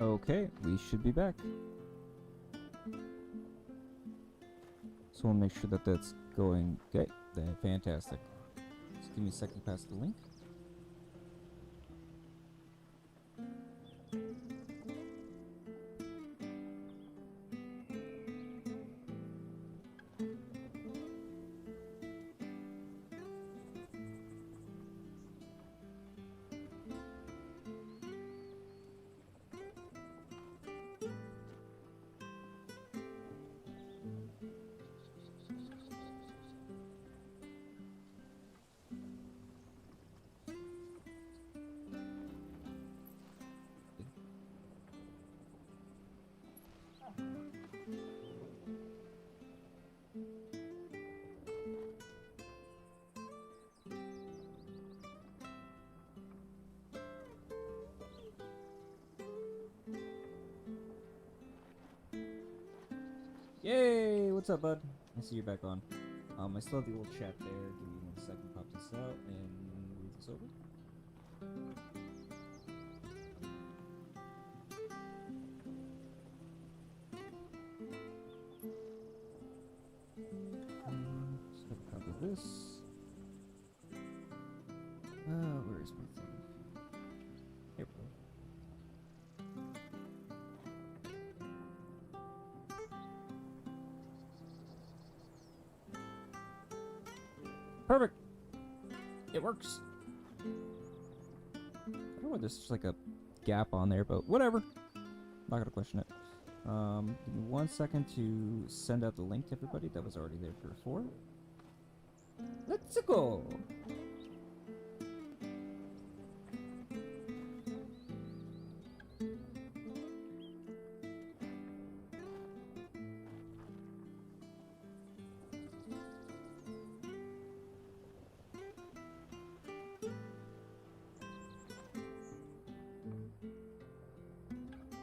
Okay, we should be back. So we'll make sure that that's going. Okay, fantastic. Just give me a second to pass the link. Yay! What's up, bud? I see you're back on. I still have the old chat there. Give me 1 second, pop this out, and read this over. Just have a copy of this. Where is my thing? Here we go. Perfect! It works! I don't know why there's just like a gap on there, but whatever. Not gonna question it. Give me 1 second to send out the link to everybody that was already there before. Let's go!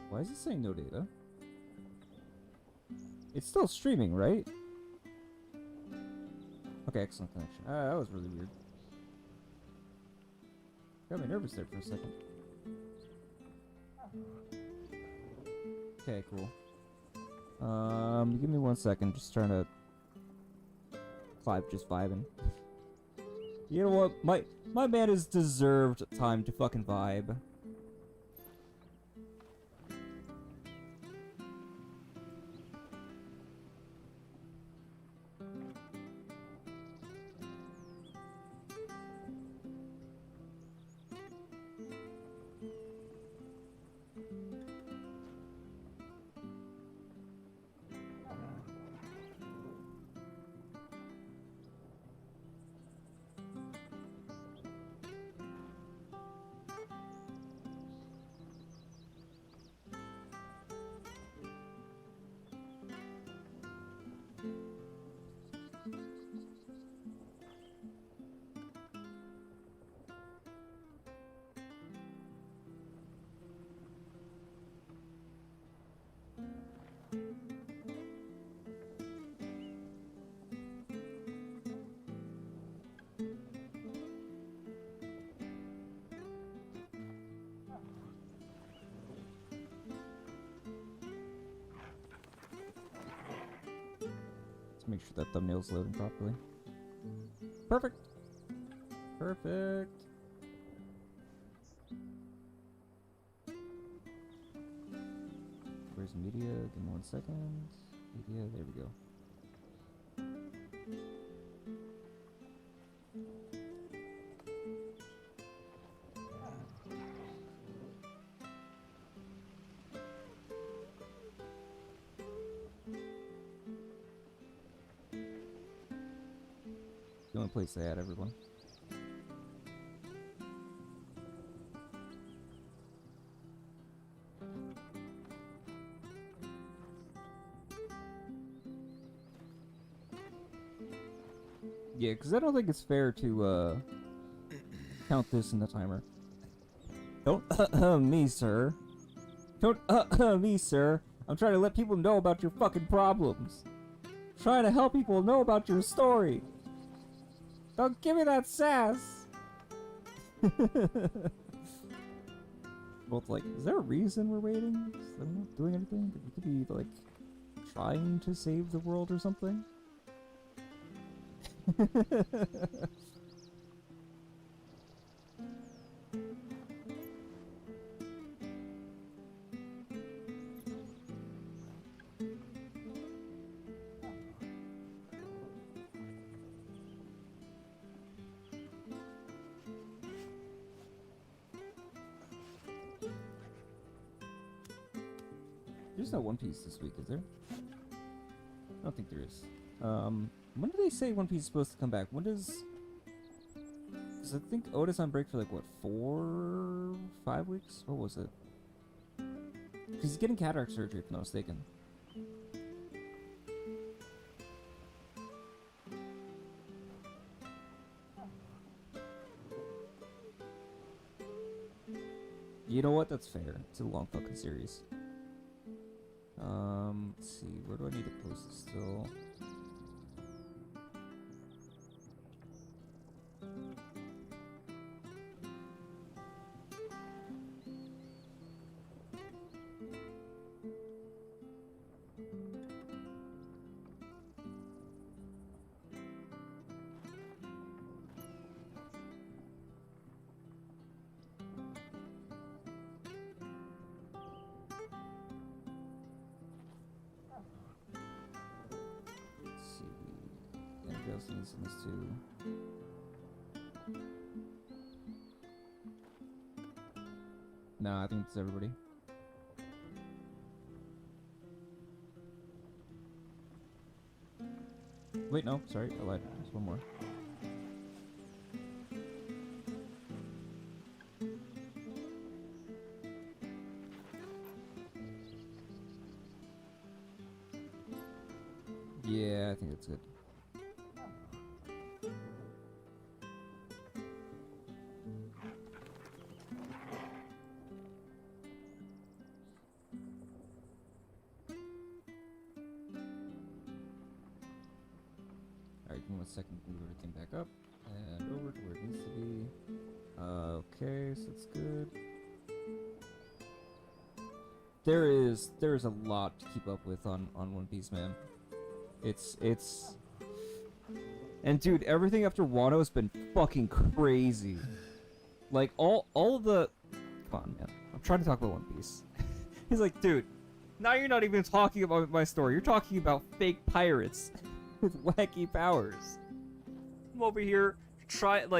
Why is it saying no data? It's still streaming, right? Okay, excellent connection. That was really weird. Got me nervous there for a second. Okay, cool. Give me 1 second. Just trying to just vibing. You know what? My man has deserved time to fucking vibe. Make sure that thumbnail's loading properly. Perfect! Perfect! Where's media? Give me 1 second. Media, there we go. The only place they had everyone. Yeah, because I don't think it's fair to count this in the timer. Don't me, sir. Don't me, sir. I'm trying to let people know about your fucking problems. I'm trying to help people know about your story. Don't give me that sass! both like, is there a reason we're waiting? Is they're not doing anything? We could be like trying to save the world or something. There's no One Piece this week, is there? I don't think there is. When do they say One Piece is supposed to come back? When does... Because I think Oda's on break for like, what, 4, 5 weeks? What was it? Because he's getting cataract surgery, if I'm not mistaken. You know what? That's fair. It's a long fucking series. Let's see. Where do I need to post this still? Needs this too. Nah, I think it's everybody. Wait, no, sorry, I lied. There's one more. Yeah, I think that's good. Second, move everything back up and over to where it needs to be. Okay, so that's good. There is a lot to keep up with on One Piece, man. It's and dude, everything after Wano has been fucking crazy. Like all the come on, man. I'm trying to talk about One Piece. He's like, dude, now you're not even talking about my story. You're talking about fake pirates with wacky powers. I'm over here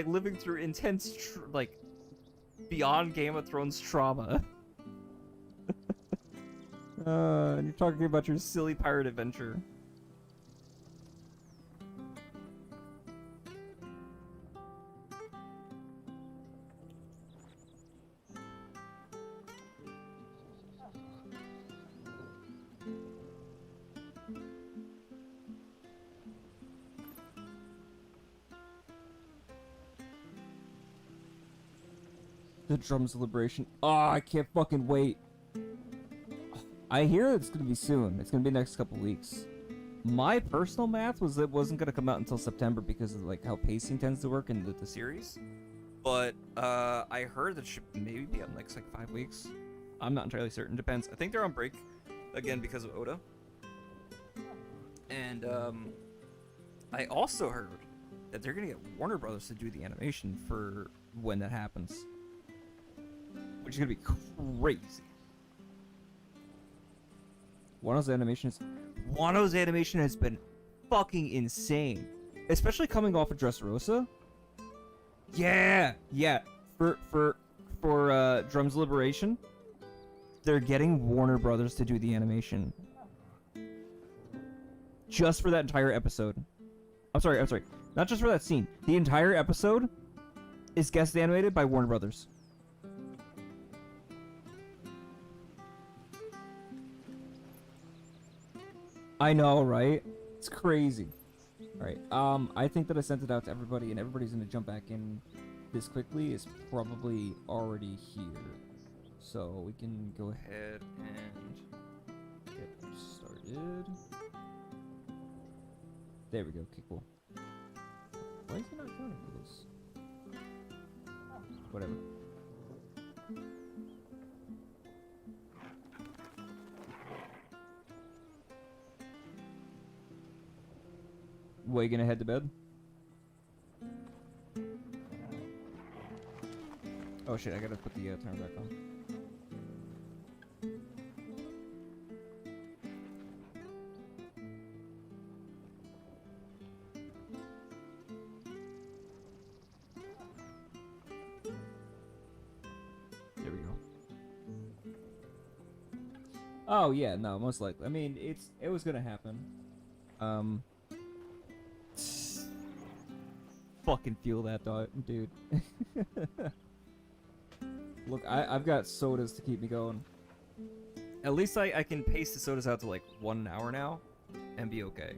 living through intense like beyond Game of Thrones trauma. And you're talking about your silly pirate adventure. The Drums of Liberation. Oh, I can't fucking wait. I hear it's gonna be soon. It's gonna be next couple weeks. My personal math was it wasn't gonna come out until September because of like how pacing tends to work in the series. But I heard that it should maybe be up next like 5 weeks. I'm not entirely certain. Depends. I think they're on break again because of Oda. And I also heard that they're gonna get Warner Brothers to do the animation for when that happens. Which is gonna be crazy. Wano's animation has been fucking insane, especially coming off of Dressrosa. Yeah. For Drums of Liberation, they're getting Warner Brothers to do the animation just for that entire episode. I'm sorry, not just for that scene. The entire episode is guest animated by Warner Brothers. I know, right? It's crazy. Alright, I think that I sent it out to everybody, and everybody's gonna jump back in this quickly. Is probably already here. So we can go ahead and get started. There we go, okay, cool. Why is he not telling me this? Whatever. What, you gonna head to bed? Oh shit, I gotta put the timer back on. There we go. Oh yeah, no, most likely. I mean, it was gonna happen. Fucking feel that, dude. Look, I've got sodas to keep me going. At least I can pace the sodas out to like 1 hour now and be okay.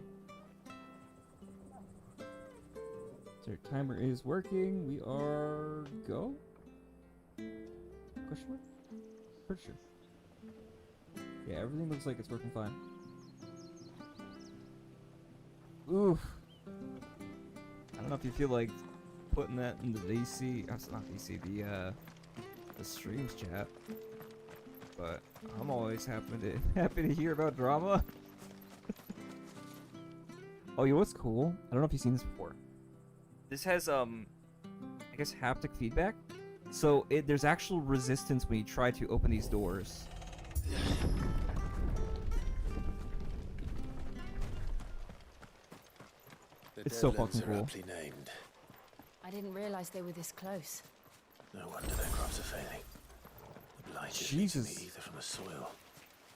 So timer is working. We are go? Question mark? Pretty sure. Yeah, everything looks like it's working fine. Oof. I don't know if you feel like putting that in the VC. That's not VC, the streams chat. But I'm always happy to hear about drama. Oh, you know what's cool? I don't know if you've seen this before. This has I guess haptic feedback. So there's actual resistance when you try to open these doors. It's so fucking cool. Named. I didn't realize they were this close. No wonder their crops are failing. The blight is Jesus. eating the ether from the soil.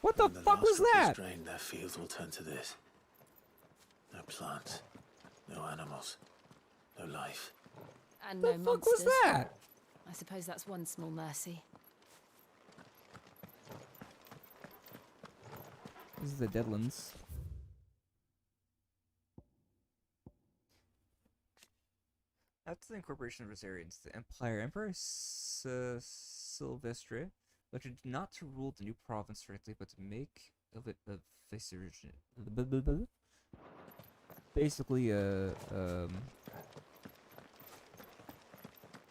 What the fuck was that? Drained, their fields will turn to this. No plants, no animals, no life. And The no fuck monsters. was that? I suppose that's one small mercy. This is the Deadlands. After the incorporation of Rosarians, the Emperor Sylvestre elected not to rule the new province directly, but to make of it a vicegerent. Basically,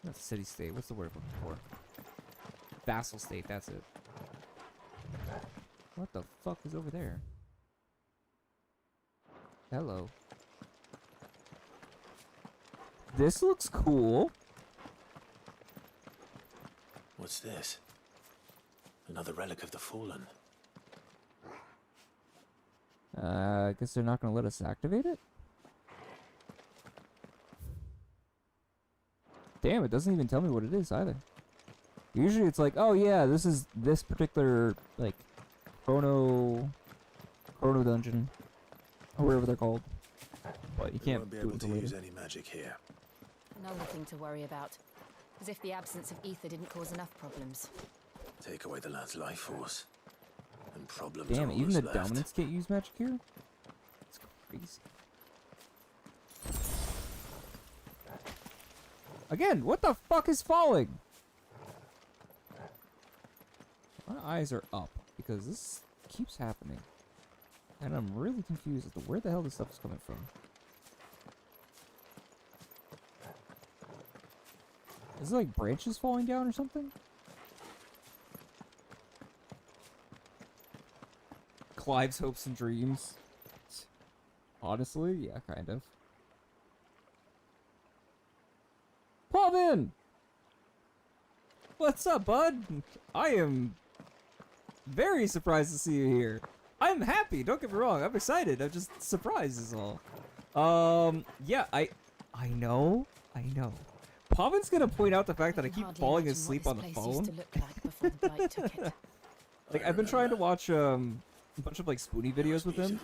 not city state. What's the word I'm looking for? Vassal state. That's it. What the fuck is over there? Hello. This looks cool. What's this? Another relic of the fallen. I guess they're not gonna let us activate it? Damn, it doesn't even tell me what it is either. Usually it's like, oh yeah, this is this particular, like, chrono dungeon. Or whatever they're called. But you can't be do it able until to later. use any magic here. Another thing to worry about. As if the absence of ether didn't cause enough problems. Take away the land's life force, and problems Damn, are all even the that's left. dominants can't use magic here? It's crazy. Again, what the fuck is falling? My eyes are up, because this keeps happening. And I'm really confused as to where the hell this stuff is coming from. Is it like branches falling down or something? Clive's hopes and dreams. Honestly, yeah, kind of. Paulvin! What's up, bud? I am very surprised to see you here. I'm happy, don't get me wrong. I'm excited. I'm just surprised is all. Yeah, I know. Pavin's gonna point out the fact that I keep falling asleep on the phone. Like, I've been trying to watch a bunch of like Spoonie videos with him.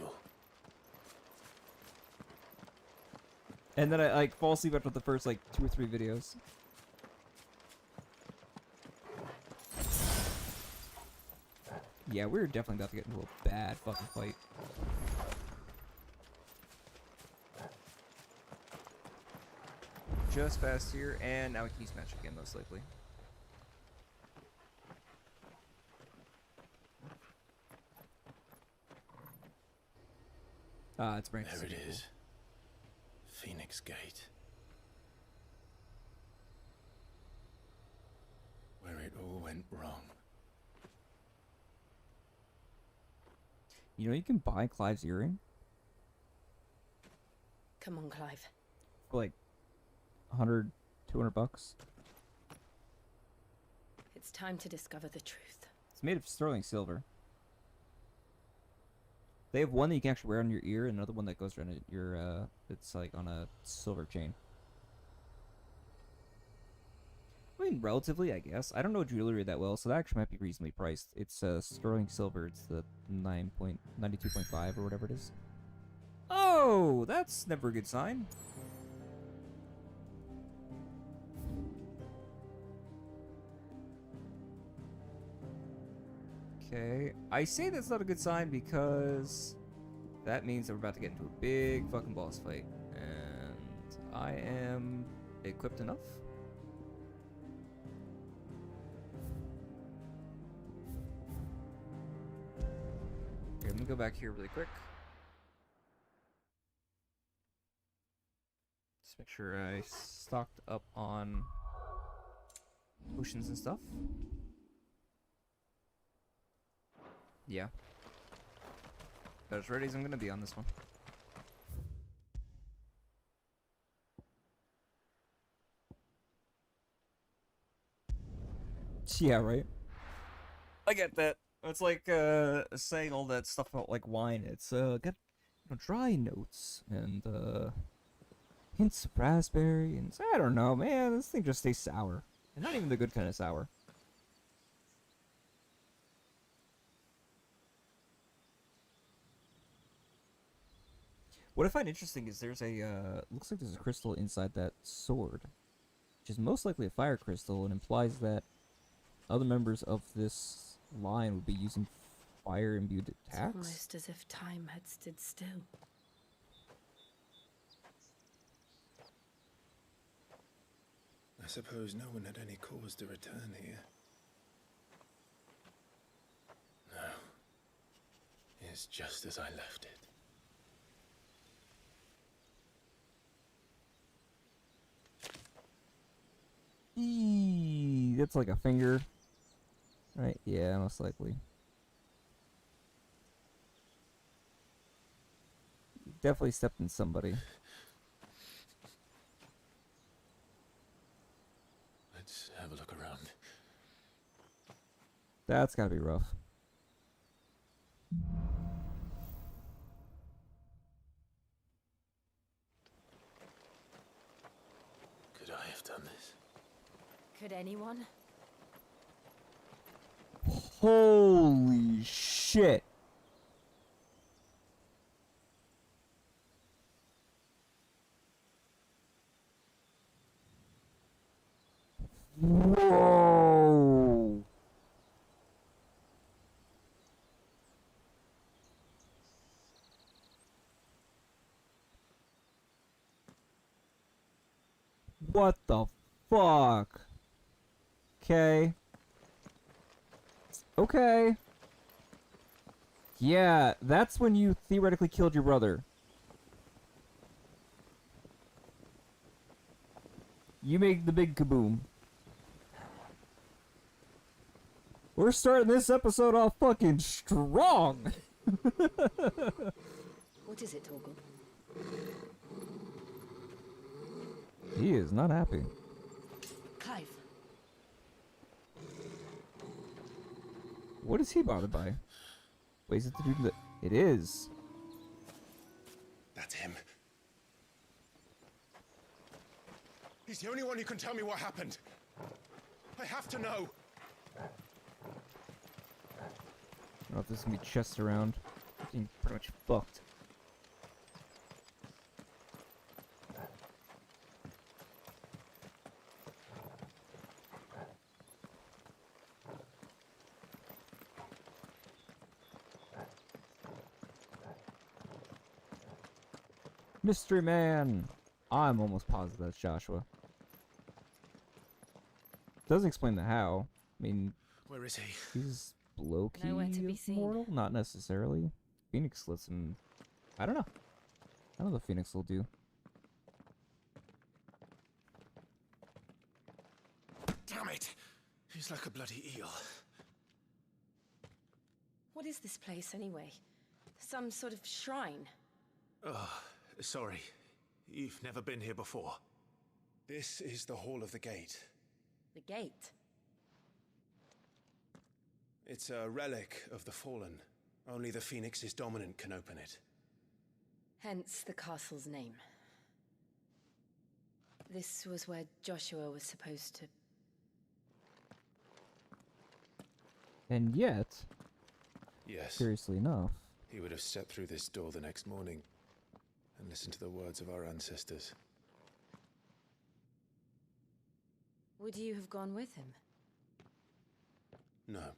And then I like fall asleep after the first like 2 or 3 videos. Yeah, we're definitely about to get into a bad fucking fight. Just past here, and now we can use magic again, most likely. It's branches. There it is. Phoenix Gate. Where it all went wrong. You know you can buy Clive's earring? Come on, Clive. For like 100, 200 bucks. It's time to discover the truth. It's made of sterling silver. They have one that you can actually wear on your ear, and another one that goes around your, it's like on a silver chain. I mean, relatively, I guess. I don't know jewelry that well, so that actually might be reasonably priced. It's sterling silver. It's the 92.5 or whatever it is. Oh, that's never a good sign. Okay, I say that's not a good sign because that means that we're about to get into a big fucking boss fight, and I am equipped enough. Okay, let me go back here really quick. Just make sure I stocked up on potions and stuff. Yeah. About as ready as I'm gonna be on this one. Yeah, right? I get that. It's like saying all that stuff about like wine. It's got dry notes and hints of raspberry and I don't know, man. This thing just tastes sour, and not even the good kind of sour. What I find interesting is there's a looks like there's a crystal inside that sword, which is most likely a fire crystal, and implies that other members of this line would be using fire-imbued attacks. It's almost as if time had stood still. I suppose no one had any cause to return here. No. It's just as I left it. Eee, that's like a finger. Right, yeah, most likely. You definitely stepped in somebody. Let's have a look around. That's gotta be rough. Could I have done this? Could anyone? Holy shit. Whoa. What the fuck? Okay. Okay. Yeah, that's when you theoretically killed your brother. You made the big kaboom. We're starting this episode off fucking strong. What is it, Torgal? He is not happy. Clive. What is he bothered by? Wait, is it the dude that... It is. That's him. He's the only one who can tell me what happened. I have to know. I don't know if this is gonna be chest around. Getting pretty much fucked. Mystery Man! I'm almost positive that's Joshua. Doesn't explain the how. I mean, Where is he? he's low-key Nowhere to be seen. immortal? Not necessarily. Phoenix lets him... I don't know. I don't know what Phoenix will do. Damn it! He's like a bloody eel. What is this place, anyway? Some sort of shrine? Oh, sorry. You've never been here before. This is the Hall of the Gate. The gate. It's a relic of the Fallen. Only the Phoenix's dominant can open it. Hence the castle's name. This was where Joshua was supposed to... And yet, Yes, curiously enough, he would have stepped through this door the next morning and listened to the words of our ancestors. Would you have gone with him? No.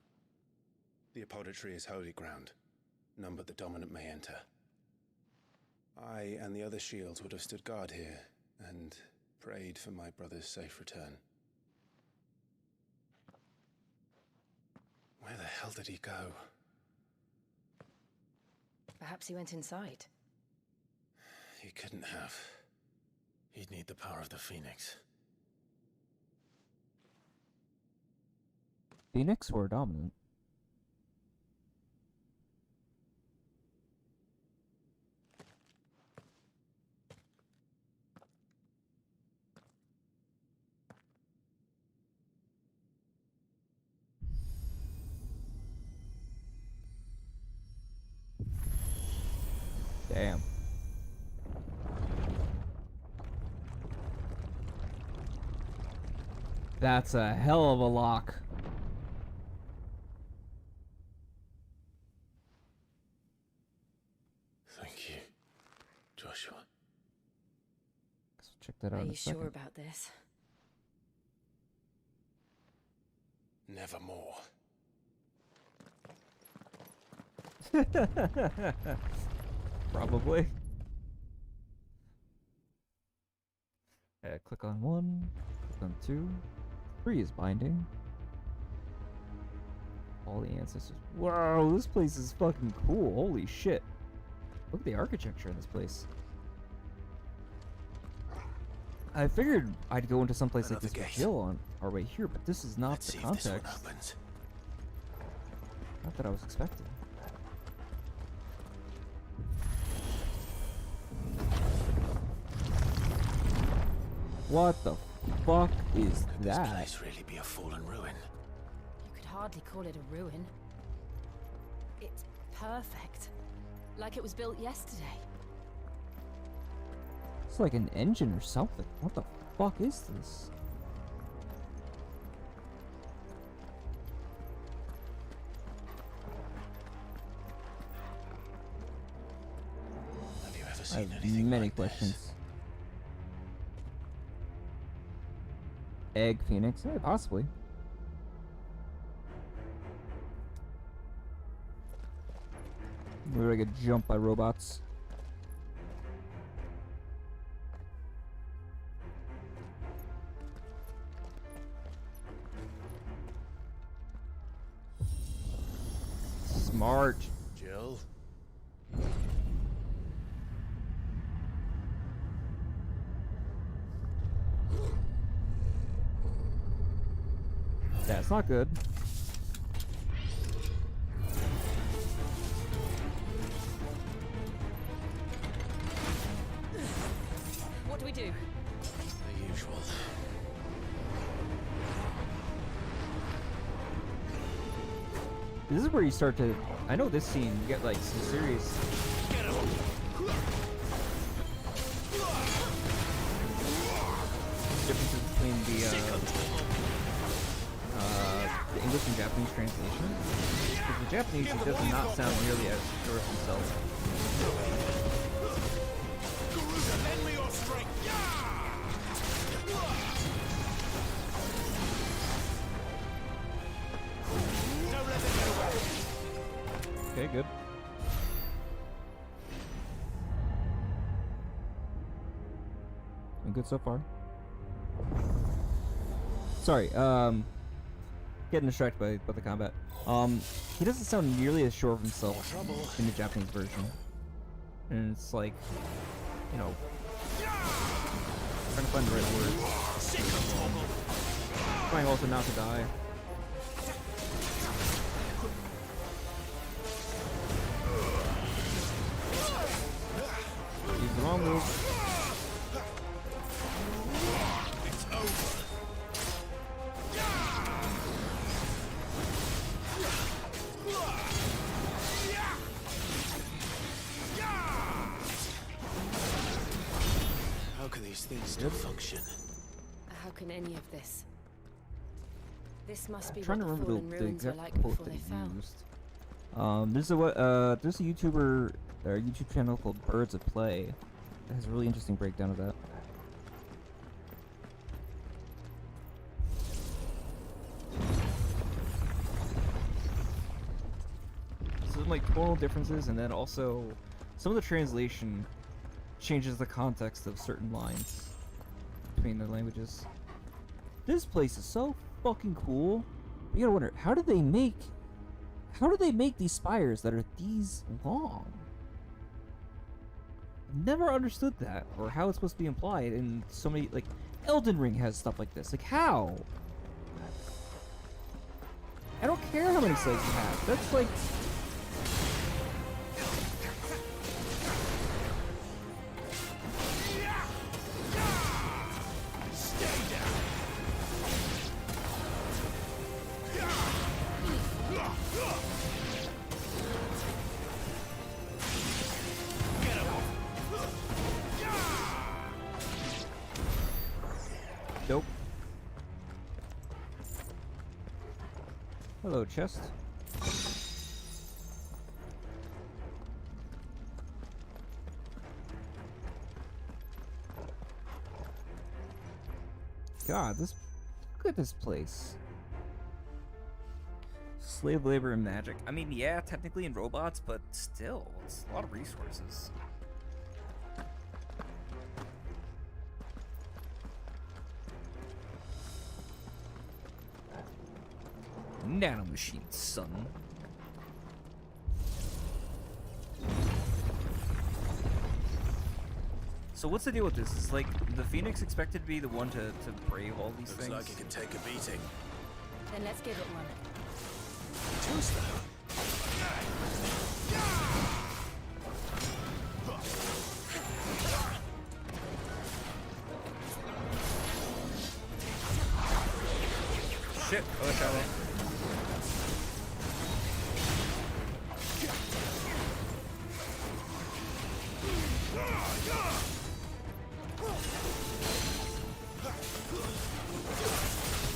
The apodatory is holy ground. None but the dominant may enter. I and the other shields would have stood guard here and prayed for my brother's safe return. Where the hell did he go? Perhaps he went inside. He couldn't have. He'd need the power of the Phoenix. Phoenix or dominant? Damn. That's a hell of a lock. Thank you, Joshua. Let's check that out Are in you a second. sure about this? Nevermore. Probably. Click on 1, click on 2. 3 is binding. All the ancestors. Wow, this place is fucking cool. Holy shit. Look at the architecture in this place. I figured I'd go into someplace like Another this with gate. Jill on our way here, but this is not Let's the see if this one context. opens. Not that I was expecting. What the fuck is Could this that? place really be a fallen ruin? You could hardly call it a ruin. It's perfect. Like it was built yesterday. It's like an engine or something. What the fuck is this? Have you ever I seen have anything many like this? questions. Egg Phoenix? Yeah, possibly. Maybe I get jumped by robots. Smart. Jill? That's not good. What do we do? The usual. This is where you start to... I know this scene, you get like some serious... differences between the English and Japanese translation. Because the Japanese, he does not sound nearly as sure of himself. Okay, good. Been good so far. Sorry, getting distracted by the combat. He doesn't sound nearly as sure of himself in the Japanese version. And it's like, you know, trying to find the right words. Trying also not to die. Use the wrong move. They still function. How can any of this? This must be I'm trying what to the remember fallen the ruins were exact like quote before that they he fell. used. There's a YouTuber, YouTube channel called Birds of Play that has a really interesting breakdown of that. Some like tonal differences, and then also some of the translation changes the context of certain lines between the languages. This place is so fucking cool. But you gotta wonder, how did they make these spires that are these long? Never understood that, or how it's supposed to be implied in so many, like, Elden Ring has stuff like this. Like, how? I don't care how many slaves you have. That's like... Nope. Hello, chest. God, look at this place. Slave labor and magic. I mean, yeah, technically in robots, but still, it's a lot of resources. Nanomachine, son. So what's the deal with this? Is like the Phoenix expected to be the one to brave all these Looks things? like it can take a beating. Then let's give it one. Too slow. Shit! Oh, shallow.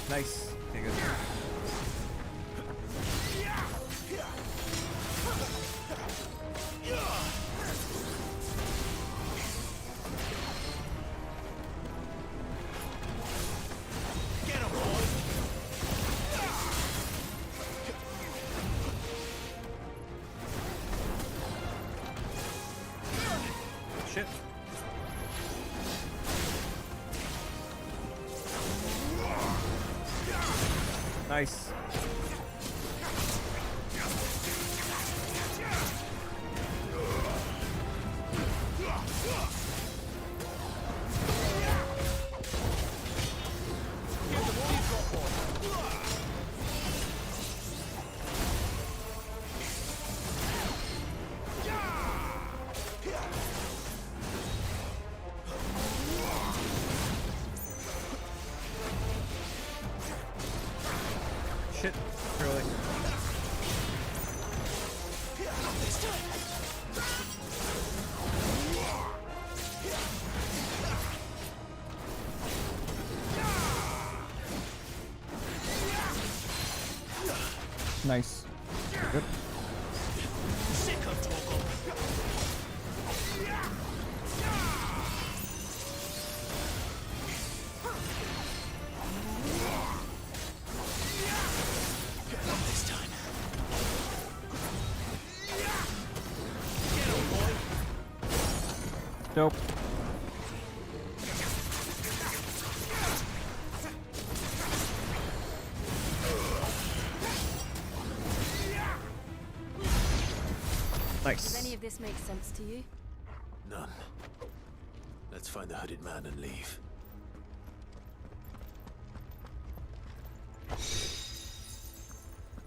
Nice. Okay, good. Shit. Nice. Shit, really. Nice. Good. Nope. Nice. Does any of this make sense to you? None. Let's find the hooded man and leave.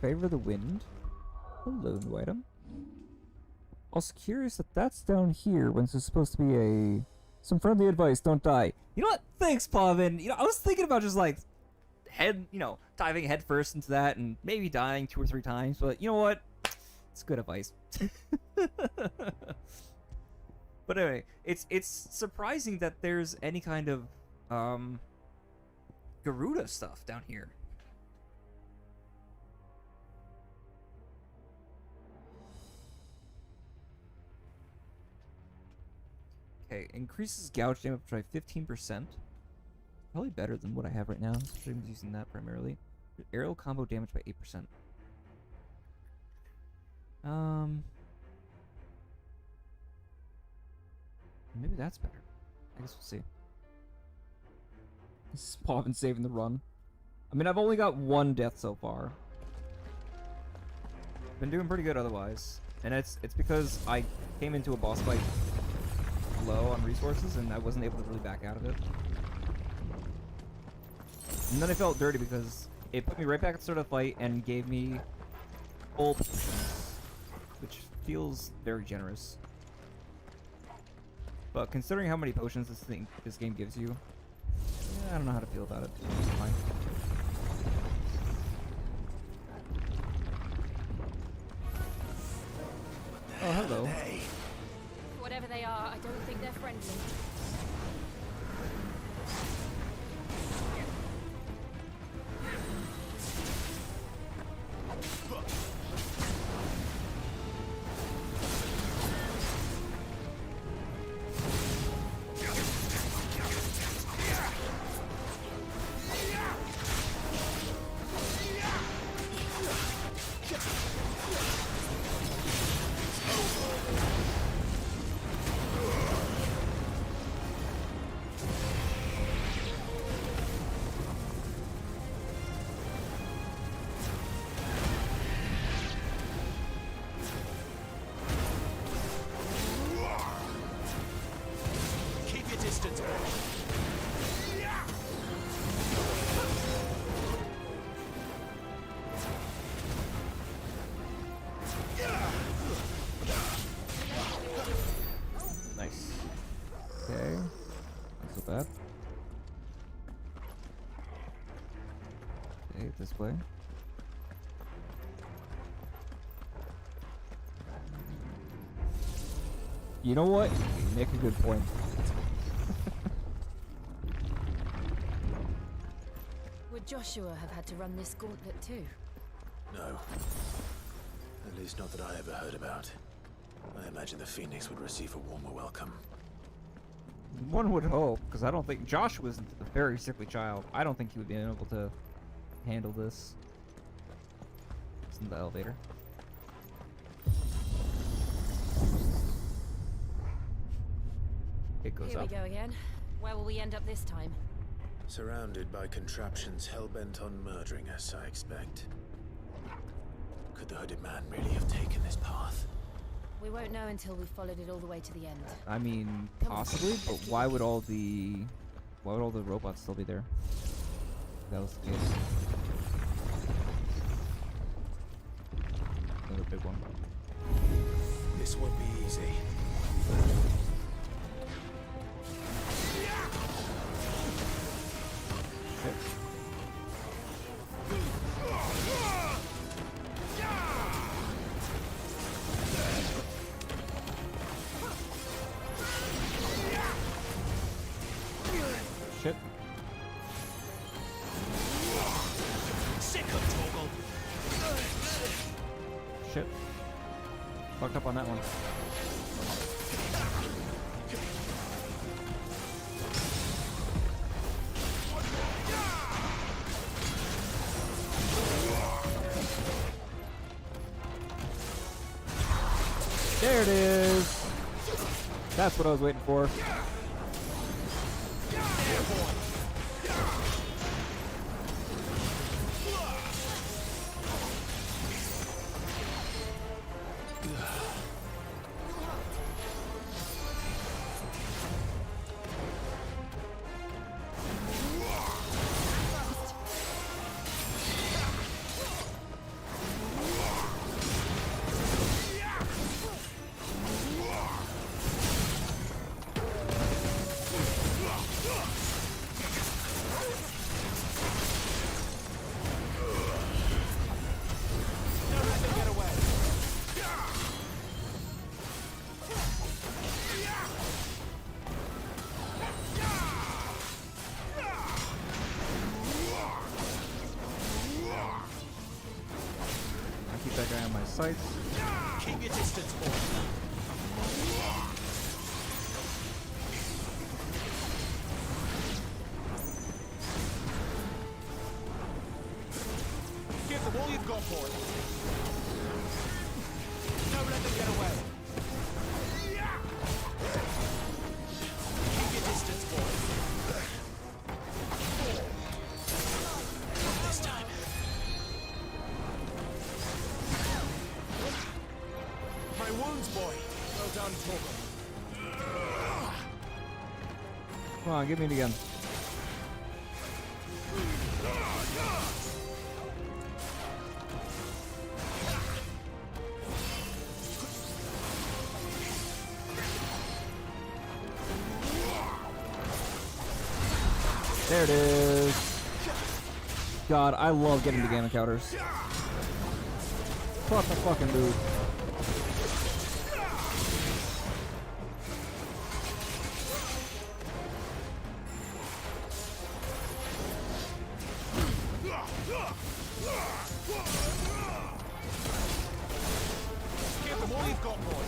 Favor the wind. Hello, new item. Also curious that that's down here when this is supposed to be some friendly advice, don't die. You know what? Thanks, Pavin. You know, I was thinking about just like diving head first into that and maybe dying 2 or 3 times, but you know what? It's good advice. But anyway, it's surprising that there's any kind of Garuda stuff down here. Okay, increases gouge damage by 15%. Probably better than what I have right now, especially I'm using that primarily. Aerial combo damage by 8%. Maybe that's better. I guess we'll see. This is Paul been saving the run. I mean, I've only got one death so far. Been doing pretty good otherwise. And it's because I came into a boss fight low on resources and I wasn't able to really back out of it. And then I felt dirty because it put me right back at the start of the fight and gave me full potions, which feels very generous. But considering how many potions this game gives you, yeah, I don't know how to feel about it. It's fine. Oh, hello. Whatever they are, I don't think they're friendly. Nice. Okay. Not so bad. Okay, this way. You know what? You make a good point. Would Joshua have had to run this gauntlet too? No. At least not that I ever heard about. I imagine the Phoenix would receive a warmer welcome. One would hope, because I don't think Josh was a very sickly child. I don't think he would be able to handle this. It's in the elevator. It goes Here up. we go again. Where will we end up this time? Surrounded by contraptions hell-bent on murdering us, I expect. Could the hooded man really have taken this path? We won't know until we've followed it all the way to the end. I mean, Come on, possibly, but let's keep why would looking. why would all the robots still be there? If that was the case. Another big one. This won't be easy. Okay. Shit. Shit. Fucked up on that one. There it is. That's what I was waiting for. sights. Keep your distance, boy. Give them all you've got for it. Don't let them get away. Keep your distance, boy. Not this time. My wounds, boy. Well done, Torgal. Come on, give me it again. There it is. God, I love getting the game encounters. What the fucking dude. Give them all you've got, boy.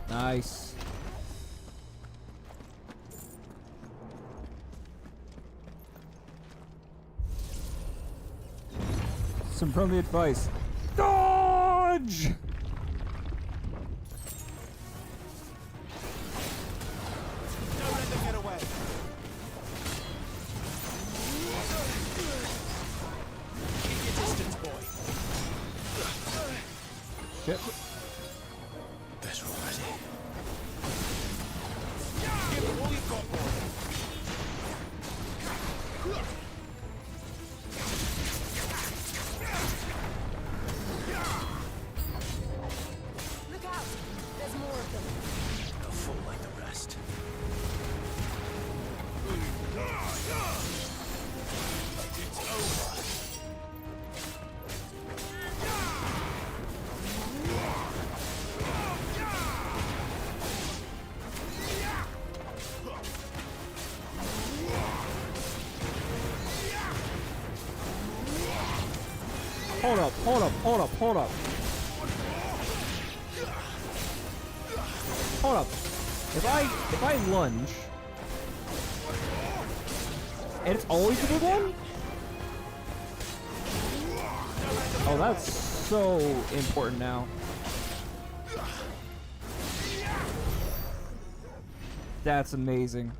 Nice. Some friendly advice. Dodge! Don't let them get away. Keep your distance, boy. Shit. Better already. Give them all you've got, boy. Look out! There's more of them. They'll fall like the rest. It's over. Hold up, hold up, hold up, hold up. Hold up. If I lunge, and it's always the big one? Oh, that's so important now. That's amazing.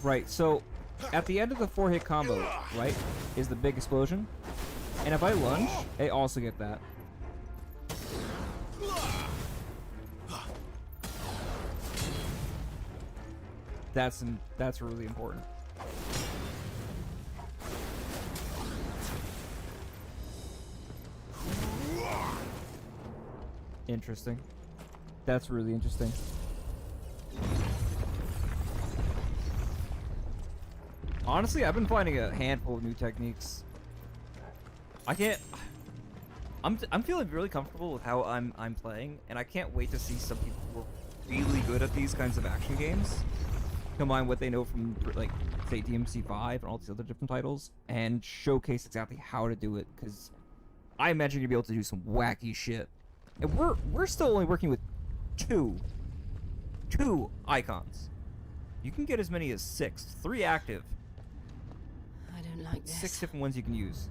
Right, so at the end of the 4-hit combo, right, is the big explosion. And if I lunge, I also get that. That's really important. Interesting. That's really interesting. Honestly, I've been finding a handful of new techniques. I'm feeling really comfortable with how I'm playing, and I can't wait to see some people who are really good at these kinds of action games combine what they know from, like, say, DMC5 and all these other different titles, and showcase exactly how to do it, because I imagine you'll be able to do some wacky shit. And we're still only working with two icons. You can get as many as 6, 3 active. I don't like this. 6 different ones you can use.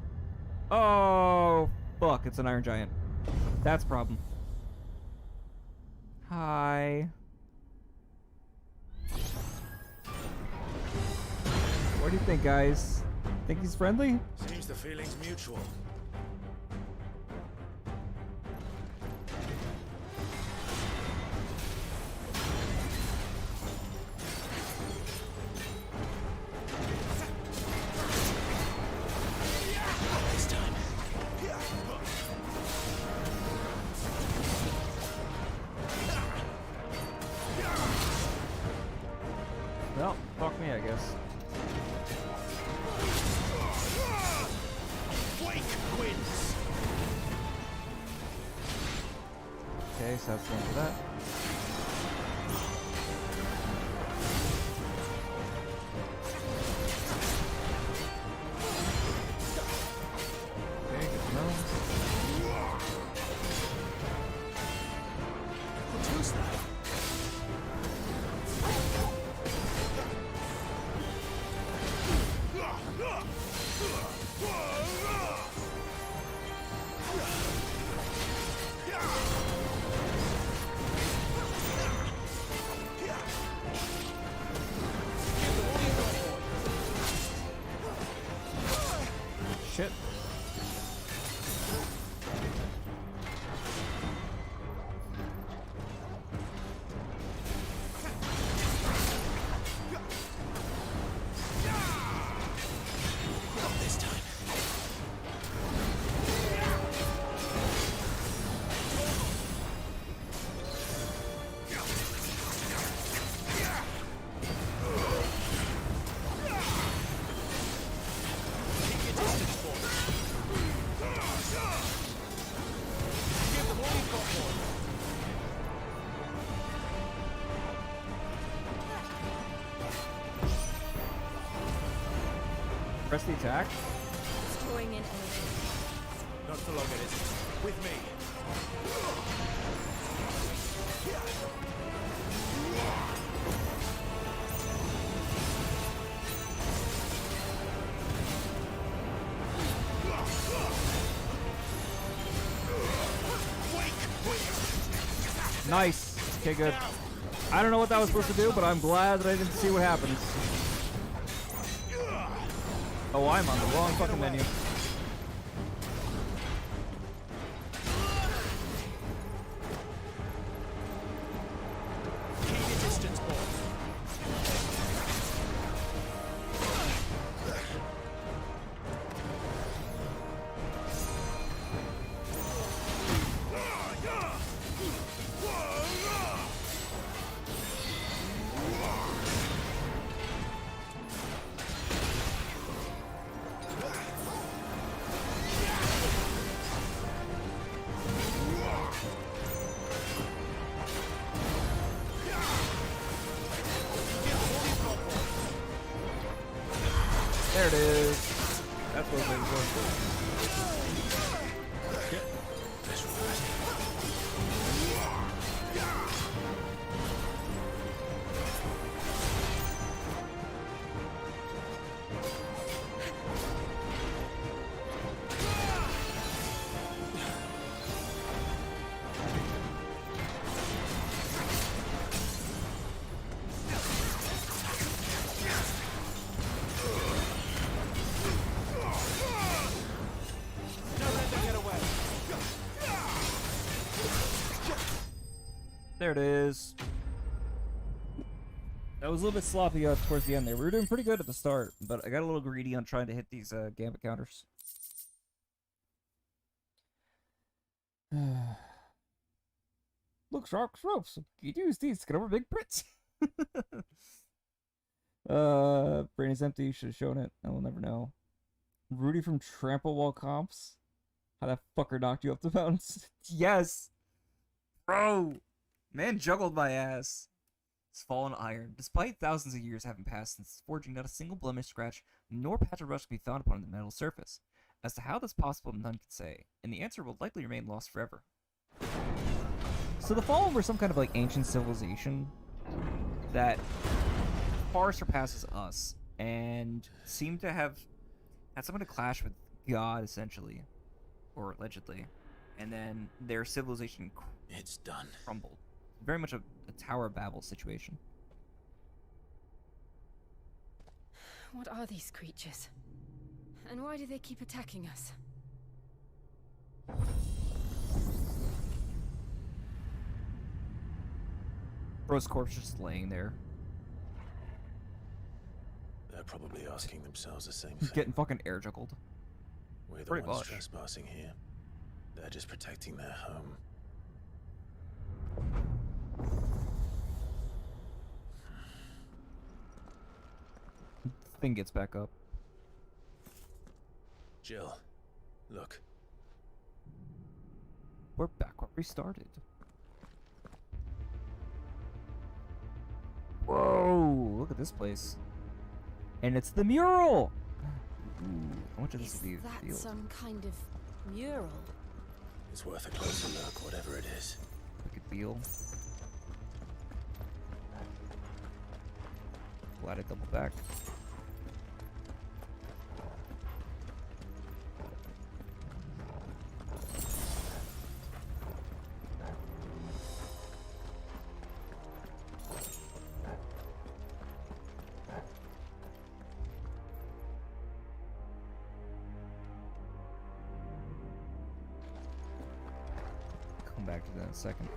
Oh, fuck, it's an Iron Giant. That's a problem. Hi. What do you think, guys? Think he's friendly? Seems the feeling's mutual. This time. Well, fuck me, I guess. Wake wins. Okay, so that's one for that. shit. Not this time. Press the attack. Destroying an enemy. Not for long, it isn't. With me. Nice. Okay, good. I don't know what that was supposed to do, but I'm glad that I didn't see what happens. Oh, I'm on the wrong fucking menu. Keep your distance, boys. There it is. That's what I was going for. There it is. That was a little bit sloppy towards the end there. We were doing pretty good at the start, but I got a little greedy on trying to hit these gambit counters. Look, sharp ropes. You use these to get over big Brits. Brain is empty. Should have shown it. I will never know. Rudy from Trample Wall Comps. How that fucker knocked you up the mountains. Yes, bro. Man juggled my ass. It's fallen iron. Despite thousands of years having passed since forging, not a single blemish, scratch, nor patch of rust can be found upon the metal surface. As to how this is possible, none can say, and the answer will likely remain lost forever. So the Fallen were some kind of like ancient civilization that far surpasses us, and seem to have had some kind of clash with God, essentially, or allegedly, and then their civilization It's done. crumbled. Very much a Tower of Babel situation. What are these creatures? And why do they keep attacking us? Bro's corpse just laying there. They're probably asking themselves the same He's thing. getting fucking air juggled. We're the pretty ones much. trespassing here. They're just protecting their home. Thing gets back up. Jill, look. We're back where we started. Whoa! Look at this place. And it's the mural! Ooh, how much of this Is will be that revealed? some kind of mural? It's worth a closer look, whatever it is. Wicked Beal. Glad I double back. back to that in a second.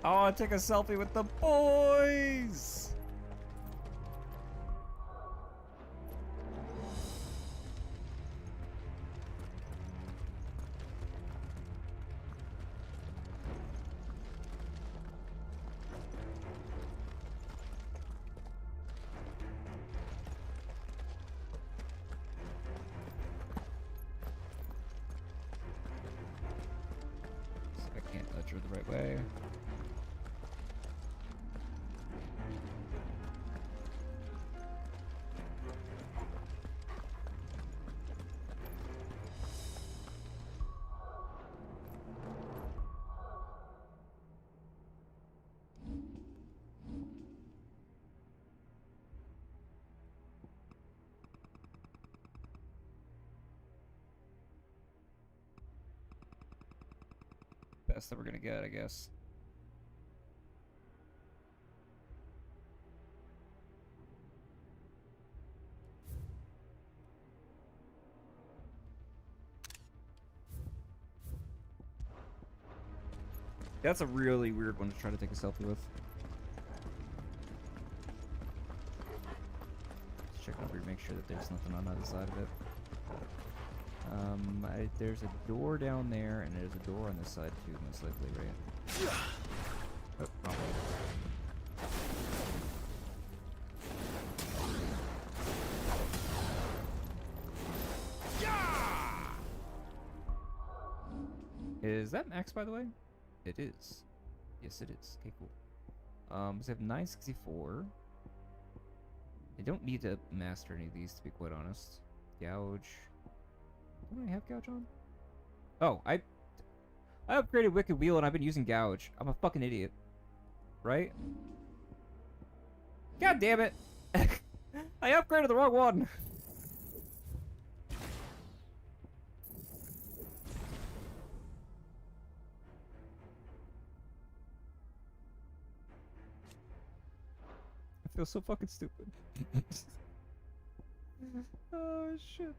Oh, take a selfie with the boys! I can't touch her the right way. Best that we're gonna get, I guess. That's a really weird one to try to take a selfie with. Let's check over here, make sure that there's nothing on the other side of it. There's a door down there, and there's a door on this side too, most likely, right? Oh, wrong way. Is that max, by the way? It is. Yes, it is. Okay, cool. So I have 964. I don't need to master any of these, to be quite honest. Gouge. Don't I have Gouge on? Oh, I upgraded Wicked Wheel and I've been using Gouge. I'm a fucking idiot. Right? God damn it! I upgraded the wrong one! I feel so fucking stupid. Oh shit.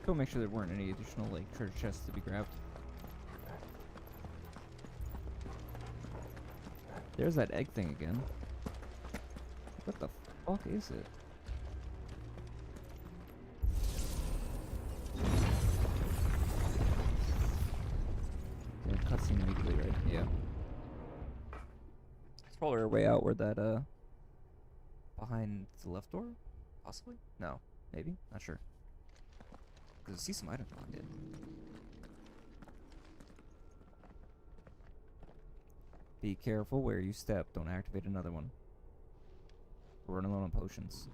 Go make sure there weren't any additional like treasure chests to be grabbed. There's that egg thing again. What the fuck is it? Yeah, cutscene immediately, right? Yeah. It's probably our way out where that, behind the left door? Possibly? No. Maybe? Not sure. Because I see some items behind it. Be careful where you step. Don't activate another one. We're running low on potions.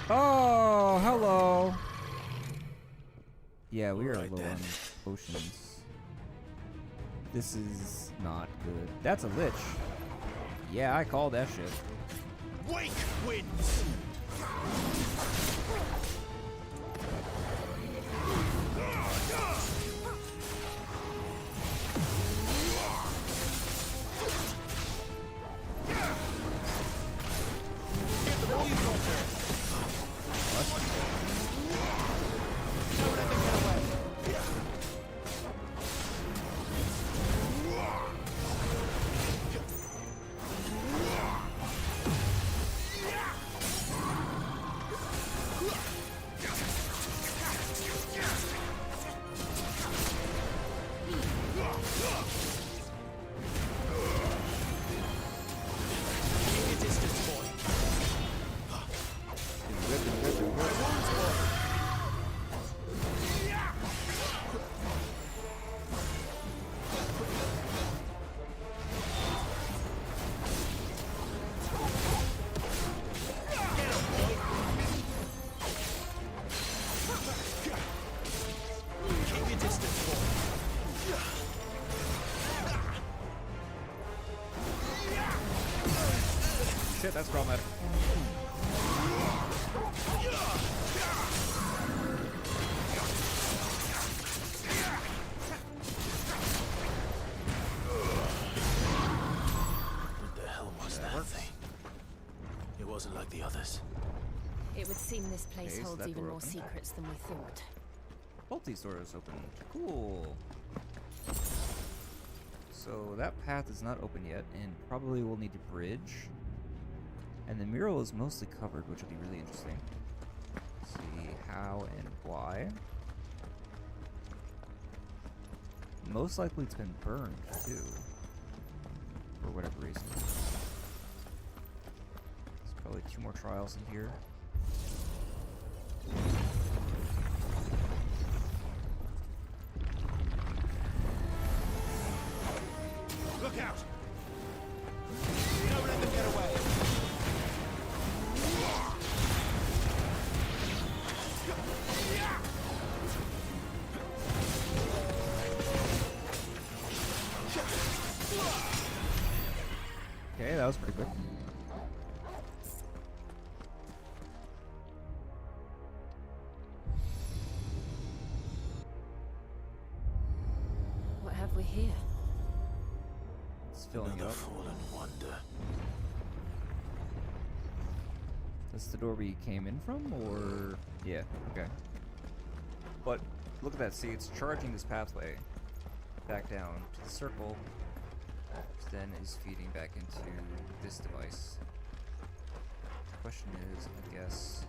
Oh, hello. Yeah, we are low on potions. This is not good. That's a lich. Yeah, I call that shit. Wake winds! that's problematic. What the hell was that thing? It wasn't like the others. It would seem this place Okay, so holds that even door more opened. secrets than we thought. Both these doors open. Cool. So that path is not open yet, and probably will need to bridge. And the mural is mostly covered, which will be really interesting. Let's see how and why. Most likely it's been burned too, for whatever reason. There's probably 2 more trials in here. Look out! Don't let them get away! Okay, that was pretty quick. What have we here? It's filling Another up. fallen wonder. That's the door we came in from, or... Yeah, okay. But, look at that, see, it's charging this pathway back down to the circle, which then is feeding back into this device. The question is, I guess...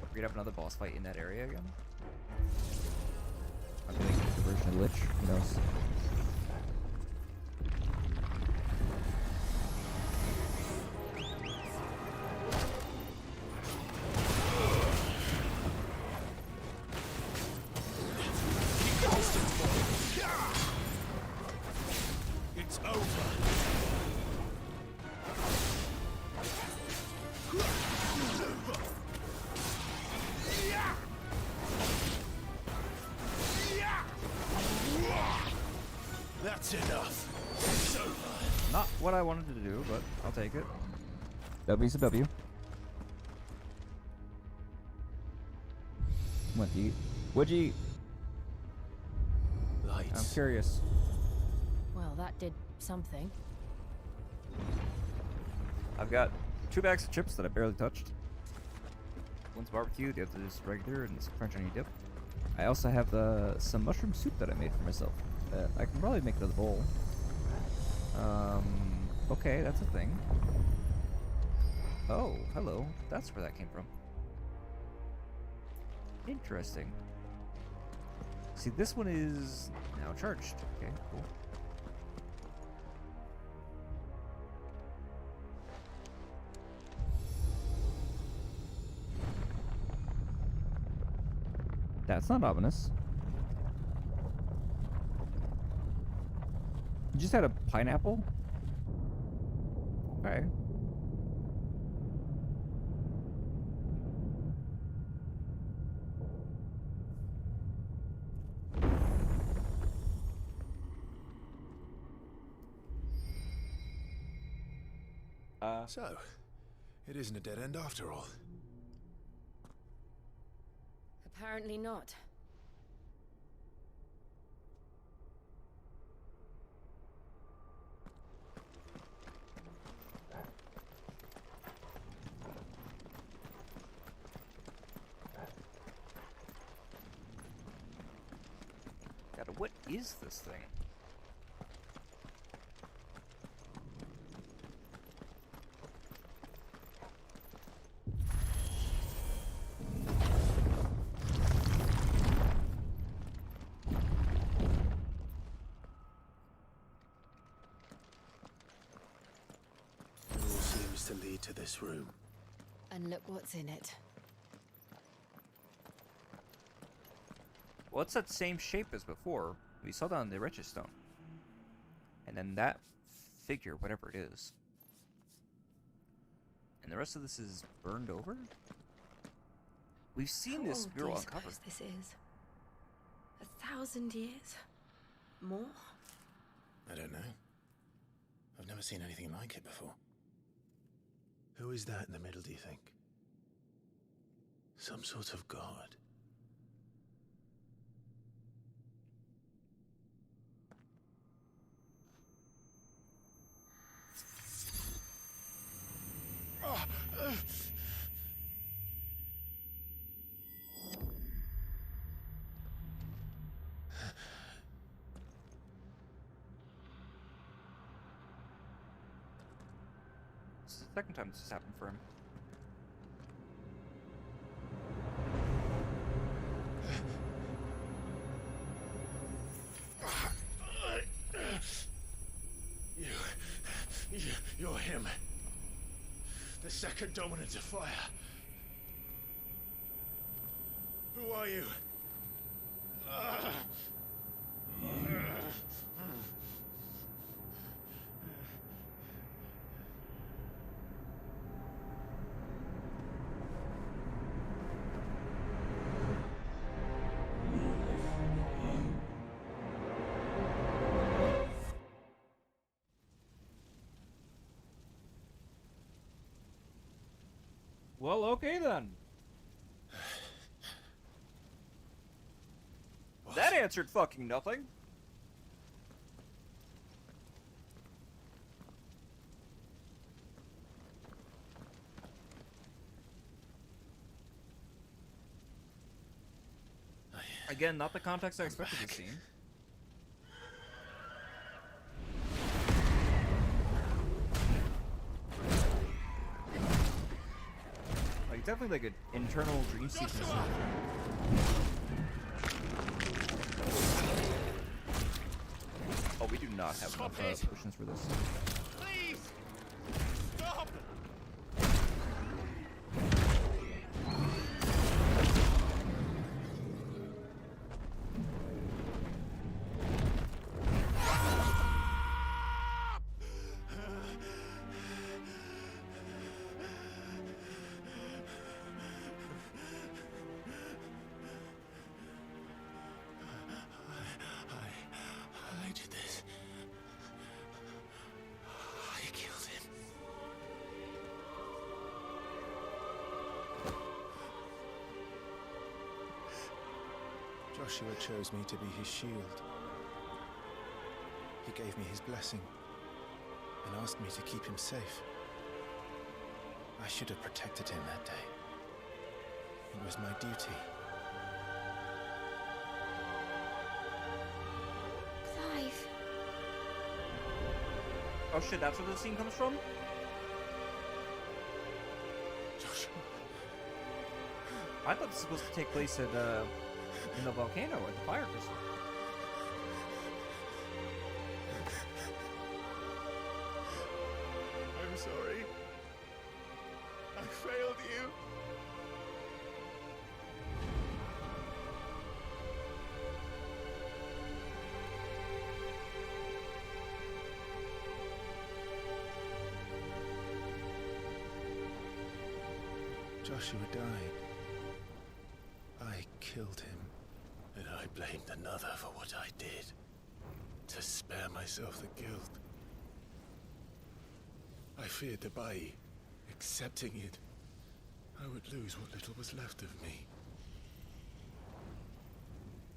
We're gonna have another boss fight in that area again? I'm gonna get the version of Lich. Who knows? It's over. That's enough. It's over. Not what I wanted to do, but I'll take it. W's a W. What'd you eat? What'd you eat? Lights. I'm curious. Well, that did something. I've got 2 bags of chips that I barely touched. One's barbecue, the other is regular, and it's French onion dip. I also have some mushroom soup that I made for myself. I can probably make another bowl. Okay, that's a thing. Oh, hello. That's where that came from. Interesting. See, this one is now charged. Okay, cool. That's not ominous. You just had a pineapple? Okay. So, it isn't a dead end after all. Apparently not. God, what is this thing? It all seems to lead to this room. And look what's in it. Well, it's that same shape as before. We saw that on the Wretched Stone. And then that figure, whatever it is. And the rest of this is burned over? We've seen this old do mural you uncovered. suppose this is? 1,000 years? More? I don't know. I've never seen anything like it before. Who is that in the middle, do you think? Some sort of god? This is the second time this has happened for him. You're him. The second dominant of fire. Who are you? Well, okay then. What? That answered fucking nothing. Again, not the context I expected to see. Like, definitely like an internal dream sequence. Oh, we do not have enough potions for this. Please! Stop! I did this. I killed him. Joshua chose me to be his shield. He gave me his blessing and asked me to keep him safe. I should have protected him that day. It was my duty. Clive. Oh shit, that's where the scene comes from? Joshua. I thought this was supposed to take place at, in the volcano or the fire crystal. I'm sorry. I failed you. Joshua died. I killed him. And I blamed another for what I did. To spare myself the guilt. I feared that by accepting it, I would lose what little was left of me.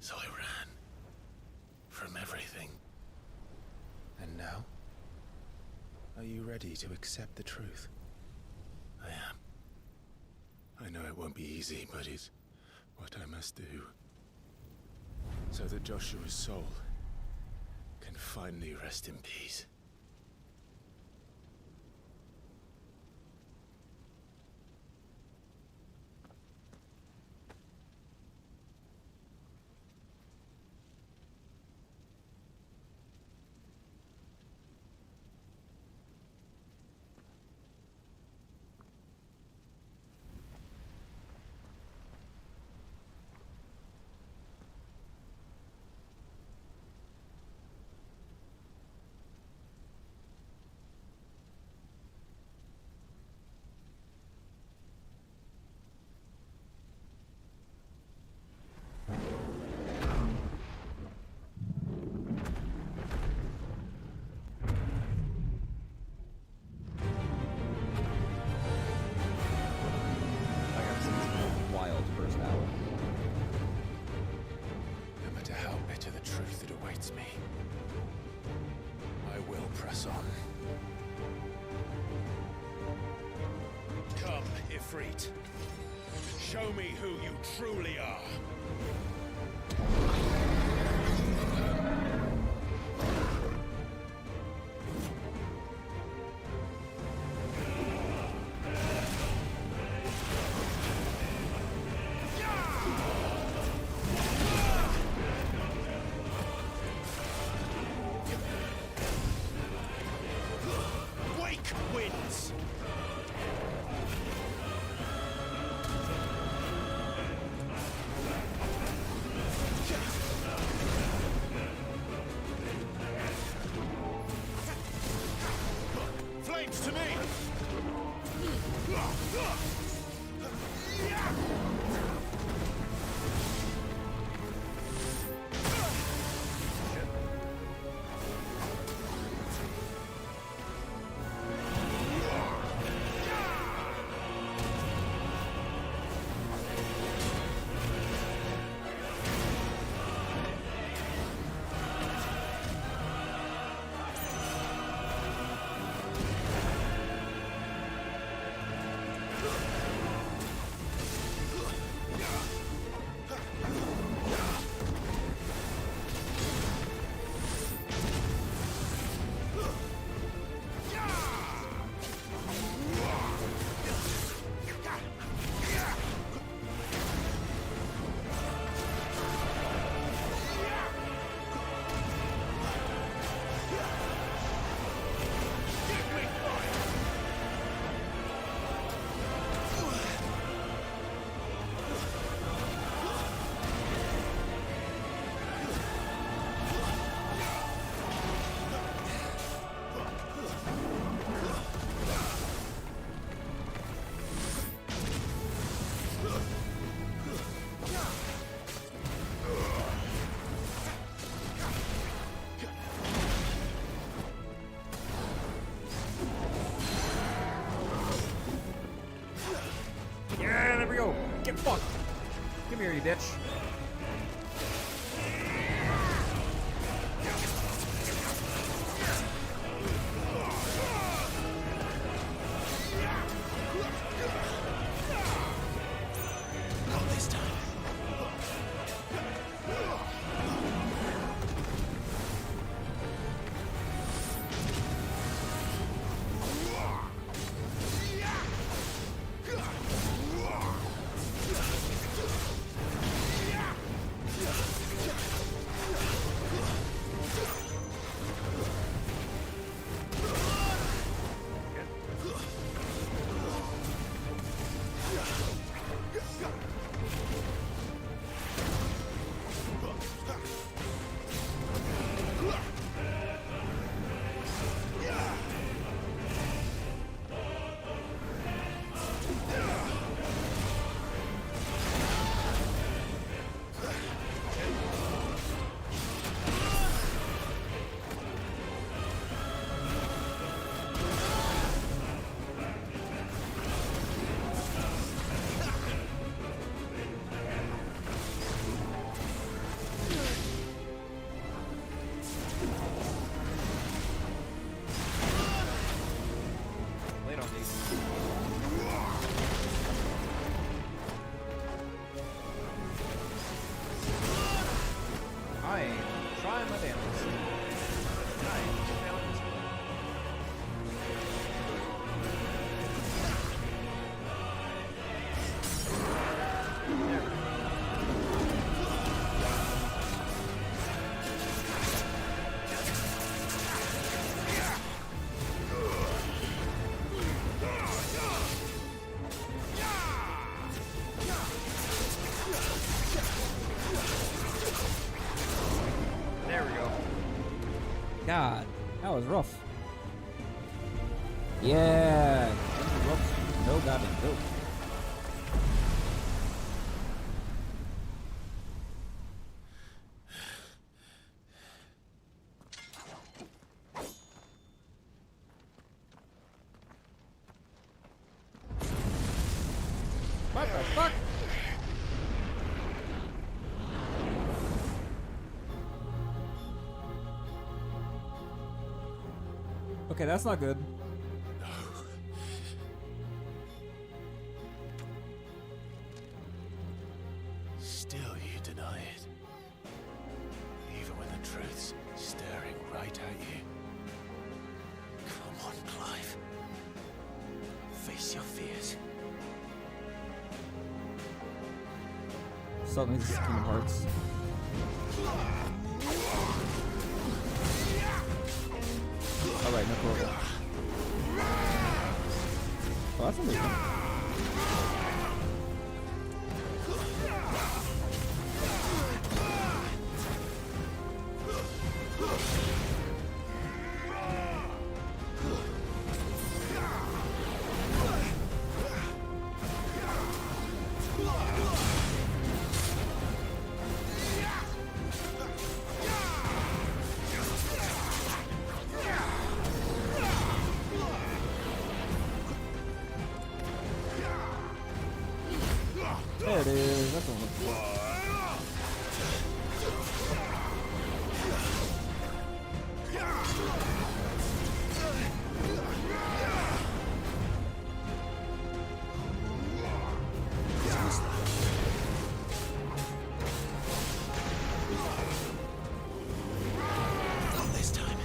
So I ran. From everything. And now? Are you ready to accept the truth? I am. I know it won't be easy, but it's what I must do. So that Joshua's soul can finally rest in peace. retreat. Show me who you truly are. Wake wins! Flames to me! Yeah, there we go. Get fucked. Come here, you bitch. Not this time. Wait on these. I am trying my damnedest. I am failing miserably. There we go. There we go. God, that was rough. Yeah, interruption. No goddamn joke. What the fuck? Okay, that's not good. still you deny it. Even when the truth's staring right at you. Come on, Clive. Face your fears. Suddenly this is Kingdom Hearts. Alright, no problem. Oh, that's amazing. There it is. That's what I'm looking for. Not this time.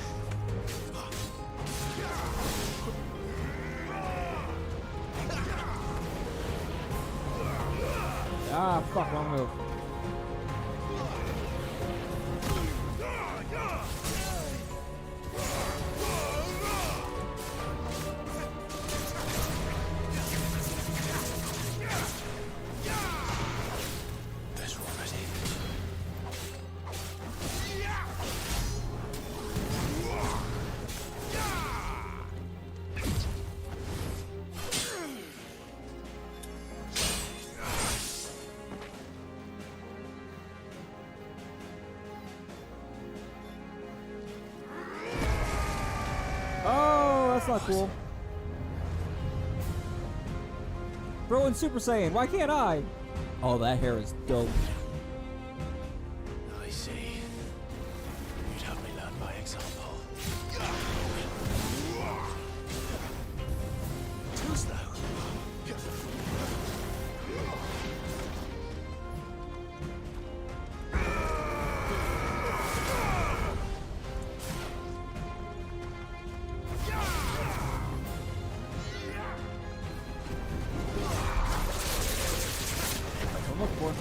Ah, fuck, wrong move. This one ready. Oh, that's not cool. Throw in Super Saiyan. Why can't I? Oh, that hair is dope. I see. You'd have me learn by example. Too slow. That's what I'm looking for.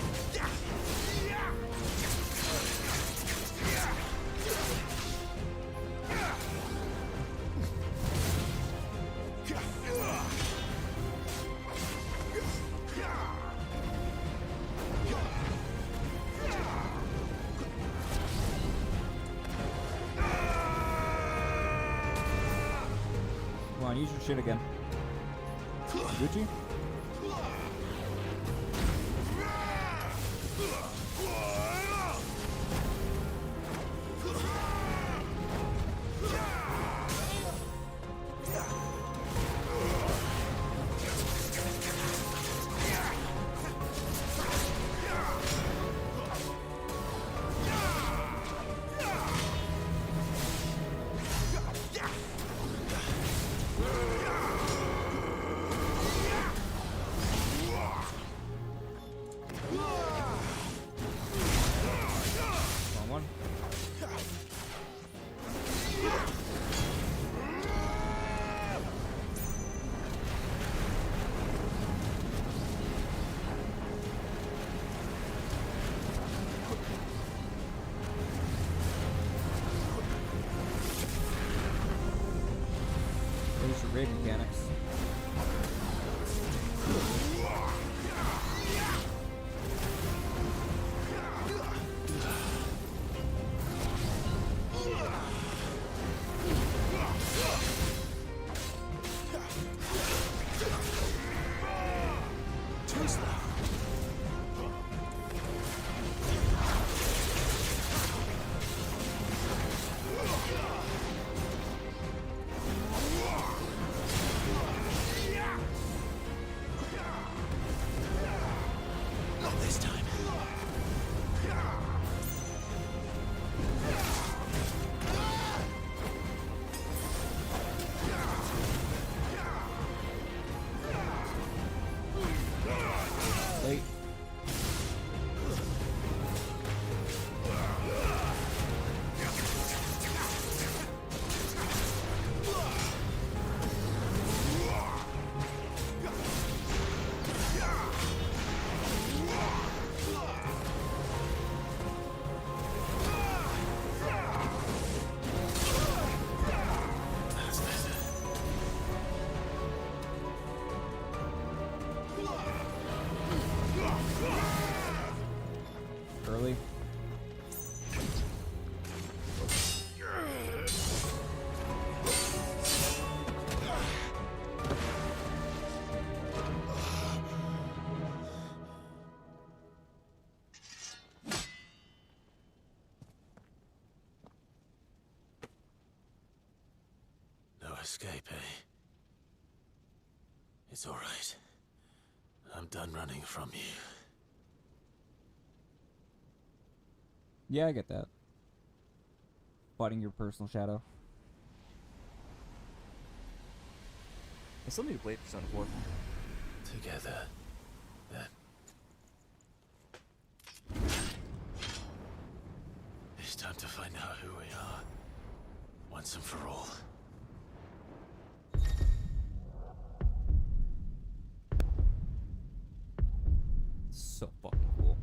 Come on, use your shit again. Gucci? Wrong one. Those are raid mechanics. Too slow. Not this time. escape, eh? It's all right. I'm done running from you. Yeah, I get that. Fighting your personal shadow. I still need to play Persona 4. Together, then. It's time to find out who we are, once and for all. So fucking cool.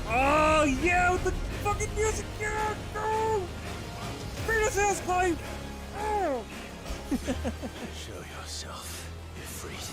Oh yeah, with the fucking music! Yeah, go! Freedom's ass pipe! Oh! Show yourself, Ifrit.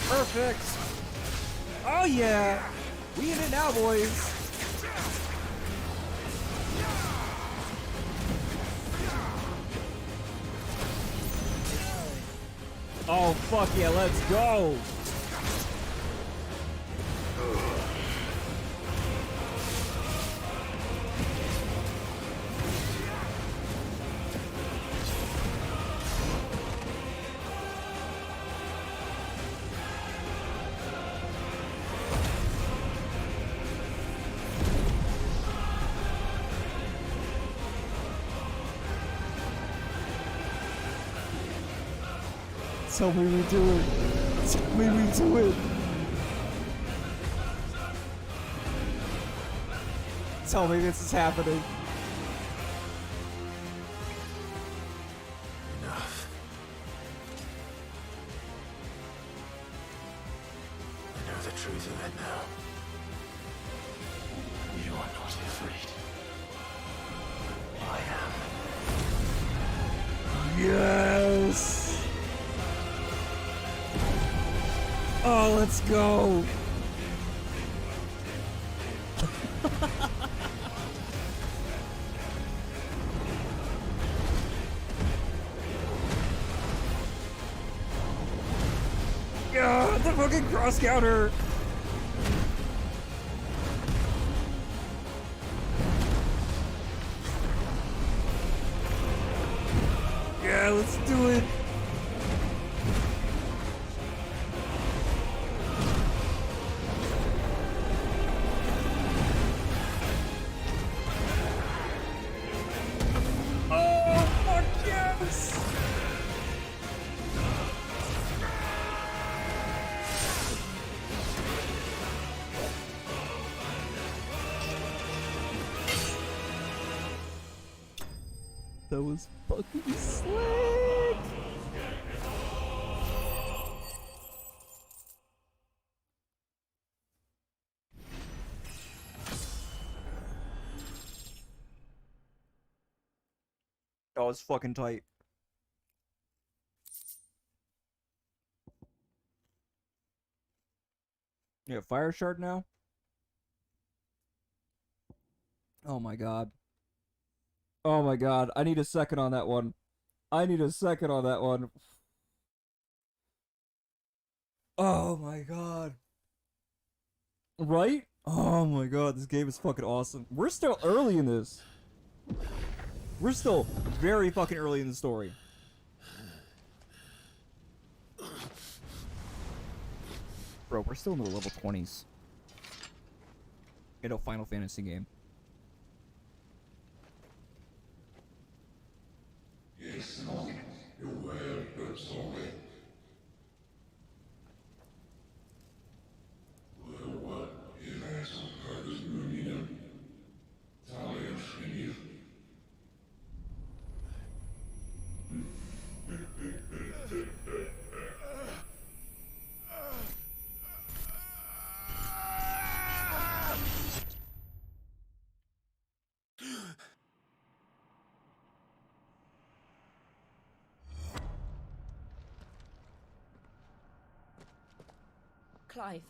Perfect! Oh yeah! We in it now, boys! Oh fuck yeah, let's go! Tell me we do it. Tell me we do it. Tell me this is happening. Enough. I know the truth of it now. You are not afraid. I am. Yes! Oh, let's go! Yeah, the fucking cross counter! Yeah, let's do it! That was fucking slick! That was fucking tight. Yeah, fire shard now? Oh my god. Oh my god, I need a second on that one. I need a second on that one. Oh my god. Right? Oh my god, this game is fucking awesome. We're still early in this. We're still very fucking early in the story. Bro, we're still in the level 20s. In a Final Fantasy game. Clive,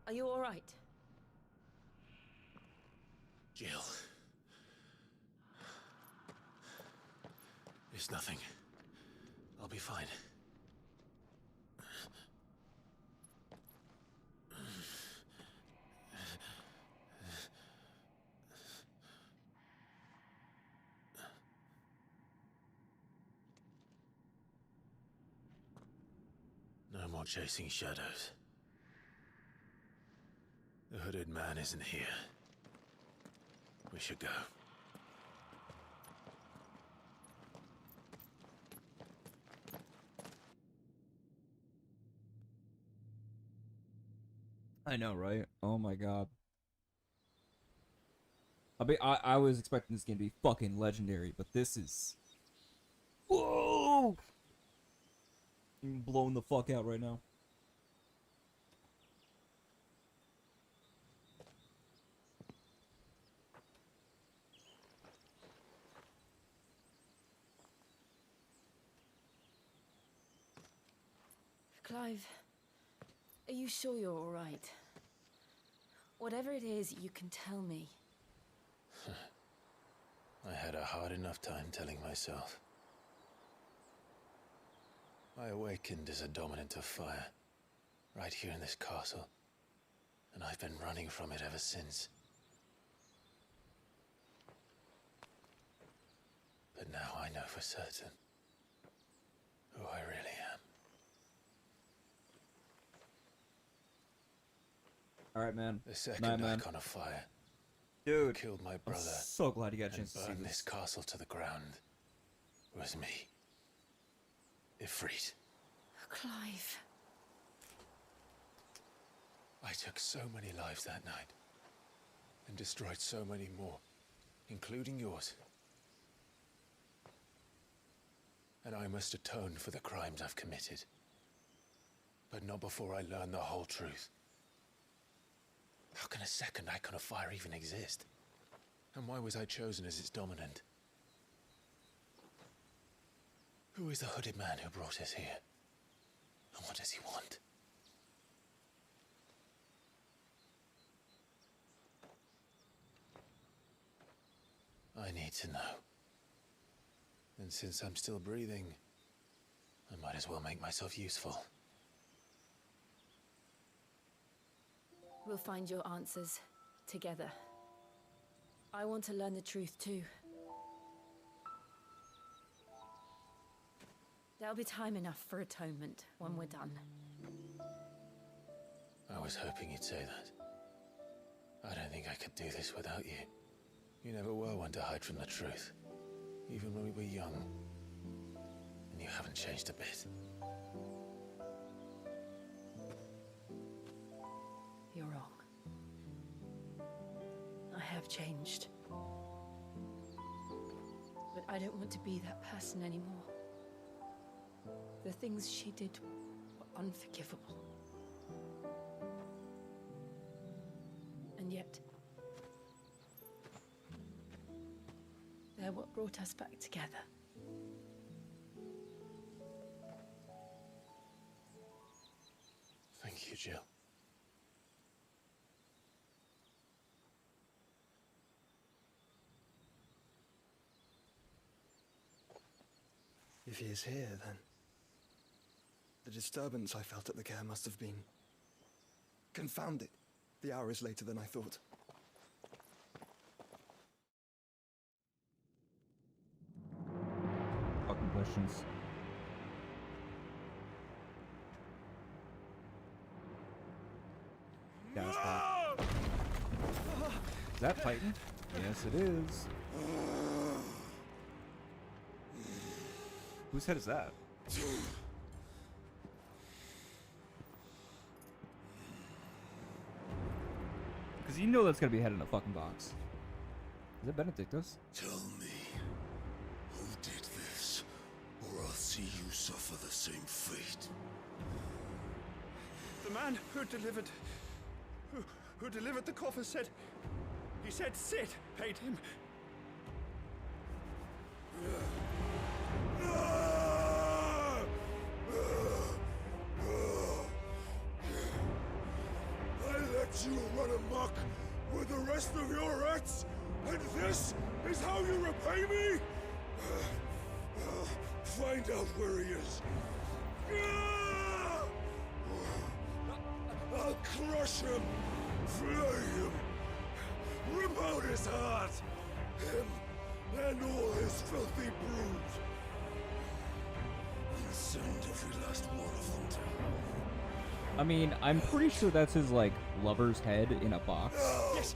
are you all right? Jill. It's nothing. I'll be fine. No more chasing shadows. The hooded man isn't here. We should go. I know, right? Oh my god. I was expecting this game to be fucking legendary, but this is... Whoa! I'm blown the fuck out right now. Clive, are you sure you're all right? Whatever it is, you can tell me. I had a hard enough time telling myself. I awakened as a dominant of fire, right here in this castle, and I've been running from it ever since. But now I know for certain who I really am. Alright, man. The second Night, man. icon of fire Dude, killed my I'm brother so glad you got a and chance to see burned this. this castle to the ground was me. Ifrit. Clive. I took so many lives that night and destroyed so many more, including yours. And I must atone for the crimes I've committed. But not before I learn the whole truth. How can a second icon of fire even exist? And why was I chosen as its dominant? Who is the hooded man who brought us here? And what does he want? I need to know. And since I'm still breathing, I might as well make myself useful. We'll find your answers together. I want to learn the truth too. There'll be time enough for atonement when we're done. I was hoping you'd say that. I don't think I could do this without you. You never were one to hide from the truth, even when we were young. And you haven't changed a bit. You're wrong. I have changed. But I don't want to be that person anymore. The things she did were unforgivable. And yet, they're what brought us back together. Thank you, Jill. If he is here, then the disturbance I felt at the care must have been confounded. The hour is later than I thought. Fucking questions. Gas pop. Is that Titan? Yes, it is. Whose head is that? Because you know that's gonna be head in a fucking box. Is it Benedictus? Tell me, who did this, or I'll see you suffer the same fate. The man who delivered the coffer said... He said Sid paid him. I let you run amok with the rest of your rats, and this is how you repay me? Find out where he is. I'll crush him, flay him, rip out his heart, him and all his filthy brood, and send every last one of them to hell. I mean, I'm pretty sure that's his, like, lover's head in a box. Yes,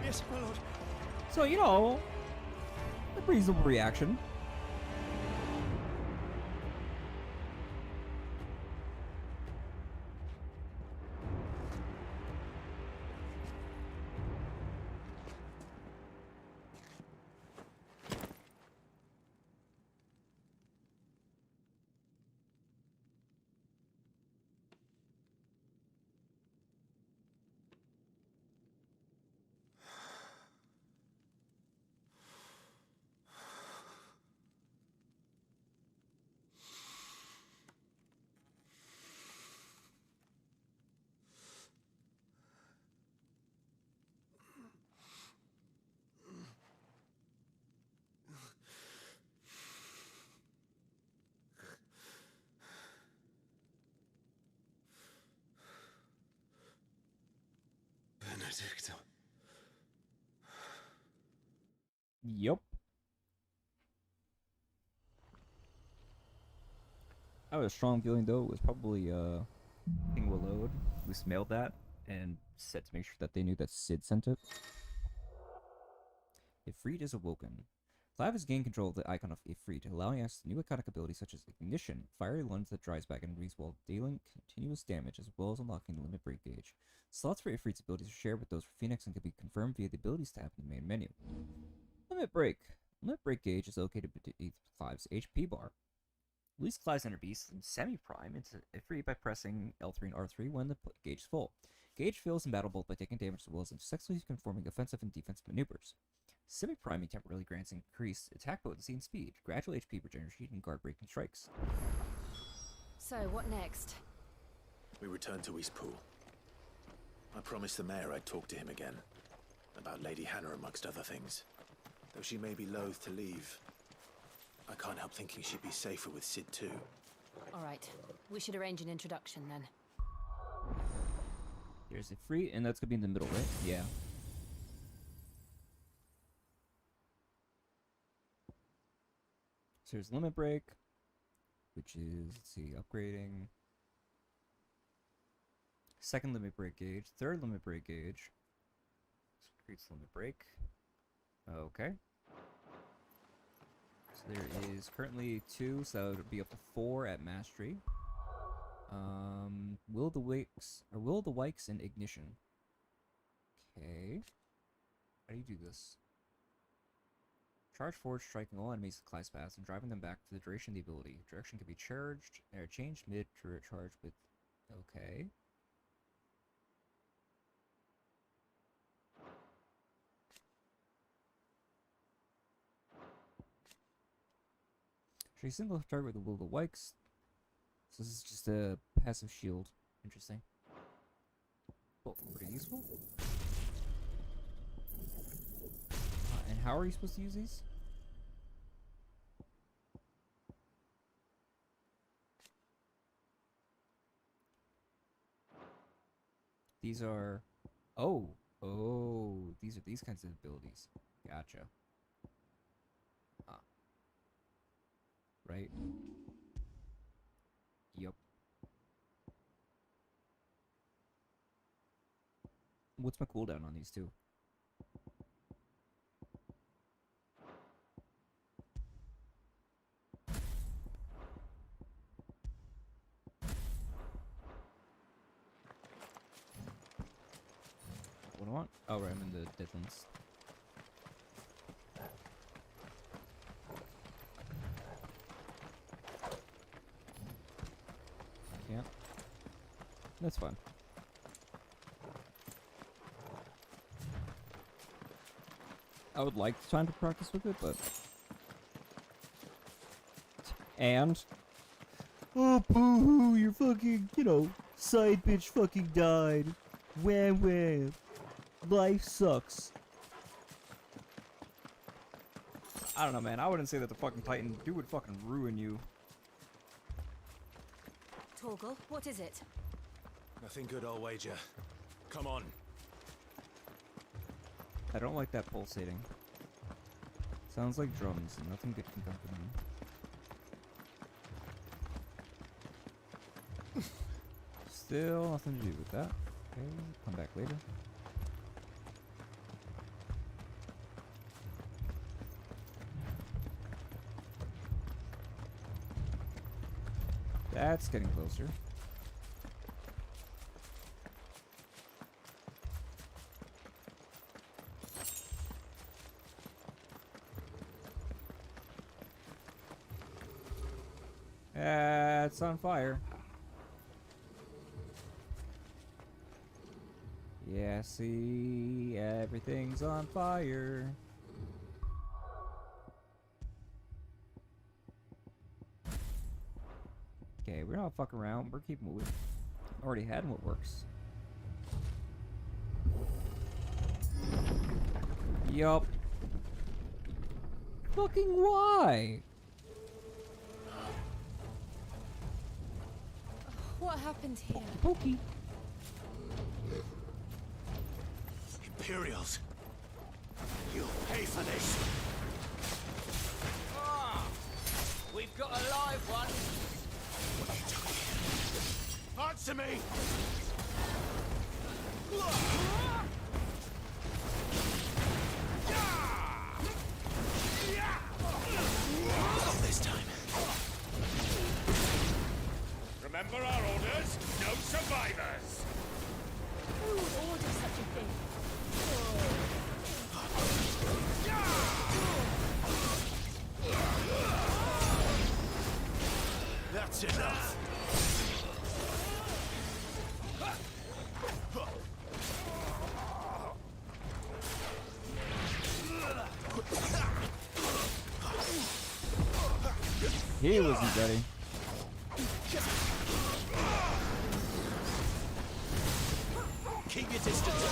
yes, my lord. So, you know, a reasonable reaction. Benedicta. Yup. I have a strong feeling, though, it was probably, King Willowed who smelled that and said to make sure that they knew that Sid sent it. Ifrit is awoken. Clive has gained control of the icon of Ifrit, allowing us new iconic abilities such as Ignition, fiery lunge that dries back enemies while dealing continuous damage, as well as unlocking the limit break gauge. Slots for Ifrit's abilities are shared with those for Phoenix and can be confirmed via the abilities tab in the main menu. Limit break. Limit break gauge is located beneath Clive's HP bar. Release Clive's inner beast and semi-prime into Ifrit by pressing L3 and R3 when the gauge is full. Gauge fills in battle both by taking damage as well as successfully conforming offensive and defensive maneuvers. Semi-priming temporarily grants increased attack potency and speed, gradual HP regeneration, and guard breaking strikes. So, what next? We return to Eastpool. I promised the mayor I'd talk to him again. About Lady Hannah amongst other things. Though she may be loath to leave, I can't help thinking she'd be safer with Sid too. Alright, we should arrange an introduction then. There's Ifrit, and that's gonna be in the middle, right? Yeah. So there's Limit Break, which is, let's see, upgrading. Second Limit Break gauge, third Limit Break gauge. Increase Limit Break. Okay. So there is currently 2, so it'll be up to 4 at Mastery. Will of the Wikes and Ignition. Okay. How do you do this? Charge forward, striking all enemies with Clive's paths and driving them back for the duration of the ability. Direction can be changed mid turret charge with. Okay. Should single target with the Will of the Wikes. So this is just a passive shield. Interesting. Well, pretty useful. And how are you supposed to use these? These are... Oh. Oh, these are these kinds of abilities. Gotcha. Right. Yup. What's my cooldown on these two? What do I want? Oh, right, I'm in the Deadlands. Can't. That's fine. I would like time to practice with it, but... And? Oh, boo-hoo, your fucking, side bitch fucking died. Wham wham. Life sucks. I don't know, man. I wouldn't say that the fucking Titan dude would fucking ruin you. Torgal, what is it? Nothing good, I'll wager. Come on. I don't like that pulsating. Sounds like drums, and nothing good can come from them. Still nothing to do with that. Okay, come back later. That's getting closer. It's on fire. Yeah, see, everything's on fire. Okay, we're not fucking around. We're keeping what we already had and what works. Yup. Fucking why? What happened here? Pokey. Imperials. You'll pay for this. We've got a live one. What are you doing? Answer me! Not this time. Remember our orders? No survivors. Who would order such a thing? That's enough. He wasn't ready. Keep your distance.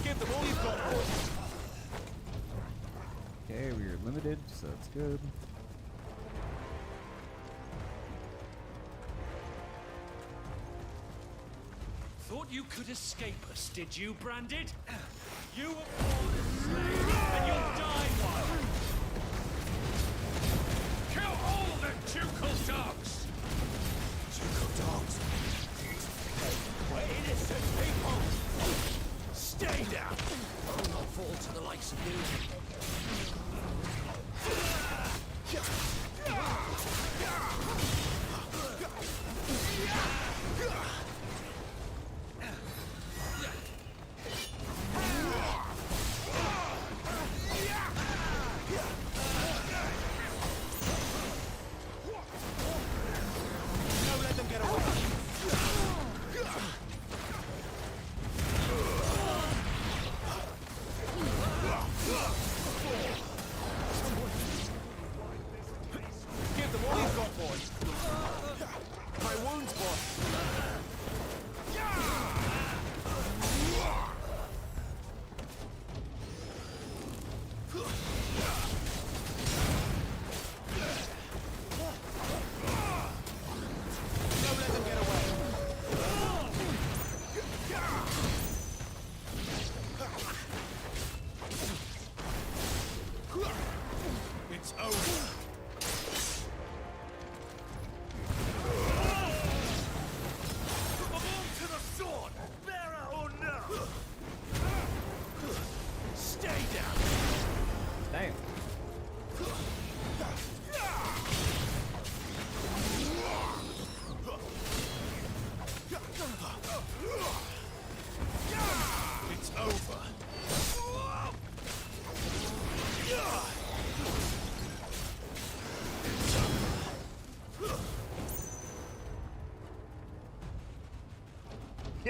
Give them all you've got. Okay, we are limited, so that's good. Thought you could escape us, did you, Branded? You were born a slave, and you'll die one. Kill all the ducal dogs! Ducal dogs. We're innocent people! Stay down. I'll not fall to the likes of you.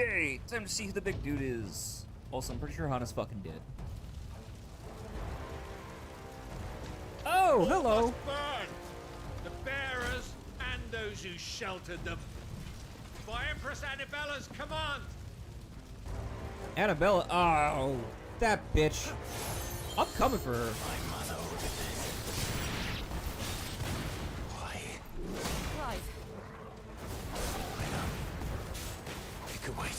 Okay, time to see who the big dude is. Also, I'm pretty sure Hana's fucking dead. Oh, hello! Burn! The bearers and those who sheltered them. By Empress Annabella's command! Annabella. Oh, that bitch. I'm coming for her. My mother ordered this. Why? Right. I know. It could wait.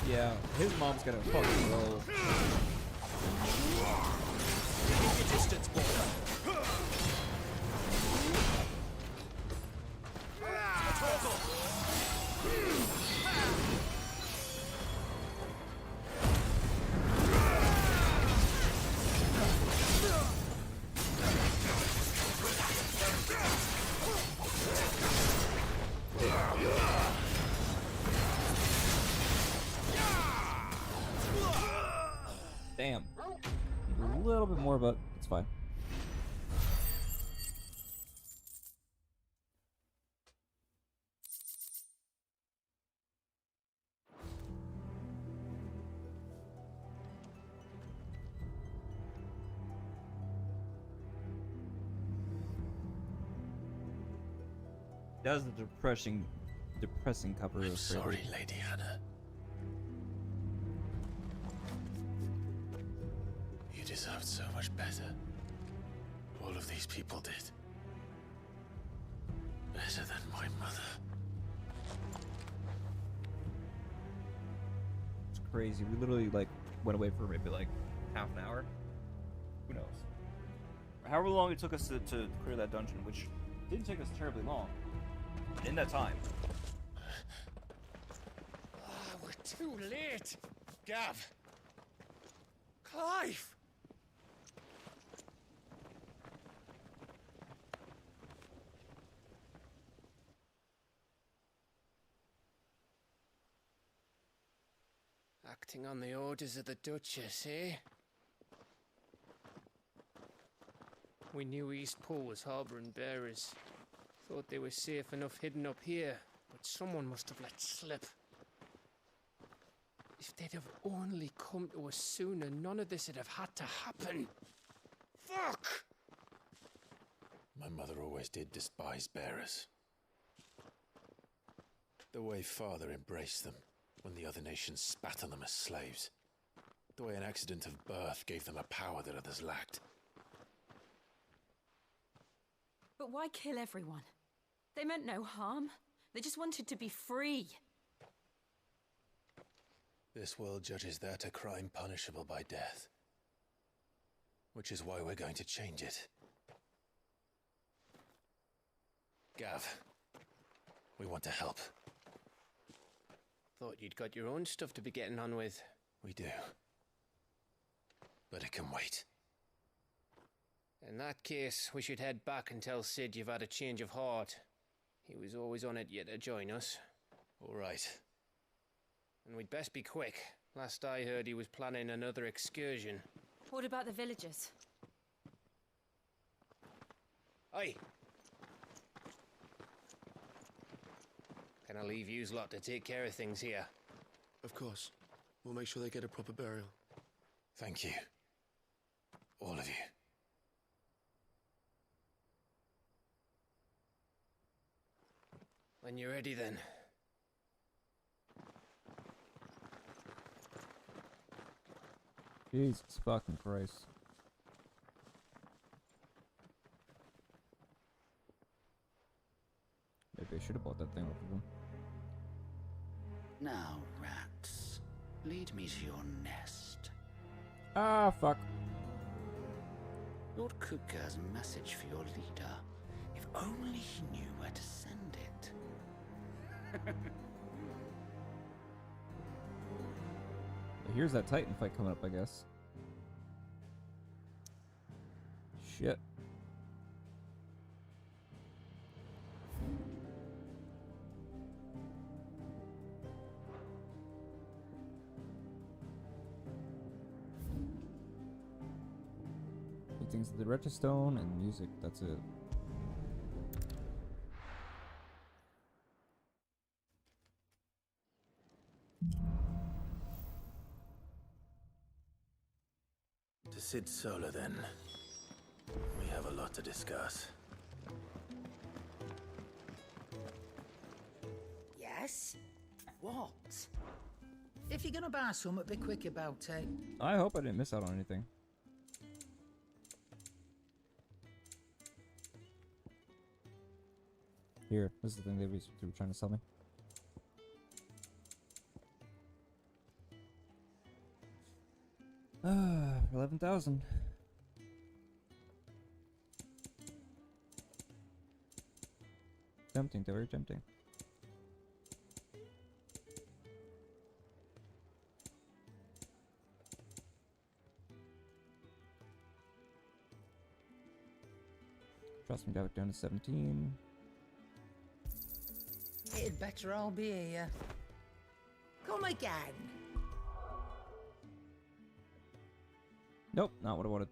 Yeah, his mom's gonna fucking roll. Keep your distance, boy. Damn. A little bit more, but it's fine. That was the depressing cover I'm of sorry, Lady Hannah. You deserved so much better. All of these people did. Better than my mother. It's crazy. We literally like went away for maybe like half an hour. Who knows? However long it took us to clear that dungeon, which didn't take us terribly long. In that time. We're too late. Gav. Clive. Acting on the orders of the Duchess, eh? We knew Eastpool was harbouring bearers. Thought they were safe enough hidden up here, but someone must have let slip. If they'd have only come to us sooner, none of this would have had to happen. Fuck! My mother always did despise bearers. The way Father embraced them when the other nations spat on them as slaves. The way an accident of birth gave them a power that others lacked. But why kill everyone? They meant no harm. They just wanted to be free. This world judges that a crime punishable by death. Which is why we're going to change it. Gav, we want to help. Thought you'd got your own stuff to be getting on with. We do. but it can wait. In that case, we should head back and tell Sid you've had a change of heart. He was always on it yet to join us. All right. And we'd best be quick. Last I heard, he was planning another excursion. What about the villagers? Aye. Can I leave yous lot to take care of things here? Of course. We'll make sure they get a proper burial. Thank you. All of you. When you're ready, then. Jesus fucking Christ. Maybe I should have bought that thing off of him. Now, rats, lead me to your nest. Ah, fuck. Lord Kupka has a message for your leader. If only he knew where to send it. Here's that Titan fight coming up, I guess. Shit. He thinks of the Retchstone and music, that's it. To Sid Solar, then. We have a lot to discuss. Yes? What? If you're gonna buy something, be quick about it. I hope I didn't miss out on anything. Here, this is the thing they were trying to sell me. Ah, 11,000. Tempting, they're very tempting. Trust me, got it down to 17. It'd better all be here. Come again. Nope, not what I wanted.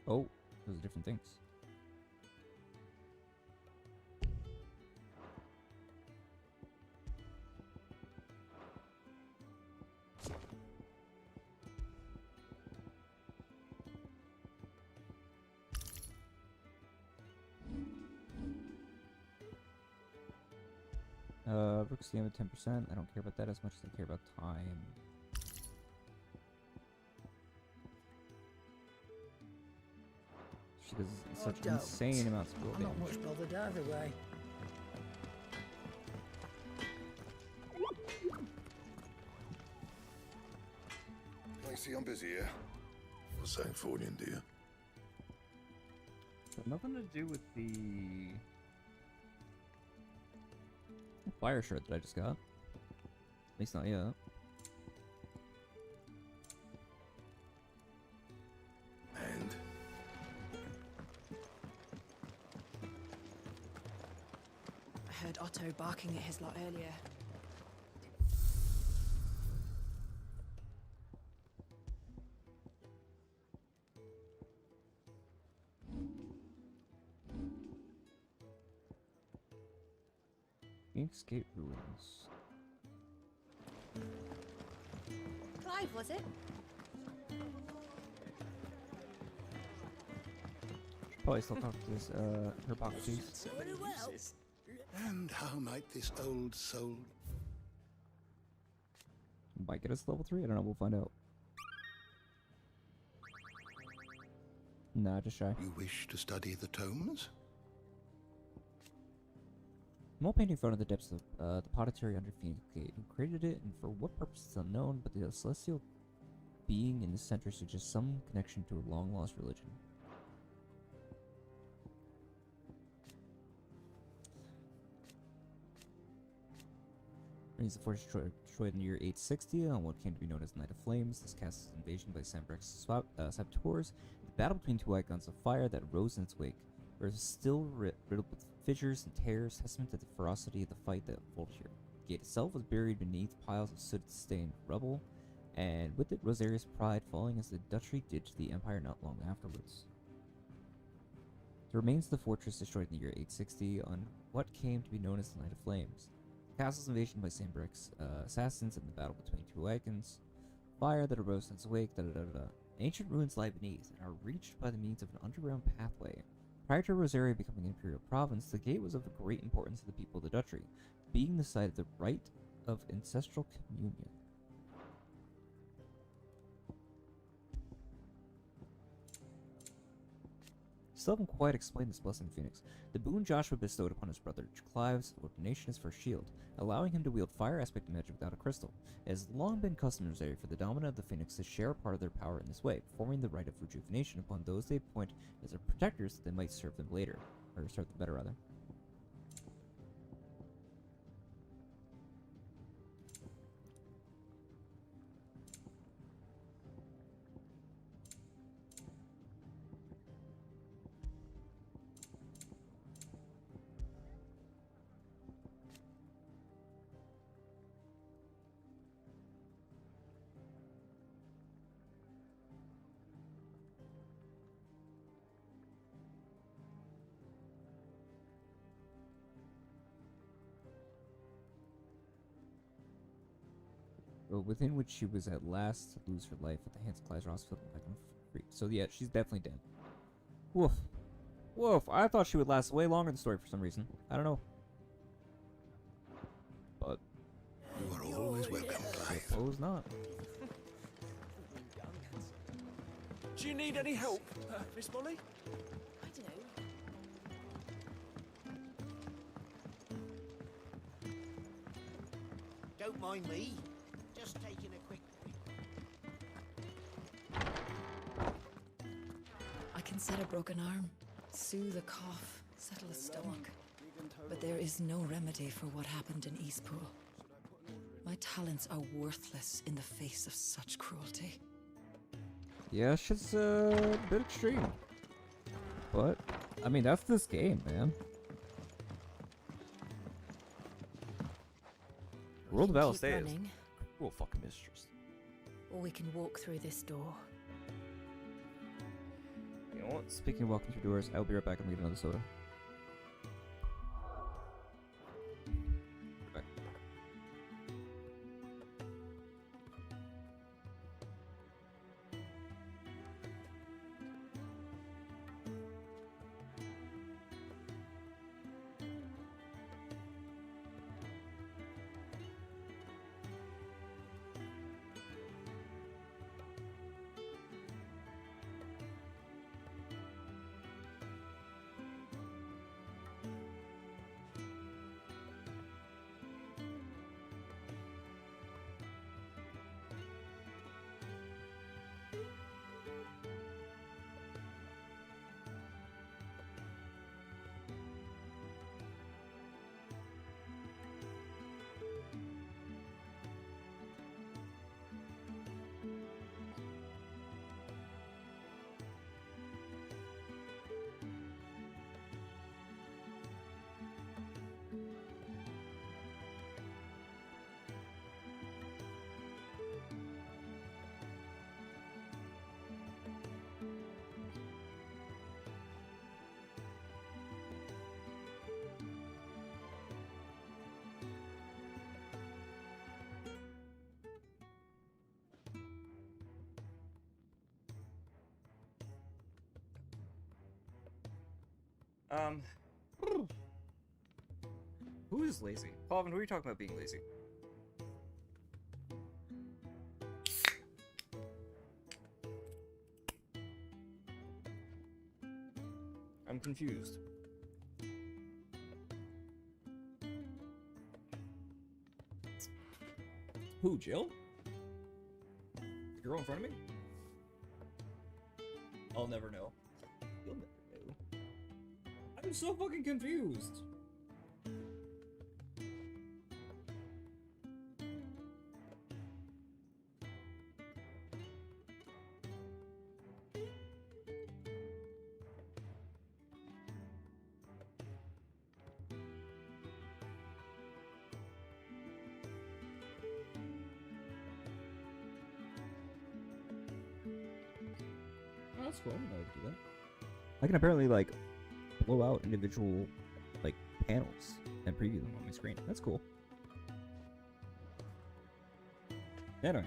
Oh, those are different things. Brooks game at 10%. I don't care about that as much as I care about time. She does such don't. insane amounts of I'm building. not much bothered either way. I see I'm busy here. What's saying for you, dear? Got nothing to do with the Fire shirt that I just got. At least not yet. And? I heard Otto barking at his lot earlier. Escape ruins. Clive, was it? Probably still talk to this, Hippocrates. And how might this old soul... Might get us level 3? I don't know, we'll find out. Nah, just shy. You wish to study the tomes? Mole painting found in the depths of the pottery under Phoenix Gate. Who created it and for what purpose is unknown, but the celestial being in the center suggests some connection to a long-lost religion. The fortress destroyed in the year 860 on what came to be known as Night of Flames. This castle's invasion by Sambrex's saboteurs. The battle between two icons of fire that rose in its wake. Where it was still riddled with fissures and tears, testament to the ferocity of the fight that unfolded here. The gate itself was buried beneath piles of soot-stained rubble, and with it Rosaria's pride falling as the duchy did to the empire not long afterwards. The remains of the fortress destroyed in the year 860 on what came to be known as the Night of Flames. The castle's invasion by Sambrex's assassins and the battle between two icons. Fire that arose in its wake, Ancient ruins lie beneath and are reached by the means of an underground pathway. Prior to Rosaria becoming an imperial province, the gate was of great importance to the people of the duchy, being the site of the rite of ancestral communion. Still haven't quite explained this blessing to Phoenix. The boon Joshua bestowed upon his brother Clive's ordination is for a shield, allowing him to wield fire aspect magic without a crystal. It has long been customary for the dominant of the Phoenix to share a part of their power in this way, performing the rite of rejuvenation upon those they appoint as their protectors that they might serve them later. Or serve them better, rather. Within which she was at last to lose her life at the hands of Clive Rossfield and free. So yeah, she's definitely dead. Woof. Woof. I thought she would last way longer in the story for some reason. I don't know. But You are always welcome, Clive. I suppose not. Do you need any help, Miss Molly? I do. Don't mind me. Just taking a quick... I can set a broken arm, soothe a cough, settle a stomach. But there is no remedy for what happened in Eastpool. My talents are worthless in the face of such cruelty. Yeah, shit's a bit extreme. But, I mean, that's this game, man. World of Keep Alistair is running, cool fucking mistress. or we can walk through this door. You know what? Speaking of walking through doors, I'll be right back and get another soda. Right back. Who is lazy? Paulvin, who are you talking about being lazy? I'm confused. Who, Jill? girl in front of me? I'll never know. You'll never know. I'm so fucking confused. Oh, that's cool. I didn't know I could do that. I can apparently like blow out individual like panels and preview them on my screen. That's cool. Anyway,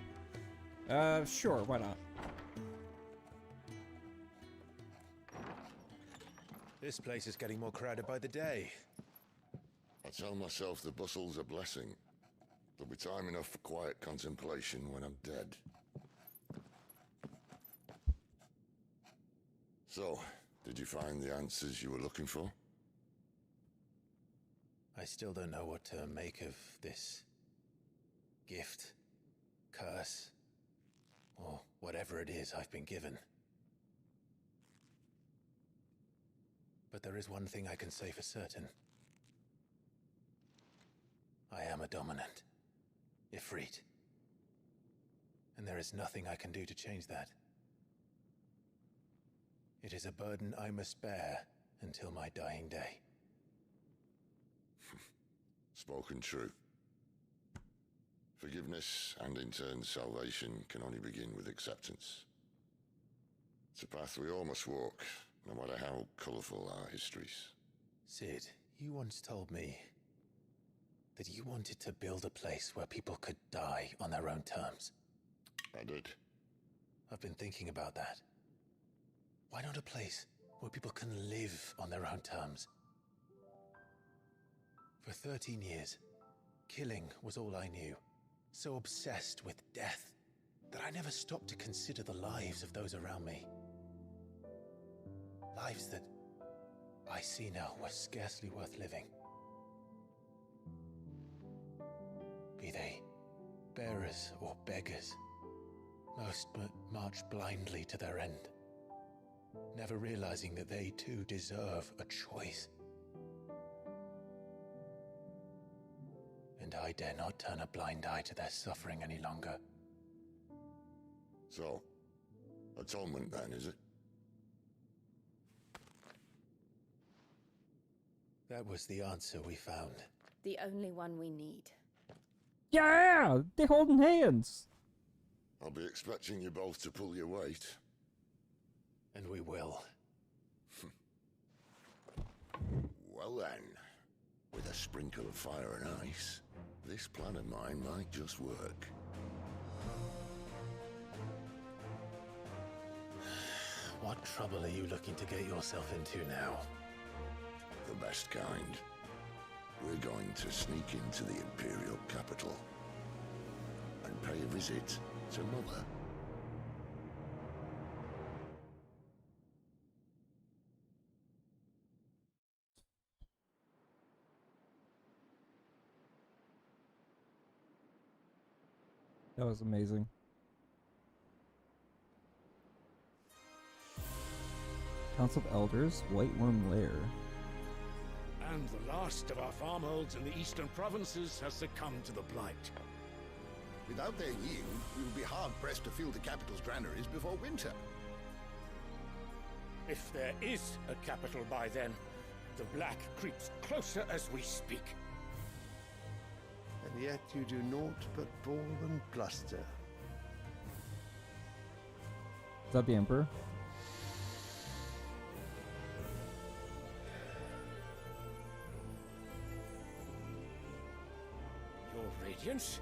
sure, why not? This place is getting more crowded by the day. I tell myself the bustle's a blessing. There'll be time enough for quiet contemplation when I'm dead. So, did you find the answers you were looking for? I still don't know what to make of this gift, curse, or whatever it is I've been given. But there is one thing I can say for certain. I am a dominant, Ifrit. And there is nothing I can do to change that. It is a burden I must bear until my dying day. Spoken true. Forgiveness, and in turn salvation, can only begin with acceptance. It's a path we all must walk, no matter how colourful our histories. Sid, you once told me that you wanted to build a place where people could die on their own terms. I did. I've been thinking about that. Why not a place where people can live on their own terms? For 13 years, killing was all I knew. So obsessed with death that I never stopped to consider the lives of those around me. Lives that I see now were scarcely worth living. Be they bearers or beggars, most but march blindly to their end, never realizing that they too deserve a choice. And I dare not turn a blind eye to their suffering any longer. So, atonement then, is it? That was the answer we found. The only one we need. Yeah, they're holding hands. I'll be expecting you both to pull your weight. And we will. Well then, with a sprinkle of fire and ice, this plan of mine might just work. What trouble are you looking to get yourself into now? The best kind. We're going to sneak into the Imperial capital and pay a visit to Mother. That was amazing. Council of Elders, White Worm Lair. And the last of our farmholds in the eastern provinces has succumbed to the blight. Without their yield, we will be hard-pressed to fill the capital's granaries before winter. If there is a capital by then, the black creeps closer as we speak. And yet you do naught but bawl and bluster. Is that the Emperor? Your Radiance?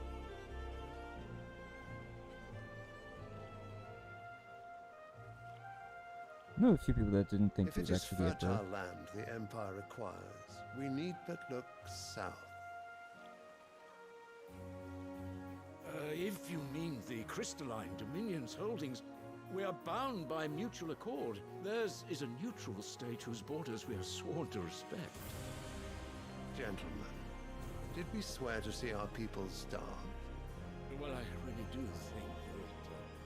I know a few people that didn't think If he it was is actually the fertile Emperor. land the Empire requires, we need but look south. If you mean the crystalline Dominion's holdings, we are bound by mutual accord. Theirs is a neutral state whose borders we are sworn to respect. Gentlemen, did we swear to see our people starve? Well, I really do think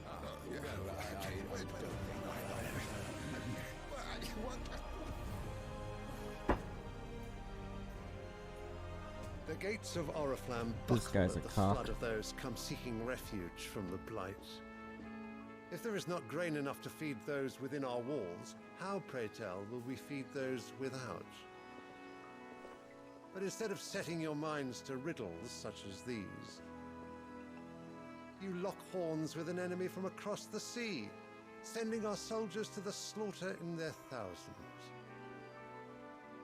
that... The gates of Oriflamme This buckle guy's at a the cock. flood of those come seeking refuge from the Blight. If there is not grain enough to feed those within our walls, how, pray tell, will we feed those without? But instead of setting your minds to riddles such as these, you lock horns with an enemy from across the sea, sending our soldiers to the slaughter in their thousands.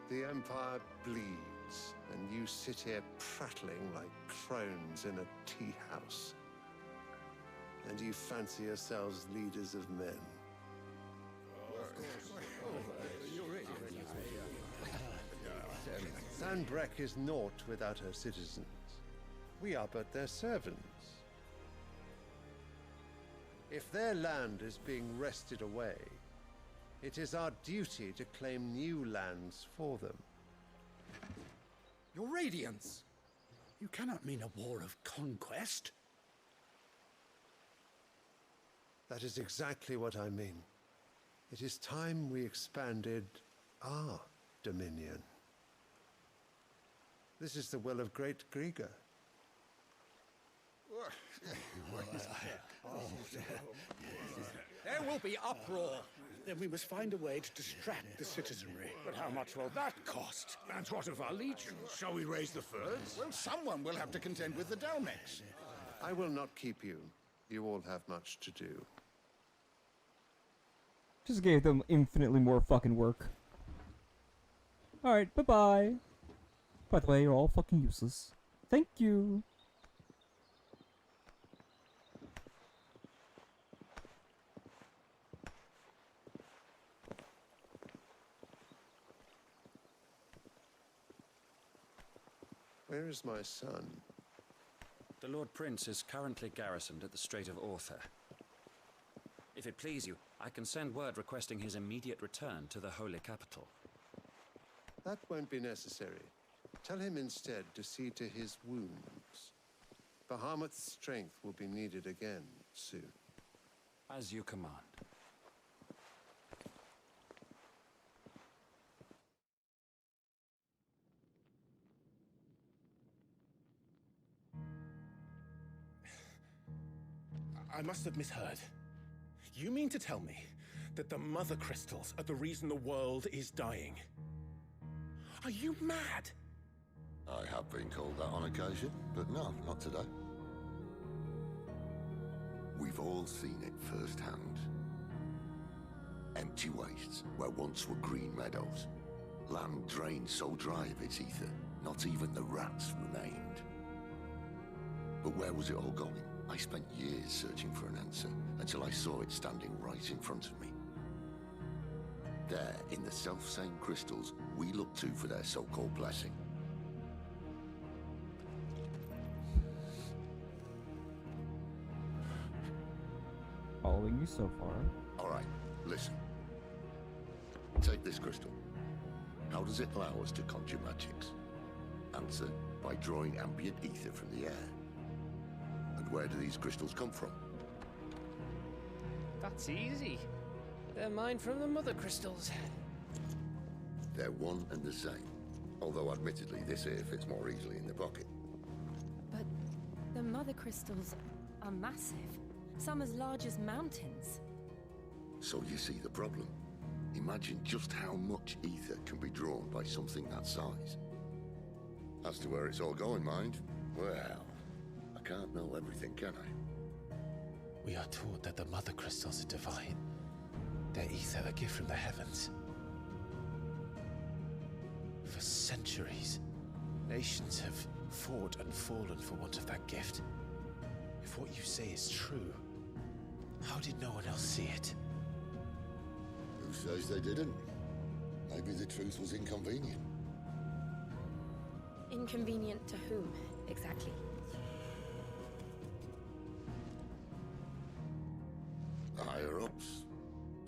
The Empire bleeds, and you sit here prattling like crones in a tea house. And you fancy yourselves leaders of men. Sanbreque is naught without her citizens. We are but their servants. If their land is being wrested away, it is our duty to claim new lands for them. Your Radiance! You cannot mean a war of conquest. That is exactly what I mean. It is time we expanded our dominion. This is the will of great Grieger. There will be uproar. Then we must find a way to distract the citizenry. But how much will that cost? And what of our legions? Shall we raise the furs? Well, someone will have to contend with the Dalmex. I will not keep you. You all have much to do. Just gave them infinitely more fucking work. Alright, bye-bye. By the way, you're all fucking useless. Thank you. Where is my son? The Lord Prince is currently garrisoned at the Strait of Arthur. If it please you, I can send word requesting his immediate return to the Holy Capital. That won't be necessary. Tell him instead to see to his wounds. Bahamut's strength will be needed again soon. As you command. I must have misheard. You mean to tell me that the Mother Crystals are the reason the world is dying? Are you mad? I have been called that on occasion, but no, not today. We've all seen it firsthand. Empty wastes where once were green meadows. Land drained so dry of its ether, not even the rats remained. But where was it all going? I spent years searching for an answer, until I saw it standing right in front of me. There, in the self-same crystals we look to for their so-called blessing. Following you so far. All right, listen. Take this crystal. How does it allow us to conjure magics? Answer, by drawing ambient ether from the air. And where do these crystals come from? That's easy. They're mine from the Mother Crystals. They're one and the same. Although admittedly this here fits more easily in the pocket. But the Mother Crystals are massive. Some as large as mountains. So you see the problem. Imagine just how much ether can be drawn by something that size. As to where it's all going, mind, well, I can't know everything, can I? We are taught that the Mother Crystals are divine. Their ether a gift from the heavens. For centuries, nations have fought and fallen for want of that gift. If what you say is true, how did no one else see it? Who says they didn't? Maybe the truth was inconvenient. Inconvenient to whom, exactly? The higher-ups?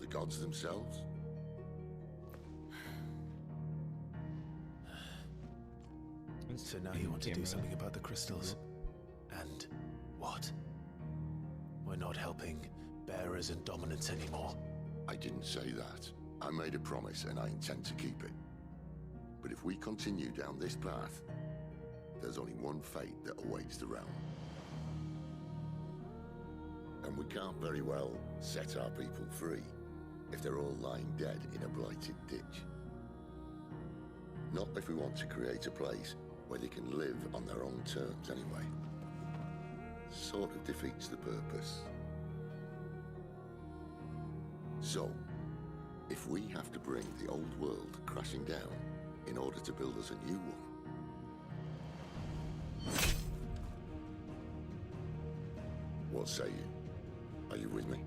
The gods themselves? So now you want to do something about the crystals? And what? We're not helping bearers and dominants anymore. I didn't say that. I made a promise and I intend to keep it. But if we continue down this path, there's only one fate that awaits the realm. And we can't very well set our people free if they're all lying dead in a blighted ditch. Not if we want to create a place where they can live on their own terms anyway. Sort of defeats the purpose. So, if we have to bring the old world crashing down in order to build us a new one, what say you? Are you with me?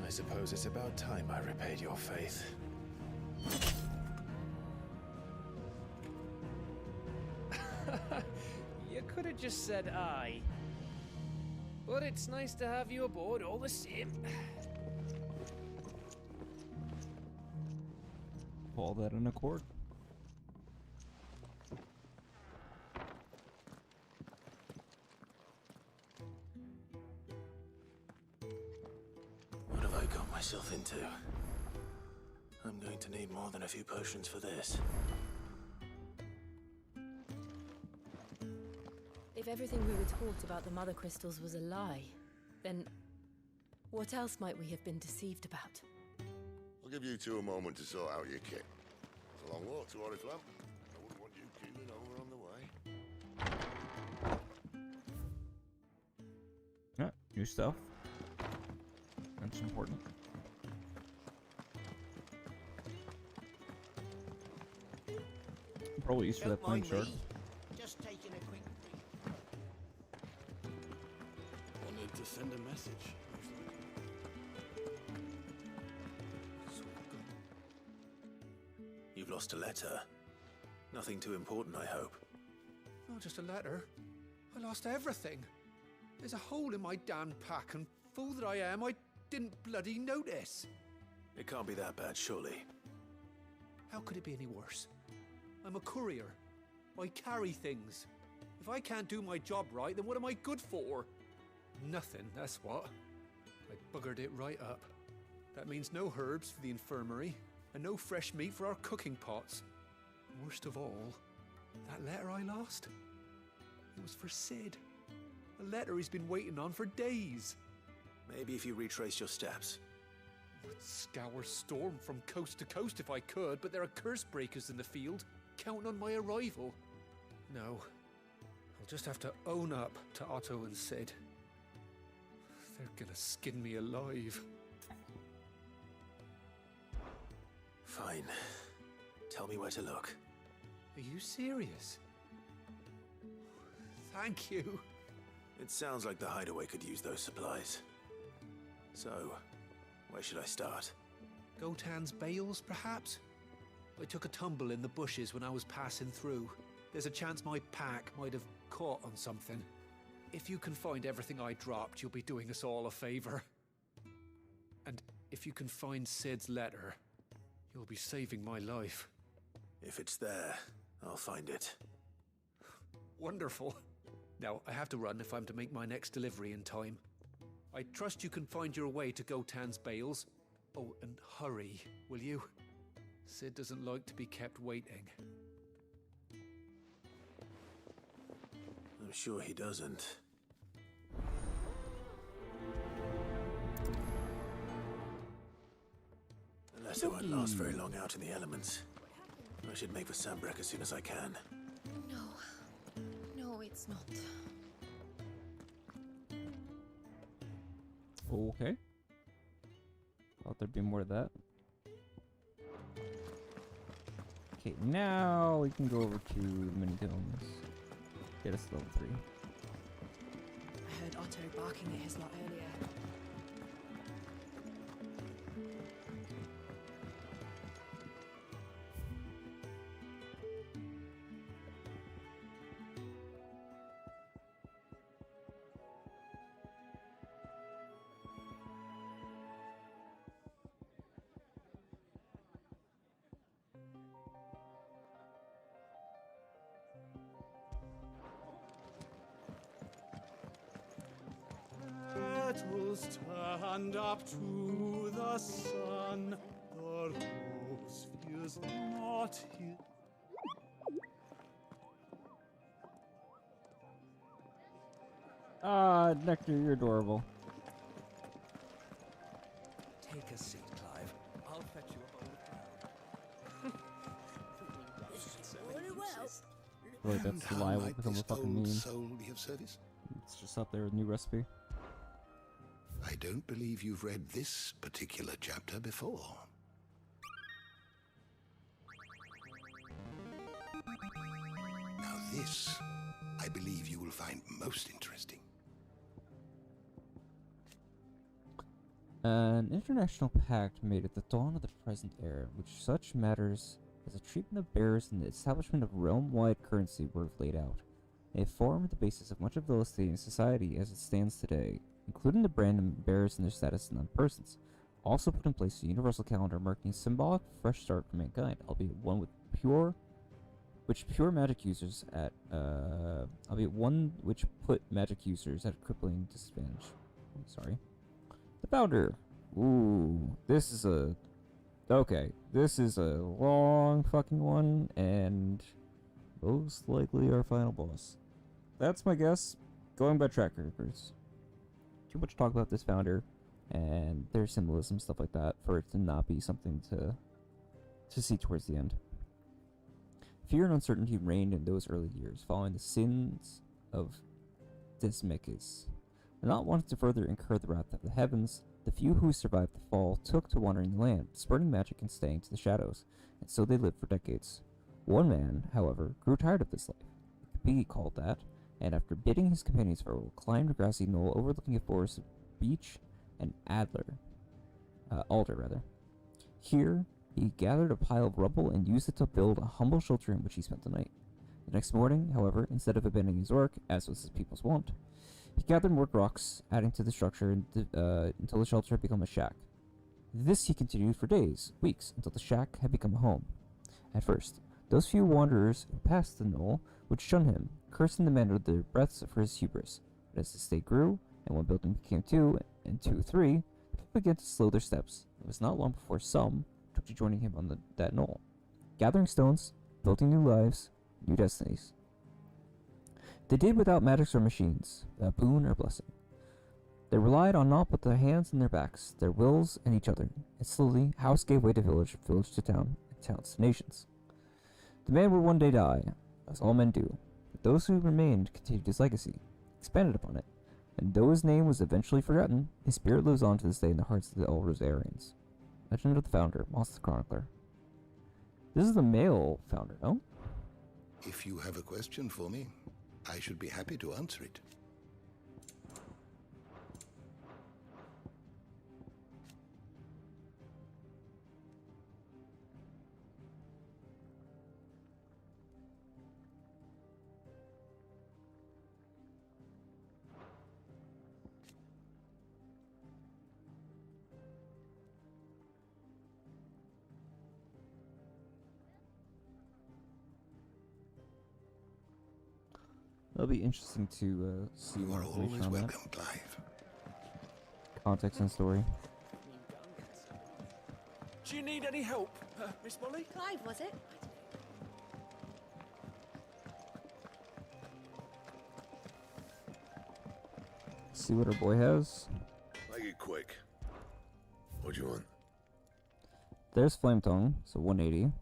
I suppose it's about time I repaid your faith. You could have just said aye. But it's nice to have you aboard all the same. Call that an accord. What have I got myself into? I'm going to need more than a few potions for this. If everything we were taught about the Mother Crystals was a lie, then what else might we have been deceived about? I'll give you two a moment to sort out your kit. It's a long walk to Oriflamme. I wouldn't want you keeling over on the way. Yeah, new stuff. That's important. Probably used for that flame shard. Just taking a quick Wanted to send a message. You've lost a letter. Nothing too important, I hope. Not just a letter. I lost everything. There's a hole in my damn pack, and fool that I am, I didn't bloody notice. It can't be that bad, surely. How could it be any worse? I'm a courier. I carry things. If I can't do my job right, then what am I good for? Nothing, that's what. I buggered it right up. That means no herbs for the infirmary, and no fresh meat for our cooking pots. Worst of all, that letter I lost, it was for Sid. A letter he's been waiting on for days. Maybe if you retrace your steps. I'd scour Storm from coast to coast if I could, but there are curse breakers in the field, counting on my arrival. No, I'll just have to own up to Otto and Sid. They're gonna skin me alive. Fine. Tell me where to look. Are you serious? Thank you. It sounds like the hideaway could use those supplies. So, where should I start? Gotan's bales, perhaps? I took a tumble in the bushes when I was passing through. There's a chance my pack might have caught on something. If you can find everything I dropped, you'll be doing us all a favor. And if you can find Sid's letter, you'll be saving my life. If it's there, I'll find it. Wonderful. Now, I have to run if I'm to make my next delivery in time. I trust you can find your way to Gotan's bales. Oh, and hurry, will you? Sid doesn't like to be kept waiting. I'm sure he doesn't. Unless it won't last very long out in the elements. I should make for Sambrek as soon as I can. No, it's not. Okay. Thought there'd be more of that. Okay, now we can go over to the mini-tomes. Get us level 3. I heard Otto barking at his lot earlier. stand up to the sun. The rose fears not his. Ah, Nectar, you're adorable. Take a seat, Clive. I'll fetch you a bowl of Very well. I feel like that's the How lie will might become a this fucking old meme. soul be of service? It's just up there with new recipe. I don't believe you've read this particular chapter before. Now this, I believe you will find most interesting. An international pact made at the dawn of the present era, in which such matters as the treatment of bearers and the establishment of realm-wide currency were laid out. It formed the basis of much of Velocitanian society as it stands today, including the brand of bearers and their status as non-persons. Also put in place a universal calendar marking a symbolic fresh start for mankind, albeit one with pure magic users at magic users at a crippling disadvantage. Sorry. The founder. Ooh, this is a long fucking one, and most likely our final boss. That's my guess, going by track records. Too much talk about this founder and their symbolism, stuff like that, for it to not be something to see towards the end. Fear and uncertainty reigned in those early years, following the sins of Dismekis. And not wanting to further incur the wrath of the heavens, the few who survived the fall took to wandering the land, spurning magic and staying to the shadows, and so they lived for decades. One man, however, grew tired of this life. It could be called that, and after bidding his companions farewell, climbed a grassy knoll overlooking a forest of beech and alder. Here, he gathered a pile of rubble and used it to build a humble shelter in which he spent the night. The next morning, however, instead of abandoning his work, as was his people's wont, he gathered more rocks, adding to the structure until the shelter had become a shack. This he continued for days, weeks, until the shack had become a home. At first, those few wanderers who passed the knoll would shun him, cursing the man with their breaths for his hubris. But as the estate grew, and one building became 2, and 2 3, people began to slow their steps. It was not long before some took to joining him on that knoll, gathering stones, building new lives, new destinies. They did without magics or machines, without boon or blessing. They relied on naught but their hands and their backs, their wills and each other, and slowly house gave way to village, village to town, and towns to nations. The man would one day die, as all men do, but those who remained continued his legacy, expanded upon it, and though his name was eventually forgotten, his spirit lives on to this day in the hearts of the all Rosarians. Legend of the Founder, Moss the Chronicler. This is the male founder, no? If you have a question for me, I should be happy to answer it. That'll be interesting to see You more are information always on that. welcome, Clive. Context and story. Do you need any help, Miss Molly? Clive, was it? See what our boy has. Make it quick. What do you want? There's Flame Tongue, so 180.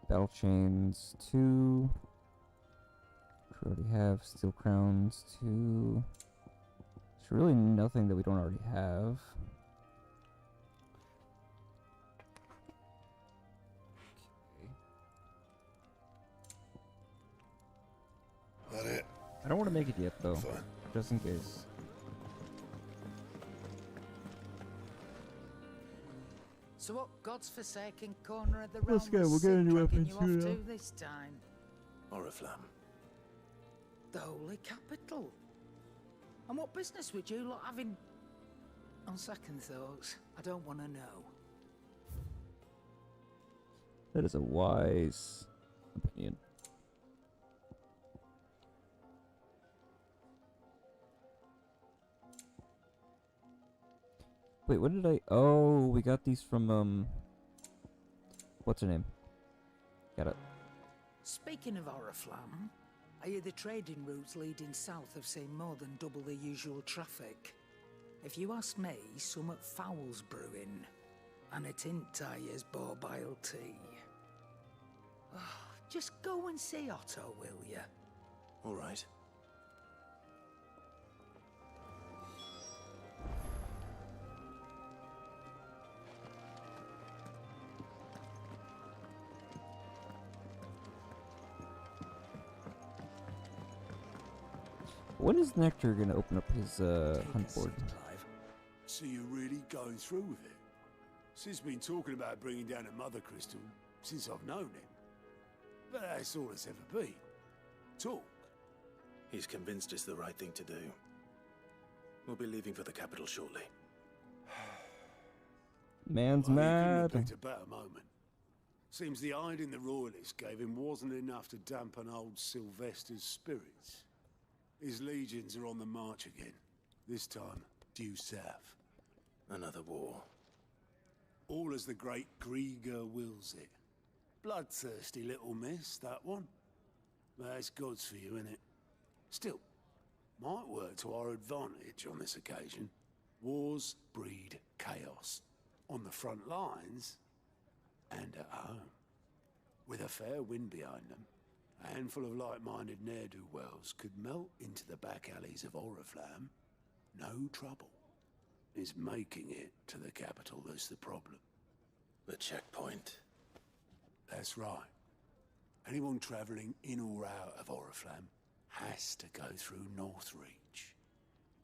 Battle Chains, 2. We already have Steel Crowns, 2. There's really nothing that we don't already have. That it? I don't want to make it yet, though. Fine. Just in case. So what God's forsaken corner of the realm Let's go, was we'll get a new Sid dragging weapon you too, off yeah. to this time? Oriflamme. The Holy Capital. And what business would you lot having? On second thoughts, I don't want to know. That is a wise opinion. Wait, what did I... Oh, we got these from, what's her name? Got it. Speaking of Oriflamme, I hear the trading routes leading south have seen more than double the usual traffic. If you ask me, summat foul's brewing, and it ain't Tyre's borbile tea. Just go and see Otto, will ya? All right. When is Nectar gonna open up his hunt board? So you're really going through with it? Sid's been talking about bringing down a mother crystal since I've known him. But that's all it's ever been. Talk. He's convinced it's the right thing to do. We'll be leaving for the capital shortly. Man's Well, mad. he couldn't have picked a better moment. Seems the hiding the royalists gave him wasn't enough to dampen old Sylvester's spirits. His legions are on the march again. This time, due south. Another war. All as the great Grieger wills it. Bloodthirsty little miss, that one. That's God's for you, innit? Still, might work to our advantage on this occasion. Wars breed chaos. On the front lines, and at home. With a fair wind behind them, a handful of like-minded ne'er-do-wells could melt into the back alleys of Oriflamme. No trouble. It's making it to the capital that's the problem. The checkpoint. That's right. Anyone travelling in or out of Oriflamme has to go through Northreach.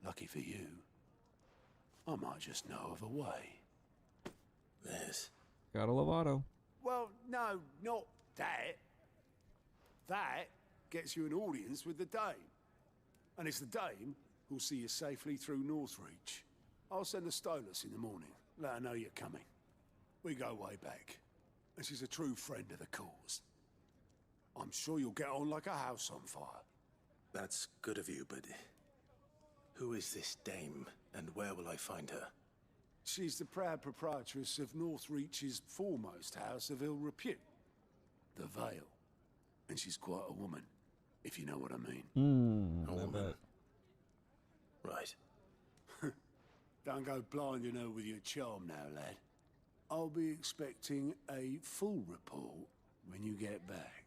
Lucky for you, I might just know of a way. This. Gotta love Otto. Well, no, not that. That gets you an audience with the Dame. And it's the Dame who'll see you safely through Northreach. I'll send a Stolas in the morning. Let her know you're coming. We go way back. And she's a true friend of the cause. I'm sure you'll get on like a house on fire. That's good of you, but... who is this dame, and where will I find her? She's the proud proprietress of Northreach's foremost house of ill repute. The Vale. And she's quite a woman, if you know what I mean. A woman. Right. Don't go blinding her with your charm now, lad. I'll be expecting a full report when you get back.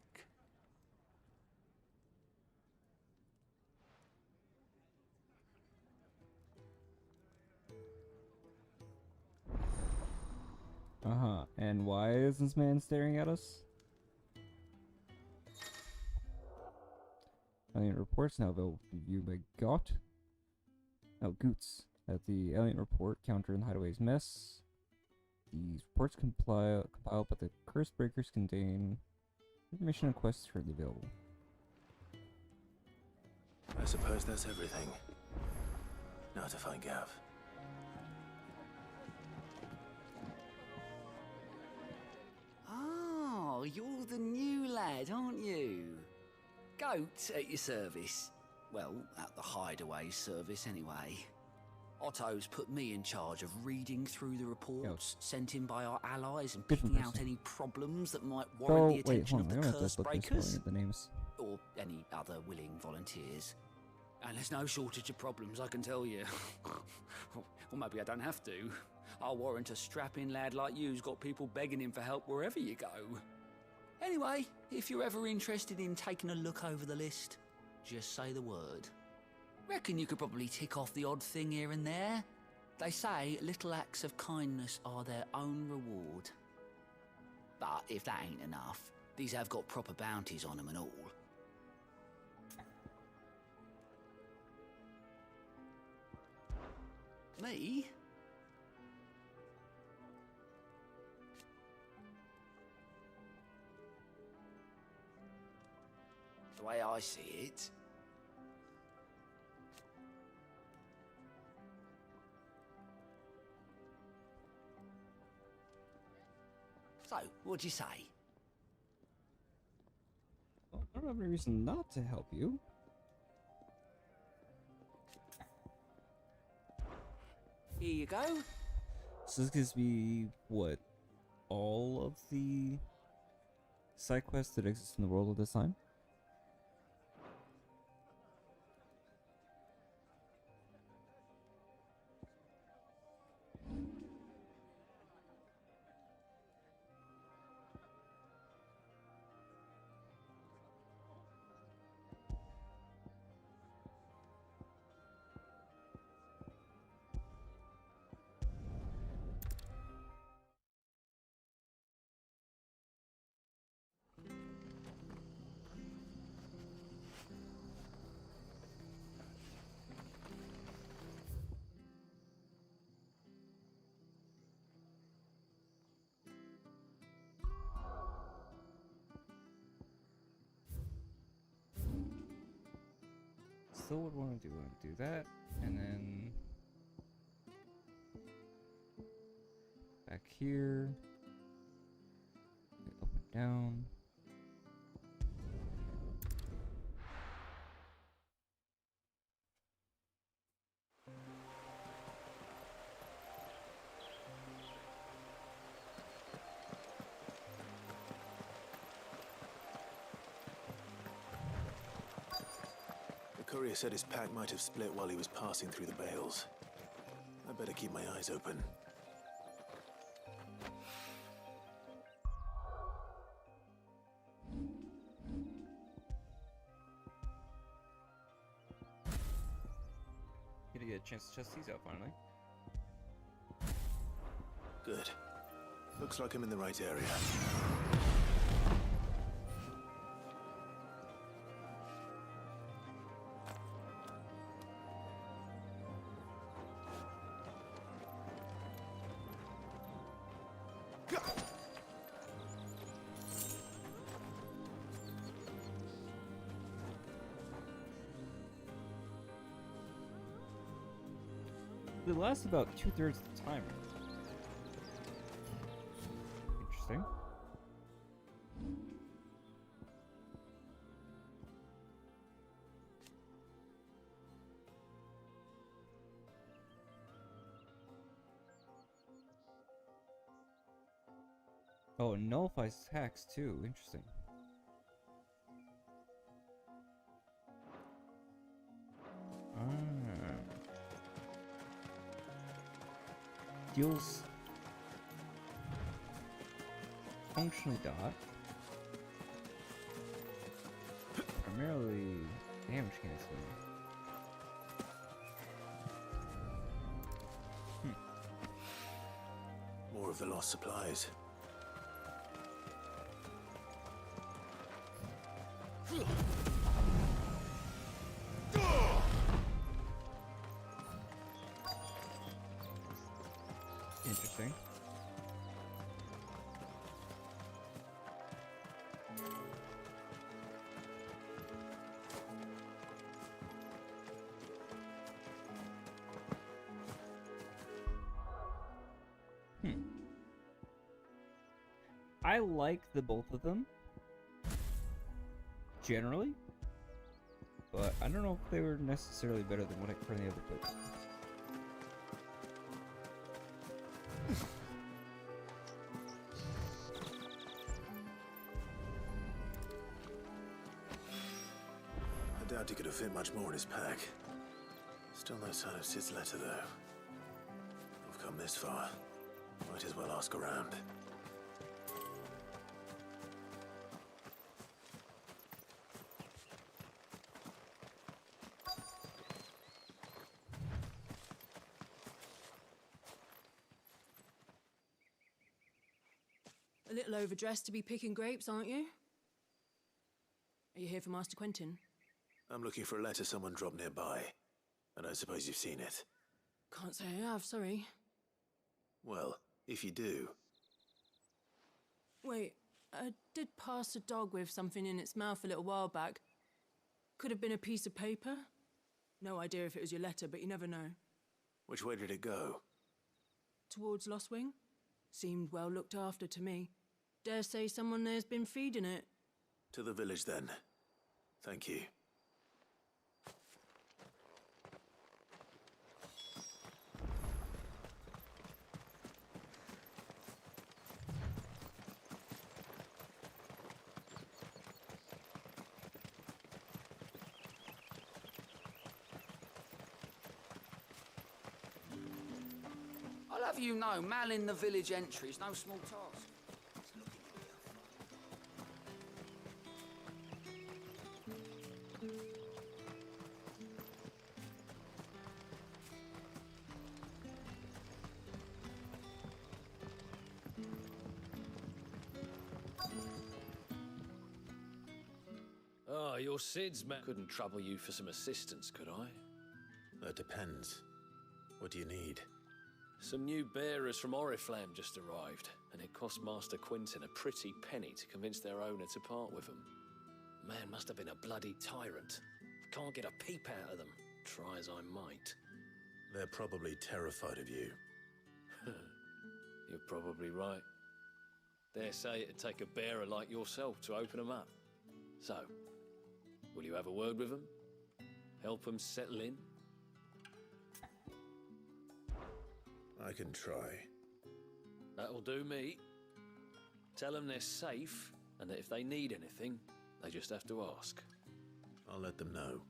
And why is this man staring at us? Alien reports now available to view by Gott. Oh, Goots. At the alien report counter in the hideaway's mess. These reports compiled by the curse breakers contain information and quests currently available. I suppose that's everything. Now to find Gav. Oh, you're the new lad, aren't you? Goat at your service. Well, at the hideaway service anyway. Otto's put me in charge of reading through the reports sent in by our allies and picking out any problems that might warrant the attention of the curse breakers. The names. Or any other willing volunteers. And there's no shortage of problems, I can tell you. Or maybe I don't have to. I'll warrant a strapping lad like you's got people begging him for help wherever you go. Anyway, if you're ever interested in taking a look over the list, just say the word. Reckon you could probably tick off the odd thing here and there. They say little acts of kindness are their own reward. But if that ain't enough, these have got proper bounties on them and all. Me? The way I see it, so, what'd you say? Well, I don't have any reason not to help you. Here you go. So this gives me, what, all of the side quests that exist in the world at this time? Still would want to do that, and then back here, up and down. The courier said his pack might have split while he was passing through the bales. I better keep my eyes open. Gonna get a chance to test these out finally. Good. Looks like I'm in the right area. It lasts about 2/3 of the time. Interesting. Oh, it nullifies attacks too. Interesting. Deals functionally dot. Primarily damage canceling. More of the lost supplies. Interesting. I like the both of them generally, but I don't know if they were necessarily better than what I currently have equipped. I doubt he could have fit much more in his pack. Still no sign of Sid's letter, though. We've come this far. Might as well ask around. A little overdressed to be picking grapes, aren't you? Are you here for Master Quentin? I'm looking for a letter someone dropped nearby. I don't suppose you've seen it. Can't say I have, sorry. Well, if you do... Wait, I did pass a dog with something in its mouth a little while back. Could have been a piece of paper. No idea if it was your letter, but you never know. Which way did it go? Towards Lost Wing? Seemed well looked after to me. Dare say someone there's been feeding it. To the village, then. Thank you. have you know, manning the village entry is no small task. Oh, your Sid's man couldn't trouble you for some assistance, could I? That depends. What do you need? Some new bearers from Oriflamme just arrived, and it cost Master Quinton a pretty penny to convince their owner to part with them. Man must have been a bloody tyrant. Can't get a peep out of them, try as I might. They're probably terrified of you. You're probably right. Dare say it'd take a bearer like yourself to open them up. So, will you have a word with them? Help them settle in? I can try. That'll do me. Tell them they're safe, and that if they need anything, they just have to ask. I'll let them know.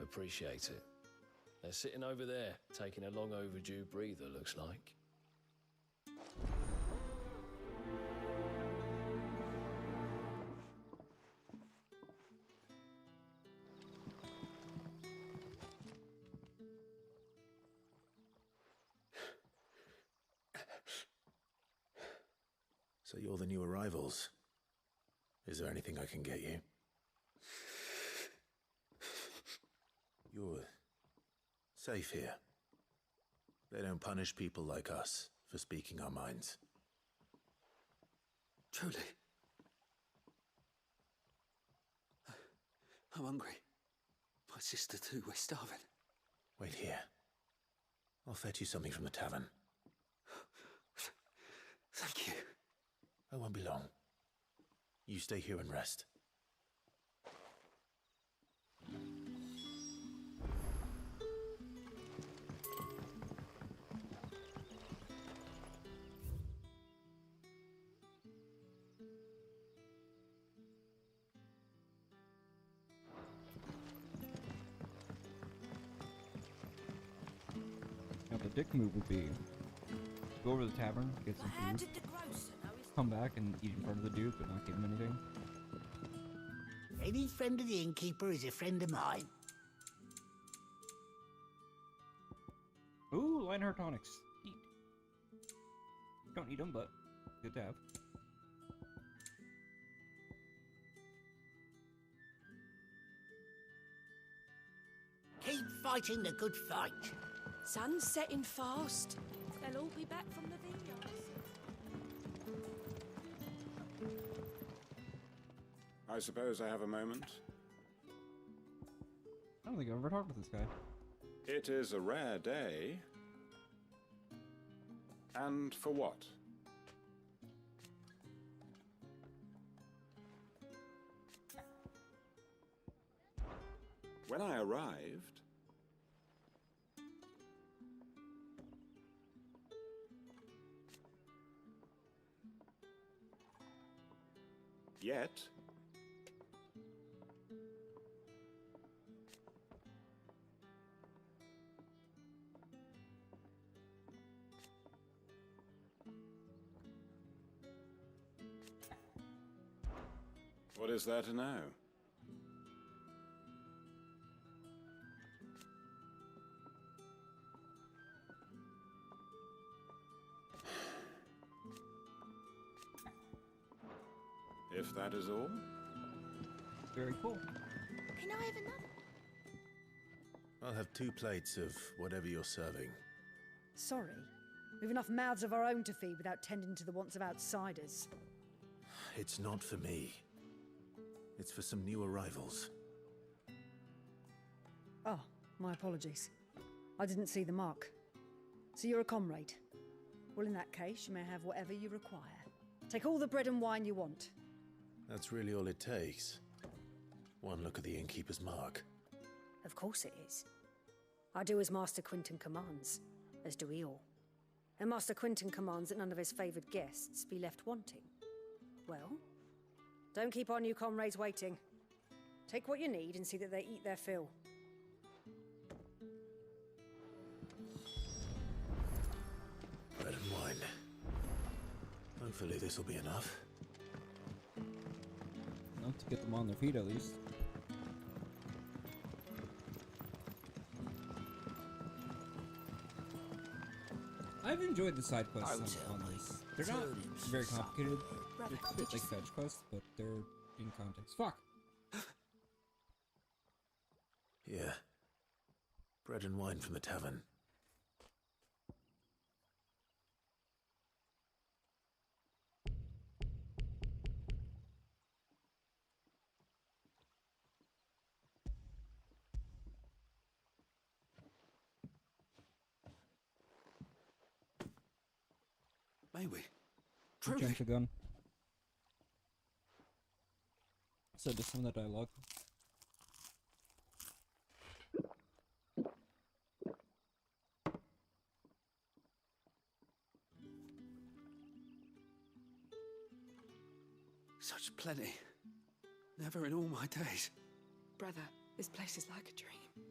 Appreciate it. They're sitting over there, taking a long overdue breather, looks like. So you're the new arrivals. Is there anything I can get you? You're safe here. They don't punish people like us for speaking our minds. Truly. I'm hungry. My sister too, we're starving. Wait here. I'll fetch you something from the tavern. Thank you. I won't be long. You stay here and rest. Now the dick move would be go over to the tavern, get some food, come back and eat in front of the dude, but not give him anything. Any friend of the innkeeper is a friend of mine. Ooh, Lionheart tonics. Eat. Don't eat them, but good to have. Keep fighting the good fight. Sun's setting fast. They'll all be back from the vineyards. I suppose I have a moment. I don't think I've ever talked with this guy. It is a rare day. And for what? When I arrived, yet what is there to know? If that is all. Very cool. Can I have another? I'll have 2 plates of whatever you're serving. Sorry. We've enough mouths of our own to feed without tending to the wants of outsiders. It's not for me. It's for some new arrivals. Oh, my apologies. I didn't see the mark. So you're a comrade. Well, in that case, you may have whatever you require. Take all the bread and wine you want. That's really all it takes. One look at the innkeeper's mark. Of course it is. I do as Master Quinton commands, as do we all. And Master Quinton commands that none of his favoured guests be left wanting. Well, don't keep our new comrades waiting. Take what you need and see that they eat their fill. Hopefully this will be enough. Enough to get them on their feet at least. I've enjoyed the side quests on this. They're not very complicated. They're a bit like fetch quests, but they're in context. Fuck! Yeah. Bread and wine from the tavern. May we? Jump the gun. So just some of the dialogue. Such plenty. Never in all my days. Brother, this place is like a dream.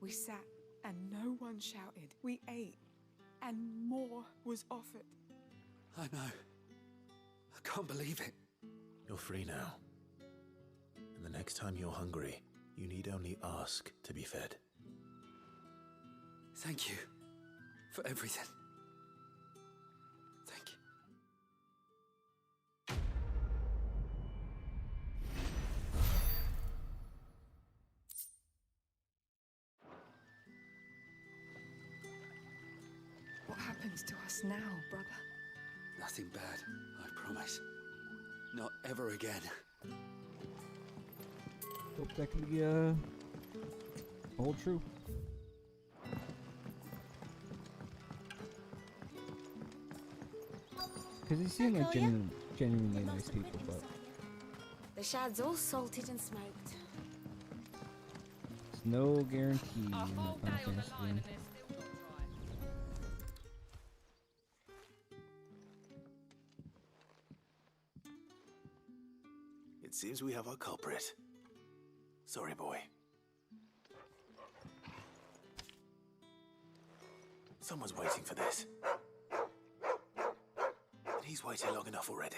We sat and no one shouted. We ate and more was offered. I know. I can't believe it. You're free now. And the next time you're hungry, you need only ask to be fed. Thank you for everything. Thank you. What happens to us now, brother? Nothing bad, I promise. Not ever again. Hope that can be hold true. Because they seem like genuinely nice people, but The shad's all salted and smoked. there's no guarantee in the Final Fantasy game. It seems we have our culprit. Sorry, boy. Someone's waiting for this. And he's waited long enough already.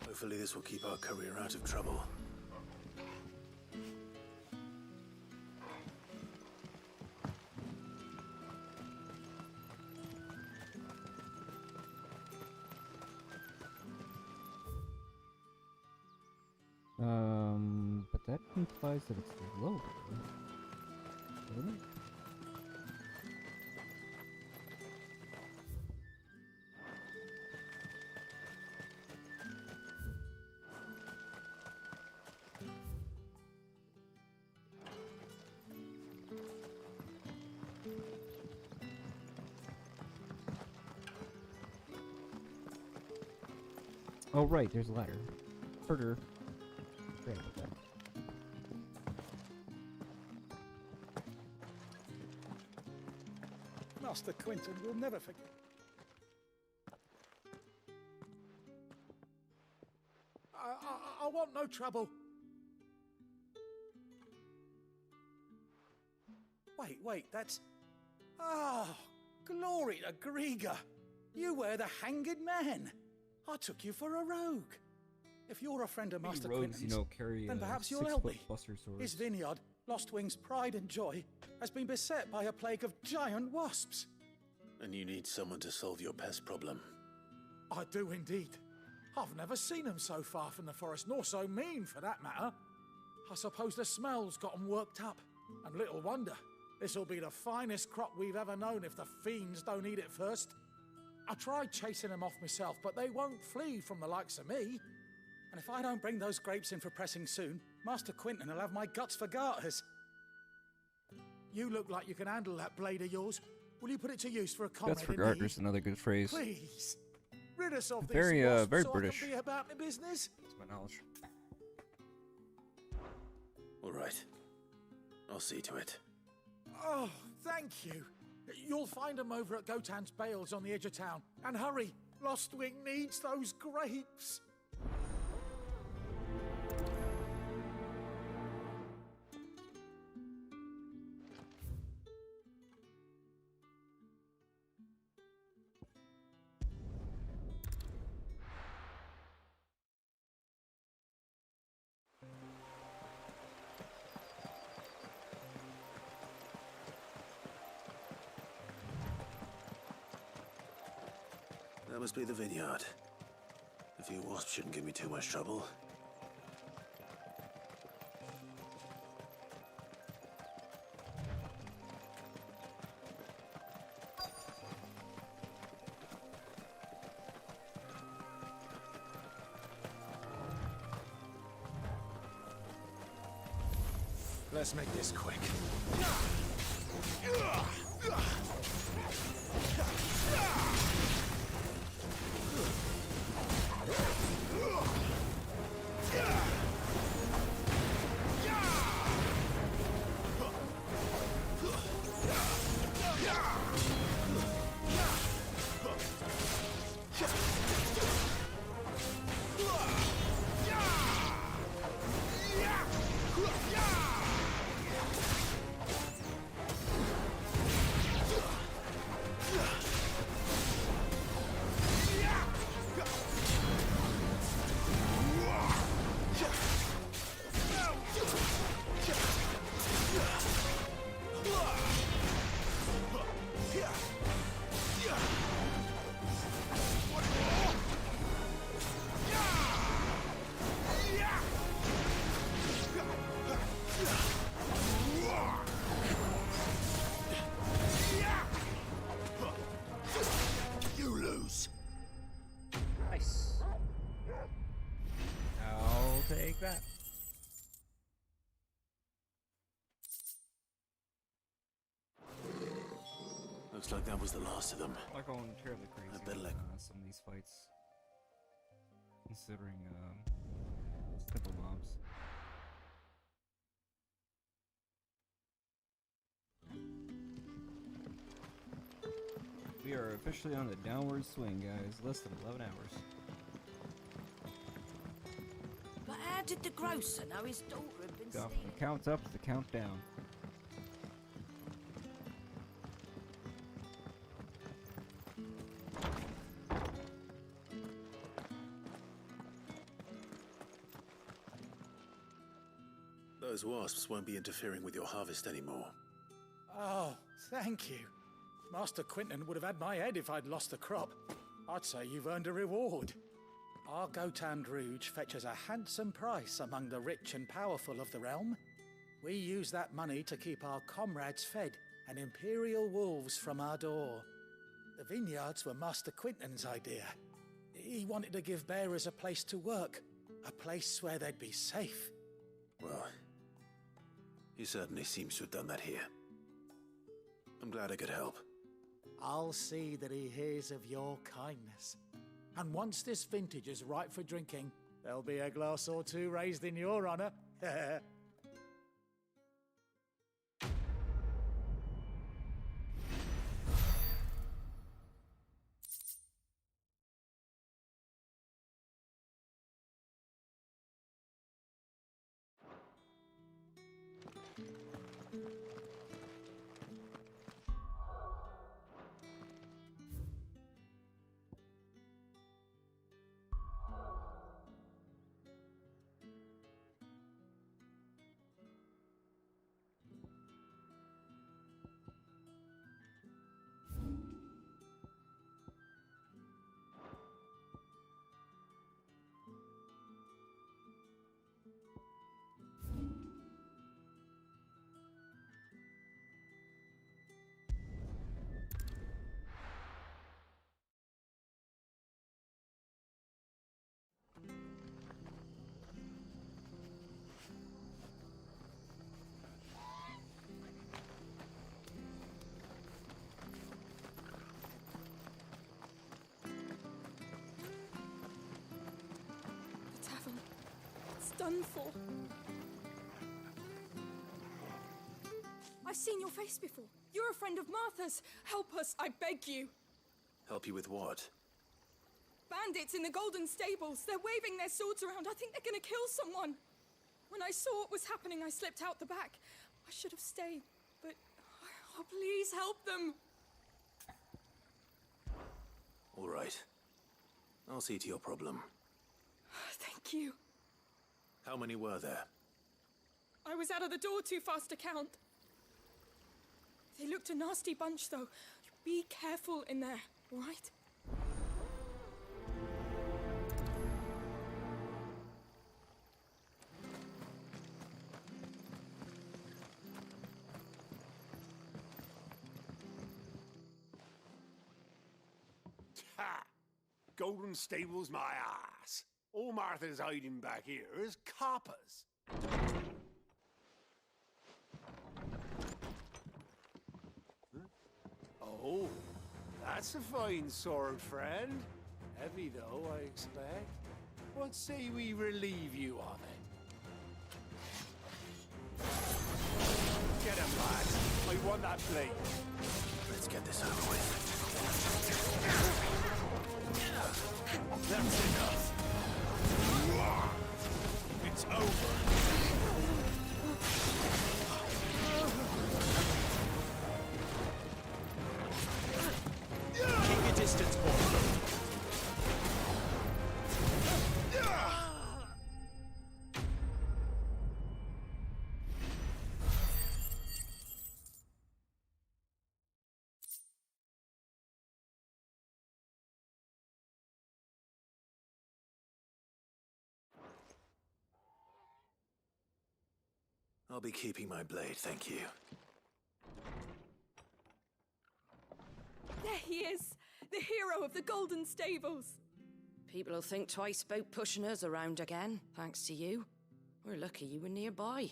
Hopefully this will keep our career out of trouble. But that implies that it's lower, doesn't it? Oh right, there's a ladder. Surtr. Great with that. Master Quinton will never forget. I want no trouble. Wait, that's... Ah, glory to Griga. You were the hanged man. I took you for a rogue. If you're a friend of Master rogues, Quinton's, carry then perhaps you'll help me. Buster swords. His vineyard, Lostwing's pride and joy, has been beset by a plague of giant wasps. And you need someone to solve your pest problem. I do indeed. I've never seen them so far from the forest, nor so mean for that matter. I suppose the smell's got them worked up. And little wonder. This'll be the finest crop we've ever known if the fiends don't eat it first. I tried chasing them off myself, but they won't flee from the likes of me. And if I don't bring those grapes in for pressing soon, Master Quinton will have my guts for garters. You look like you can handle that blade of yours. Will you put it to use for a comrade That's for in gardeners, need? another good phrase. Please, rid us of Very, these wasps very so British. I can be about my business. That's my knowledge. All right. I'll see to it. Oh, thank you. You'll find them over at Gotan's Bales on the edge of town. And hurry, Lostwing needs those grapes. must be the vineyard. A few wasps shouldn't give me too much trouble. Let's make this quick. Nice. I'll take that. Looks like that was the last of them. Not going terribly crazy I bet on like some of these fights, considering simple mobs. We are officially on the downward swing, guys. Less than 11 hours. But how did the grocer know his daughter had been Go from stealing? the count up to the count down. those wasps won't be interfering with your harvest anymore. Oh, thank you. Master Quinton would have had my head if I'd lost the crop. I'd say you've earned a reward. Our Gotand Rouge fetches a handsome price among the rich and powerful of the realm. We use that money to keep our comrades fed and imperial wolves from our door. The vineyards were Master Quinton's idea. He wanted to give bearers a place to work, a place where they'd be safe. Well, he certainly seems to have done that here. I'm glad I could help. I'll see that he hears of your kindness. And once this vintage is ripe for drinking, there'll be a glass or two raised in your honor. The tavern. It's done for. I've seen your face before. You're a friend of Martha's. Help us, I beg you. Help you with what? Bandits in the Golden Stables. They're waving their swords around. I think they're gonna kill someone. When I saw what was happening, I slipped out the back. I should have stayed, but... Oh, please help them. All right. I'll see to your problem. Thank you. How many were there? I was out of the door too fast to count. They looked a nasty bunch, though. Be careful in there, all right? golden stables my ass. All Martha's hiding back here is coppers. Oh, that's a fine sword, friend. Heavy, though, I expect. What say we relieve you of it? Get him, lads. I want that blade. Let's get this over with. That's enough. It's over. Keep your distance, boy. I'll be keeping my blade, thank you. There he is! The hero of the Golden Stables! People will think twice about pushing us around again, thanks to you. We're lucky you were nearby.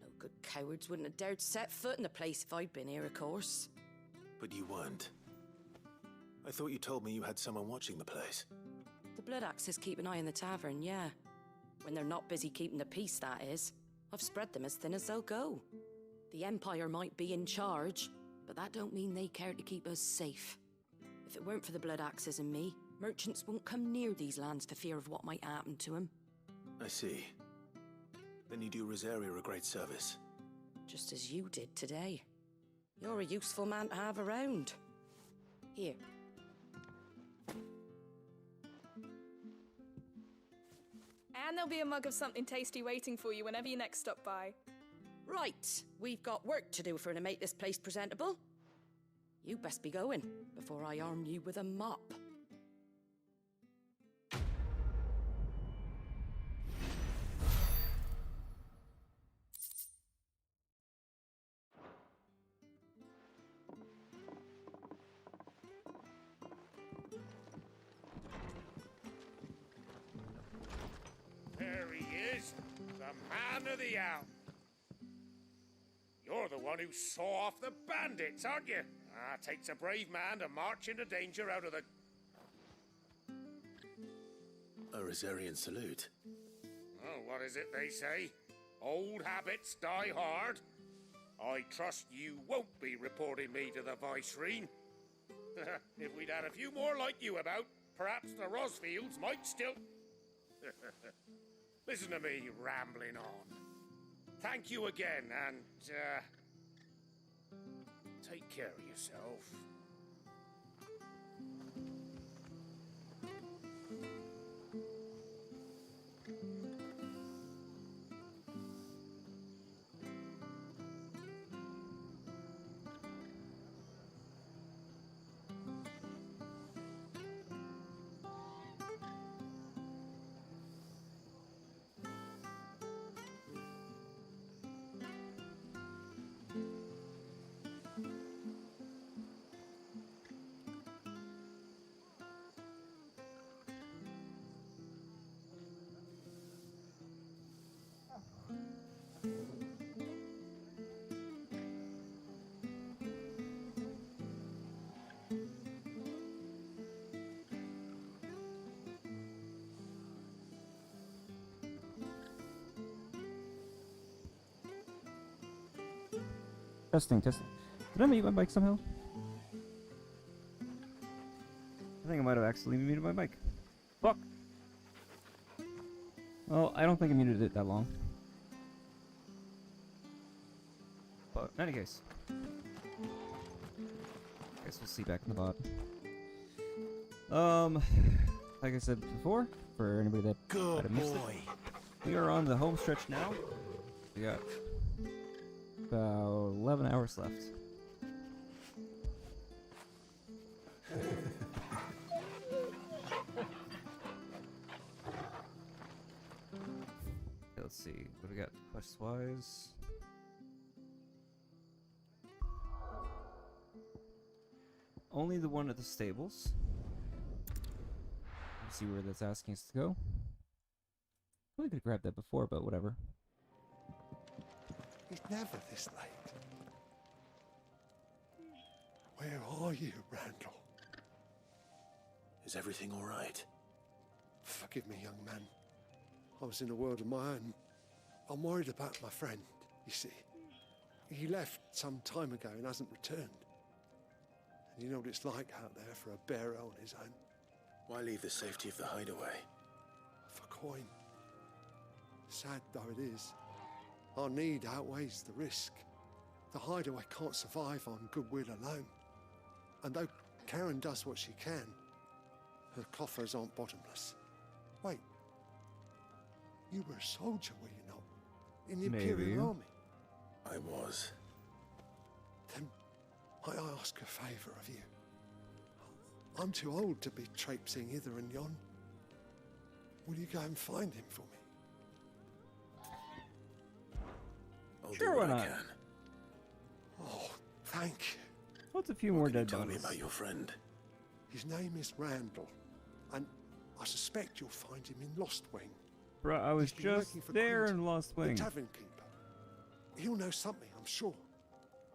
No good cowards wouldn't have dared set foot in the place if I'd been here, of course. But you weren't. I thought you told me you had someone watching the place. The Blood Axes keep an eye on the tavern, yeah. When they're not busy keeping the peace, that is. I've spread them as thin as they'll go. The Empire might be in charge, but that don't mean they care to keep us safe. If it weren't for the Blood Axes and me, merchants won't come near these lands for fear of what might happen to them. I see. Then you do Rosaria a great service. Just as you did today. You're a useful man to have around. Here. And there'll be a mug of something tasty waiting for you whenever you next stop by. Right, we've got work to do for to make this place presentable. You best be going before I arm you with a mop. There he is, the man of the hour. You're the one who saw off the bandits, aren't you? Ah, takes a brave man to march into danger out of the... A Rosarian salute. Oh, what is it they say? Old habits die hard. I trust you won't be reporting me to the Vicereine. If we'd had a few more like you about, perhaps the Rosfields might still... Listen to me rambling on. Thank you again, and, take care of yourself. Testing. Did I mute my mic somehow? I think I might have accidentally muted my mic. Fuck! Well, I don't think I muted it that long. But in any case. Guess we'll see back in the bot. Like I said before, for anybody that might have missed it, we are on the home stretch now. We got about 11 hours left. Let's see, what do we got quest-wise? Only the one at the stables. See where that's asking us to go. We could have grabbed that before, but whatever. It's never this late. Where are you, Randall? Is everything all right? Forgive me, young man. I was in a world of my own. I'm worried about my friend, you see. He left some time ago and hasn't returned. And you know what it's like out there for a bearer on his own. Why leave the safety of the hideaway? For coin. Sad though it is, our need outweighs the risk. The hideaway can't survive on goodwill alone. And though Karen does what she can, her coffers aren't bottomless. Wait, you were a soldier, were you not? In the Imperial Army? I was. Then I ask a favour of you. I'm too old to be traipsing hither and yon. Will you go and find him for me? I'll Sure, do what why I not? can. Oh, thank you. What's a few more dead Tell me bodies? about your friend. His name is Randall, and I suspect you'll find him in Lost Wing. Bro, I was He's been just working for there Quint, in Lost Wing. the tavern keeper. He'll know something, I'm sure.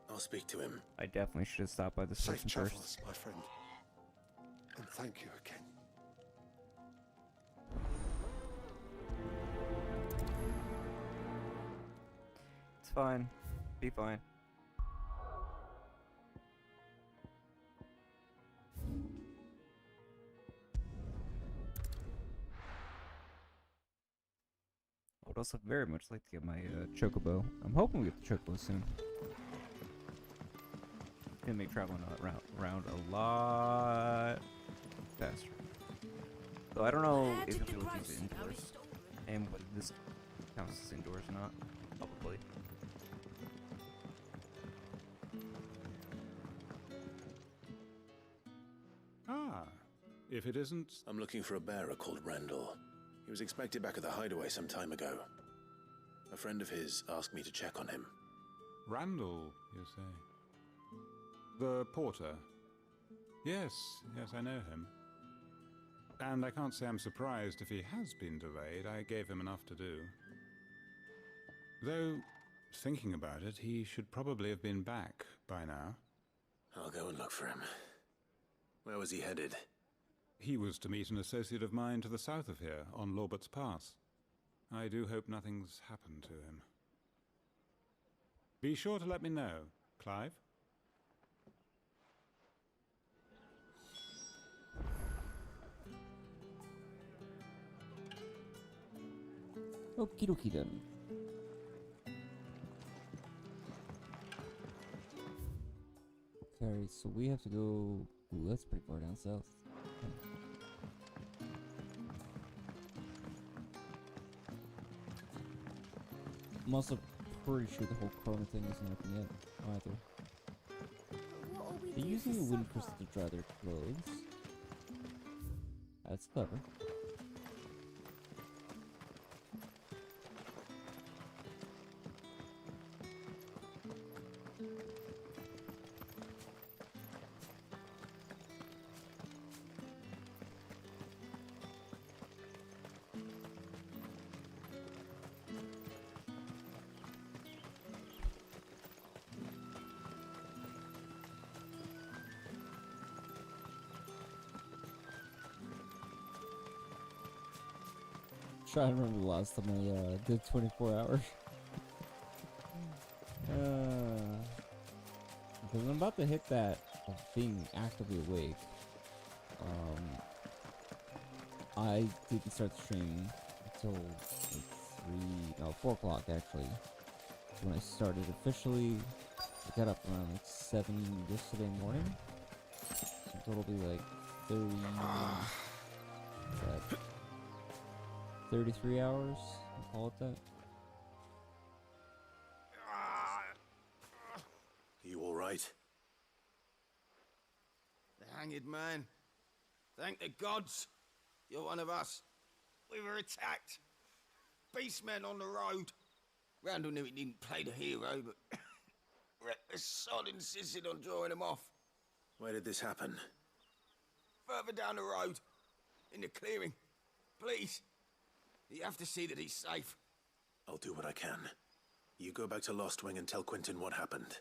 I'll speak to him. I definitely should have stopped by this Safe person travels, first. my friend. And thank you again. It's fine. Be fine. I would also very much like to get my chocobo. I'm hoping we get the chocobo soon. Gonna make traveling around a lot faster. Though I don't know if it'll be able to use it indoors. And whether this counts as indoors or not. Probably. Ah, if it isn't... I'm looking for a bearer called Randall. He was expected back at the hideaway some time ago. A friend of his asked me to check on him. Randall, you say? The porter? Yes, I know him. And I can't say I'm surprised if he has been delayed. I gave him enough to do. Though, thinking about it, he should probably have been back by now. I'll go and look for him. Where was he headed? He was to meet an associate of mine to the south of here, on Lorbert's Pass. I do hope nothing's happened to him. Be sure to let me know, Clive. Okie dokie then. Okay, so we have to go... Ooh, that's pretty far down south. I'm also pretty sure the whole Corona thing isn't open yet, either. They're using a wind crystal to dry their clothes. That's clever. Trying to remember the last time I did 24 hours. Because I'm about to hit that of being actively awake. I didn't start the stream until like 4 o'clock actually. When I started officially, I got up around like 7 yesterday morning. So it'll be like 30. What's that? 33 hours, I'll call it that. You all right? The hanged man. Thank the gods. You're one of us. We were attacked. Beastmen on the road. Randall knew he didn't play the hero, but the sod insisted on drawing him off. Where did this happen? Further down the road. in the clearing. Please. You have to see that he's safe. I'll do what I can. You go back to Lost Wing and tell Quentin what happened.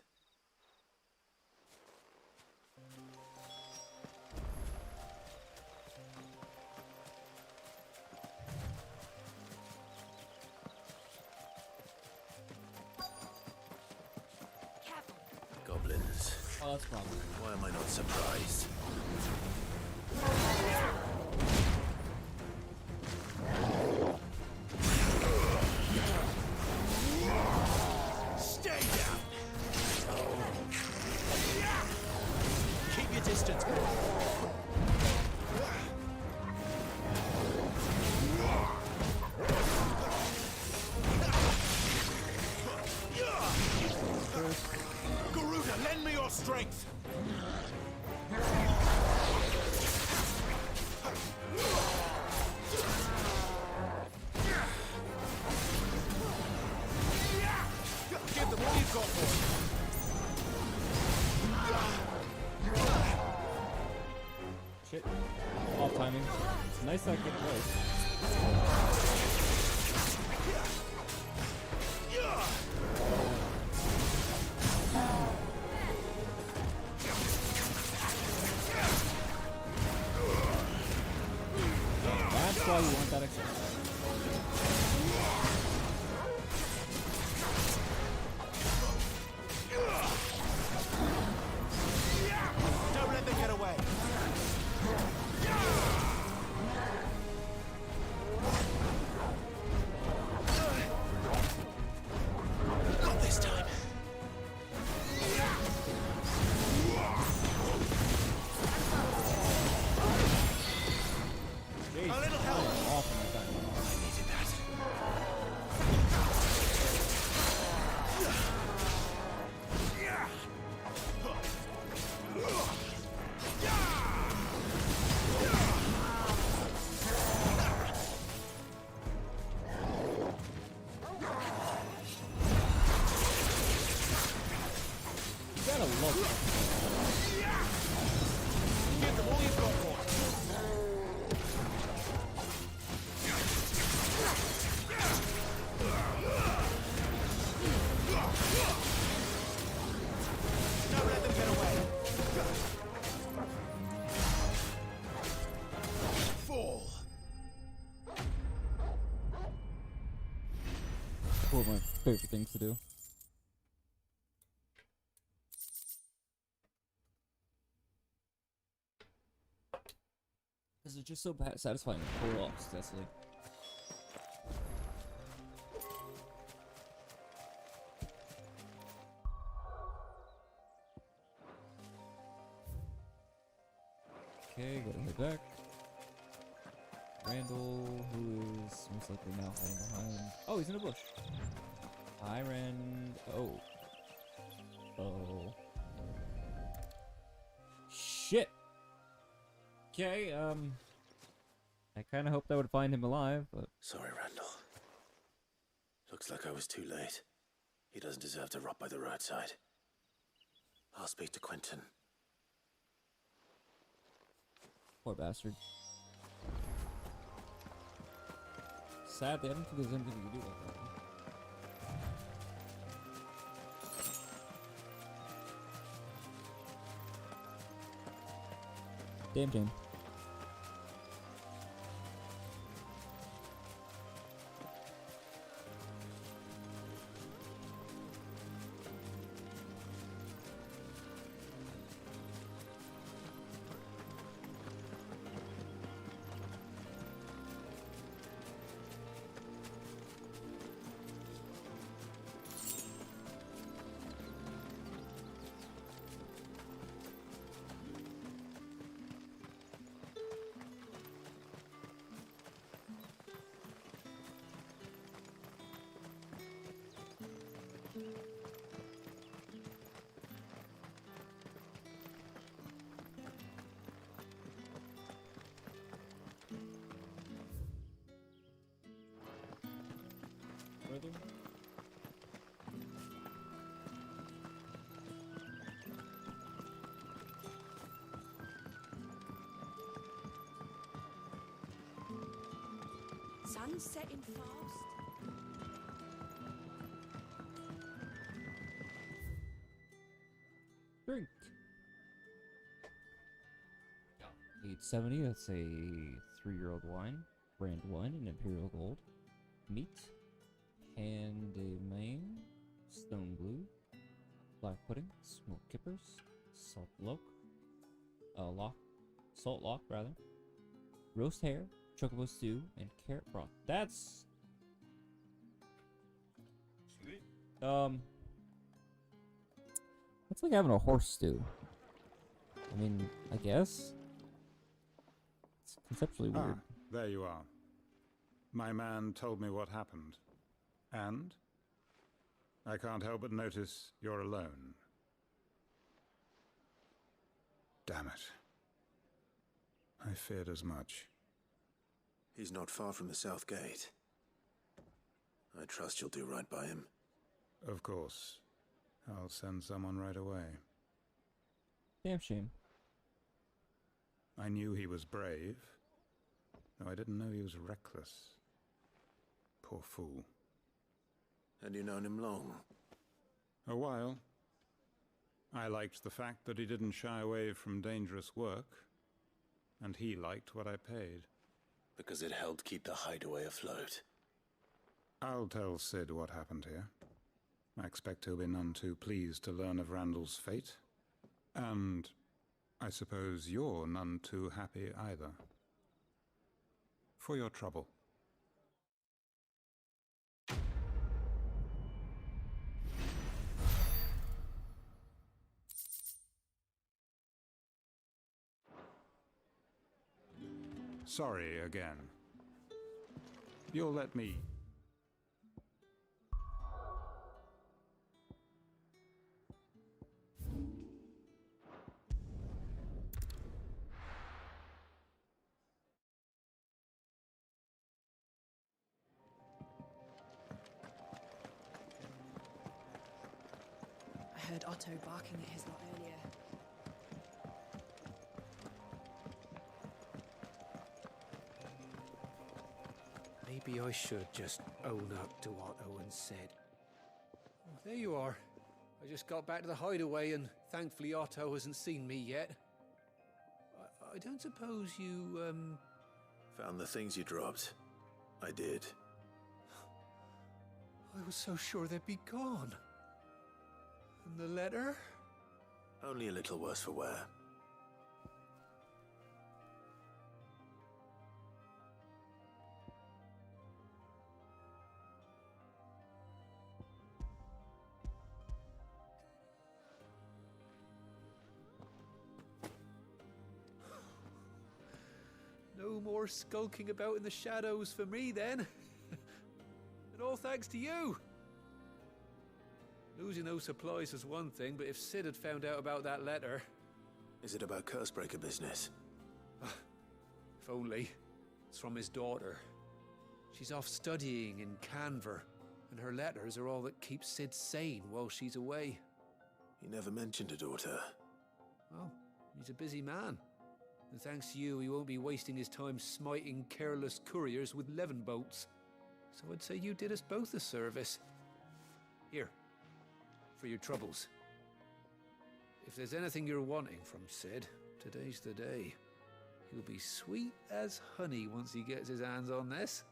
Goblins. Oh, that's probably. Why am I not surprised? Stay down! Keep your distance, boy. Garuda, lend me your strength! Give them all you've got, boy. Shit. Off timing. Nice that good close. That's why you want that extra. Don't let them get away. Not this time. Jeez. A little help. Awesome at that. I needed that. You gotta love it. Give them all you've got, boy. Don't let them get away. Fall. One of my favorite things to do. Because it's just so satisfying to pull off successfully. Okay, gotta head back. Randall, who is most likely now hiding behind. Oh, he's in a bush. Hi, Rand. Oh. Oh. Shit! Okay, I kinda hoped I would find him alive, but... Sorry, Randall. Looks like I was too late. He doesn't deserve to rot by the roadside. I'll speak to Quentin. Poor bastard. Sadly, I don't think there's anything you can do about that. Damn shame. Further? sun's setting fast. Drink. 870, that's a 3-year-old wine. Brand 1 in Imperial Gold. Meat. And a main. Stone blue. Black pudding. Smoked kippers. Salt lock. Salt lock, rather. Roast hare. Chocobo stew. And carrot broth. That's... It's like having a horse stew. I mean, I guess. It's conceptually weird. There you are. My man told me what happened. And? I can't help but notice you're alone. Damn it. I feared as much. He's not far from the South Gate. I trust you'll do right by him. Of course. I'll send someone right away. Damn shame. I knew he was brave, though I didn't know he was reckless. Poor fool. Had you known him long? A while. I liked the fact that he didn't shy away from dangerous work, and he liked what I paid. Because it helped keep the hideaway afloat. I'll tell Sid what happened here. I expect he'll be none too pleased to learn of Randall's fate. And I suppose you're none too happy either. For your trouble. Sorry again. You'll let me... I heard Otto barking at his lot earlier. Maybe I should just own up to what Owen said. Oh, there you are. I just got back to the hideaway and thankfully Otto hasn't seen me yet. I don't suppose you, Found the things you dropped. I did. I was so sure they'd be gone. And the letter? Only a little worse for wear. No more skulking about in the shadows for me then. And all thanks to you. Losing those supplies is one thing, but if Sid had found out about that letter... Is it about Cursebreaker business? If only. It's from his daughter. She's off studying in Canver, and her letters are all that keeps Sid sane while she's away. He never mentioned a daughter. Well, he's a busy man. And thanks to you, he won't be wasting his time smiting careless couriers with levin bolts. So I'd say you did us both a service. Here, for your troubles. If there's anything you're wanting from Sid, today's the day. He'll be sweet as honey once he gets his hands on this.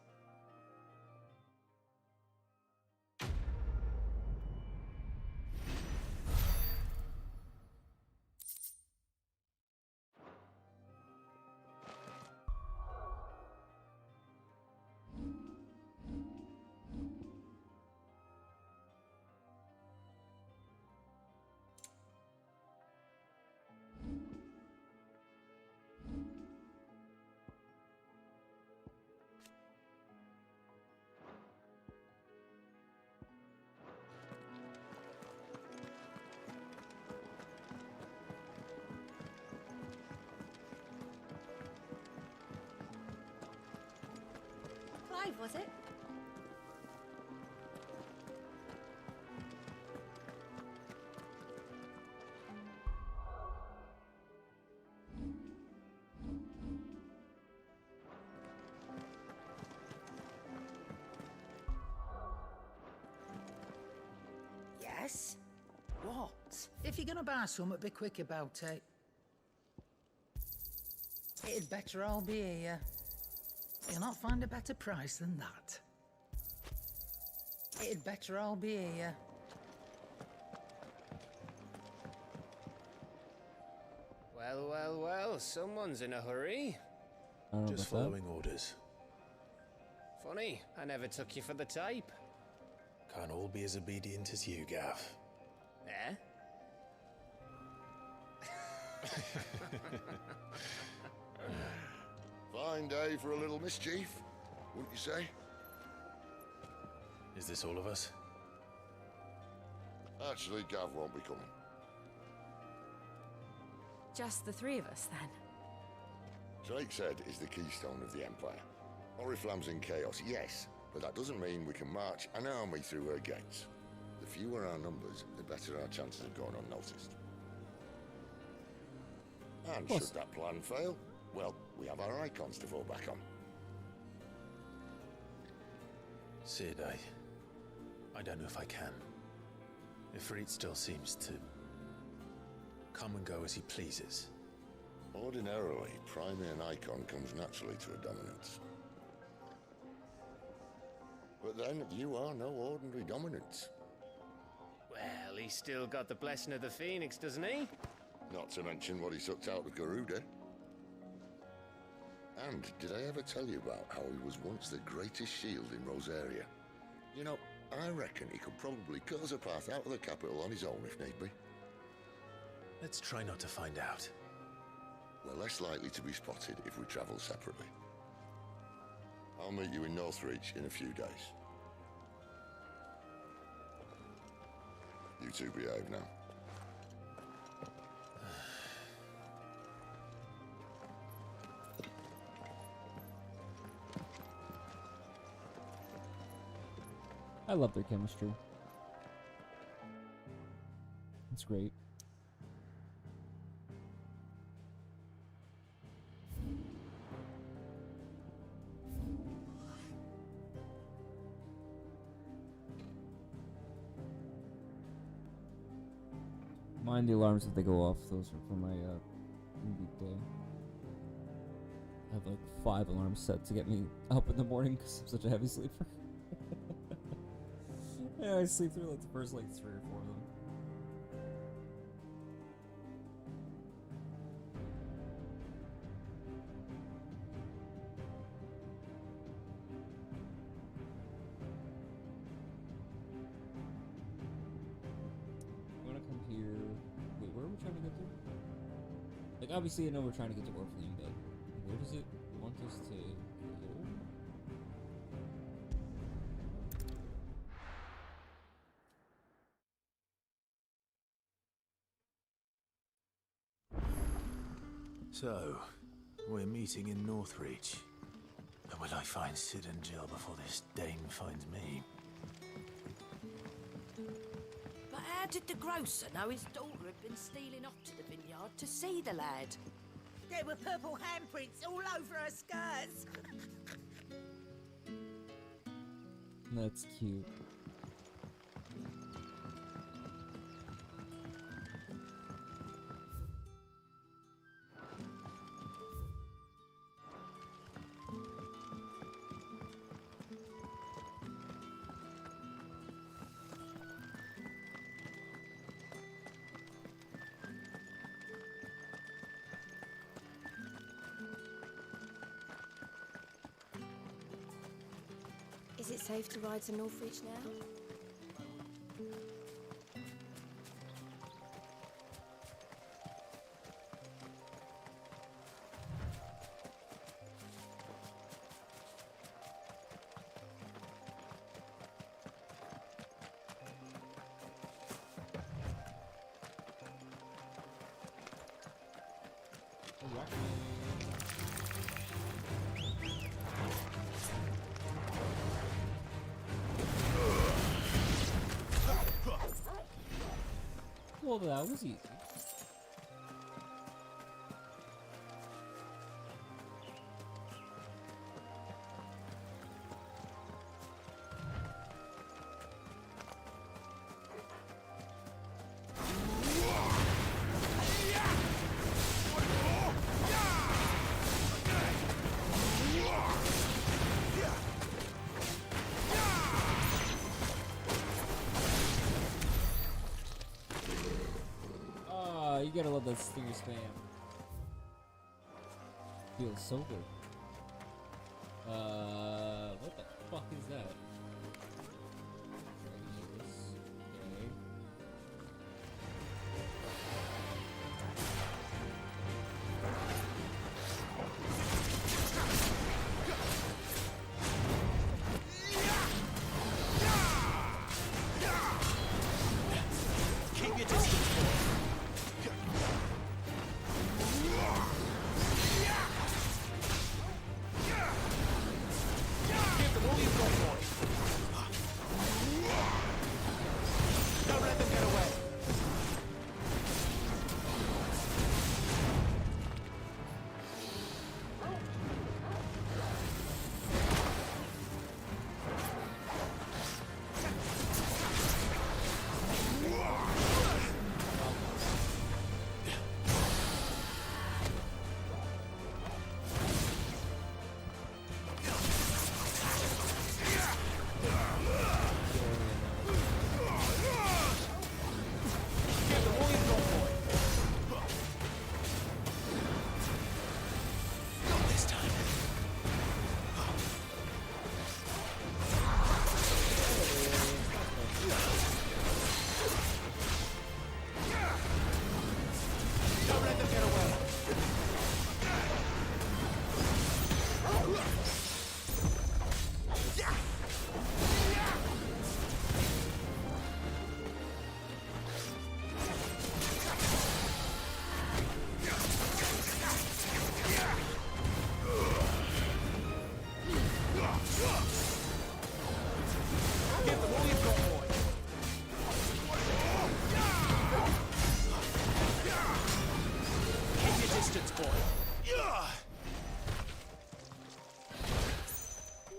Clive, was it? Yes? What? If you're gonna buy something, be quick about it. It'd better all be here. You'll not find a better price than that. It'd better all be here. Well, well, well, someone's in a hurry. Just following orders. Funny, I never took you for the type. Can't all be as obedient as you, Gav. Eh? Fine day for a little mischief, wouldn't you say? Is this all of us? Actually, Gav won't be coming. Just the three of us, then? Drake's Head is the keystone of the Empire. Oriflamme's in chaos, yes, but that doesn't mean we can march an army through her gates. The fewer our numbers, the better our chances of going unnoticed. And should that plan fail, well, we have our icons to fall back on. Sid, I don't know if I can. Ifrit still seems to come and go as he pleases. Ordinarily, priming an icon comes naturally to a dominance. But then, you are no ordinary dominance. Well, he's still got the blessing of the Phoenix, doesn't he? Not to mention what he sucked out of Garuda. And did I ever tell you about how he was once the greatest shield in Rosaria? You know, I reckon he could probably cut us a path out of the capital on his own if need be. Let's try not to find out. We're less likely to be spotted if we travel separately. I'll meet you in Northreach in a few days. You two behave now. I love their chemistry. It's great. Mind the alarms if they go off. Those are for my weekday. I have like 5 alarms set to get me up in the morning because I'm such a heavy sleeper. Yeah, I sleep through like the first like 3 or 4 of them. I wanna come here. Wait, where are we trying to get to? Like, obviously, I know we're trying to get to Orpheum, but where does it want us to go? So, we're meeting in Northreach. And will I find Sid and Jill before this Dane finds me? But how did the grocer know his daughter had been stealing off to the vineyard to see the lad? There were purple handprints all over her skirts. That's cute. Is it safe to ride to Northreach now? Well, that was easy. you gotta love that stinger spam. Feels so good. What the fuck is that? Okay. Keep your distance, boy. Give them all you've got, boy. Don't let them get away.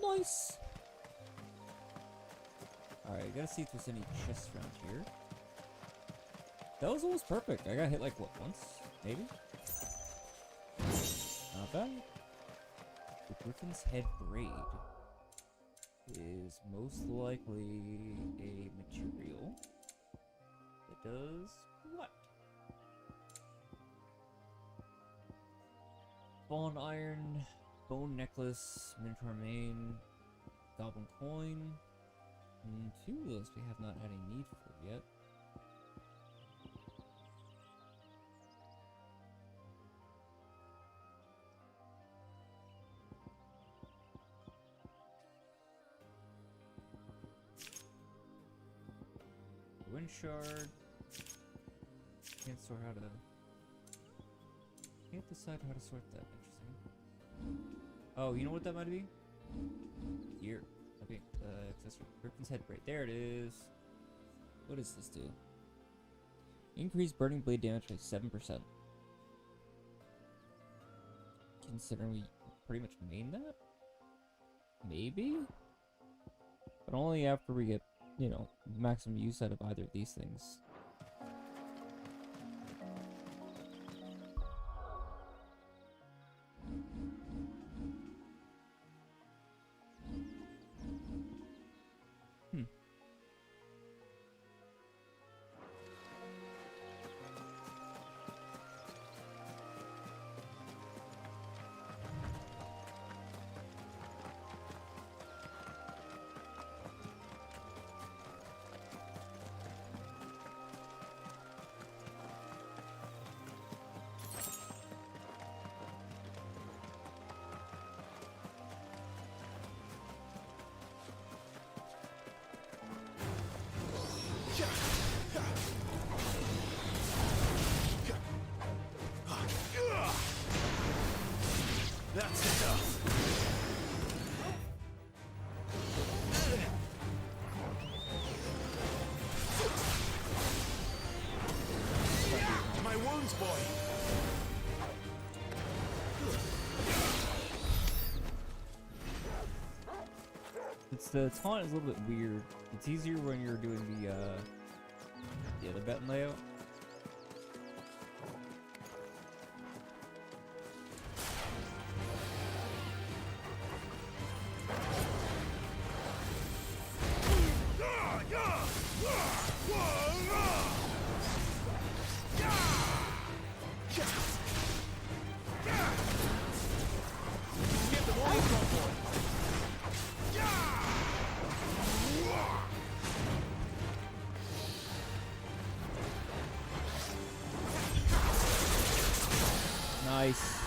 Nice. Alright, gotta see if there's any chests around here. That was almost perfect. I got hit like, what, once? Maybe? Not bad. The Griffin's Head Braid is most likely a material that does what? Fallen Iron, Bone Necklace, Minotaur Mane, Goblin Coin. And 2 of those we have not had a need for yet. Wind Shard. Can't sort how to. Can't decide how to sort that. Interesting. Oh, you know what that might be? Here. Okay, accessory. Griffin's Head Braid. There it is. What does this do? Increase burning blade damage by 7%. Considering we pretty much main that? Maybe? But only after we get, you know, maximum use out of either of these things. That's enough. My wounds, boy. The taunt is a little bit weird. It's easier when you're doing the other button layout. Nice.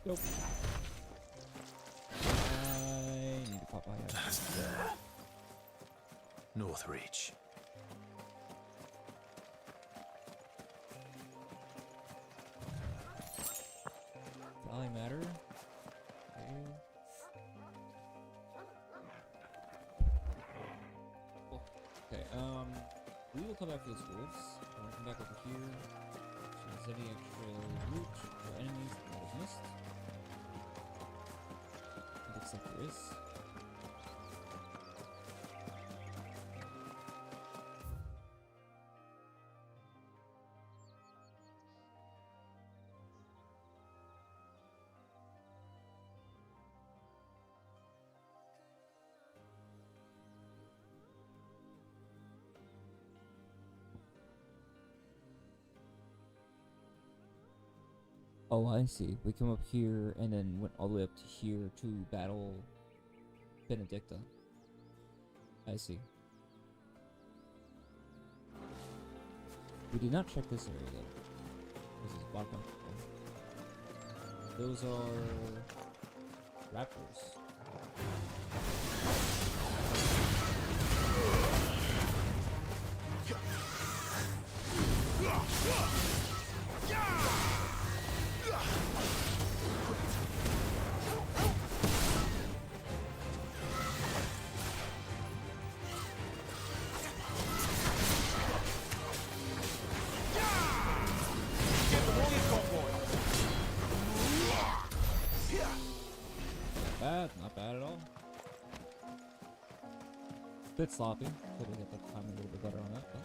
Nope. I need to pop my head. That's there. Northreach. Valley matter. Okay, we will come back to those wolves. I want to come back over here. So is there any extra loot or enemies that was missed? It looks like there is. Oh, I see. We come up here and then went all the way up to here to battle Benedicta. I see. We did not check this area though. This is block uncomfortable. Those are raptors. Not bad at all. Bit sloppy. Could have get that timing a little bit better on that, but.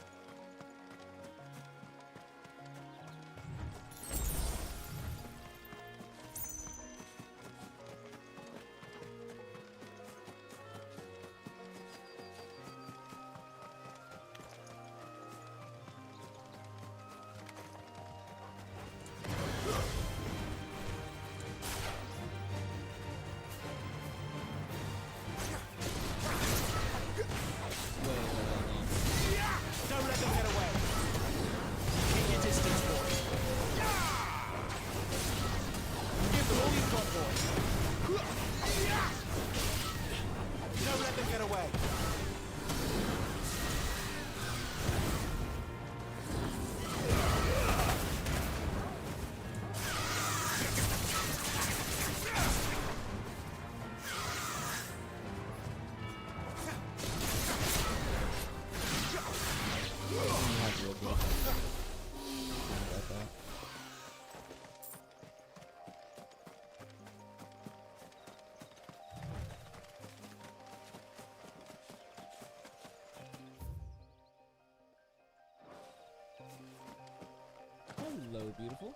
Hello, beautiful.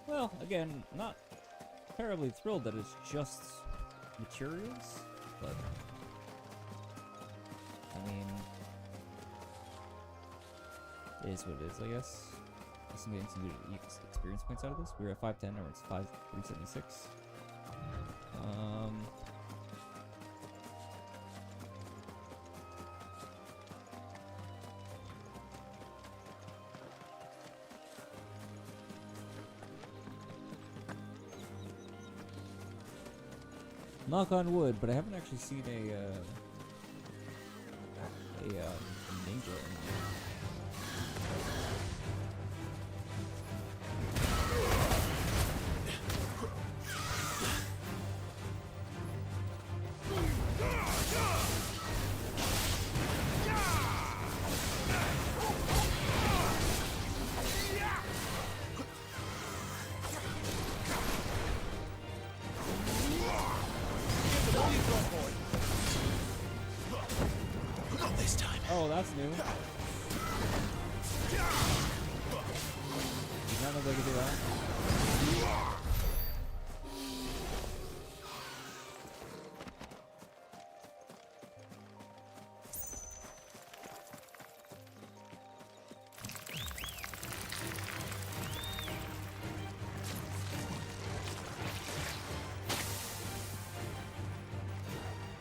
Well, again, not terribly thrilled that it's just materials, but I mean, It is what it is, I guess. I'm getting some good experience points out of this. We were at 510, or it's 376. Knock on wood, but I haven't actually seen a ninja in here. Oh, that's new. Did not know they could do that.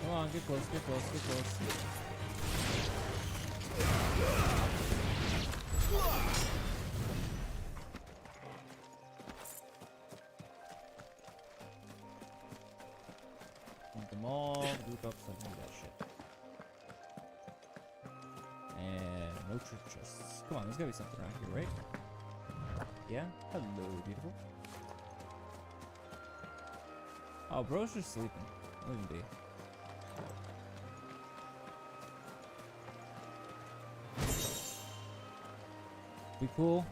Come on, get close, get close, get close. Want them all, loot up, so I can do that shit. And no trick chests. Come on, there's gotta be something around here, right? Yeah? Hello, beautiful. Oh, bro's just sleeping. Let him be. Be cool.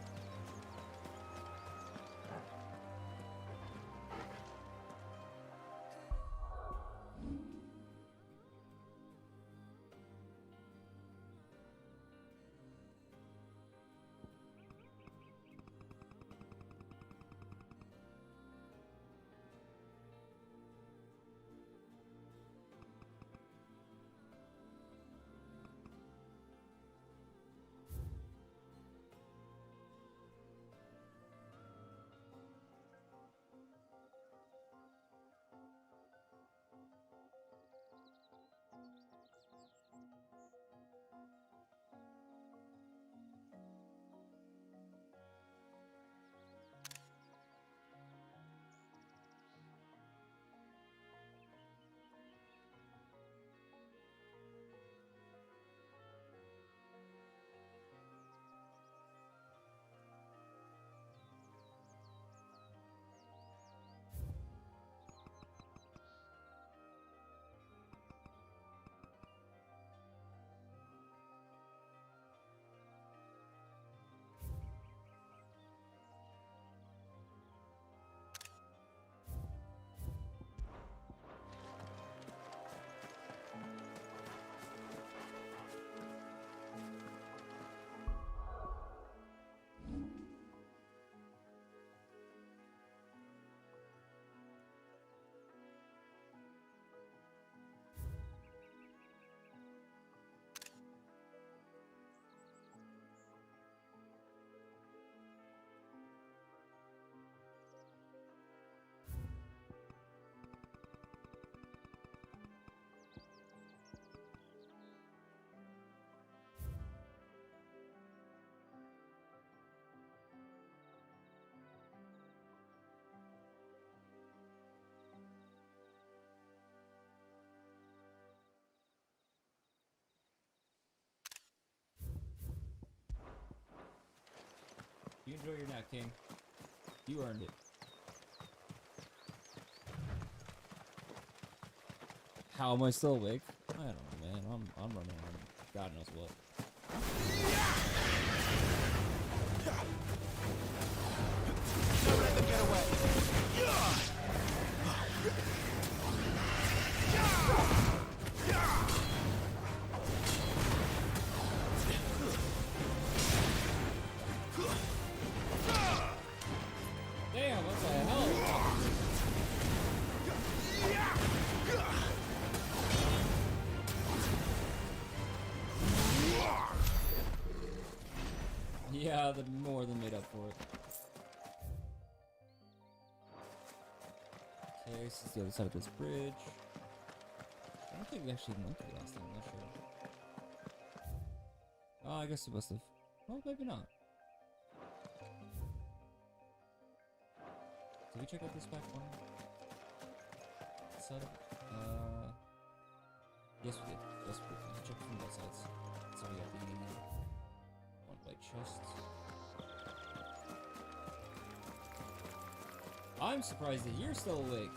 You enjoy your nap, King. You earned it. How am I still awake? I don't know, man. I'm running on God knows what. Don't let them get away. Damn, what the hell? that more than made up for it. Okay, this is the other side of this bridge. I don't think we actually went there last time, I'm not sure. Oh, I guess we must have. Well, maybe not. Did we check out this back one? Side of it? Yes we did. Yes we did. We checked from both sides. So we got the one white chest. I'm surprised that you're still awake.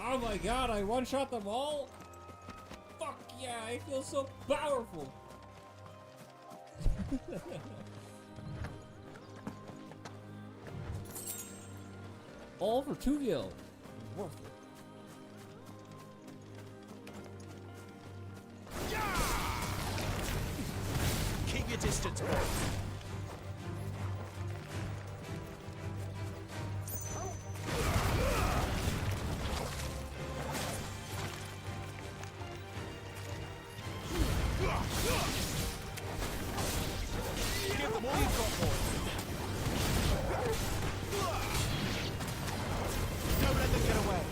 Oh my god, I one-shot them all? Fuck yeah, I feel so powerful! All for 2 gil. Worth it. Keep your distance, boy. Give them all you've got, boys. Don't let them get away.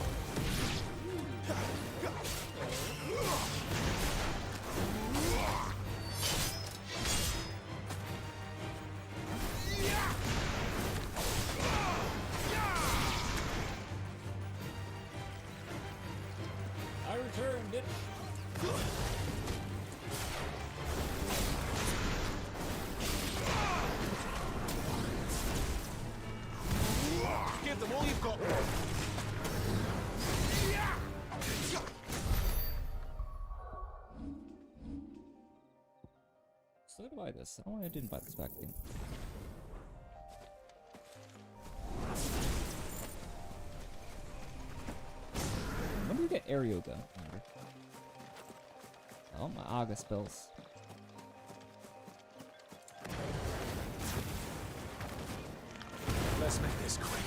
I returned, bitch. Give them all you've got. So how do I buy this? I don't know why I didn't buy this back then. When do we get Aeryoga? Oh, my Aga spells. Let's make this quick.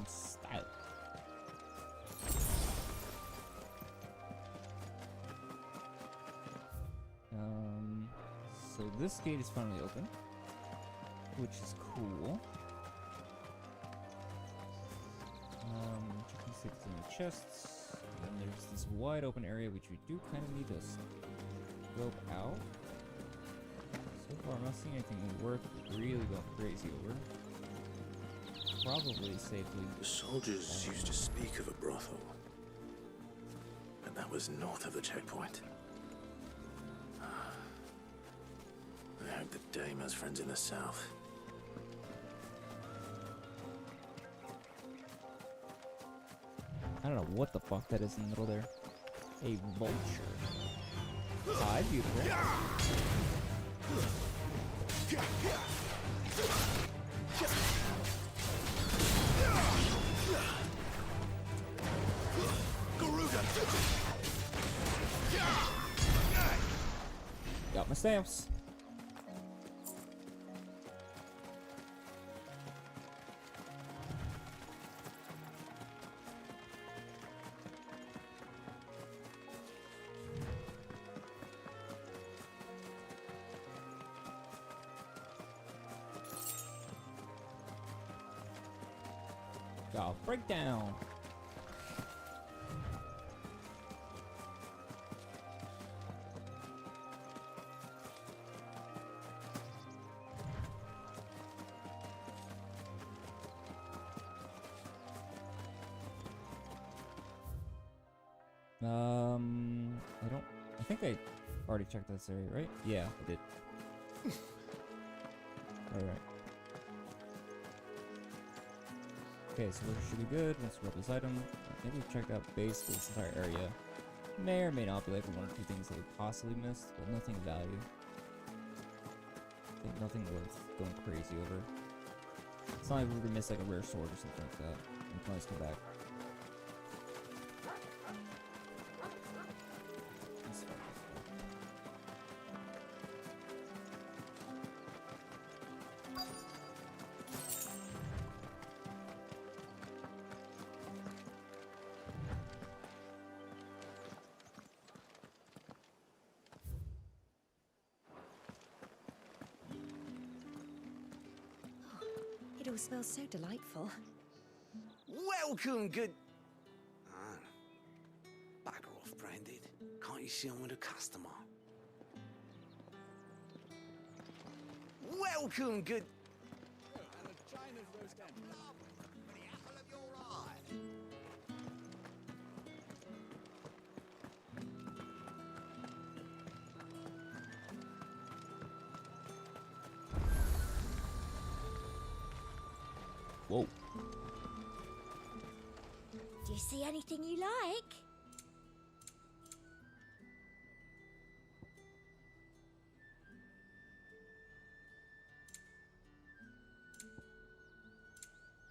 Style. So this gate is finally open, which is cool. Checking 16 chests, and then there's this wide open area which we do kind of need to scope out. So far, I'm not seeing anything worth really going crazy over. Probably safely. The soldiers used to speak of a brothel, but that was north of the checkpoint. I hope the dame has friends in the south. I don't know what the fuck that is in the middle there. A vulture. Hi, beautiful. Got my stamps. Oh, breakdown. I think I already checked this area, right? Yeah, I did. Alright. Okay, so we should be good. Let's grab this item. I think we've checked out basically this entire area. May or may not be like one or two things that we possibly missed, but nothing of value. I think nothing worth going crazy over. It's not like we're gonna miss like a rare sword or something like that. And can always come back. That's fine. It all smells so delightful. Welcome, good. Ah, bugger off, Branded. Can't you see I'm with a customer? Welcome, good. Whoa. Do you see anything you like?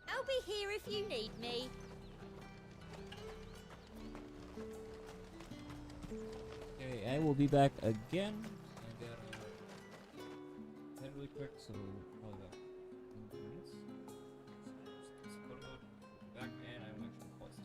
I'll be here if you need me. Okay, and we'll be back again. And head really quick, so probably about 2 minutes. So put it back, and I will actually pause it.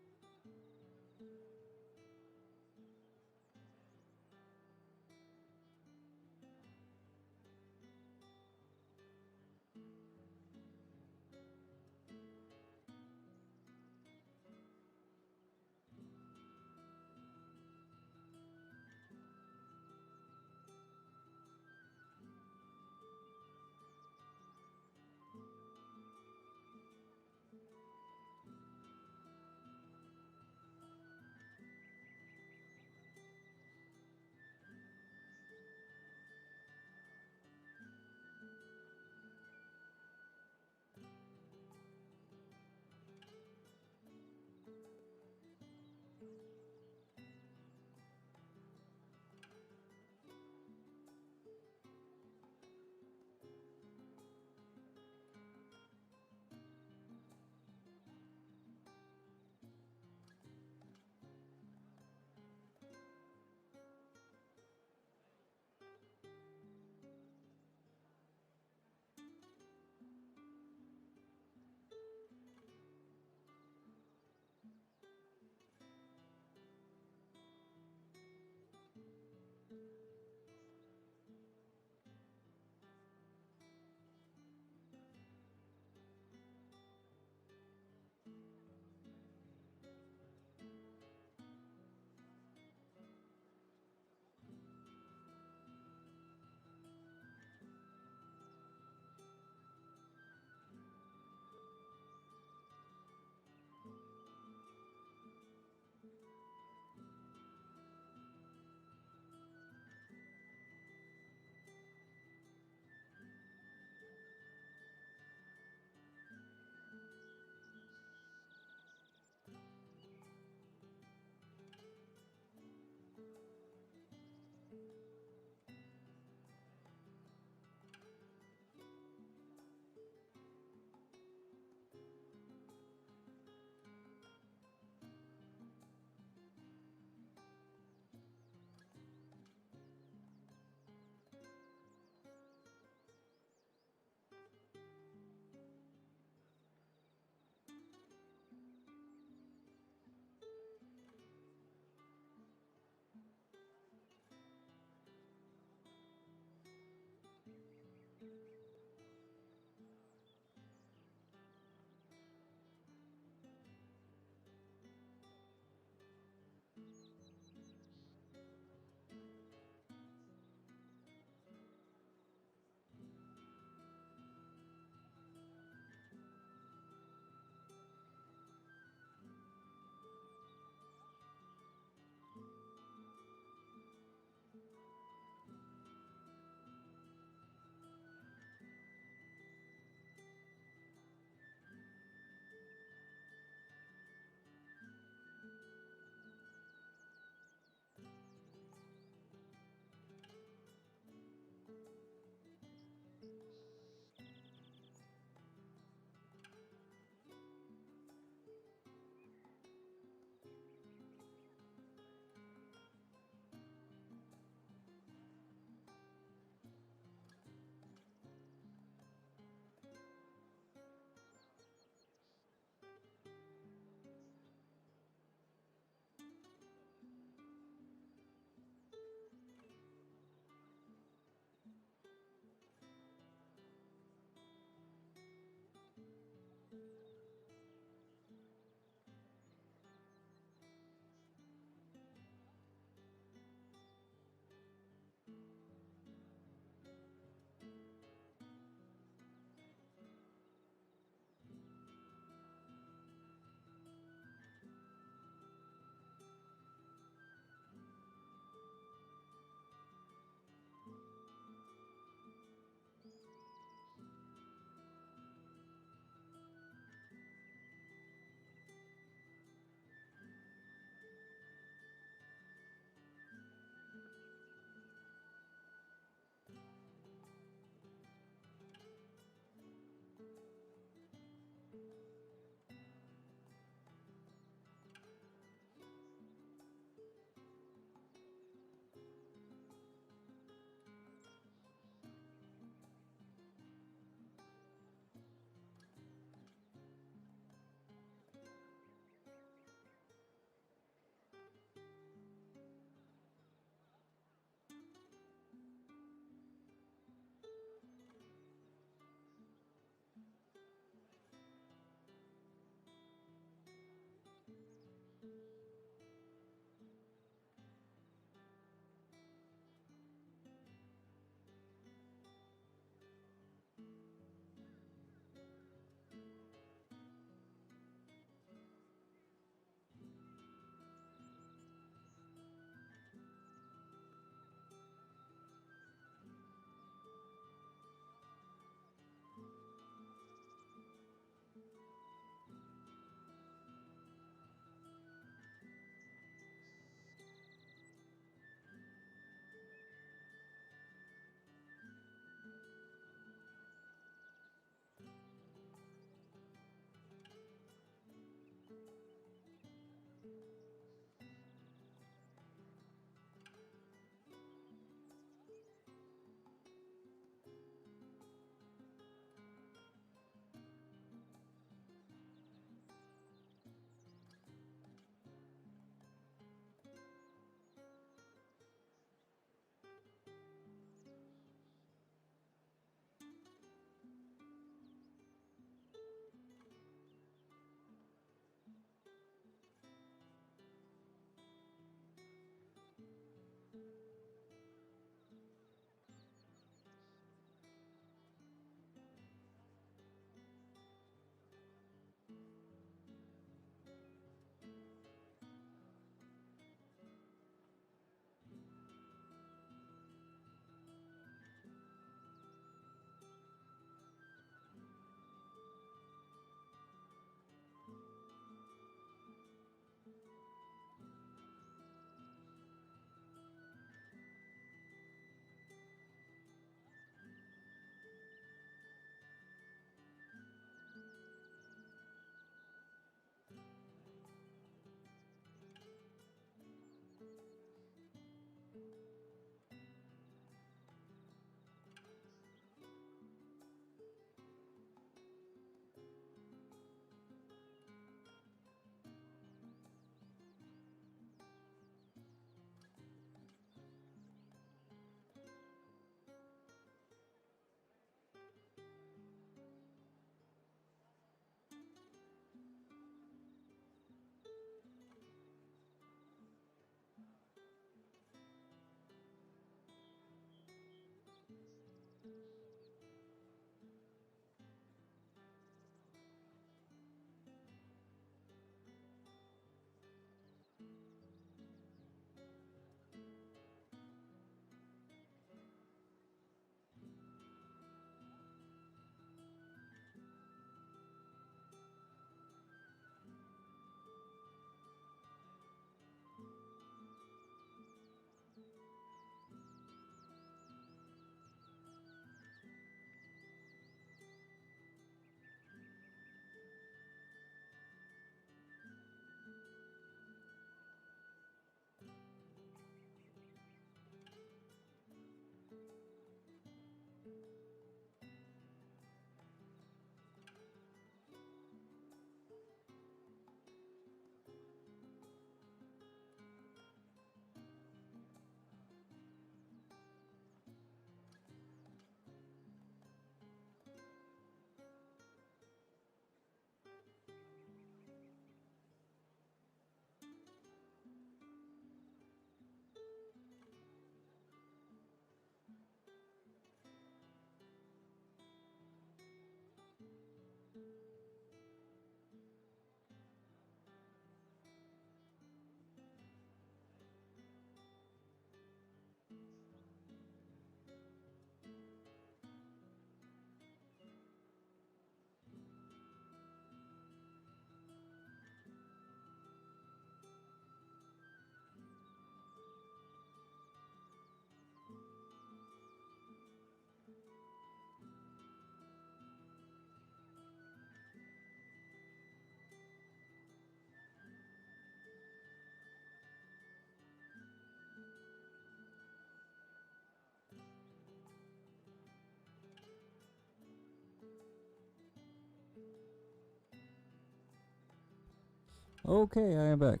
Okay, I am back.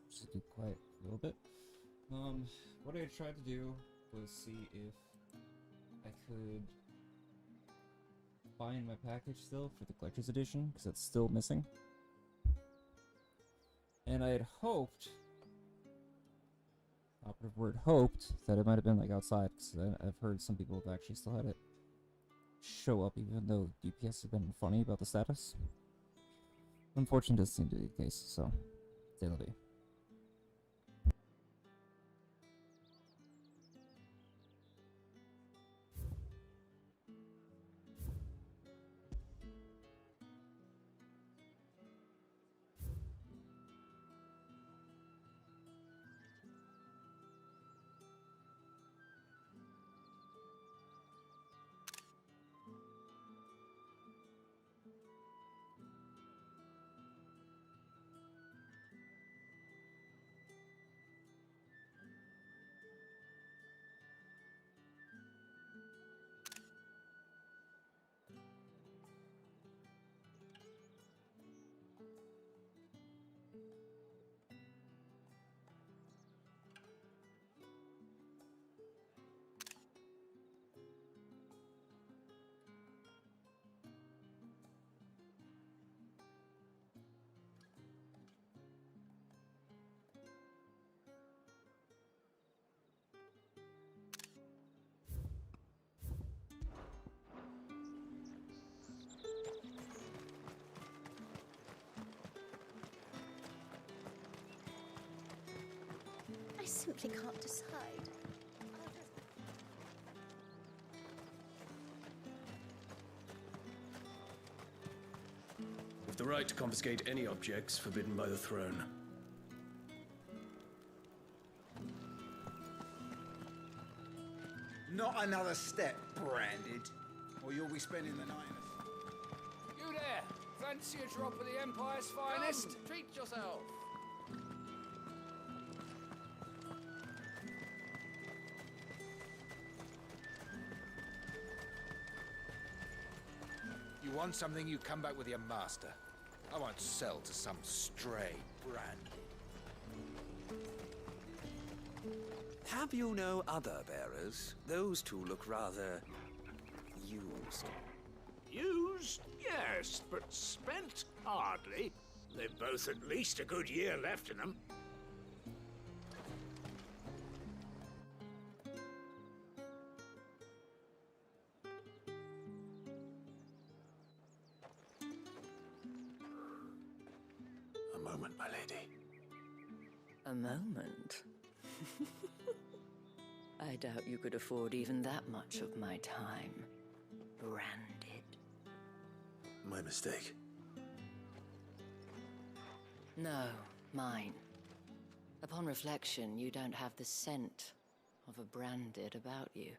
Just be quiet a little bit. What I tried to do was see if I could find my package still for the collector's edition, because it's still missing. And I had hoped, operative word hoped, that it might have been like outside, because I've heard some people have actually still had it show up, even though UPS has been funny about the status. Unfortunately, it does seem to be the case, so it'll be. I simply can't decide. With the right to confiscate any objects forbidden by the throne. Not another step, branded, or you'll be spending the night. You there! Fancy a drop of the Empire's finest? Treat yourself. You want something, you come back with your master. I won't sell to some stray branded. Have you no other bearers? Those two look rather used. Used? Yes, but spent hardly. They've both at least a good year left in them. A moment, my lady. A moment? I doubt you could afford even that much of my time. Branded. My mistake. No, mine. Upon reflection, you don't have the scent of a branded about you.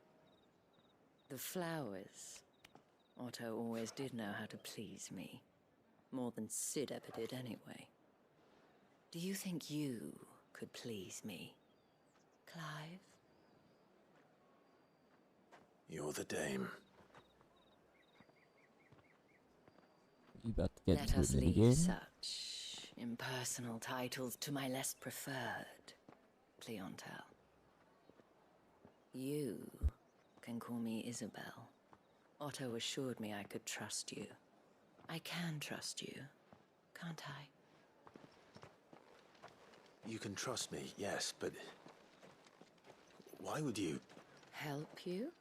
The flowers. Otto always did know how to please me. More than Sid ever did anyway. Do you think you could please me, Clive? You're the dame. You about to get Let into us a leave minigame? such impersonal titles to my less preferred clientele. You can call me Isabel. Otto assured me I could trust you. I can trust you, can't I? You can trust me, yes, but why would you? Help you?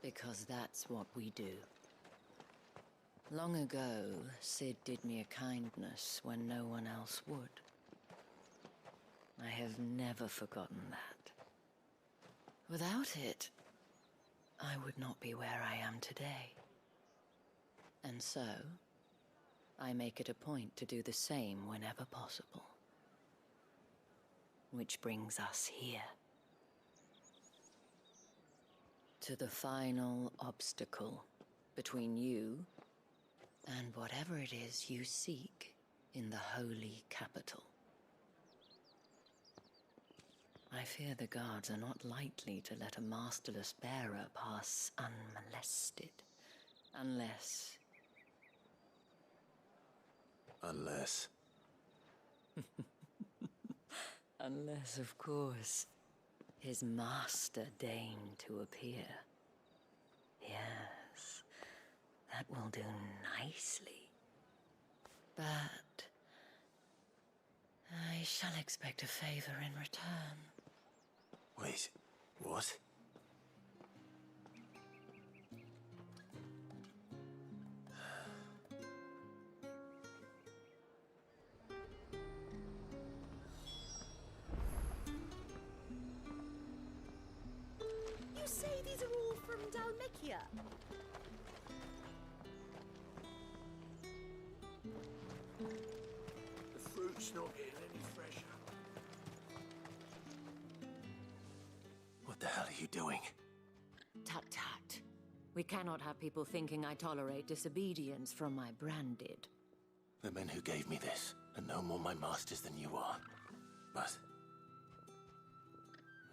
Because that's what we do. Long ago, Sid did me a kindness when no one else would. I have never forgotten that. Without it, I would not be where I am today. And so, I make it a point to do the same whenever possible. Which brings us here. To the final obstacle between you and whatever it is you seek in the holy capital. I fear the guards are not likely to let a masterless bearer pass unmolested, unless Unless... Unless, of course, his master deigned to appear. Yes, that will do nicely. But I shall expect a favor in return. Wait, what? You say these are all from Dalmikia? The fruit's not getting any fresher. What the hell are you doing? Tut tut. We cannot have people thinking I tolerate disobedience from my branded. The men who gave me this are no more my masters than you are. But...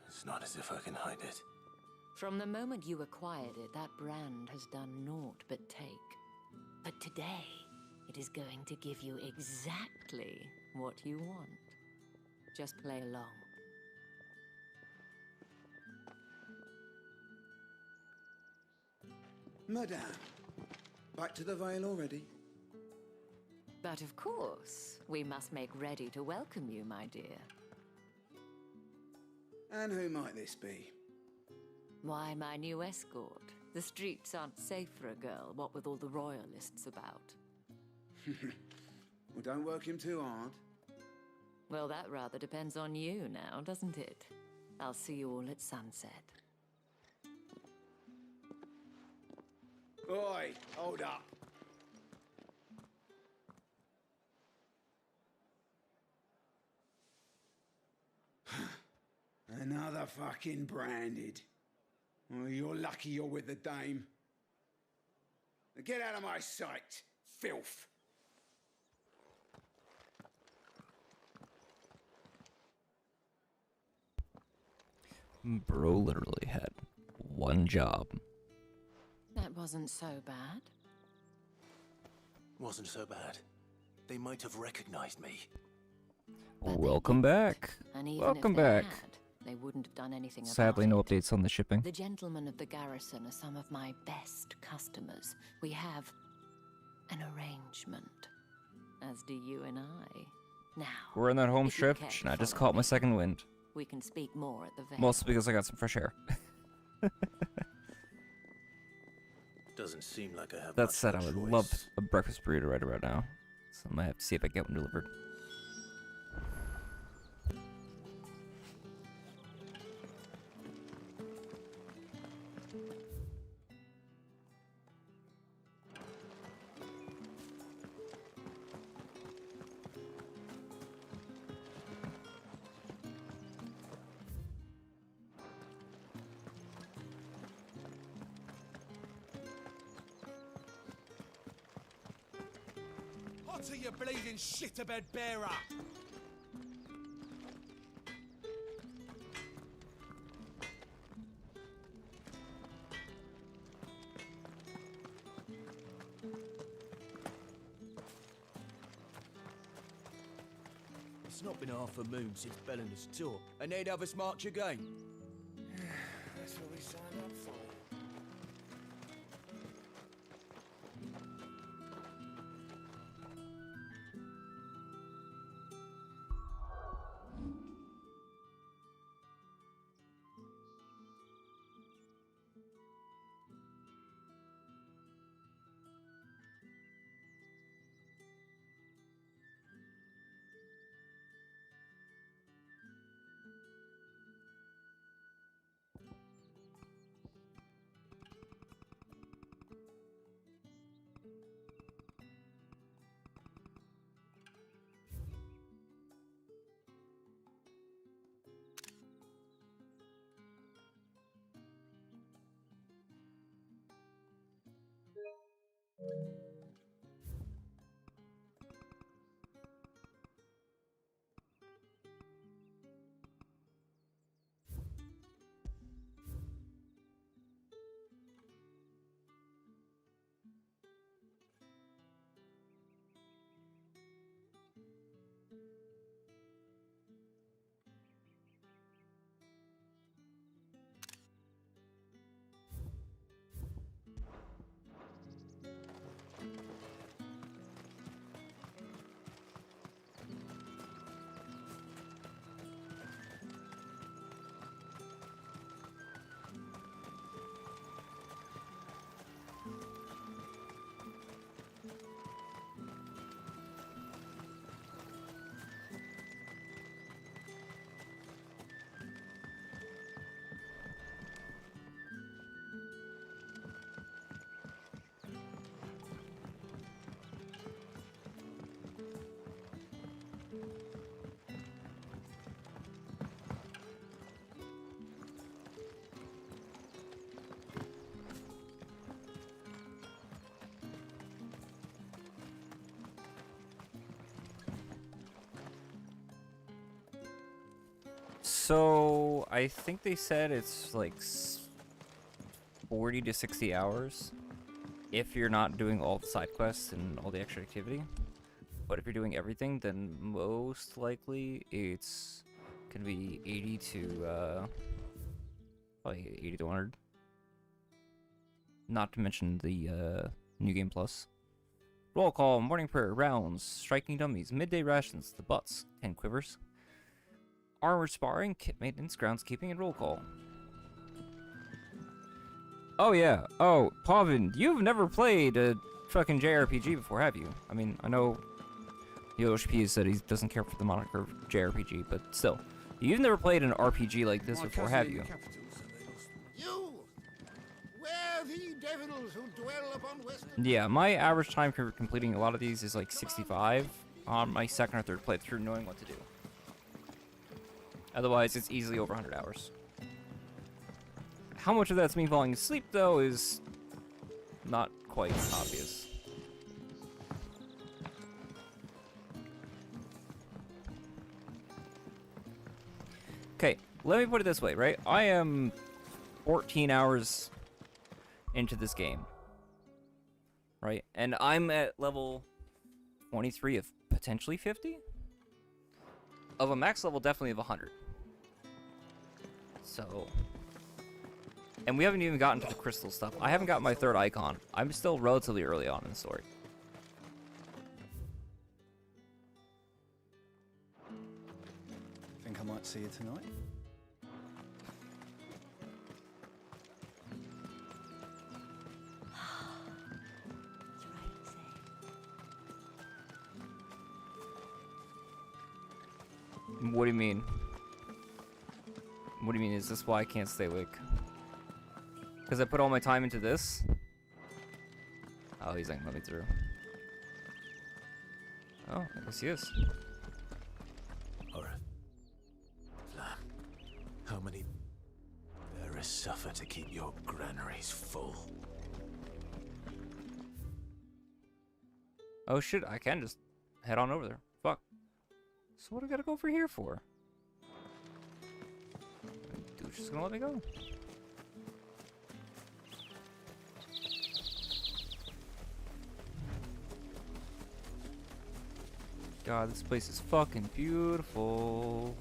it's not as if I can hide it. From the moment you acquired it, that brand has done naught but take. But today, it is going to give you exactly what you want. Just play along. Madame, back to the Vale already? But of course, we must make ready to welcome you, my dear. And who might this be? Why, my new escort. The streets aren't safe for a girl, what with all the royalists about. Well, don't work him too hard. Well, that rather depends on you now, doesn't it? I'll see you all at sunset. Oi, hold up. Another fucking branded. Oh, you're lucky you're with the dame. Now get out of my sight, filth. Bro literally had one job. That wasn't so bad. Wasn't so bad. They might have recognized me. Welcome back. And even Welcome if they back. had, they wouldn't have done anything Sadly, about no it. updates on the shipping. The gentlemen of the garrison are some of my best customers. We have an arrangement, as do you and I. Now, We're on that home if you stretch, care to and I just follow caught my me, second wind. we can speak more at the Vale. Mostly because I got some fresh air. Doesn't seem like I have That much said, of I a would choice. love a breakfast burrito right about now. So I might have to see if I get one delivered. What are you bleeding shit-a-bed bearer? It's not been half a moon since Bellinger's tour, and they'd have us march again. That's what we signed up for. So I think they said it's like 40 to 60 hours if you're not doing all the side quests and all the extra activity. But if you're doing everything, then most likely it's gonna be 80 to probably 80 to 100. Not to mention the New Game Plus. Roll call, morning prayer, rounds, striking dummies, midday rations, the butts, 10 quivers. Armor sparring, kit maintenance, groundskeeping, and roll call. Oh yeah. Oh, Pavin, you've never played a fucking JRPG before, have you? I mean, I know Yoshi said he doesn't care for the moniker JRPG, but still. You've never played an RPG like this before, have you? You! Where the devils who dwell upon western... Yeah, my average time for completing a lot of these is like 65 on my second or third playthrough, knowing what to do. Otherwise, it's easily over 100 hours. How much of that's me falling asleep, though, is not quite obvious. Okay, let me put it this way, right? I am 14 hours into this game, right? And I'm at level 23 of potentially 50? Of a max level, definitely of 100. So... And we haven't even gotten to the crystal stuff. I haven't got my third icon. I'm still relatively early on in the story. Think I might see you tonight? What do you mean? What do you mean? Is this why I can't stay awake? Because I put all my time into this? Oh, he's not gonna let me through. Oh, I guess he is. Alright. Flam, how many bearers suffer to keep your granaries full? Oh shit, I can just head on over there. Fuck. So what do I gotta go over here for? Dude's just gonna let me go. God, this place is fucking beautiful.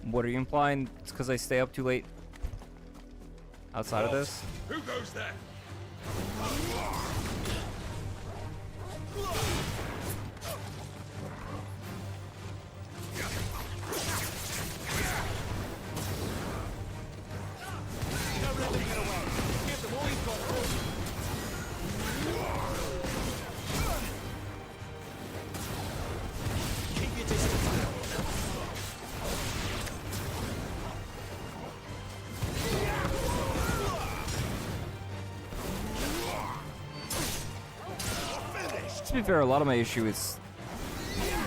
What are you implying? It's because I stay up too late outside of this? Who goes there? To be fair, a lot of my issue with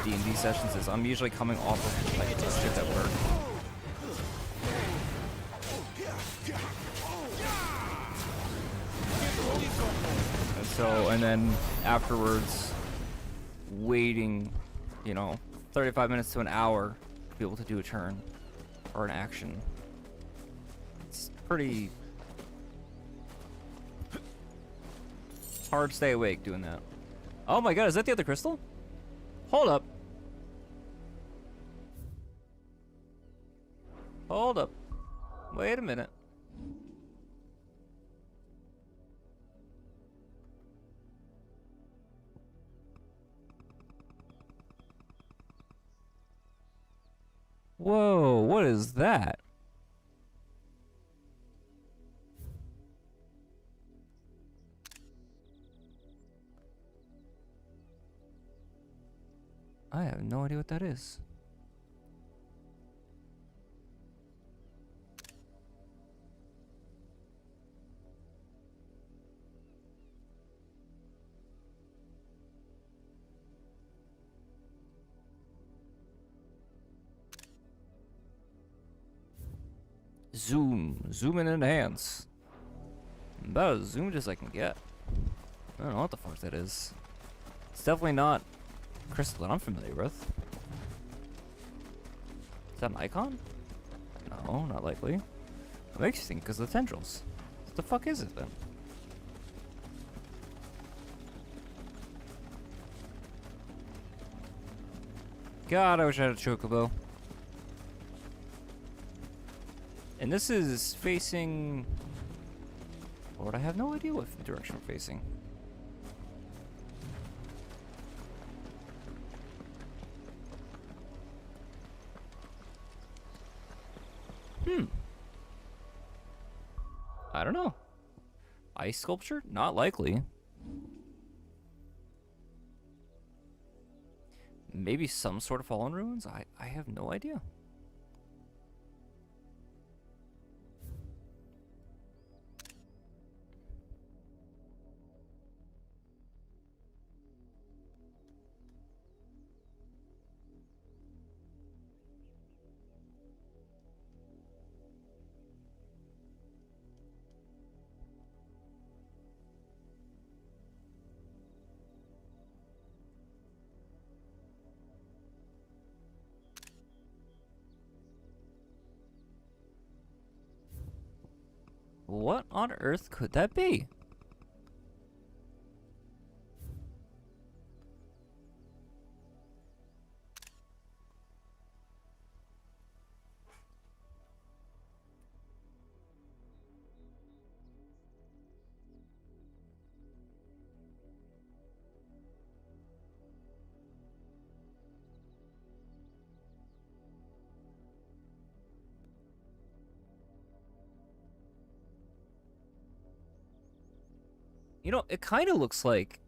D&D sessions is I'm usually coming off of like shift at work. And then afterwards, waiting, you know, 35 minutes to an hour to be able to do a turn or an action. It's pretty... It's hard to stay awake doing that. Oh my god, is that the other crystal? Hold up. Hold up. Wait a minute. Whoa, what is that? I have no idea what that is. Zoom and enhance. About as zoomed as I can get. I don't know what the fuck that is. It's definitely not crystal that I'm familiar with. Is that an icon? No, not likely. It makes you think because of the tendrils. What the fuck is it then? God, I wish I had a chocobo. And this is facing... Lord, I have no idea what direction we're facing. I don't know. Ice sculpture? Not likely. Maybe some sort of fallen ruins? I have no idea. What on earth could that be? You know, it kind of looks like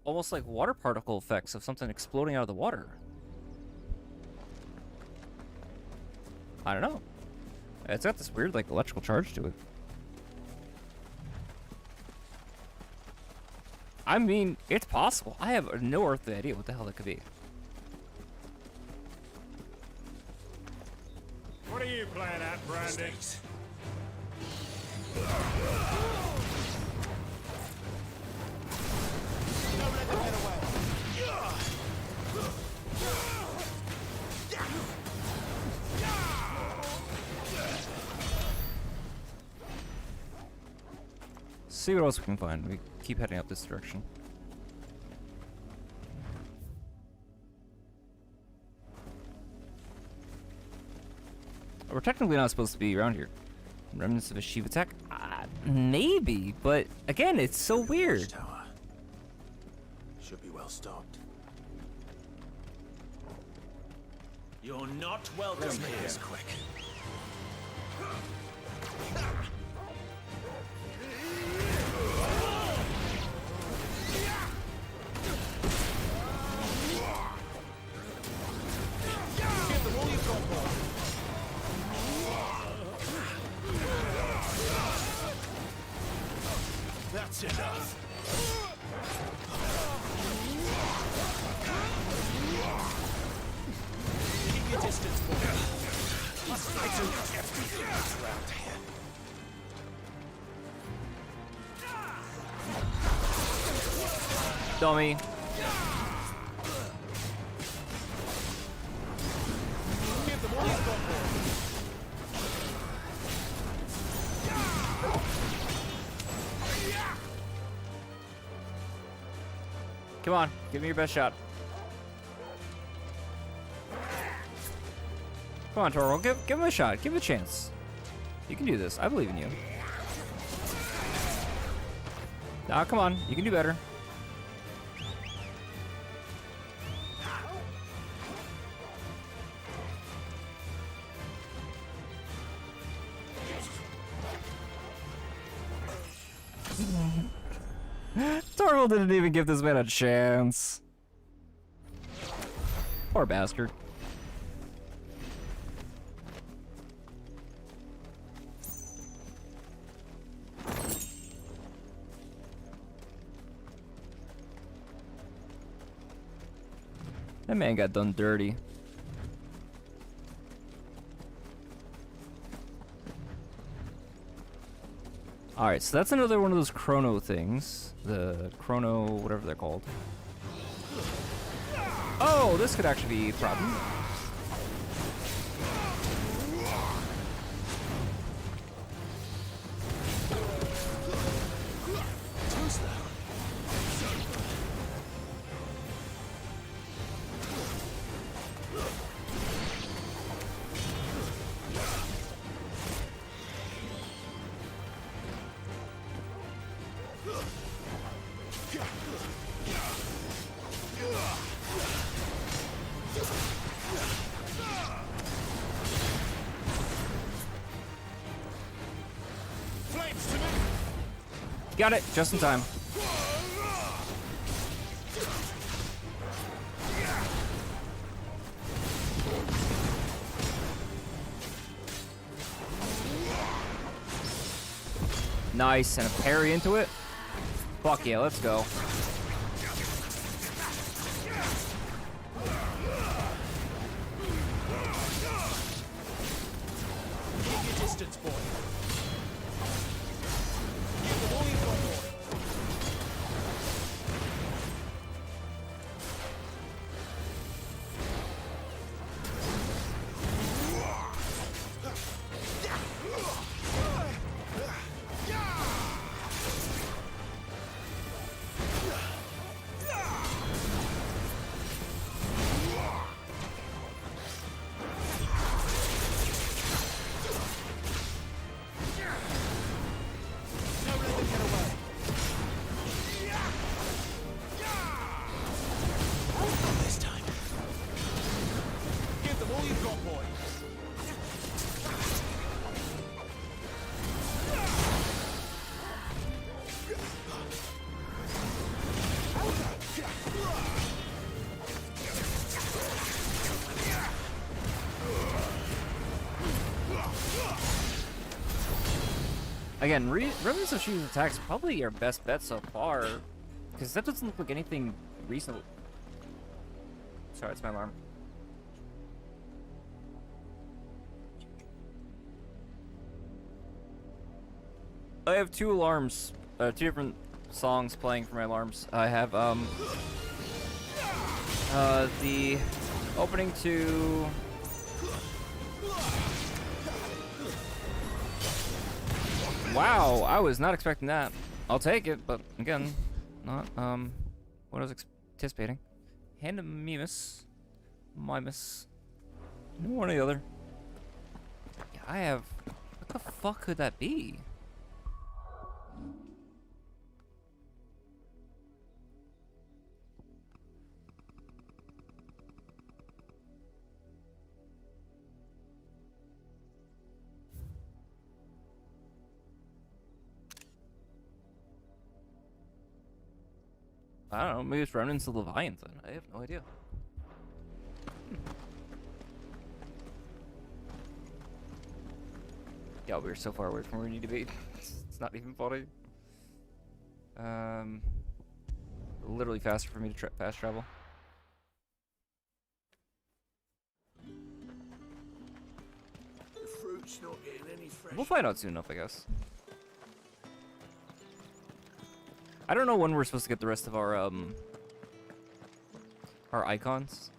almost like water particle effects of something exploding out of the water. I don't know. It's got this weird, like, electrical charge to it. I mean, it's possible. I have no earthly idea what the hell that could be. What are you playing at, Brandy? See what else we can find. We keep heading up this direction. We're technically not supposed to be around here. Remnants of a Shiva attack? Maybe, but again, it's so weird. Tower. Should be well stocked. You're not welcome Let's make here. this quick. Give them all you've got, boy. That's enough. Keep your distance, boy. I do everything that's around here. Dummy. Give them all you've got, boy. Come on, give me your best shot. Come on, Toro, give him a shot. Give him a chance. You can do this. I believe in you. Nah, come on. You can do better. Torval didn't even give this man a chance. Poor bastard. That man got done dirty. Alright, so that's another one of those chrono things. The chrono, whatever they're called. Oh, this could actually be a problem. Got it, just in time. Nice, and a parry into it. Fuck yeah, let's go. Keep your distance, boy. Give them all you've got, boy. Again, Remnants of Shi's attacks probably your best bet so far, because that doesn't look like anything reasonable. Sorry, it's my alarm. I have two alarms, two different songs playing for my alarms. I have the opening to wow, I was not expecting that. I'll take it, but again, not what I was anticipating. Hand of Mimus. Mimus. One or the other. Yeah, I have. What the fuck could that be? I don't know, maybe it's Remnants of Leviathan. I have no idea. Yeah, we're so far away from where we need to be. It's not even funny. Literally faster for me to fast travel. The fruit's not getting any fresh. We'll find out soon enough, I guess. I don't know when we're supposed to get the rest of our icons,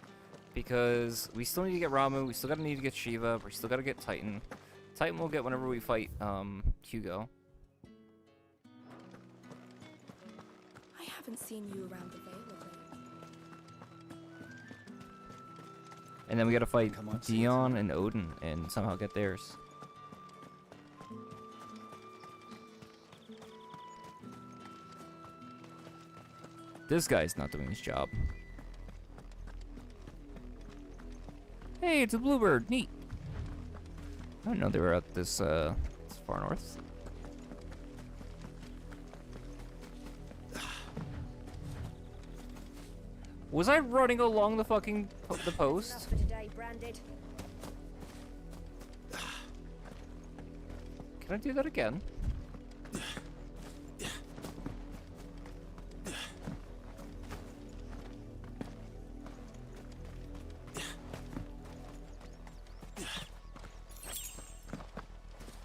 because we still need to get Ramu, we still gotta need to get Shiva, we still gotta get Titan. Titan we'll get whenever we fight Hugo. I haven't seen you around the Vale of late. And then we gotta fight Dion and Odin and somehow get theirs. This guy's not doing his job. Hey, it's a bluebird. Neat. I didn't know they were at this far north. Was I running along the fucking the post? For today, branded. Can I do that again?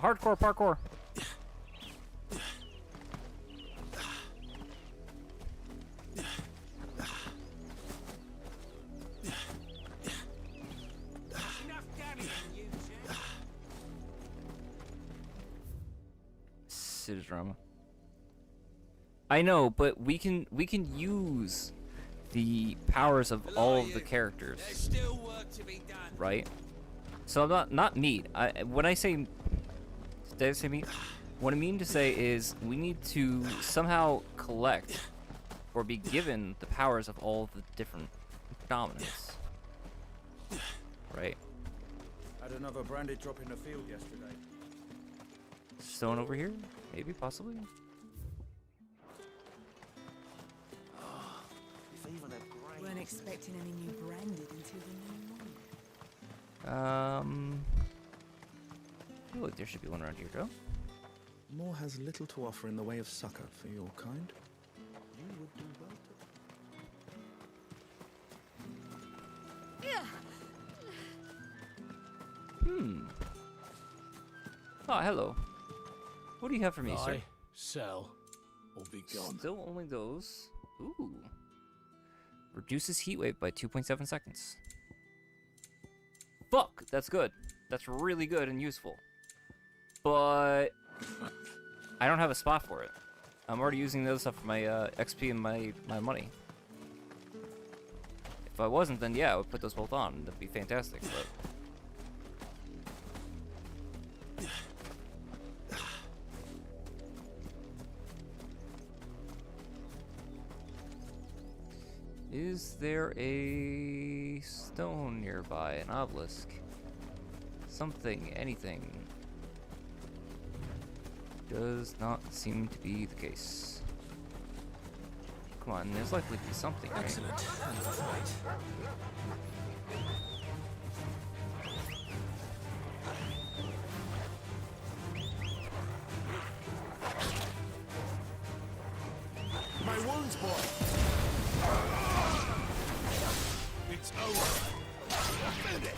Hardcore parkour. usage drama. I know, but we can use the powers of all of the characters. There's still work to be done. Right? So I'm not meat. When I say, did I say meat? What I mean to say is we need to somehow collect or be given the powers of all the different dominants. Right? Had another branded drop in the field yesterday. Stone over here? Maybe, possibly? Weren't expecting any new branded until the new morning. I feel like there should be one around here, Joe. Moore has little to offer in the way of succor for your kind. You would do well Oh, hello. What do you have for me, sir? Buy, sell, or be gone. Still only those. Ooh. Reduces heat wave by 2.7 seconds. Fuck, that's good. That's really good and useful. But I don't have a spot for it. I'm already using the other stuff for my XP and my money. If I wasn't, then yeah, I would put those both on. That'd be fantastic, but... Is there a stone nearby? An obelisk? Something, anything. Does not seem to be the case. Come on, there's likely to be something, right? Excellent. Another fight. My wounds, boy. It's over. Defend it.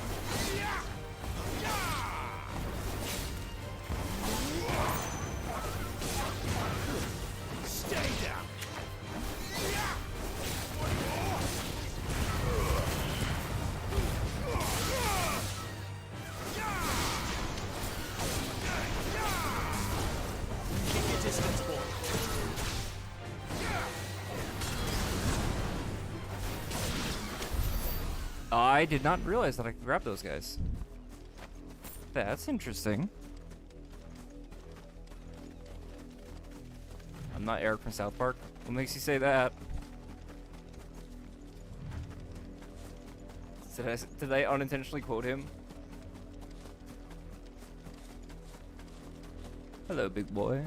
Stay down. Keep your distance, boy. I did not realize that I could grab those guys. That's interesting. I'm not Eric from South Park. What makes you say that? Did I unintentionally quote him? Hello, big boy.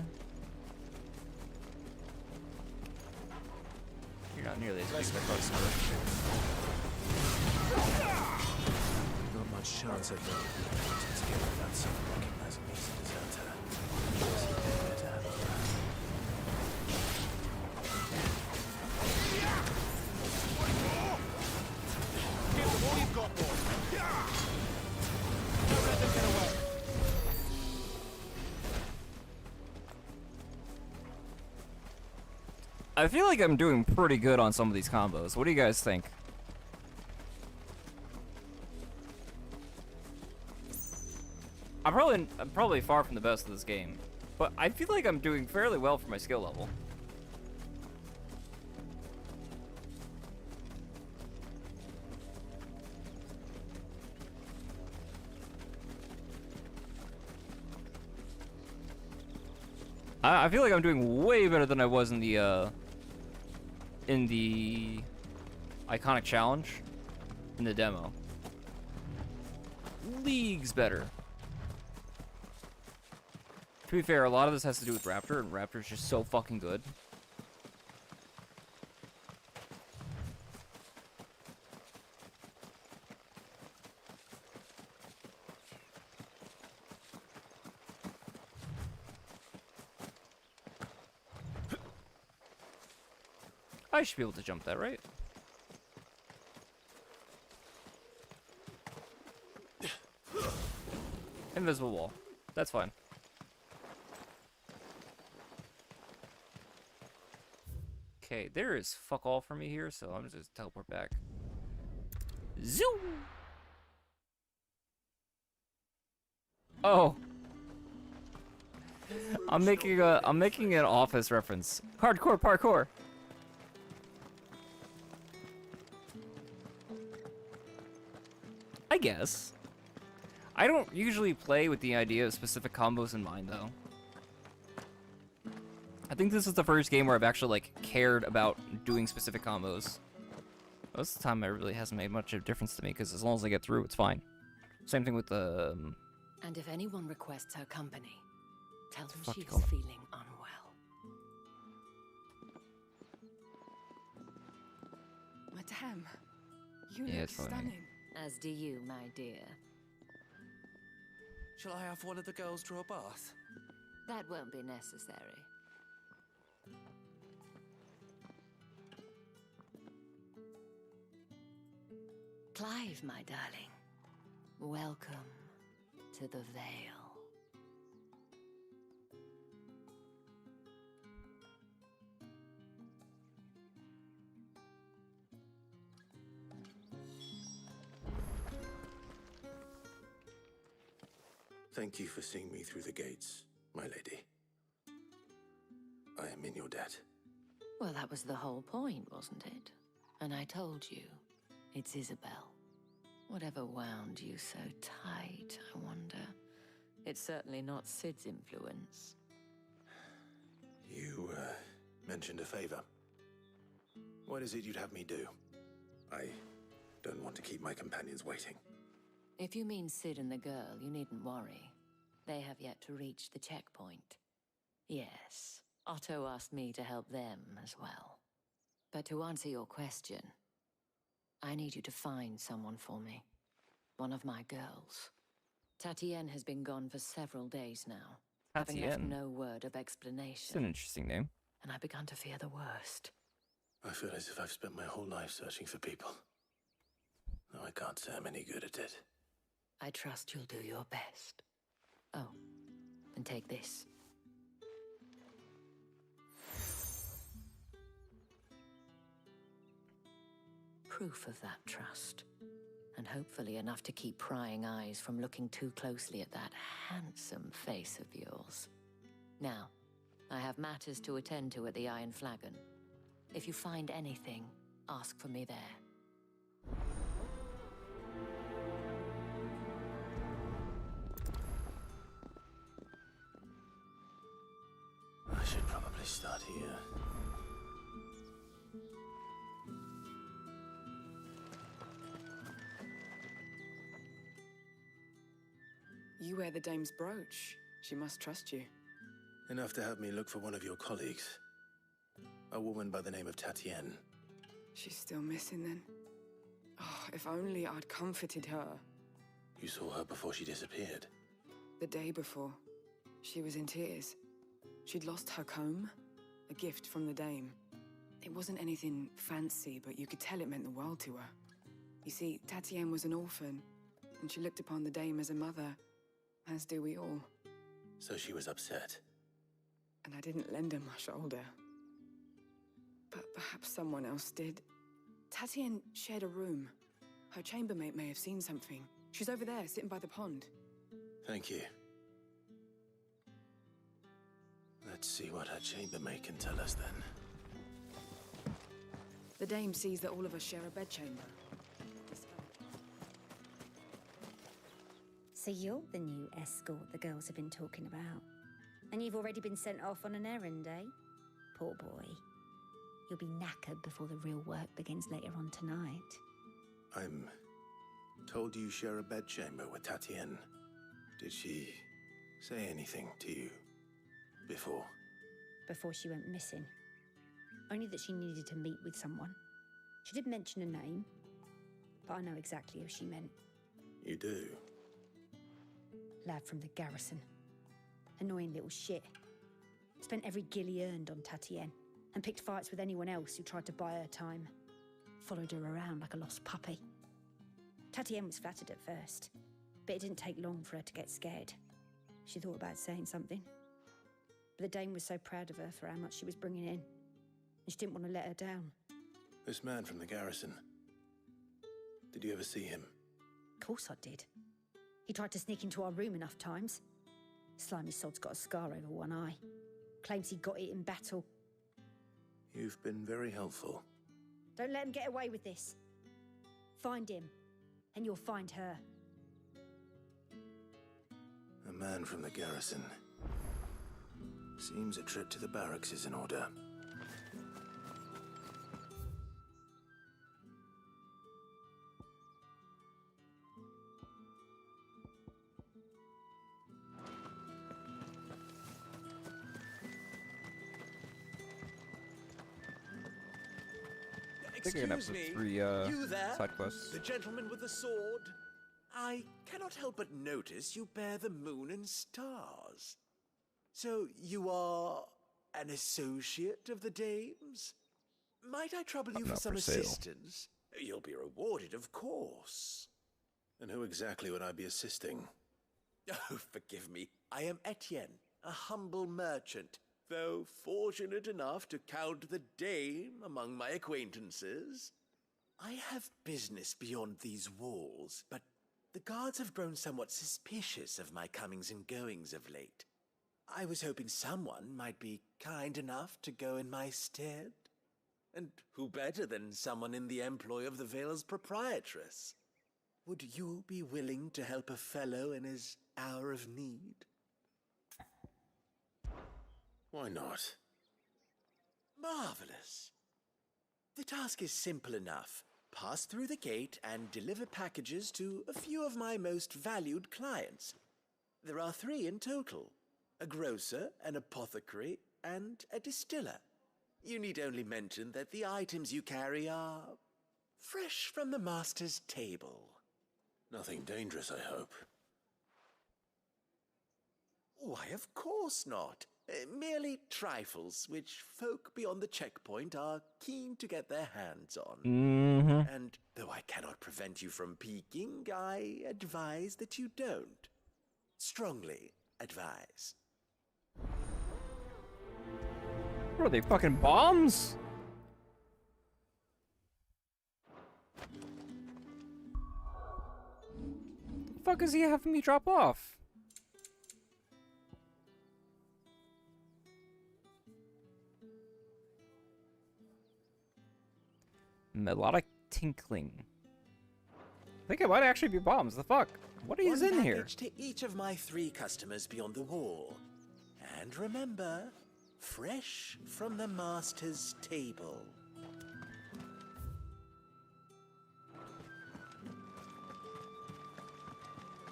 You're not nearly as big as I thought you were. Not much chance I'd know together without someone recognizing me as a deserter. Give them all you've got, boy. Don't let them get away. I feel like I'm doing pretty good on some of these combos. What do you guys think? I'm probably far from the best of this game, but I feel like I'm doing fairly well for my skill level. I feel like I'm doing way better than I was in the iconic challenge in the demo. Leagues better. To be fair, a lot of this has to do with Raptor, and Raptor's just so fucking good. I should be able to jump that, right? Invisible wall. That's fine. Okay, there is fuck all for me here, so I'm just teleport back. Zoom! I'm making an Office reference. Hardcore parkour. I guess. I don't usually play with the idea of specific combos in mind, though. I think this is the first game where I've actually, like, cared about doing specific combos. Most of the time, it really hasn't made much of a difference to me, because as long as I get through, it's fine. Same thing with the... And if anyone requests her company, tell them Fuck she is you. feeling unwell. Madame, you Yeah, look it's fine. stunning. As do you, my dear. Shall I have one of the girls draw a bath? That won't be necessary. Clive, my darling. Welcome to the Vale. Thank you for seeing me through the gates, my lady. I am in your debt. Well, that was the whole point, wasn't it? And I told you, it's Isabel. Whatever wound you so tight, I wonder. It's certainly not Sid's influence. You, mentioned a favor. What is it you'd have me do? I don't want to keep my companions waiting. If you mean Sid and the girl, you needn't worry. They have yet to reach the checkpoint. Yes, Otto asked me to help them as well. But to answer your question, I need you to find someone for me. One of my girls. Tatienne has been gone for several days now, having left Tatienne. no word of It's an explanation. interesting name. And I began to fear the worst. I feel as if I've spent my whole life searching for people. No, I can't say I'm any good at it. I trust you'll do your best. Oh, and take this. Proof of that trust. And hopefully enough to keep prying eyes from looking too closely at that handsome face of yours. Now, I have matters to attend to at the Iron Flagon. If you find anything, ask for me there. I should probably start here. You wear the dame's brooch. She must trust you. Enough to have me look for one of your colleagues. A woman by the name of Tatienne. She's still missing then. Oh, if only I'd comforted her. You saw her before she disappeared. The day before, she was in tears. She'd lost her comb, a gift from the dame. It wasn't anything fancy, but you could tell it meant the world to her. You see, Tatienne was an orphan, and she looked upon the dame as a mother, as do we all. So she was upset. And I didn't lend her my shoulder. But perhaps someone else did. Tatienne shared a room. Her chambermaid may have seen something. She's over there, sitting by the pond. Thank you. Let's see what her chambermaid can tell us then. The dame sees that all of us share a bedchamber. So you're the new escort the girls have been talking about. And you've already been sent off on an errand, eh? Poor boy. You'll be knackered before the real work begins later on tonight. I'm told you share a bedchamber with Tatienne. Did she say anything to you before? Before she went missing. Only that she needed to meet with someone. She did mention a name, but I know exactly who she meant. You do? Lad from the garrison. Annoying little shit. Spent every guil he earned on Tatienne, and picked fights with anyone else who tried to buy her time. Followed her around like a lost puppy. Tatienne was flattered at first, but it didn't take long for her to get scared. She thought about saying something. But the dame was so proud of her for how much she was bringing in, and she didn't want to let her down. This man from the garrison. Did you ever see him? Of course I did. He tried to sneak into our room enough times. Slimy sod's got a scar over one eye. Claims he got it in battle. You've been very helpful. Don't let him get away with this. Find him, and you'll find her. A man from the garrison. Seems a trip to the barracks is in order. I think I can have Excuse me, 3 you there? side quests. The gentleman with the sword? I cannot help but notice you bear the moon and stars. So you are an associate of the dames? Might I trouble you I'm for not some for sale. assistance? You'll be rewarded, of course. And who exactly would I be assisting? Oh, forgive me. I am Etienne, a humble merchant, though fortunate enough to count the dame among my acquaintances. I have business beyond these walls, but the guards have grown somewhat suspicious of my comings and goings of late. I was hoping someone might be kind enough to go in my stead. And who better than someone in the employ of the Vale's proprietress? Would you be willing to help a fellow in his hour of need? Why not? Marvelous. The task is simple enough. Pass through the gate and deliver packages to a few of my most valued clients. There are 3 in total: a grocer, an apothecary, and a distiller. You need only mention that the items you carry are fresh from the master's table. Nothing dangerous, I hope. Why, of course not. Merely trifles which folk beyond the checkpoint are keen to get their hands on. And though I cannot prevent you from peeking, I advise that you don't. Strongly advise. What are they, fucking bombs? The fuck is he having me drop off? Melodic tinkling. I think it might actually be bombs. The fuck? What is in here? One package to each of my 3 customers beyond the wall. And remember, fresh from the master's table.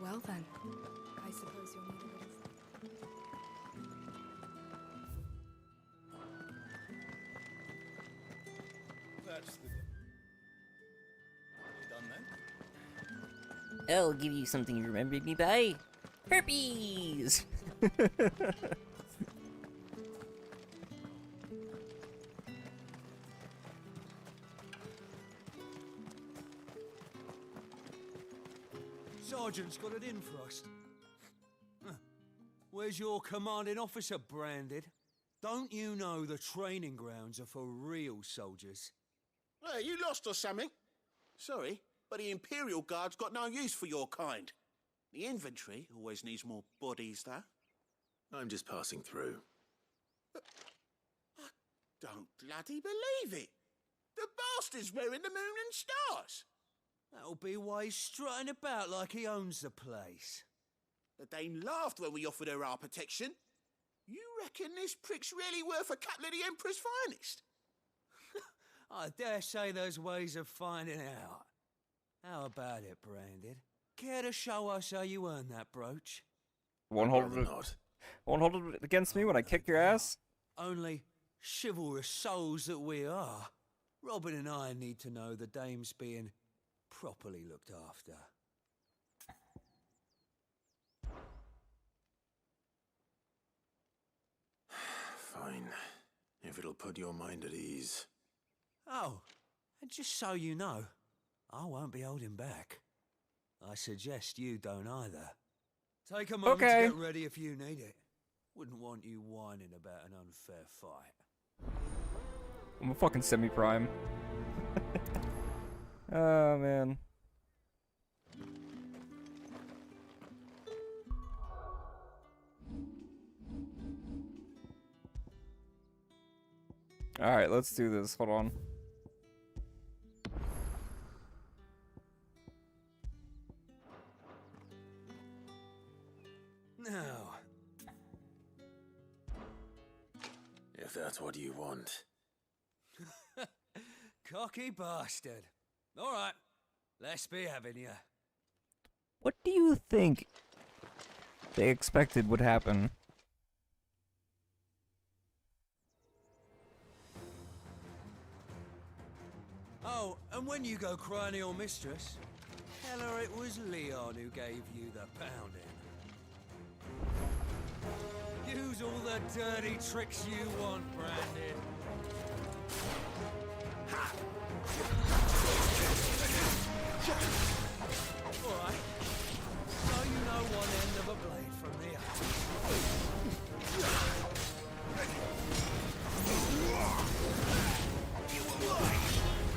Well then, I suppose you'll need a little... That's the... You done then? I'll give you something you remembered me by. Herpes! Sergeant's got it in for us. Huh. Where's your commanding officer, Branded? Don't you know the training grounds are for real soldiers? Hey, you lost or something? Sorry, but the Imperial Guard's got no use for your kind. The infantry always needs more bodies, though. I'm just passing through. I don't bloody believe it. The bastard's wearing the moon and stars. That'll be why he's strutting about like he owns the place. The Dane laughed when we offered her our protection. You reckon this prick's really worth a couple of the Emperor's finest? I dare say there's ways of finding out. How about it, Branded? Care to show us how you earned that brooch? Won't hold it against me when I kick your ass? Only chivalrous souls that we are. Robin and I need to know the dame's being properly looked after. Fine. If it'll put your mind at ease. Oh, and just so you know, I won't be holding back. I suggest you don't either. Take a moment to get ready if you need it. Wouldn't want you whining about an unfair fight. I'm a fucking semi-prime. Oh, man. Alright, let's do this. Hold on. Now, if that's what you want. Cocky bastard. All right, let's be having you. What do you think they expected would happen? Oh, and when you go crying to your mistress, tell her it was Leon who gave you the pounding. Use all the dirty tricks you want, Brandon. Ha! All right. So you know one end of a blade from the other.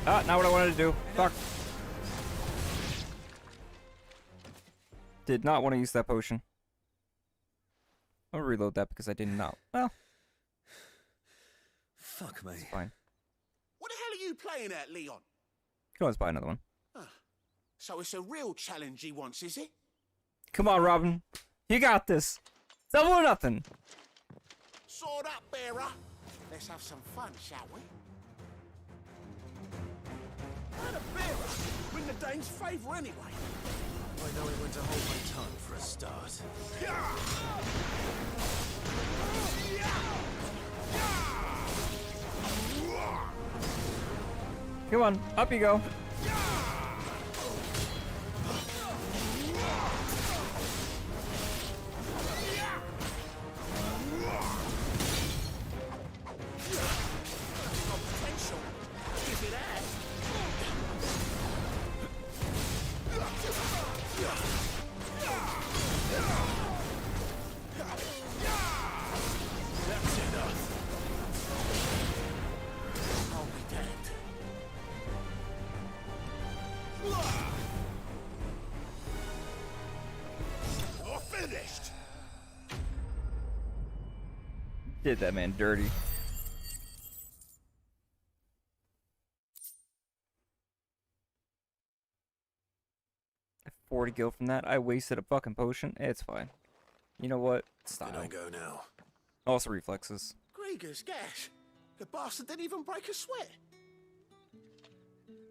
Ah, not what I wanted to do. Fuck. Did not want to use that potion. I'll reload that because I did not. Well. Fuck me. It's fine. What the hell are you playing at, Leon? You can always buy another one. So it's a real challenge he wants, is it? Come on, Robin. You got this. Double or nothing. Sword up, bearer. Let's have some fun, shall we? Not a bearer. Win the Dane's favour anyway. I know when to hold my tongue for a start. Come on, up you go. Did that man dirty. I 40 gil from that. I wasted a fucking potion. It's fine. You know what? Style. Can I go now? Also reflexes. Grieger's gash. The bastard didn't even break a sweat.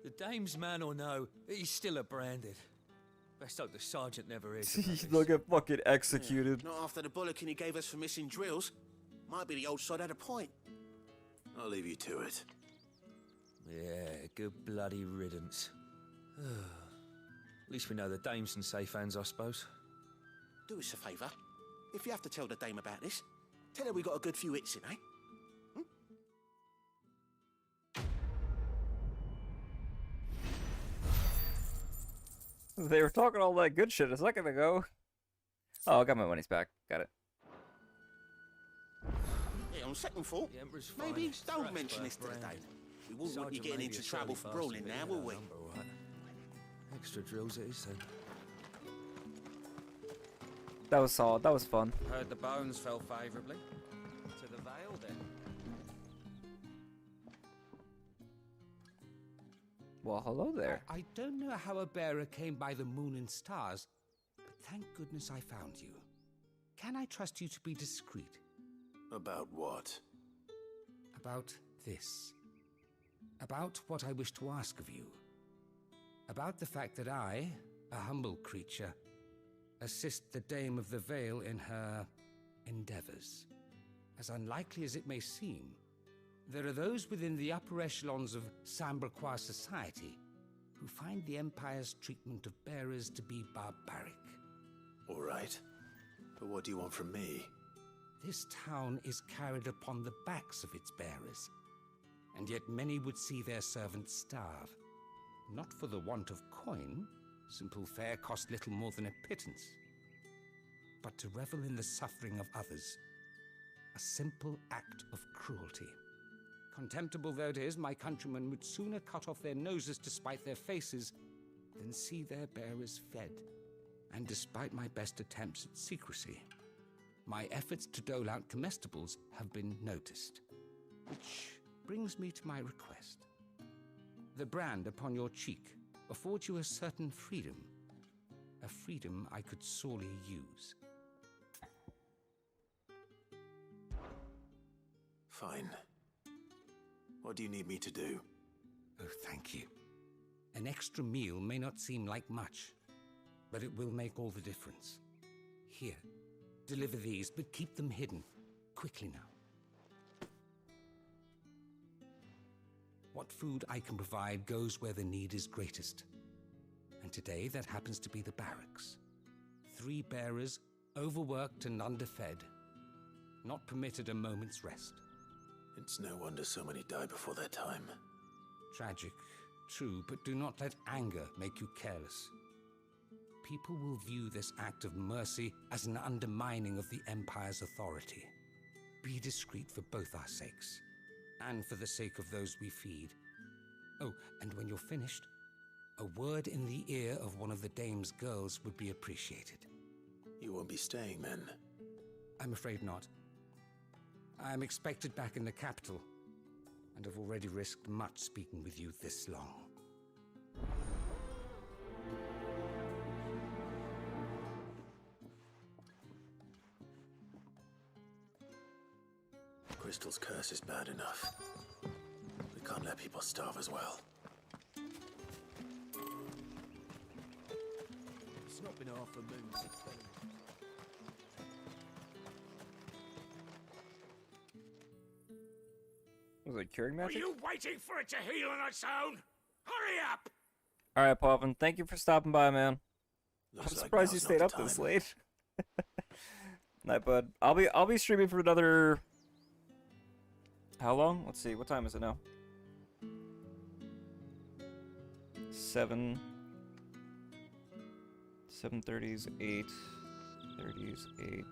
The dame's man or no, he's still a branded. Best hope the sergeant never is. They'll get fucking executed. Yeah, not after the bollocking he gave us for missing drills. Might be the old sod had a point. I'll leave you to it. Yeah, good bloody riddance. At least we know the dame's in safe hands, I suppose. Do us a favour. If you have to tell the dame about this, tell her we got a good few hits in, eh? They were talking all that good shit a second ago. Oh, I got my money's back. Got it. Yeah, on second thought, maybe don't mention this to the dame. We wouldn't want you getting into trouble for brawling now, will we? Extra drills it is then. That was solid. That was fun. Heard the bones fell favourably to the Vale then. Well, hello there. I don't know how a bearer came by the moon and stars, but thank goodness I found you. Can I trust you to be discreet? About what? About this. About what I wish to ask of you. About the fact that I, a humble creature, assist the Dame of the Vale in her endeavors. As unlikely as it may seem, there are those within the upper echelons of Samberquois society who find the Empire's treatment of bearers to be barbaric. All right. But what do you want from me? This town is carried upon the backs of its bearers, and yet many would see their servants starve. Not for the want of coin, simple fare cost little more than a pittance, but to revel in the suffering of others, a simple act of cruelty. Contemptible though it is, my countrymen would sooner cut off their noses to spite their faces than see their bearers fed. And despite my best attempts at secrecy, my efforts to dole out comestibles have been noticed, which brings me to my request. The brand upon your cheek affords you a certain freedom. A freedom I could sorely use. Fine. What do you need me to do? Oh, thank you. An extra meal may not seem like much, but it will make all the difference. Here, deliver these, but keep them hidden. Quickly now. What food I can provide goes where the need is greatest. And today that happens to be the barracks. 3 bearers, overworked and underfed, not permitted a moment's rest. It's no wonder so many die before their time. Tragic, true, but do not let anger make you careless. People will view this act of mercy as an undermining of the Empire's authority. Be discreet for both our sakes, and for the sake of those we feed. Oh, and when you're finished, a word in the ear of one of the Dame's girls would be appreciated. You won't be staying then? I'm afraid not. I'm expected back in the capital, and have already risked much speaking with you this long. Crystal's curse is bad enough. We can't let people starve as well. It's not been half a moon since then. Was it curing Are magic? you waiting for it to heal on its own? Hurry up! Alright, Pavan, thank you for stopping by, man. Looks I'm like surprised you now's stayed not up the this time. late. Night, bud. I'll be streaming for another... How long? Let's see, what time is it now? 7... 7:30's 8:30's 8.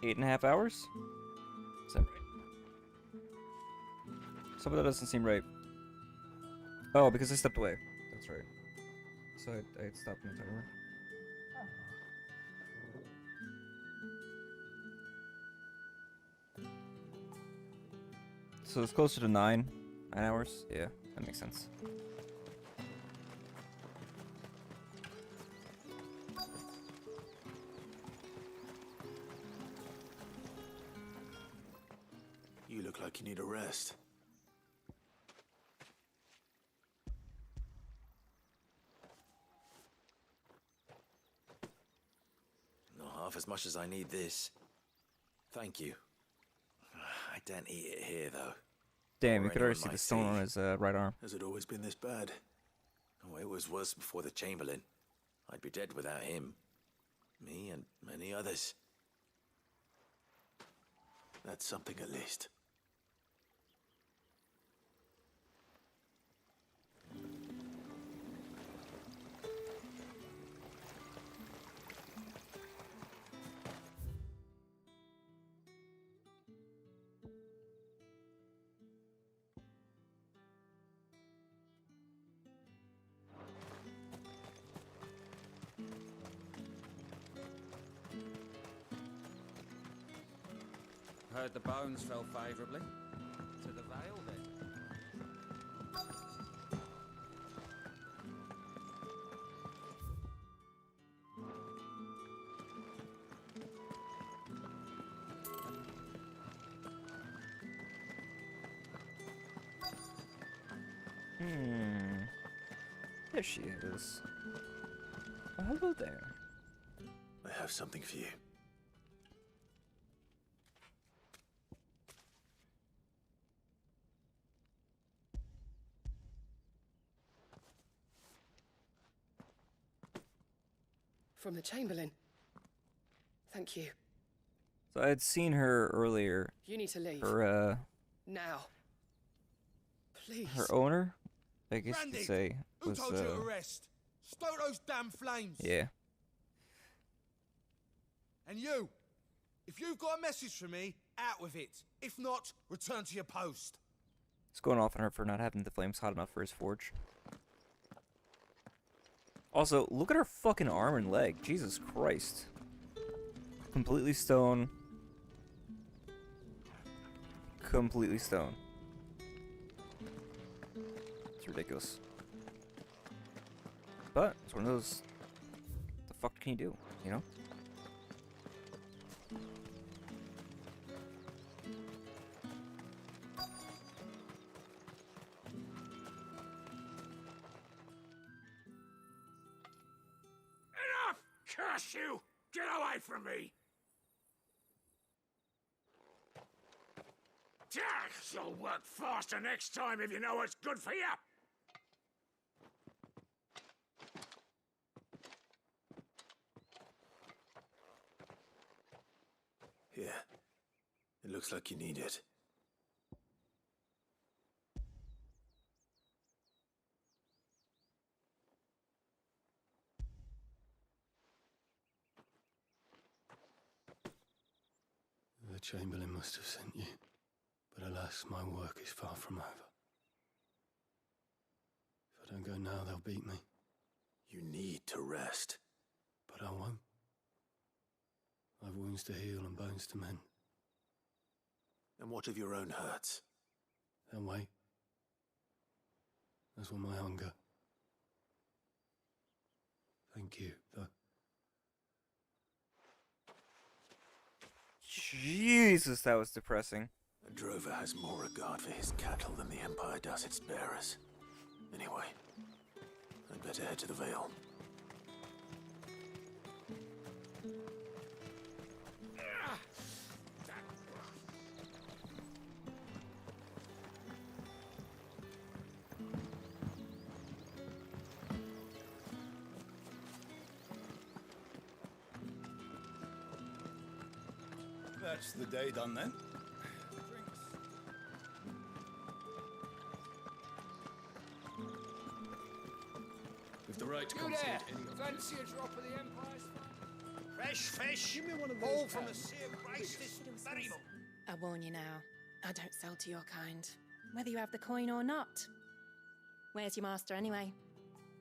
Eight and a half hours? Is that right? Some of that doesn't seem right. Oh, because I stepped away. That's right. So I had stopped in the timer. So it's closer to 9 hours? Yeah, that makes sense. You look like you need a rest. Not half as much as I need this. Thank you. I don't eat it here, though. Damn, Or you could already anyone see the might stone on his right arm. Has it always been this bad? Oh, it was worse before the Chamberlain. I'd be dead without him. Me and many others. That's something at least. Heard the bones fell favourably. To the Vale, then. There she is. Oh, hello there. I have something for you. From the Chamberlain. Thank you. So I had seen her earlier. You need to leave. Her, Now. Please. her owner, I guess you could say, Who was, told you to rest? Stoke those damn flames. yeah. And you, if you've got a message for me, out with it. If not, return to your post. It's going off on her for not having the flames hot enough for his forge. Also, look at her fucking arm and leg. Jesus Christ. Completely stone. Completely stone. It's ridiculous. But it's one of those. The fuck can you do? You know? Enough! Curse you! Get away from me! You'll work faster next time if you know what's good for you! Here. It looks like you need it. The Chamberlain must have sent you. But alas, my work is far from over. If I don't go now, they'll beat me. You need to rest. But I won't. I've wounds to heal and bones to mend. And what of your own hurts? They'll wait. As will my hunger. Thank you, though. Jesus, that was depressing. A drover has more regard for his cattle than the Empire does its bearers. Anyway, I'd better head to the Vale. That's the day done then. If the right You comes there! any of Fancy a drop of the Empire's Fresh fish! Give me one of those. All from the sea of Christ this very moment. I warn you now, I don't sell to your kind, whether you have the coin or not. Where's your master anyway?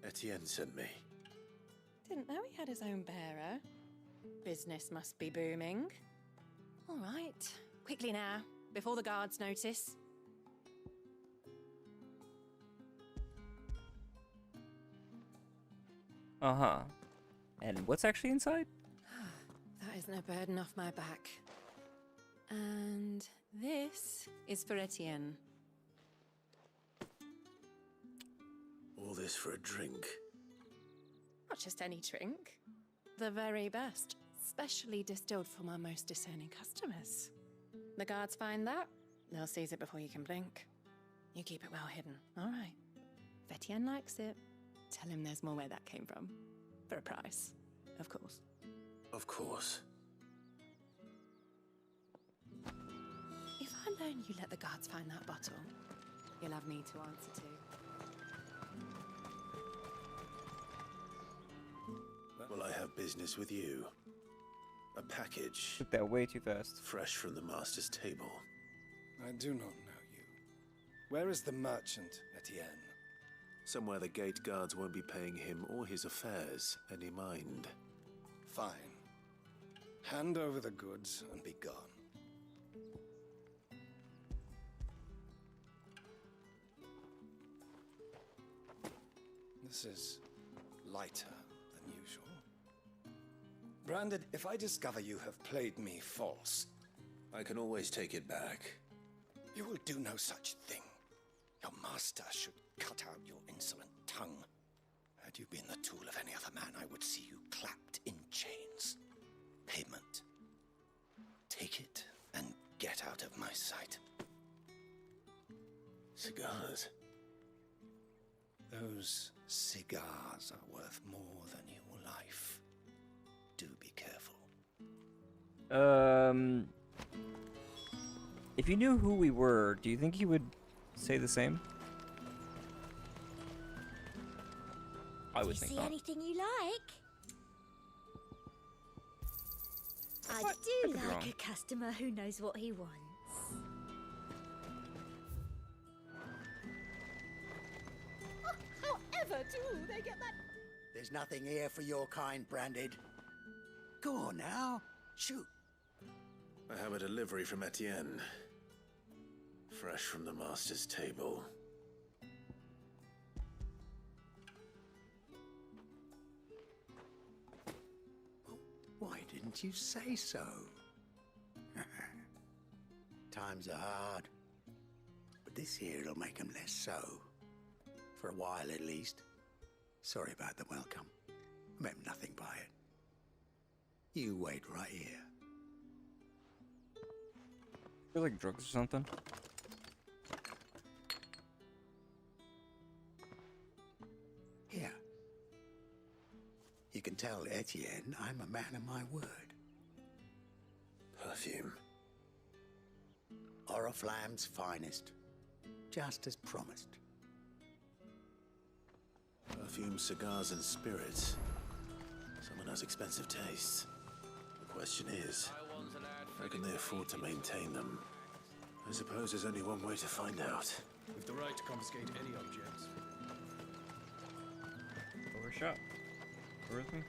Etienne sent me. Didn't know he had his own bearer. Business must be booming. All right, quickly now, before the guards notice. Uh-huh. And what's actually inside? That isn't a burden off my back. And this is for Etienne. All this for a drink. Not just any drink. The very best, specially distilled for my most discerning customers. The guards find that, they'll seize it before you can blink. You keep it well hidden, all right? If Etienne likes it, tell him there's more where that came from. For a price, of course. Of course. If I learn you let the guards find that bottle, you'll have me to answer to. Well, I have business with you. A package. Took that way too fast. Fresh from the master's table. I do not know you. Where is the merchant, Etienne? Somewhere the gate guards won't be paying him or his affairs any mind. Fine. Hand over the goods and be gone. This is lighter than usual. Branded, if I discover you have played me false... I can always take it back. You will do no such thing. Your master should cut out your insolent tongue. Had you been the tool of any other man, I would see you clapped in chains. Payment. Take it and get out of my sight. Cigars. Those cigars are worth more than your life. Do be careful. If you knew who we were, do you think he would say the same? I would think See not. anything you like? I What? do Could be like wrong. a customer who knows what he wants. However do they get that? There's nothing here for your kind, Branded. Go on now. Shoot. I have a delivery from Etienne. Fresh from the master's table. Why didn't you say so? Times are hard. But this here'll make 'em less so. For a while at least. Sorry about the welcome. I meant nothing by it. You wait right here. Feel like drugs or something. Here. You can tell Etienne I'm a man of my word. Perfume. Oriflamme's finest. Just as promised. Perfume, cigars, and spirits. Someone has expensive tastes. The question is, how can they afford to maintain them? I suppose there's only one way to find out. With the right to confiscate any objects. Overshot. Where is me?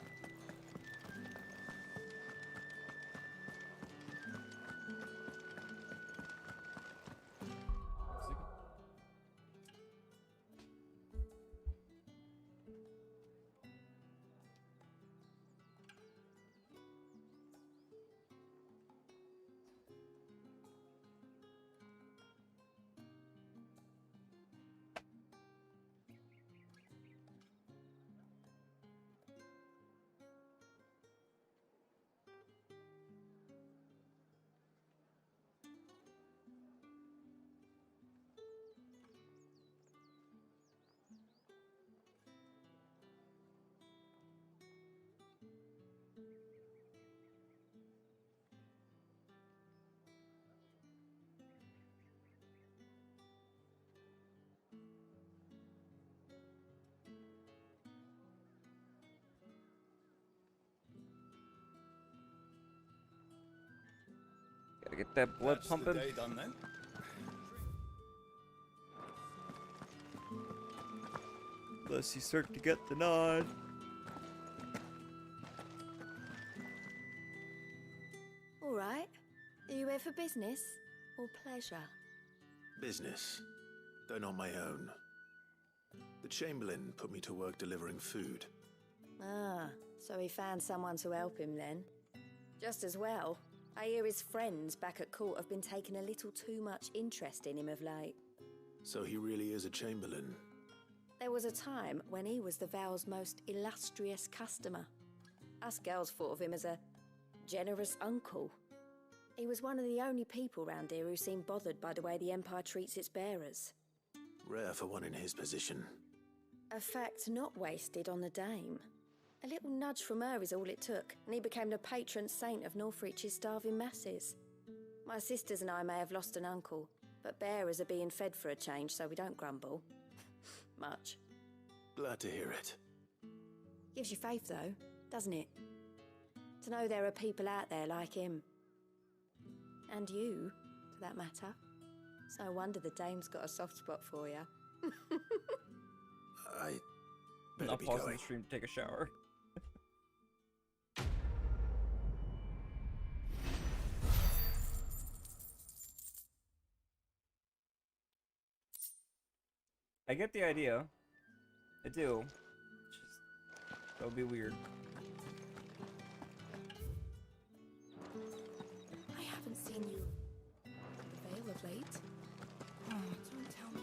Gotta get that blood That's pumping. the day done then. Unless you start to get the nod. All right. Are you here for business or pleasure? Business, though not my own. The Chamberlain put me to work delivering food. Ah, so he found someone to help him then. Just as well. I hear his friends back at court have been taking a little too much interest in him of late. So he really is a Chamberlain. There was a time when he was the Val's most illustrious customer. Us girls thought of him as a generous uncle. He was one of the only people round here who seemed bothered by the way the Empire treats its bearers. Rare for one in his position. A fact not wasted on the dame. A little nudge from her is all it took, and he became the patron saint of Northreach's starving masses. My sisters and I may have lost an uncle, but bearers are being fed for a change, so we don't grumble. Much. Glad to hear it. Gives you faith, though, doesn't it? To know there are people out there like him. And you, for that matter. It's no wonder the dame's got a soft spot for you. I better I'll be pause going. the stream to take a shower. I get the idea. I do. Just, that would be weird. I haven't seen you at the Vale of late. Oh, don't tell me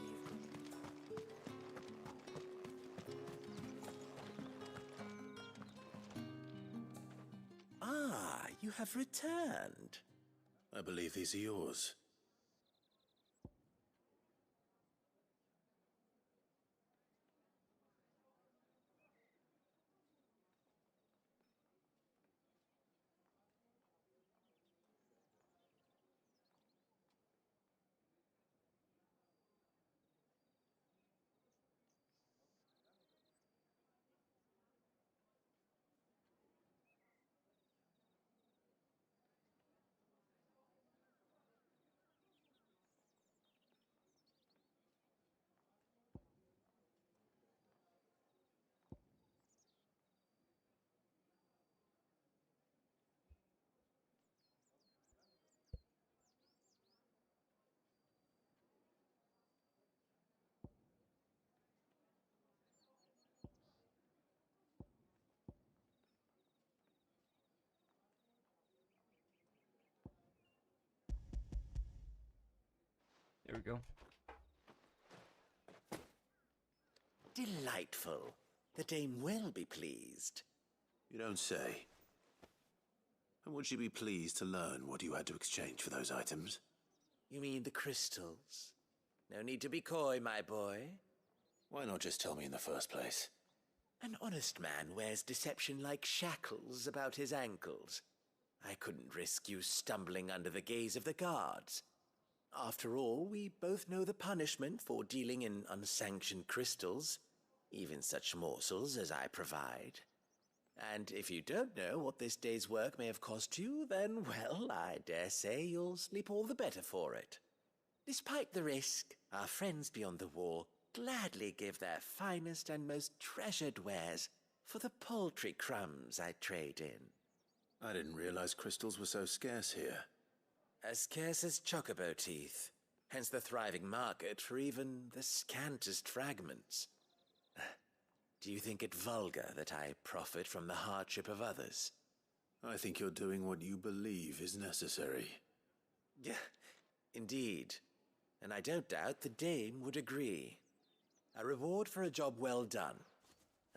Ah, you have returned. I believe these are yours. There we go. Delightful. The dame will be pleased. You don't say. And would she be pleased to learn what you had to exchange for those items? You mean the crystals? No need to be coy, my boy. Why not just tell me in the first place? An honest man wears deception like shackles about his ankles. I couldn't risk you stumbling under the gaze of the guards. After all, we both know the punishment for dealing in unsanctioned crystals, even such morsels as I provide. And if you don't know what this day's work may have cost you, then, well, I dare say you'll sleep all the better for it. Despite the risk, our friends beyond the wall gladly give their finest and most treasured wares for the paltry crumbs I trade in. I didn't realize crystals were so scarce here. As scarce as chocobo teeth, hence the thriving market for even the scantest fragments. Do you think it vulgar that I profit from the hardship of others? I think you're doing what you believe is necessary. Yeah, indeed. And I don't doubt the dame would agree. A reward for a job well done.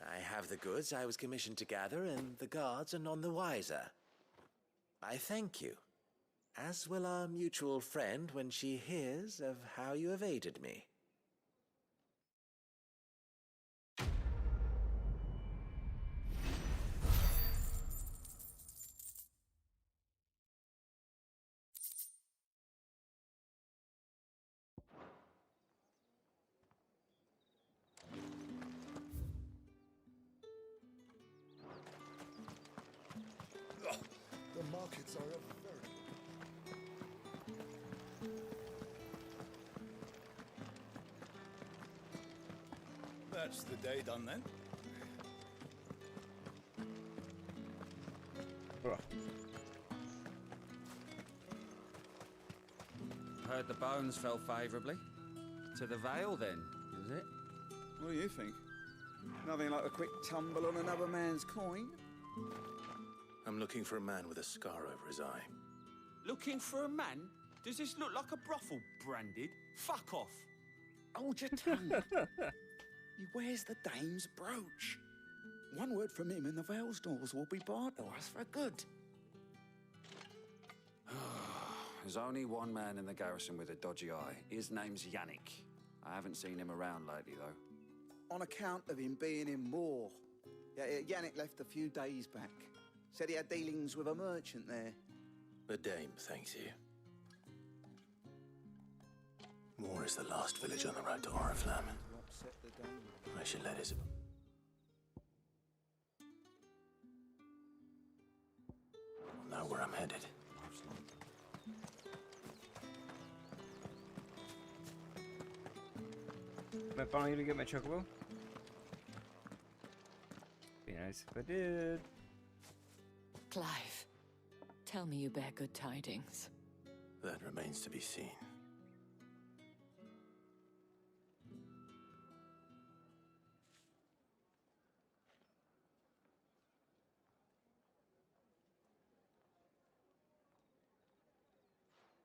I have the goods I was commissioned to gather, and the guards are none the wiser. I thank you, as will our mutual friend when she hears of how you have aided me. The markets are a very... That's the day done then. Heard the bones fell favourably. To the Vale, then, is it? What do you think? Nothing like a quick tumble on another man's coin? I'm looking for a man with a scar over his eye. Looking for a man? Does this look like a brothel, Branded? Fuck off! Hold your tongue. He wears the dame's brooch. One word from him and the Vale's doors will be barred to us for good. There's only one man in the garrison with a dodgy eye. His name's Yannick. I haven't seen him around lately, though. On account of him being in Moor. Yeah, Yannick left a few days back. Said he had dealings with a merchant there. The dame thanks you. Moor is the last village on the road to Oriflamme. I should let Isabel know where I'm headed. Am I finally gonna get my chocobo? Be nice if I did. Clive, tell me you bear good tidings. That remains to be seen.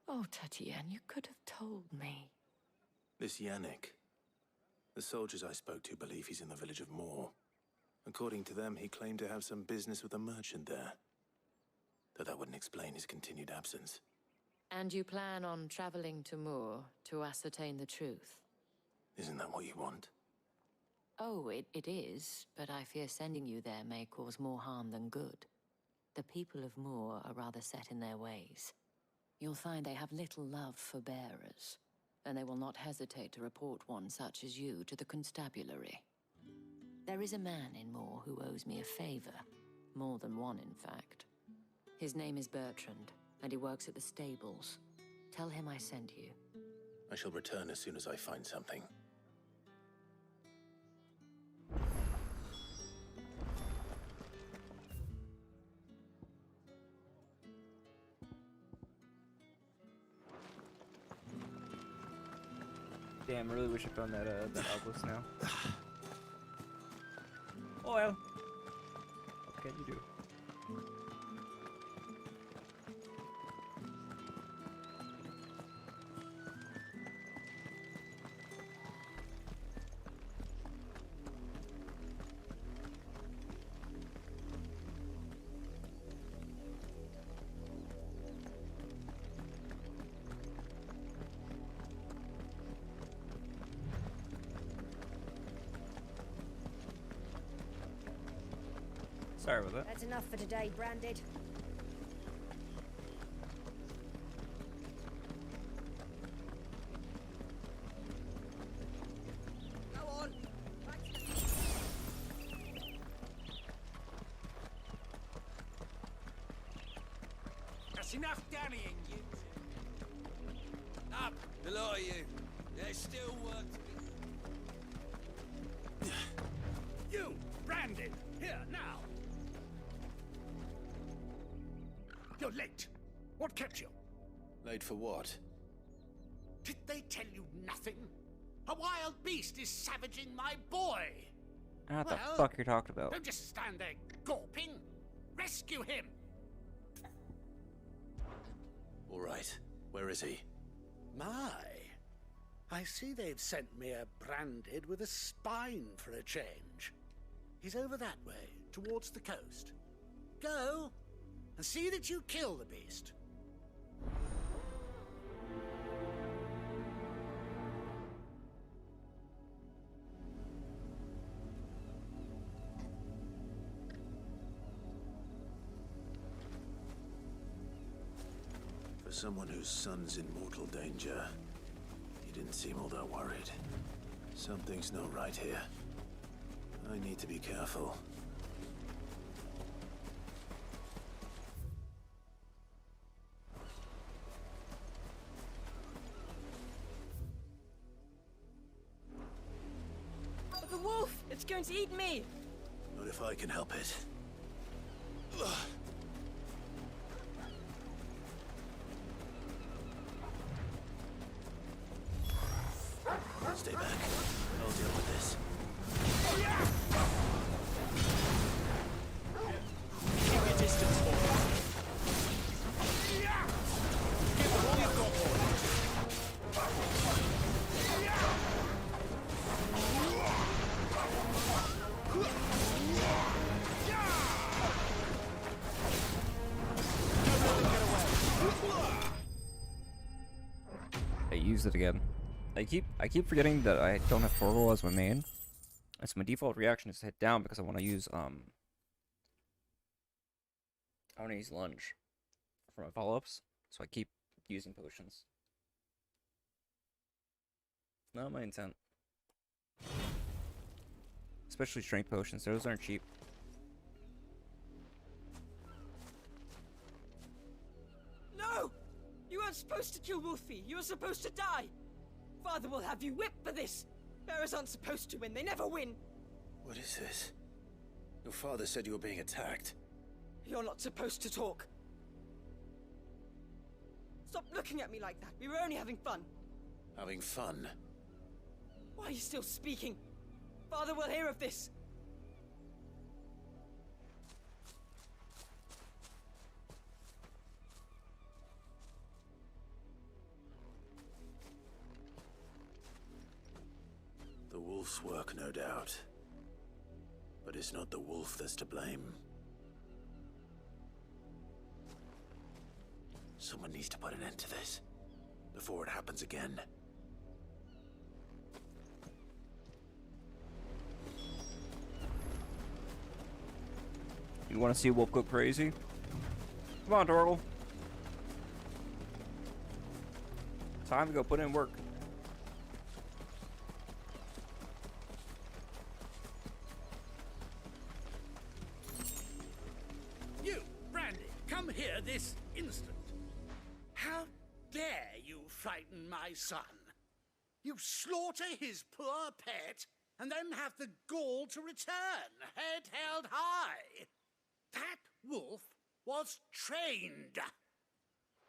Oh, Tatienne, you could have told me. This Yannick. The soldiers I spoke to believe he's in the village of Moor. According to them, he claimed to have some business with a merchant there. Though that wouldn't explain his continued absence. And you plan on traveling to Moor to ascertain the truth? Isn't that what you want? Oh, it is, but I fear sending you there may cause more harm than good. The people of Moor are rather set in their ways. You'll find they have little love for bearers, and they will not hesitate to report one such as you to the constabulary. There is a man in Moor who owes me a favor. More than one, in fact. His name is Bertrand, and he works at the stables. Tell him I sent you. I shall return as soon as I find something. Damn, I really wish I found that obelisk now. Oh well. What can you do? Sorry about that. That's enough for today, Branded. Go on. That's enough dannying, you. Up, the lot of you. There's still work to be. You, Brandon, here now. You're late. What kept you? Late for what? Did they tell you nothing? A wild beast is savaging my boy. What the fuck you're talking about? Don't just stand there gawping. Rescue him. All right. Where is he? My. I see they've sent me a Branded with a spine for a change. He's over that way, towards the coast. Go, and see that you kill the beast. For someone whose son's in mortal danger, he didn't seem all that worried. Something's not right here. I need to be careful. The wolf! It's going to eat me! Not if I can help it. Ugh. Stay back. I'll deal with this. Keep your distance, boy. Give them all you've got, I used it again. I keep forgetting that I don't have Torgal as my main. And so my default reaction is to hit down because I want to use lunge for my follow-ups. So I keep using potions. Not my intent. Especially strength potions, those aren't cheap. No! You weren't supposed to kill Wolfie. You were supposed to die. Father will have you whipped for this. Bearers aren't supposed to win. They never win. What is this? Your father said you were being attacked. You're not supposed to talk. Stop looking at me like that. We were only having fun. Having fun? Why are you still speaking? Father will hear of this. The wolf's work, no doubt. But it's not the wolf that's to blame. Someone needs to put an end to this before it happens again. You want to see a wolf go crazy? Come on, Torgal. Time to go put in work. You, Brandy, come here this instant. How dare you frighten my son? You slaughter his poor pet and then have the gall to return, head held high. That wolf was trained.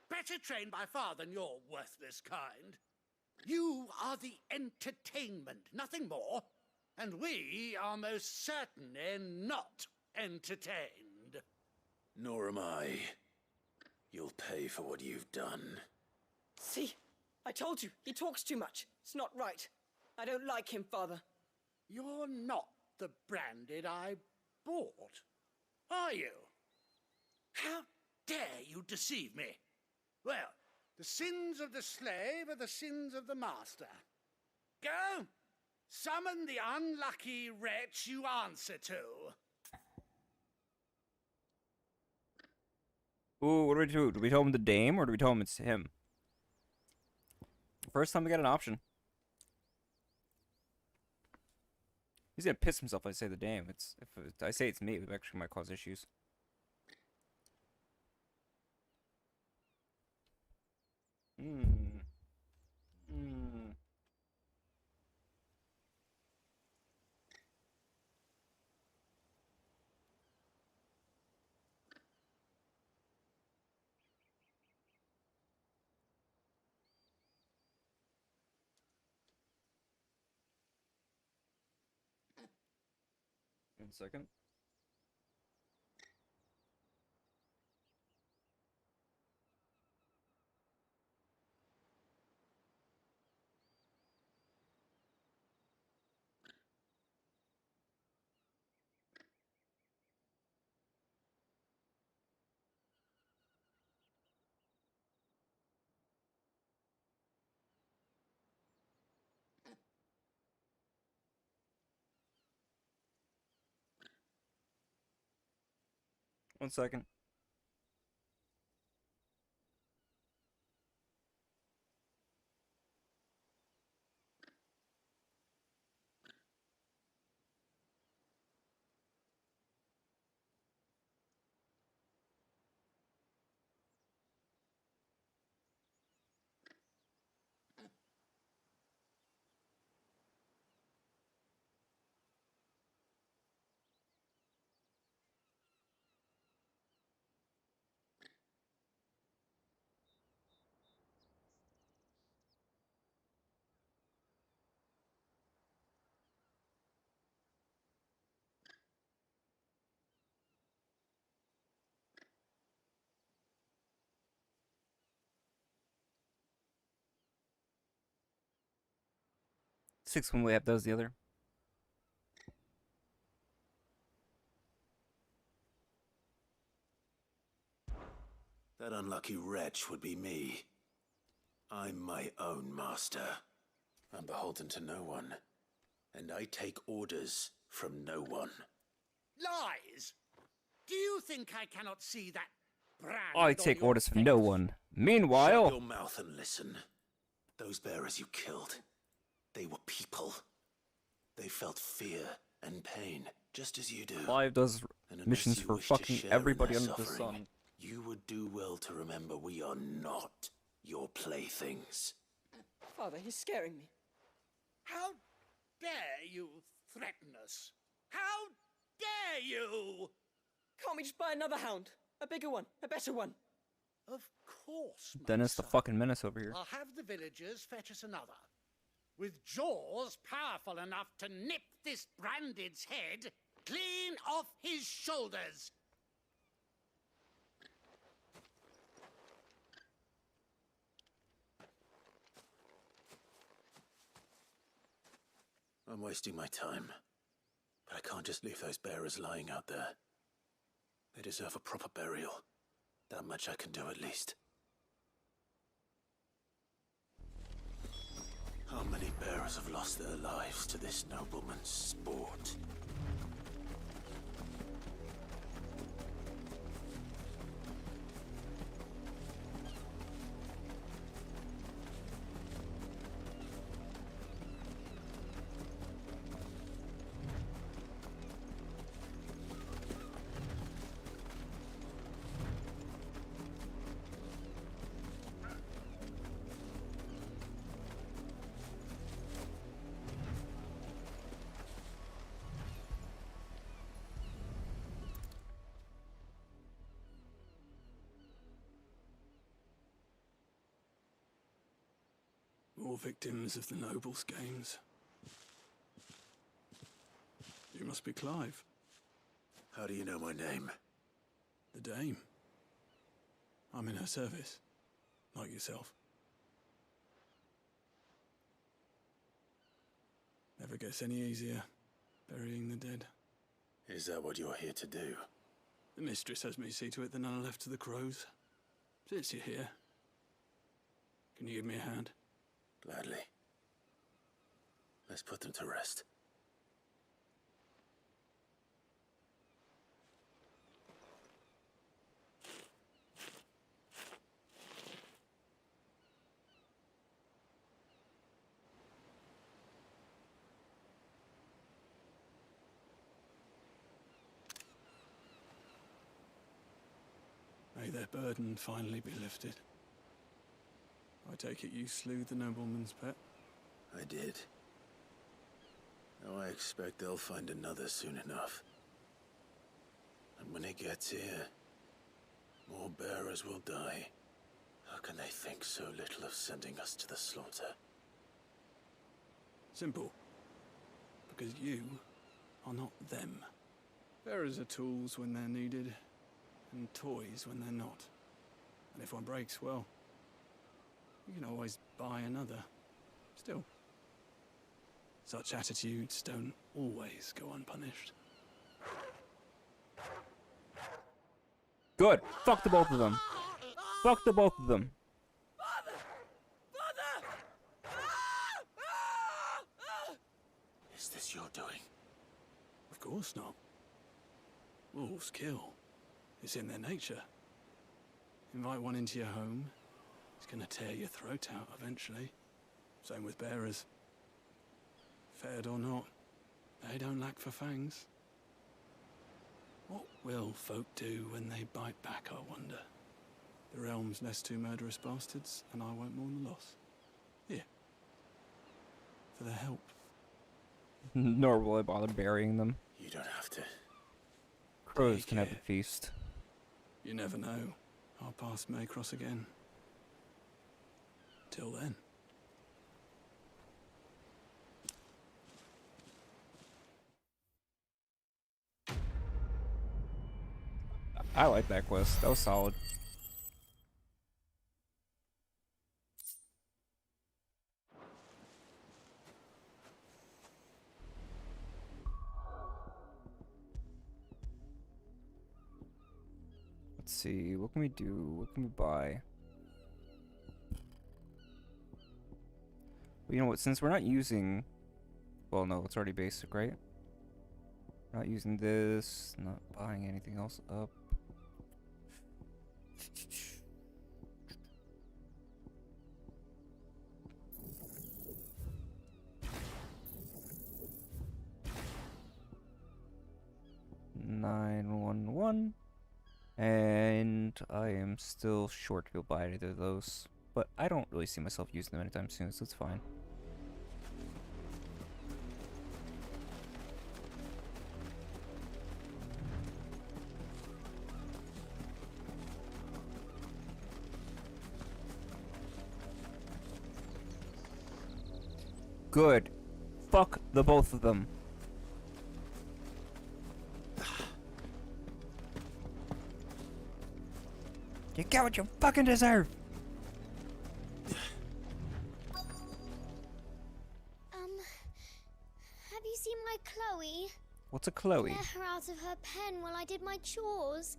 Better trained by far than your worthless kind. You are the entertainment, nothing more. And we are most certainly not entertained. Nor am I. You'll pay for what you've done. See? I told you. He talks too much. It's not right. I don't like him, Father. You're not the Branded I bought, are you? How dare you deceive me? Well, the sins of the slave are the sins of the master. Go! Summon the unlucky wretch you answer to. Ooh, what do we do? Do we tell him the dame or do we tell him it's him? First time we get an option. He's gonna piss himself if I say the dame. If I say it's me, it actually might cause issues. Hmm. 1 second. One second. Six one way up does the other. That unlucky wretch would be me. I'm my own master. I'm beholden to no one. And I take orders from no one. Lies! Do you think I cannot see that brand I take on your orders from face? no one. Meanwhile, Shut your mouth and listen. Those bearers you killed, they were people. They felt fear and pain, just as you do. Clive does And unless missions you for wish to fucking share in everybody their under the suffering, sun. you would do well to remember we are not your playthings. Father, he's scaring me. How dare you threaten us? How dare you? Can't we just buy another hound? A bigger one, a better one. Of course, my Dennis the son. fucking menace over here. I'll have the villagers fetch us another. With jaws powerful enough to nip this Branded's head clean off his shoulders. I'm wasting my time. But I can't just leave those bearers lying out there. They deserve a proper burial. That much I can do at least. How many bearers have lost their lives to this nobleman's sport? More victims of the nobles' games. You must be Clive. How do you know my name? The Dame. I'm in her service, like yourself. Never gets any easier, burying the dead. Is that what you're here to do? The mistress has me see to it that none are left to the crows. Since you're here, can you give me a hand? Gladly. Let's put them to rest. their burden finally be lifted. I take it you slew the nobleman's pet? I did. Now I expect they'll find another soon enough. And when it gets here, more bearers will die. How can they think so little of sending us to the slaughter? Simple. Because you are not them. Bearers are tools when they're needed, and toys when they're not. And if one breaks, well, you can always buy another. Still, such attitudes don't always go unpunished. Good. Fuck the both of them. Fuck the both of them. Is this your doing? Of course not. Wolves kill. It's in their nature. Invite one into your home, it's gonna tear your throat out eventually. Same with bearers. Fed or not, they don't lack for fangs. What will folk do when they bite back, I wonder? The realm's less two murderous bastards, and I won't mourn the loss. Here. For their help. Nor will I bother burying them. You don't have to. Crows can have a feast. You never know. Our paths may cross again. Till then. I like that quest. That was solid. Let's see, what can we do? What can we buy? Well, you know what, since we're not using... Well, no, it's already basic, right? Not using this, not buying anything else up. $911. And I am still short to go buy either of those. But I don't really see myself using them anytime soon, so it's fine. Good. Fuck the both of them. You get what you fucking deserve! Have you seen my Chloe? What's a Chloe? I let her out of her pen while I did my chores.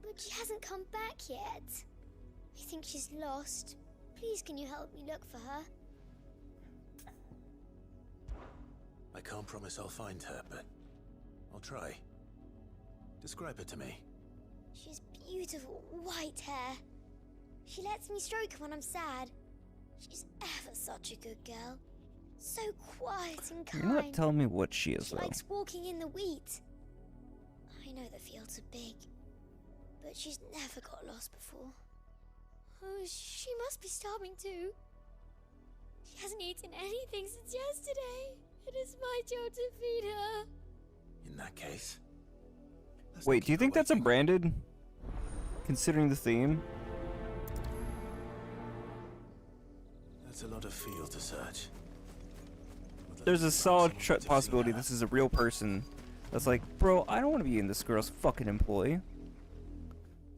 But she hasn't come back yet. I think she's lost. Please, can you help me look for her? I can't promise I'll find her, but I'll try. Describe her to me. She has beautiful white hair. She lets me stroke her when I'm sad. She's ever such a good girl. So quiet and kind. You're not telling me what she is, She though. likes walking in the wheat. I know the fields are big, but she's never got lost before. Oh, she must be starving too. She hasn't eaten anything since yesterday. It is my job to feed her. In that case... Wait, do you think that's a branded? Considering the theme? That's a lot of field to search. There's a solid possibility this is a real person that's like, bro, I don't want to be in this girl's fucking employ.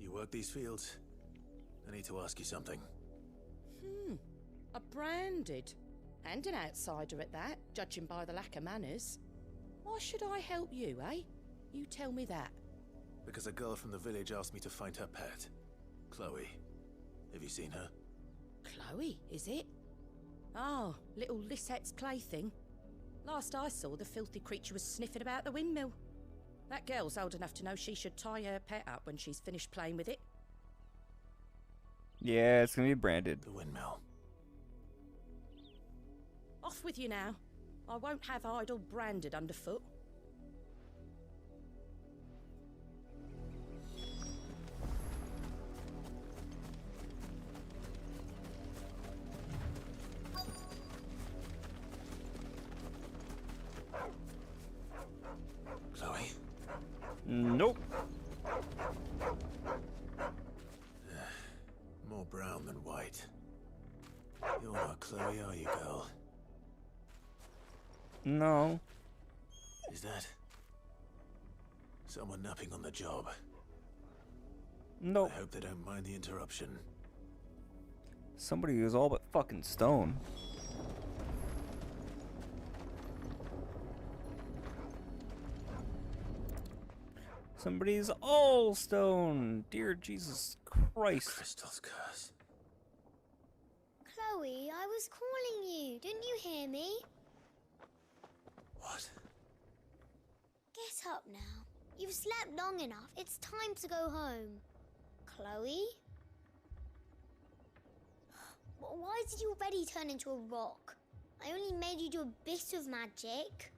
You work these fields? I need to ask you something. A branded. And an outsider at that, judging by the lack of manners. Why should I help you, eh? You tell me that. Because a girl from the village asked me to find her pet. Chloe. Have you seen her? Chloe, is it? Oh, little Lisette's plaything. Last I saw, the filthy creature was sniffing about the windmill. That girl's old enough to know she should tie her pet up when she's finished playing with it. Yeah, it's gonna be branded. The windmill. Off with you now. I won't have idle branded underfoot. not Chloe, are you, girl? No. Is that someone napping on the job? Nope. I hope they don't mind the interruption. Somebody who's all but fucking stone. Somebody's all stone. Dear Jesus Christ. Crystal's curse. Chloe, I was calling you. Didn't you hear me? What? Get up now. You've slept long enough. It's time to go home. Chloe? Why did you already turn into a rock? I only made you do a bit of magic.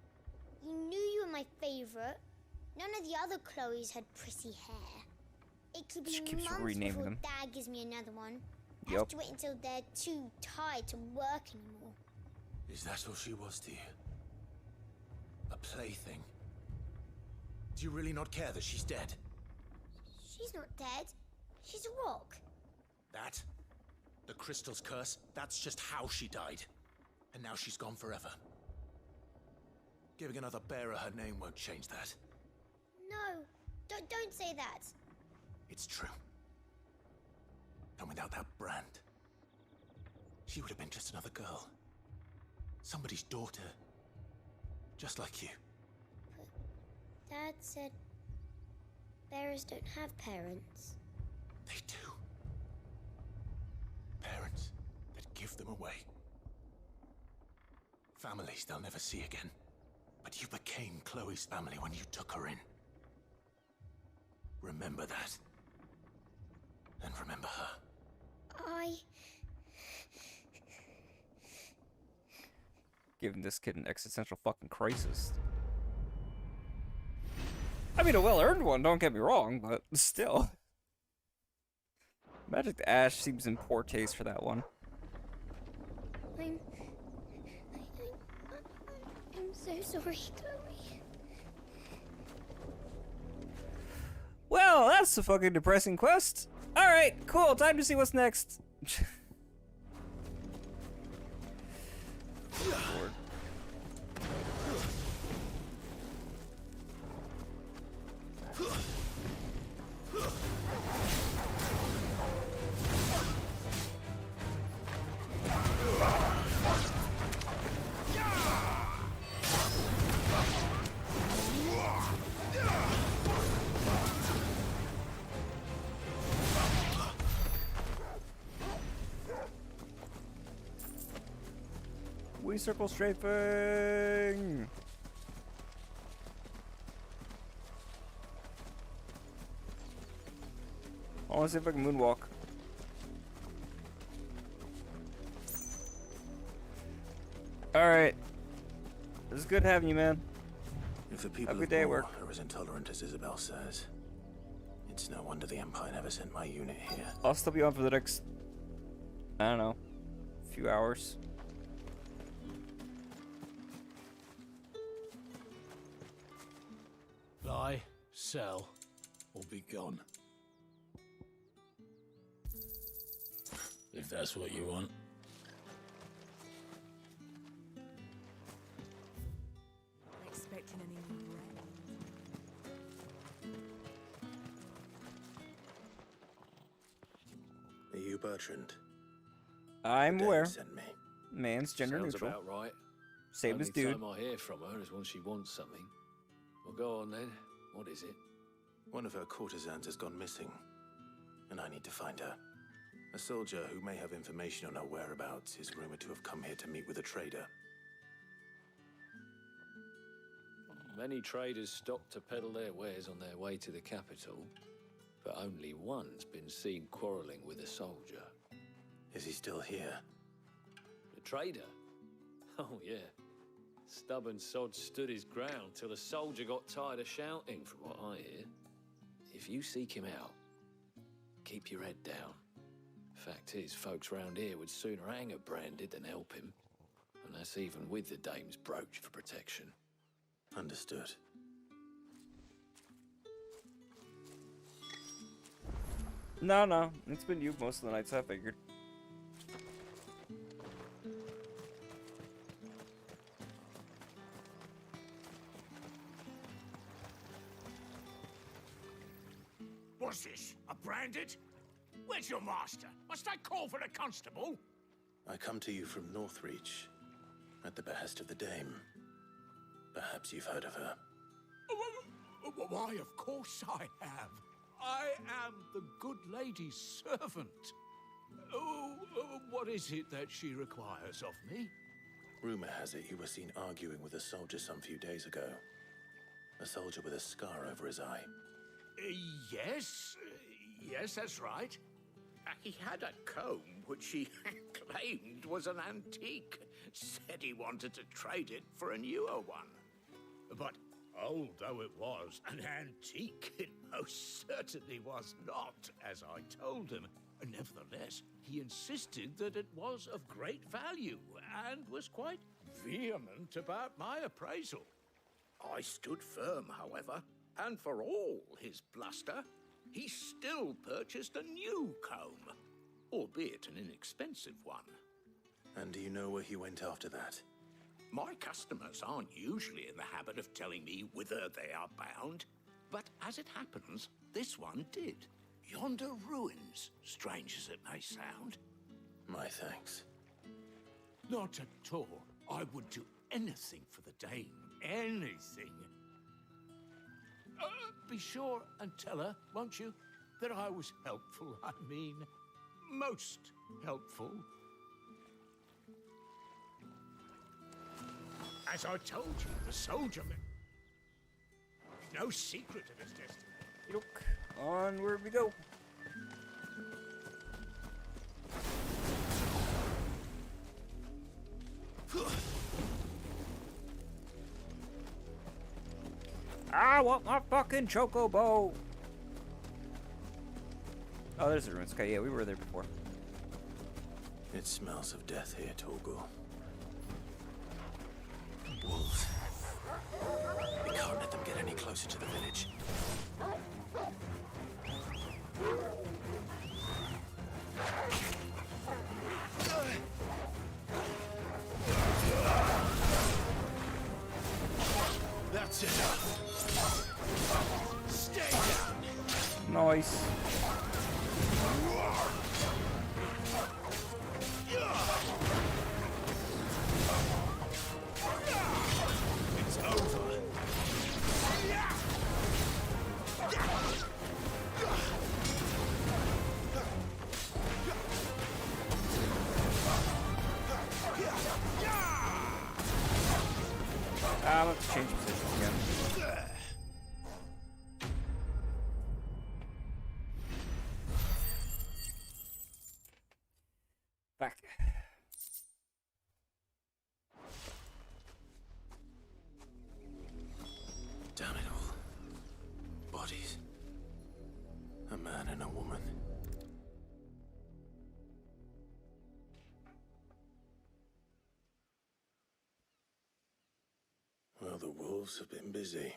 You knew you were my favourite. None of the other Chloes had pretty hair. It could be She keeps months renaming before them. Dad gives me another one. I Yup. have to wait until they're too tired to work anymore. Is that all she was to you? A plaything? Do you really not care that she's dead? She's not dead. She's a rock. That? The Crystal's curse? That's just how she died. And now she's gone forever. Giving another bearer her name won't change that. No, don't say that. It's true. And without that brand, she would have been just another girl. Somebody's daughter. Just like you. Dad said bearers don't have parents. They do. Parents that give them away. Families they'll never see again. But you became Chloe's family when you took her in. Remember that. And remember her. Giving this kid an existential fucking crisis. I mean, a well-earned one, don't get me wrong, but still. Magic the Ash seems in poor taste for that one. I'm so sorry, Chloe. Well, that's a fucking depressing quest. Alright, cool, time to see what's next. Lord. We circle strafing. I want to see if I can moonwalk. Alright. It's good having you, man. If the people Have a good of day at Moore work. are as intolerant as Isabel says, it's no wonder the Empire never sent my unit here. I'll still be on for the next, I don't know, few hours. Buy, sell, or be gone. If that's what you want. Expecting any new Are you Bertrand? I'm Dave aware. Sent me. Man's gender Sounds neutral. about right. Same as Only dude. time I hear from her is when she wants something. Well, go on then. What is it? One of her courtesans has gone missing, and I need to find her. A soldier who may have information on her whereabouts is rumored to have come here to meet with a trader. Many traders stop to peddle their wares on their way to the capital, but only one's been seen quarreling with a soldier. Is he still here? The trader? Oh, yeah. Stubborn sod stood his ground till the soldier got tired of shouting, from what I hear. If you seek him out, keep your head down. Fact is, folks round here would sooner hang a branded than help him. And that's even with the dame's brooch for protection. Understood. No, it's been you most of the nights, I figured. What's this? A branded? Where's your master? Must I call for the constable? I come to you from Northreach, at the behest of the Dame. Perhaps you've heard of her. Why, of course I have. I am the good lady's servant. What is it that she requires of me? Rumor has it you were seen arguing with a soldier some few days ago. A soldier with a scar over his eye. Yes, that's right. He had a comb which he claimed was an antique. Said he wanted to trade it for a newer one. But old though it was, an antique it most certainly was not, as I told him. Nevertheless, he insisted that it was of great value and was quite vehement about my appraisal. I stood firm, however, and for all his bluster, he still purchased a new comb, albeit an inexpensive one. And do you know where he went after that? My customers aren't usually in the habit of telling me whither they are bound, but as it happens, this one did. Yonder ruins, strange as it may sound. My thanks. Not at all. I would do anything for the Dame. Anything. Be sure and tell her, won't you, that I was helpful. I mean, most helpful. As I told you, the soldier man... No secret of his destiny. Look, onward we go. I want my fucking chocobo! Oh, there's the ruins. Okay, yeah, we were there before. It smells of death here, Torgul. Wolves. We can't let them get any closer to the village. That's it. Stay down. Nice. It's over. I'll have to change positions again. Back. Damn it all. Bodies. A man and a woman. Well, the wolves have been busy.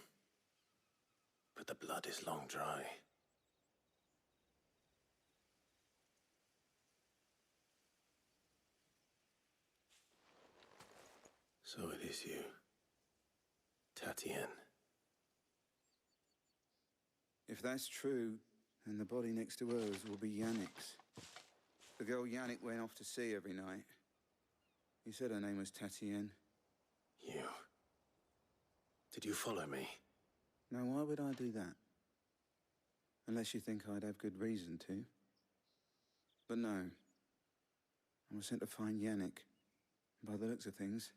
But the blood is long dry. So it is you, Tatienne. If that's true, then the body next to hers will be Yannick's. The girl Yannick went off to sea every night. He said her name was Tatienne. You. Did you follow me? Now, why would I do that? Unless you think I'd have good reason to. But no. I was sent to find Yannick. By the looks of things,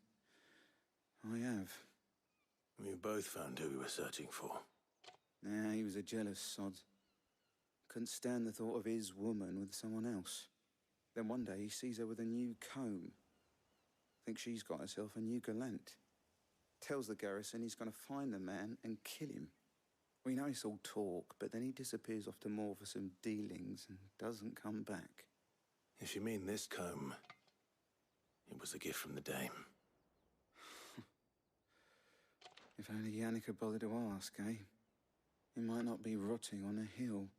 I have. We both found who we were searching for. Nah, he was a jealous sod. Couldn't stand the thought of his woman with someone else. Then one day he sees her with a new comb. Thinks she's got herself a new gallant. Tells the garrison he's going to find the man and kill him. We know it's all talk, but then he disappears off to Moor for some dealings and doesn't come back. If you mean this comb, it was a gift from the Dame. If only Yannick had bothered to ask, eh? He might not be rotting on a hill.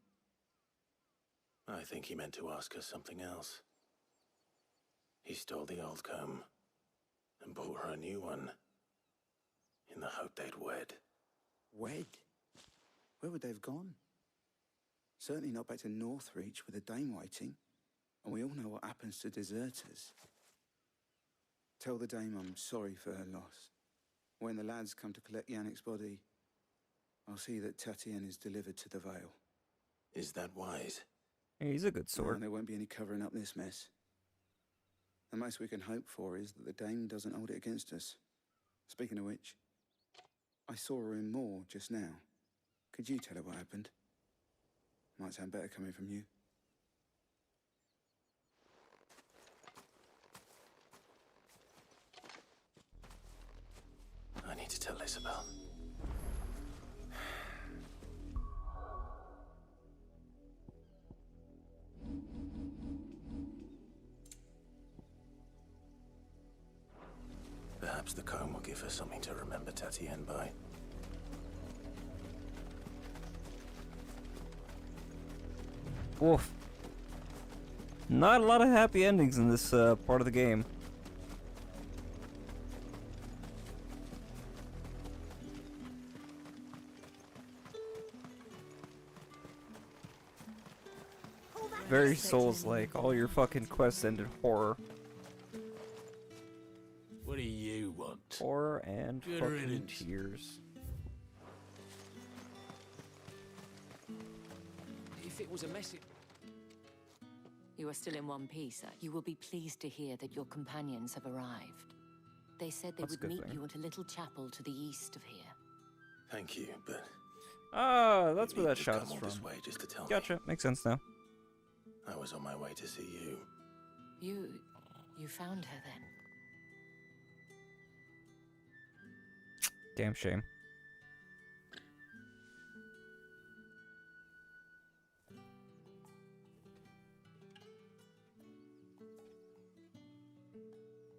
I think he meant to ask her something else. He stole the old comb and bought her a new one in the hope they'd wed. Wed? Where would they have gone? Certainly not back to Northreach with a dame waiting. And we all know what happens to deserters. Tell the dame I'm sorry for her loss. When the lads come to collect Yannick's body, I'll see that Tatienne is delivered to the Vale. Is that wise? He's a good sword. And there won't be any covering up this mess. The most we can hope for is that the dame doesn't hold it against us. Speaking of which, I saw her in Moor just now. Could you tell her what happened? Might sound better coming from you. I need to tell Isabel. Perhaps the comb will give her something to remember Tatienne by. Oof. Not a lot of happy endings in this part of the game. Very Souls-like. All your fucking quests ended horror. What do you want? Horror and Good fucking riddance. tears. If it was a message... You are still in one piece. You will be pleased to hear that your companions have arrived. They said they That's a would good meet thing. you at a little chapel to the east of here. Thank you, but Ah, that's you where need that to shot come is all from. this way just to tell me. Gotcha. Makes sense now. I was on my way to see you. You found her then? Damn shame.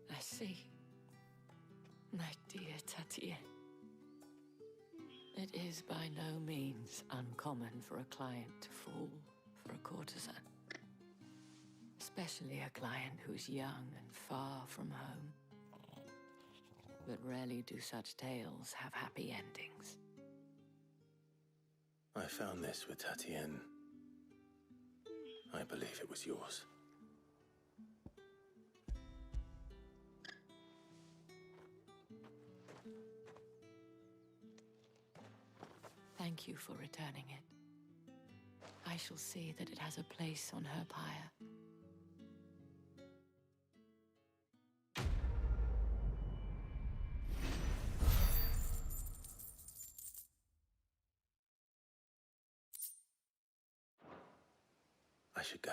I see. My dear Tatienne. It is by no means uncommon for a client to fall for a courtesan. Especially a client who's young and far from home. But rarely do such tales have happy endings. I found this with Tatienne. I believe it was yours. Thank you for returning it. I shall see that it has a place on her pyre. I should go.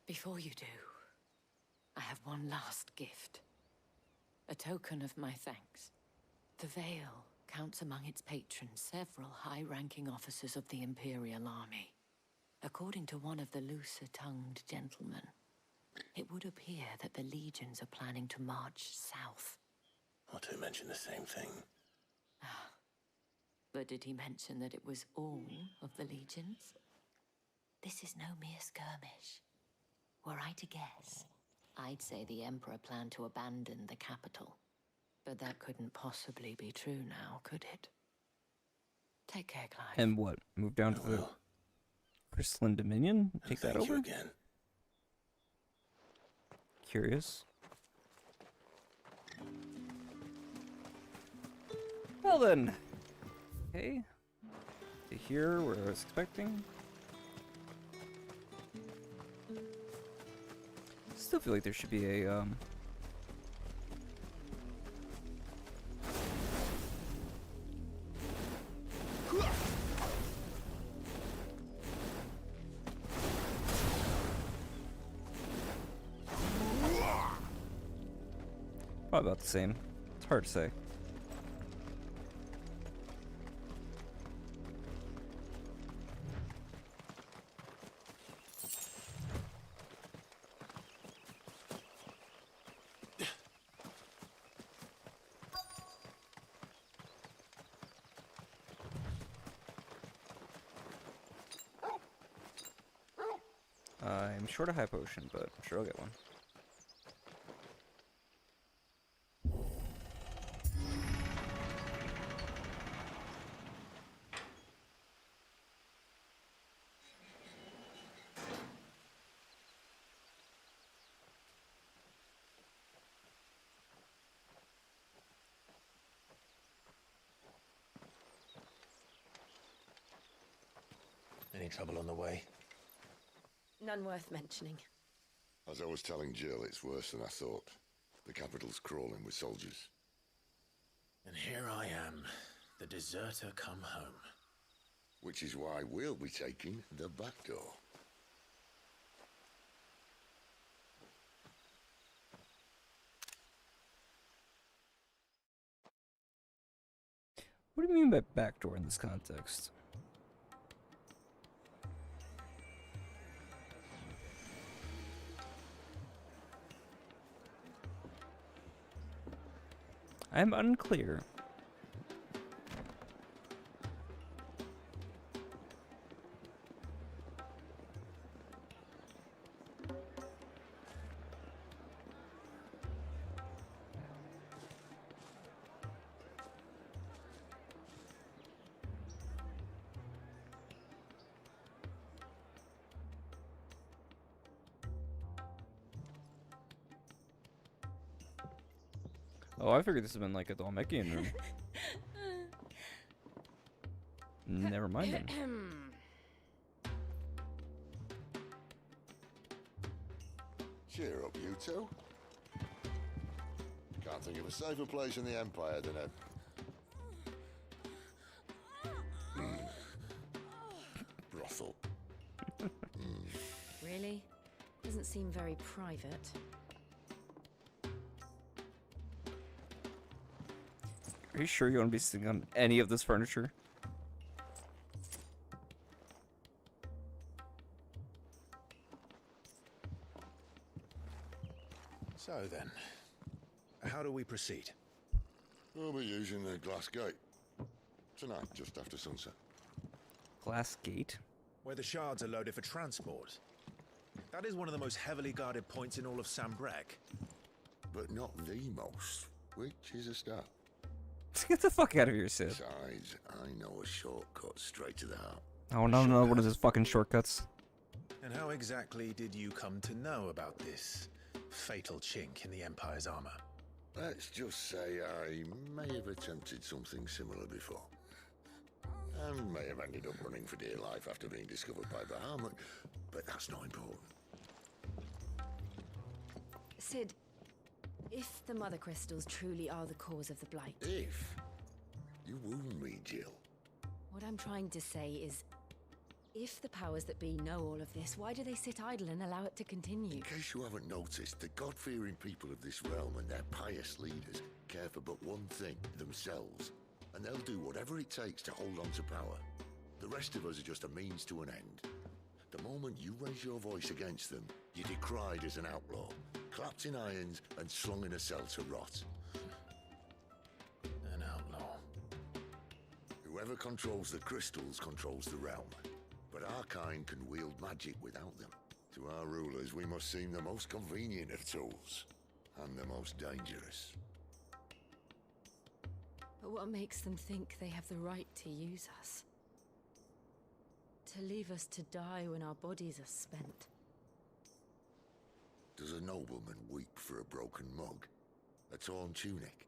Before you do, I have one last gift. A token of my thanks. The Vale counts among its patrons several high-ranking officers of the Imperial Army. According to one of the looser-tongued gentlemen, it would appear that the legions are planning to march south. Not to mention the same thing. But did he mention that it was all of the legions? This is no mere skirmish. Were I to guess, I'd say the Emperor planned to abandon the capital. But that couldn't possibly be true now, could it? Take care, Clive. And what? Move down to the Crystalline Dominion? Take that Thank over? you again. Curious. Well then. Okay. To here where I was expecting. Still feel like there should be a probably about the same. It's hard to say. I'm short a high potion, but I'm sure I'll get one. Any trouble on the way? None worth mentioning. As I was telling Jill, it's worse than I thought. The capital's crawling with soldiers. And here I am, the deserter come home. Which is why we'll be taking the back door. What do you mean by backdoor in this context? I'm unclear. Oh, I figured this would have been like a Dhalmekian room. Never mind then. Cheer up, you two. Can't think of a safer place in the Empire than a... brothel. Really? Doesn't seem very private. Are you sure you want to be sitting on any of this furniture? So then, how do we proceed? We'll be using the glass gate. Tonight, just after sunset. Glass gate? Where the shards are loaded for transport. That is one of the most heavily guarded points in all of Sambrek. But not the most, which is a start. Get the fuck out of here, Sid. Besides, I know a shortcut straight to the heart. Oh, no, what is this fucking shortcuts? And how exactly did you come to know about this fatal chink in the Empire's armor? Let's just say I may have attempted something similar before. And may have ended up running for dear life after being discovered by Bahamut, but that's not important. Sid, if the Mother Crystals truly are the cause of the Blight... If? You wound me, Jill. What I'm trying to say is, if the powers that be know all of this, why do they sit idle and allow it to continue? In case you haven't noticed, the God-fearing people of this realm and their pious leaders care for but one thing, themselves. And they'll do whatever it takes to hold on to power. The rest of us are just a means to an end. The moment you raise your voice against them, you're decried as an outlaw, clapped in irons and slung in a cell to rot. An outlaw. Whoever controls the crystals controls the realm. But our kind can wield magic without them. To our rulers, we must seem the most convenient of tools, and the most dangerous. But what makes them think they have the right to use us? To leave us to die when our bodies are spent? Does a nobleman weep for a broken mug? A torn tunic?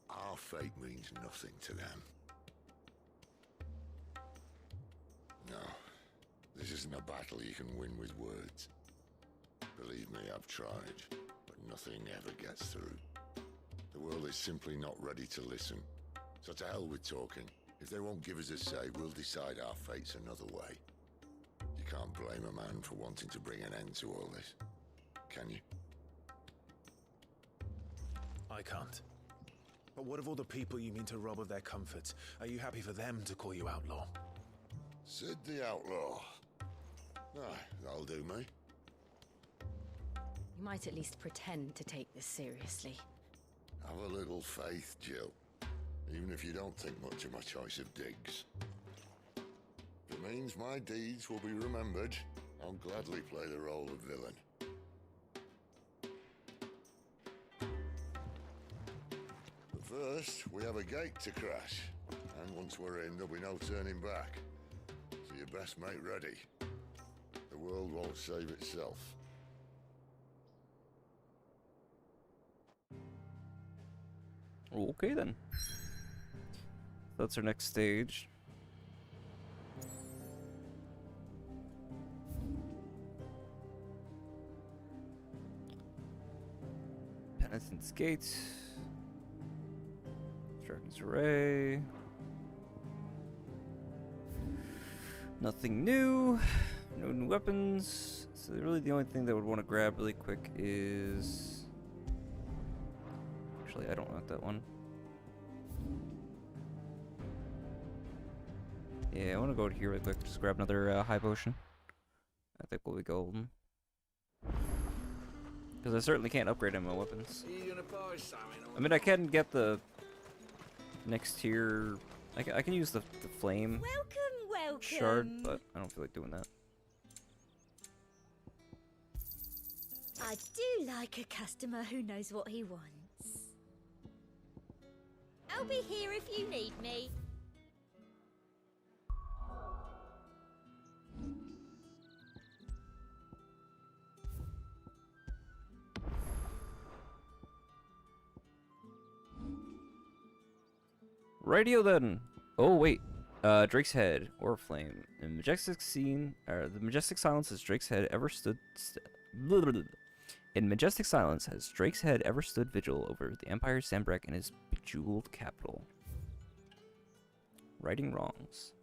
Our fate means nothing to them. No, this isn't a battle you can win with words. Believe me, I've tried, but nothing ever gets through. The world is simply not ready to listen. So to hell with talking. If they won't give us a say, we'll decide our fates another way. You can't blame a man for wanting to bring an end to all this, can you? I can't. But what of all the people you mean to rob of their comforts? Are you happy for them to call you outlaw? Sid the Outlaw. Ah, that'll do me. You might at least pretend to take this seriously. Have a little faith, Jill. Even if you don't think much of my choice of digs. If it means my deeds will be remembered, I'll gladly play the role of villain. But first, we have a gate to crash. And once we're in, there'll be no turning back. So you best make ready. The world won't save itself. Okay then. That's our next stage. Penitent's Gate. Dragon's Array. Nothing new. No new weapons. So really the only thing that I would want to grab really quick is... Actually, I don't want that one. Yeah, I want to go here really quick. Just grab another high potion. I think we'll be golden. Because I certainly can't upgrade any of my weapons. I mean, I can get the next tier. I can use the flame shard, but I don't feel like doing that. I do like a customer who knows what he wants. I'll be here if you need me. Radio then. Oh wait, Drake's Head or Flame. In majestic scene, the majestic silence has Drake's head ever stood. In majestic silence has Drake's head ever stood vigil over the Empire's Sambrek and his bejeweled capital. Righting wrongs.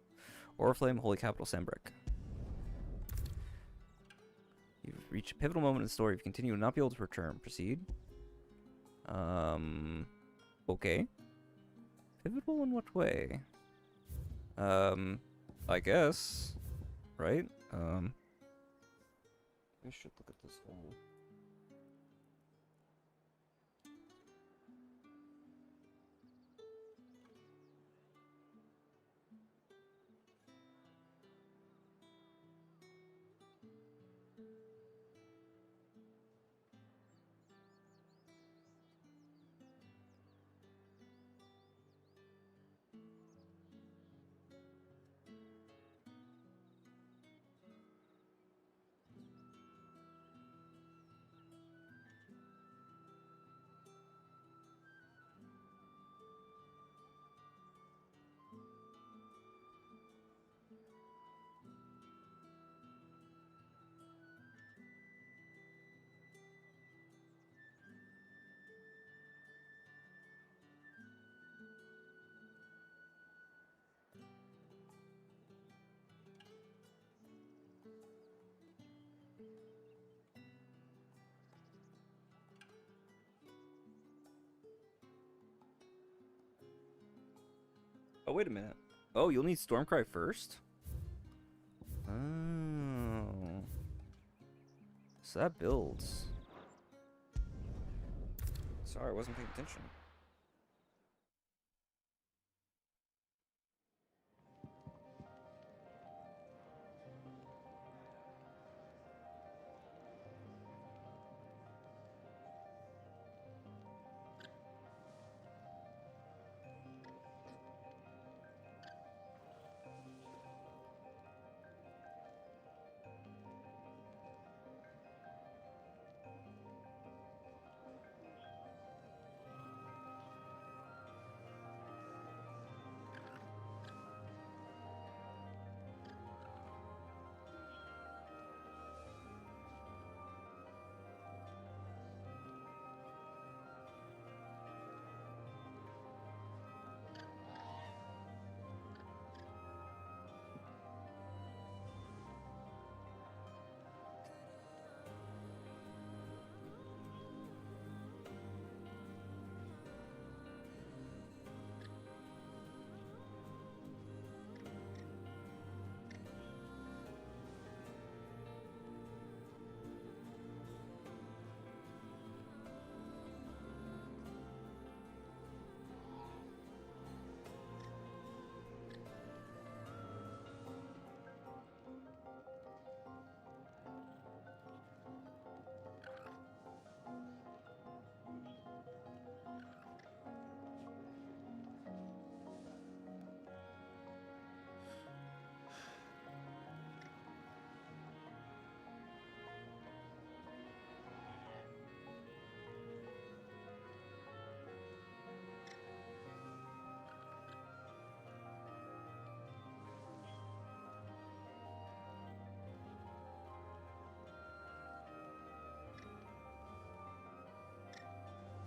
Oriflame, Holy Capital, Sambrek. You've reached a pivotal moment in the story. If you continue, you will not be able to return. Proceed. Okay. Pivotal in what way? I guess. Right? We should look at this whole... Oh, wait a minute. Oh, you'll need Stormcry first? Oh. So that builds. Sorry, I wasn't paying attention.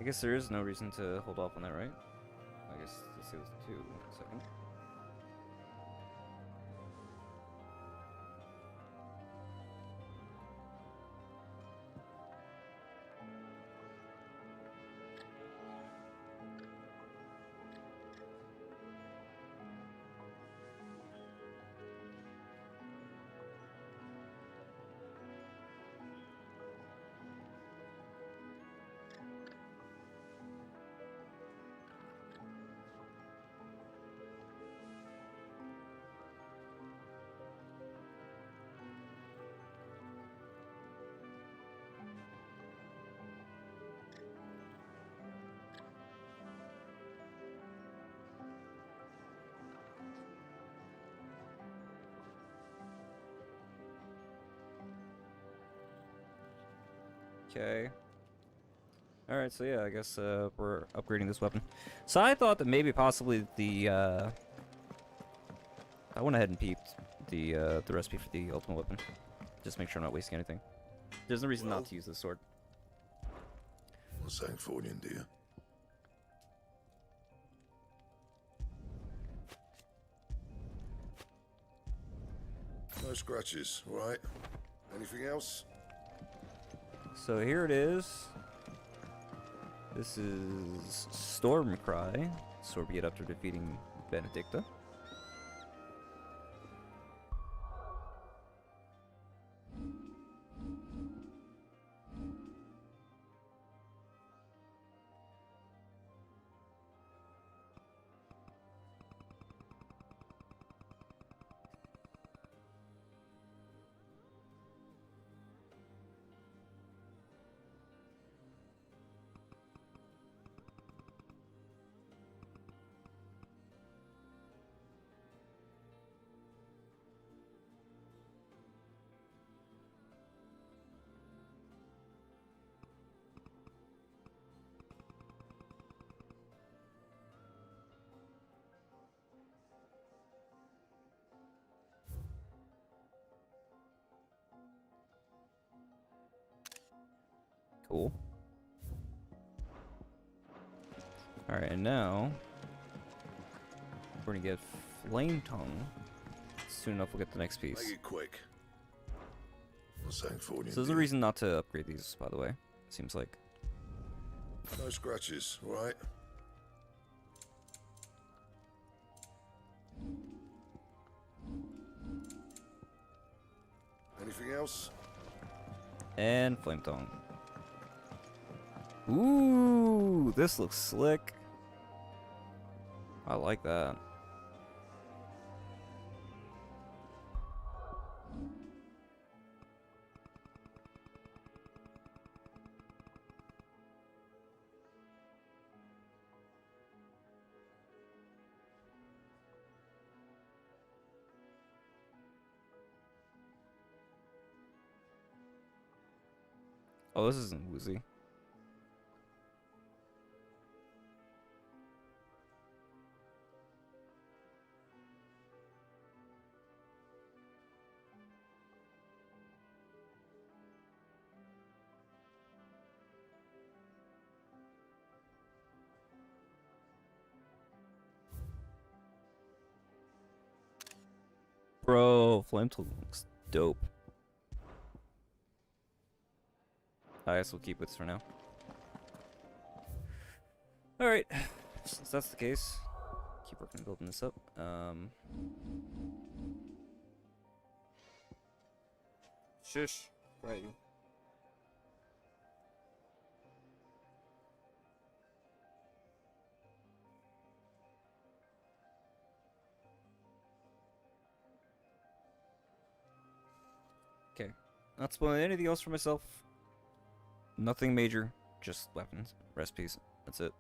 guess there is no reason to hold off on that, right? I guess let's see those two in a second. Okay. Alright, so yeah, I guess we're upgrading this weapon. So I thought that maybe possibly the I went ahead and peeped the recipe for the ultimate weapon. Just make sure I'm not wasting anything. There's no reason not to use this sword. What's that for you, dear? No scratches, right? Anything else? So here it is. This is Stormcry. Sword we get after defeating Benedicta. Cool. Alright, and now we're gonna get Flame Tongue. Soon enough we'll get the next piece. Make it quick. What's that for you, So there's a reason not to upgrade these, by the way. Seems like. No scratches, right? Anything else? And Flame Tongue. Ooh, this looks slick. I like that. Oh, this isn't woozy. Bro, Flame Tool looks dope. I guess we'll keep this for now. Alright, since that's the case, keep working on building this up. Shush. Right. Okay. Not spoiling anything else for myself. Nothing major, just weapons, recipes. That's it.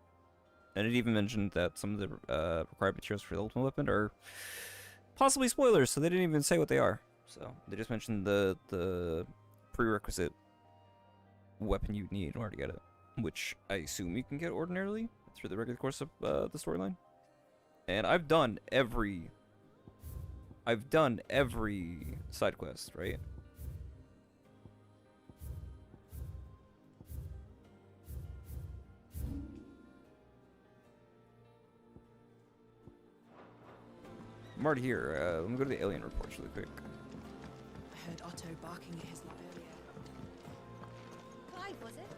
And it even mentioned that some of the required materials for the ultimate weapon are possibly spoilers, so they didn't even say what they are. So they just mentioned the prerequisite weapon you need in order to get it, which I assume you can get ordinarily through the regular course of the storyline. And I've done every side quest, right? I'm already here. Let me go to the alien reports really quick. I heard Otto barking at his lot earlier. Clive, was it?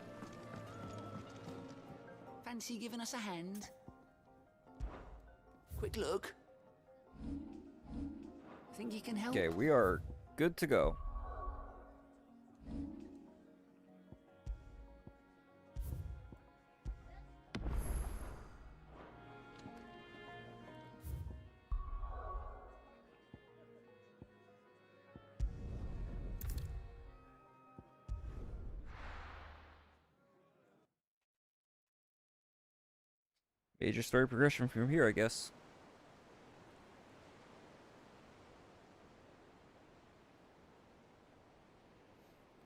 Fancy giving us a hand? Quick look. Think you can help? Okay, we are good to go. Major story progression from here, I guess.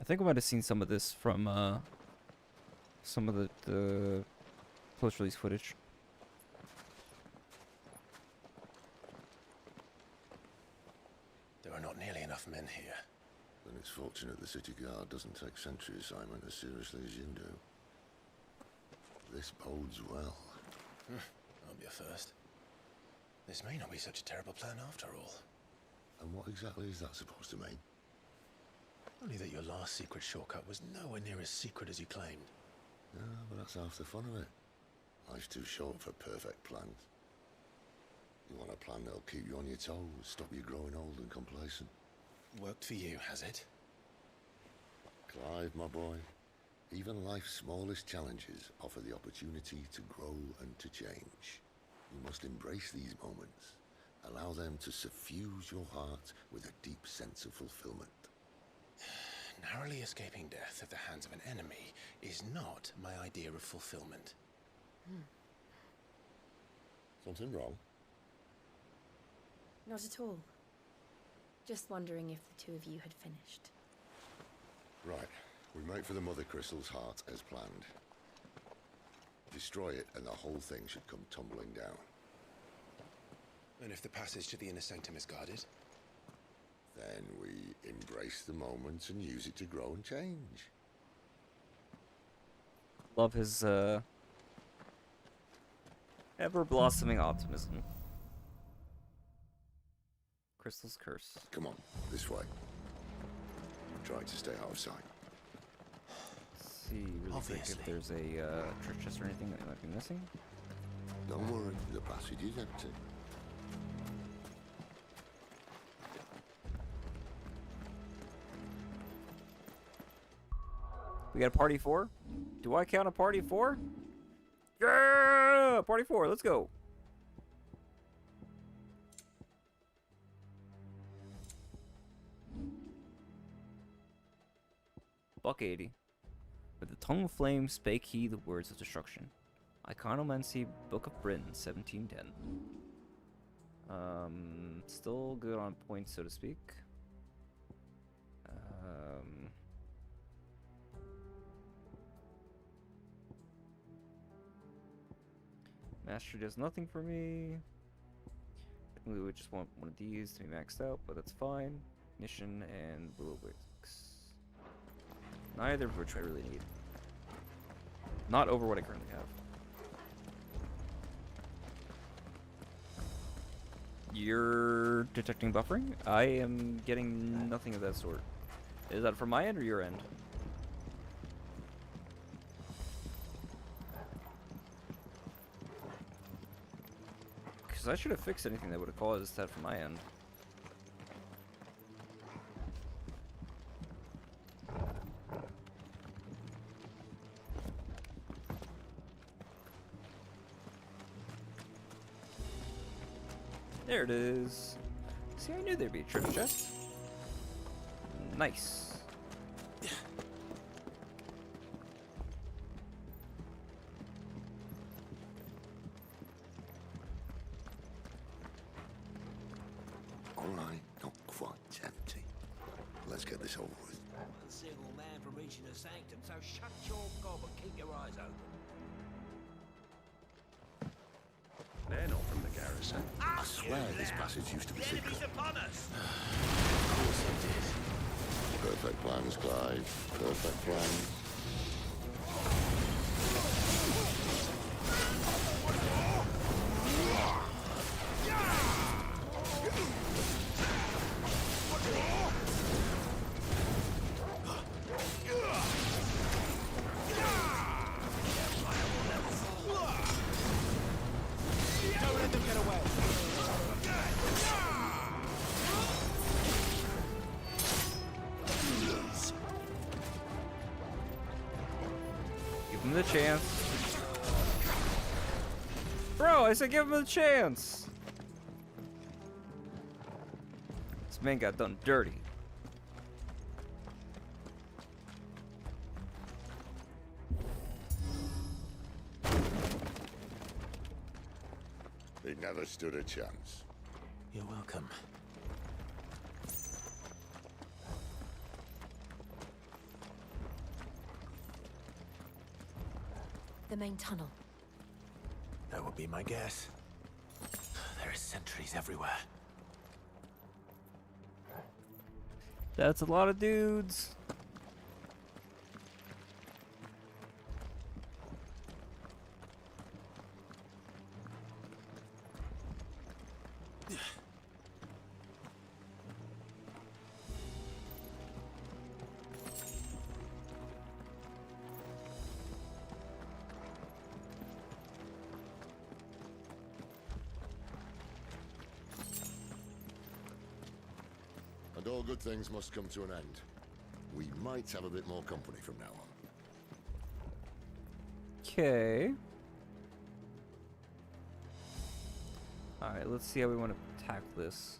I think I might have seen some of this from some of the post-release footage. There are not nearly enough men here. Then it's fortunate the city guard doesn't take sentry assignment as seriously as you do. This bodes well. I'll be a first. This may not be such a terrible plan after all. And what exactly is that supposed to mean? Only that your last secret shortcut was nowhere near as secret as you claimed. Yeah, but that's half the fun of it. Life's too short for perfect plans. You want a plan that'll keep you on your toes, stop you growing old and complacent. Worked for you, has it? Clive, my boy, even life's smallest challenges offer the opportunity to grow and to change. You must embrace these moments. Allow them to suffuse your heart with a deep sense of fulfillment. Narrowly escaping death at the hands of an enemy is not my idea of fulfillment. Something wrong? Not at all. Just wondering if the two of you had finished. Right. We make for the Mother Crystal's heart as planned. Destroy it and the whole thing should come tumbling down. And if the passage to the inner sanctum is guarded? Then we embrace the moment and use it to grow and change. Love his ever-blossoming optimism. Crystal's Curse. Come on, this way. Try to stay out of sight. Let's see really quick if there's a trick chest or anything that we might be missing. Don't worry, the passage is empty. We got a party 4? Do I count a party 4? Yeah! Party 4, let's go. Buck 80. With the tongue of flame spake he the words of destruction. Iconomancy, Book of Britain, 1710. Still good on points, so to speak. Mastery does nothing for me. We would just want one of these to be maxed out, but that's fine. Ignition and Willow Wicks. Neither of which I really need. Not over what I currently have. You're detecting buffering? I am getting nothing of that sort. Is that from my end or your end? Because I should have fixed anything that would have caused that from my end. There it is. See, I knew there'd be a treasure chest. Nice. All right, not quite empty. Let's get this over with. One single man from reaching the sanctum, so shut your gob and keep your eyes open. They're not from the garrison. I swear this passage used to be secret. Upon us! Of course it did. Perfect plans, Clive. Perfect plans. Give him the chance. Bro, I said give him a chance. This man got done dirty. He never stood a chance. You're welcome. The main tunnel. That would be my guess. There are sentries everywhere. That's a lot of dudes. And all good things must come to an end. We might have a bit more company from now on. Okay. Alright, let's see how we want to tackle this.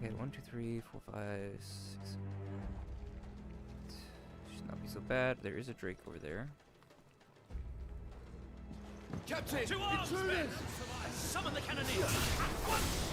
Okay, 1, 2, 3, 4, 5, 6. Should not be so bad. There is a Drake over there. Captain! To arms, men! Summon the cannoneers! At once!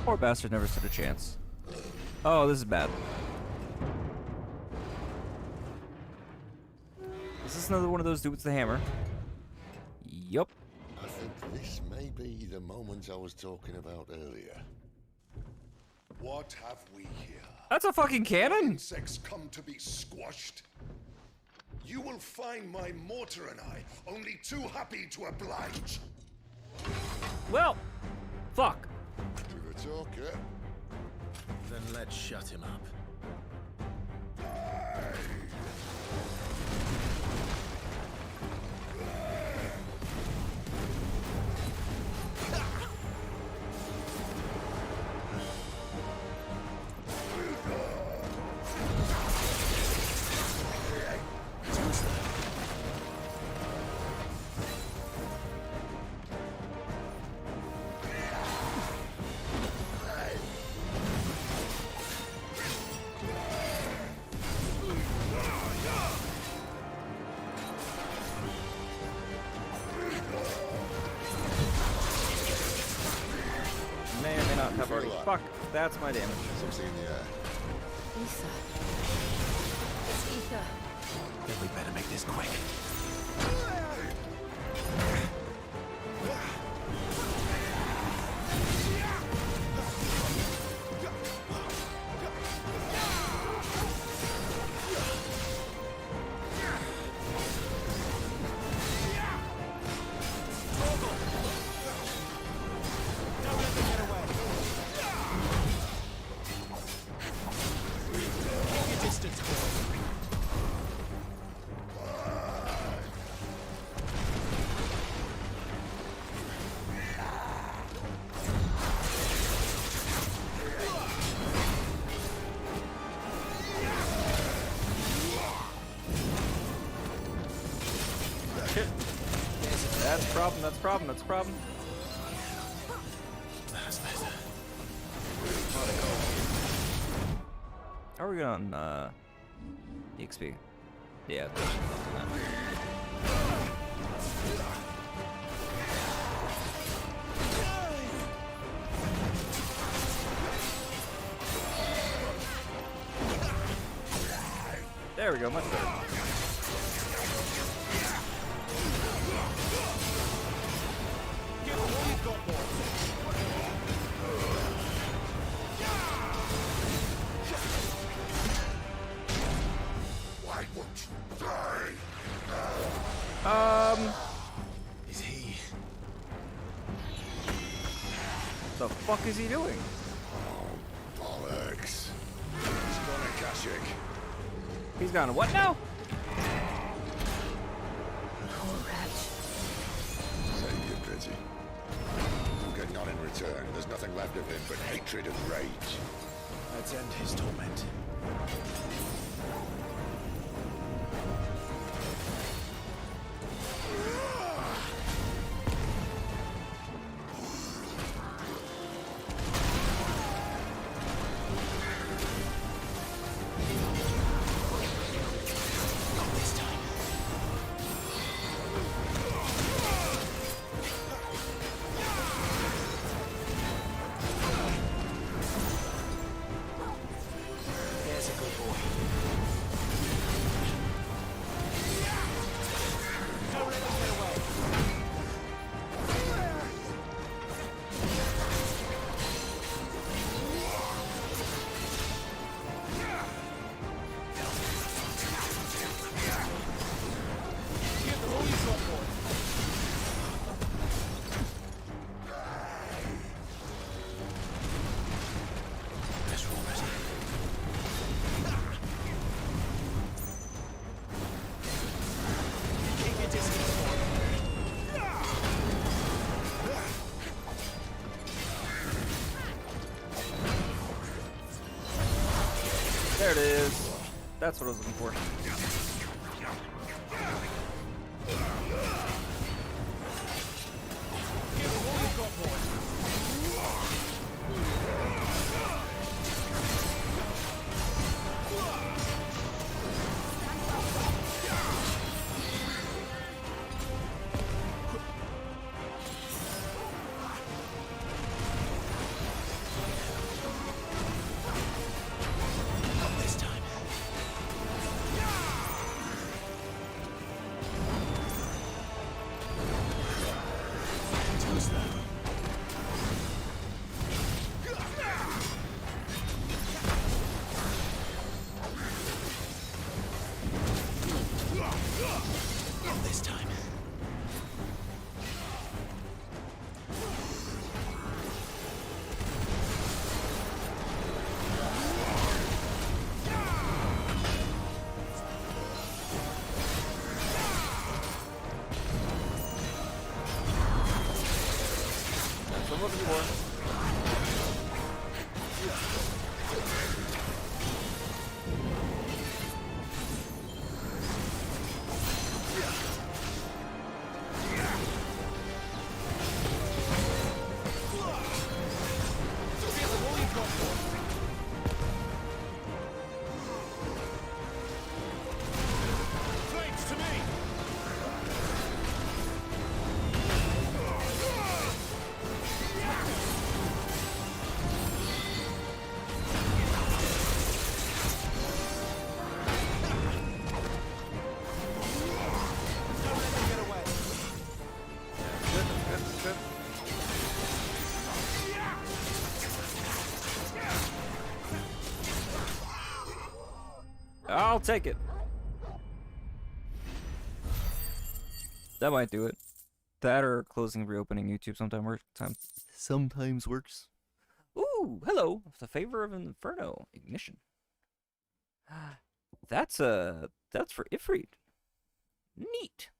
Poor bastard never stood a chance. Oh, this is bad. Is this another one of those dudes with the hammer? Yup. I think this may be the moment I was talking about earlier. What have we here? That's a fucking cannon! Insects come to be squashed. You will find my mortar and I only too happy to oblige. Well, fuck. To the talker. Then let's shut him up. Have already. Fuck, that's my damage. Something in the air. Ether. It's ether. Then we better make this quick. That's a problem. That's better. Are we on EXP? Yeah. There we go, much better. Why won't you die? Is he? The fuck is he doing? Oh, bollocks. He's gone Akashic. He's gone what now? Poor wretch. Save your pity. You get none in return. There's nothing left of him but hatred and rage. Let's end his torment. There it is. That's what I was looking for. I'm looking for. I'll take it. That might do it. That or closing, reopening YouTube sometimes works. Ooh, hello. The Favor of Inferno Ignition. That's for Ifrit. Neat.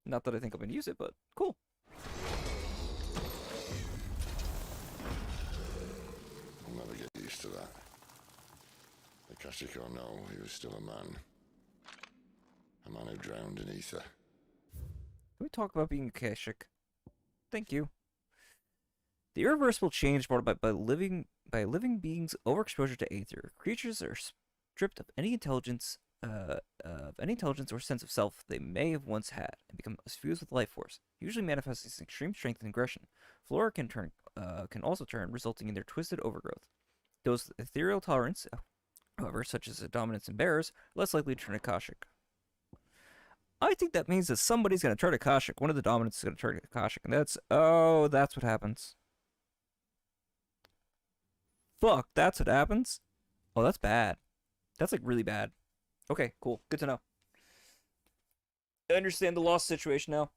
Not that I think I'm gonna use it, but cool. I'll never get used to that. Akashic or no, he was still a man. A man who drowned in ether. Can we talk about being Akashic? Thank you. The irreversible change brought about by living beings' overexposure to aether. Creatures are stripped of any intelligence or sense of self they may have once had, and become suffused with life force, usually manifesting extreme strength and aggression. Flora can also turn, resulting in their twisted overgrowth. Those with ethereal tolerance however, such as the dominants and bears, are less likely to turn Akashic. I think that means that somebody's going to turn Akashic. One of the dominants is going to turn Akashic, and that's what happens. Fuck, that's what happens? Oh, that's bad. That's like really bad. Okay, cool. Good to know. I understand the lost situation now.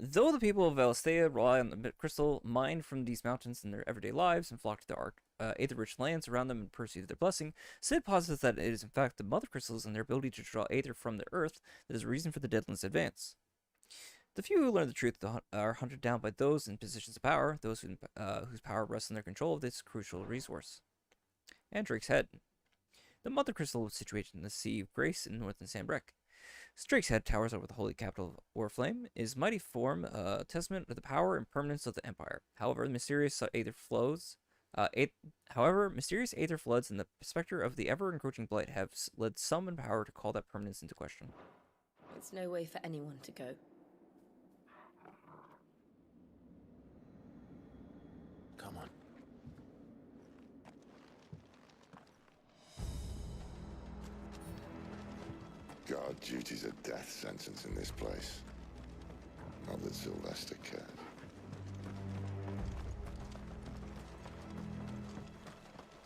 Though the people of Valisthea rely on the crystal mined from these mountains in their everyday lives and flock to the aether-rich lands around them in pursuit of their blessing, Sid posits that it is in fact the mother crystals and their ability to draw aether from the earth that is the reason for the Deadlands' advance. The few who learn the truth are hunted down by those in positions of power, those whose power rests on their control of this crucial resource. And Drake's Head. The mother crystal is situated in the Sea of Grace in northern Sanbreque. Drake's Head towers over the holy capital of Oriflame, is mighty form, a testament to the power and permanence of the Empire. However, mysterious aether floods and the specter of the ever-encroaching blight have led some in power to call that permanence into question. It's no way for anyone to go. Come on. Guard duty's a death sentence in this place. Not that Sylvester cared.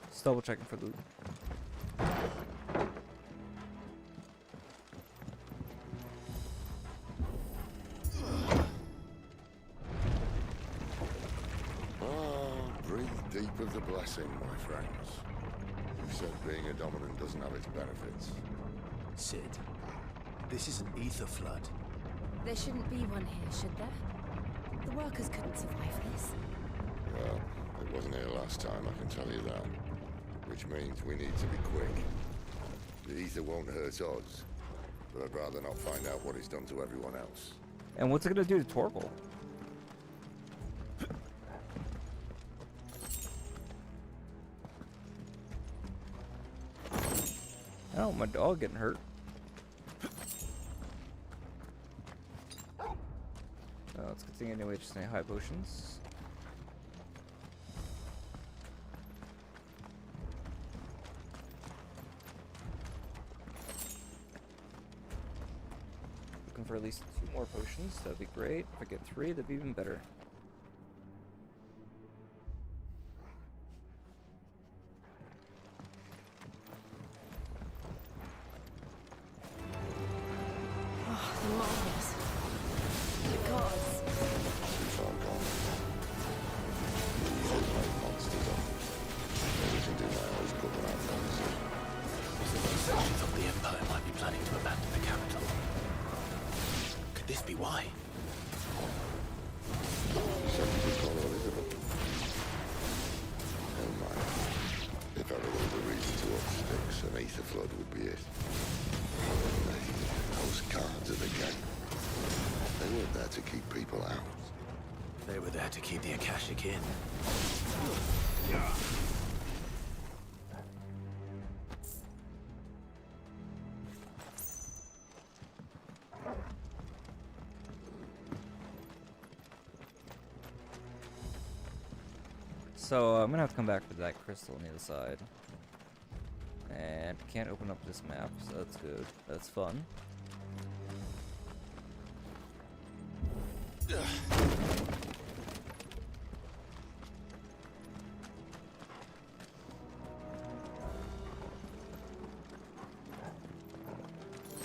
Just double checking for loot. Breathe deep of the blessing, my friends. You said being a dominant doesn't have its benefits. Sid, this is an ether flood. There shouldn't be one here, should there? The workers couldn't survive this. Well, it wasn't here last time, I can tell you that. Which means we need to be quick. The ether won't hurt us, but I'd rather not find out what it's done to everyone else. And what's it gonna do to Torgal? Oh, my dog getting hurt. Let's continue anyway, just any high potions. Looking for at least 2 more potions, that'd be great. If I get 3, that'd be even better. They were there to keep the Akashic in. So I'm gonna have to come back for that crystal on the other side. And can't open up this map, so that's good. That's fun.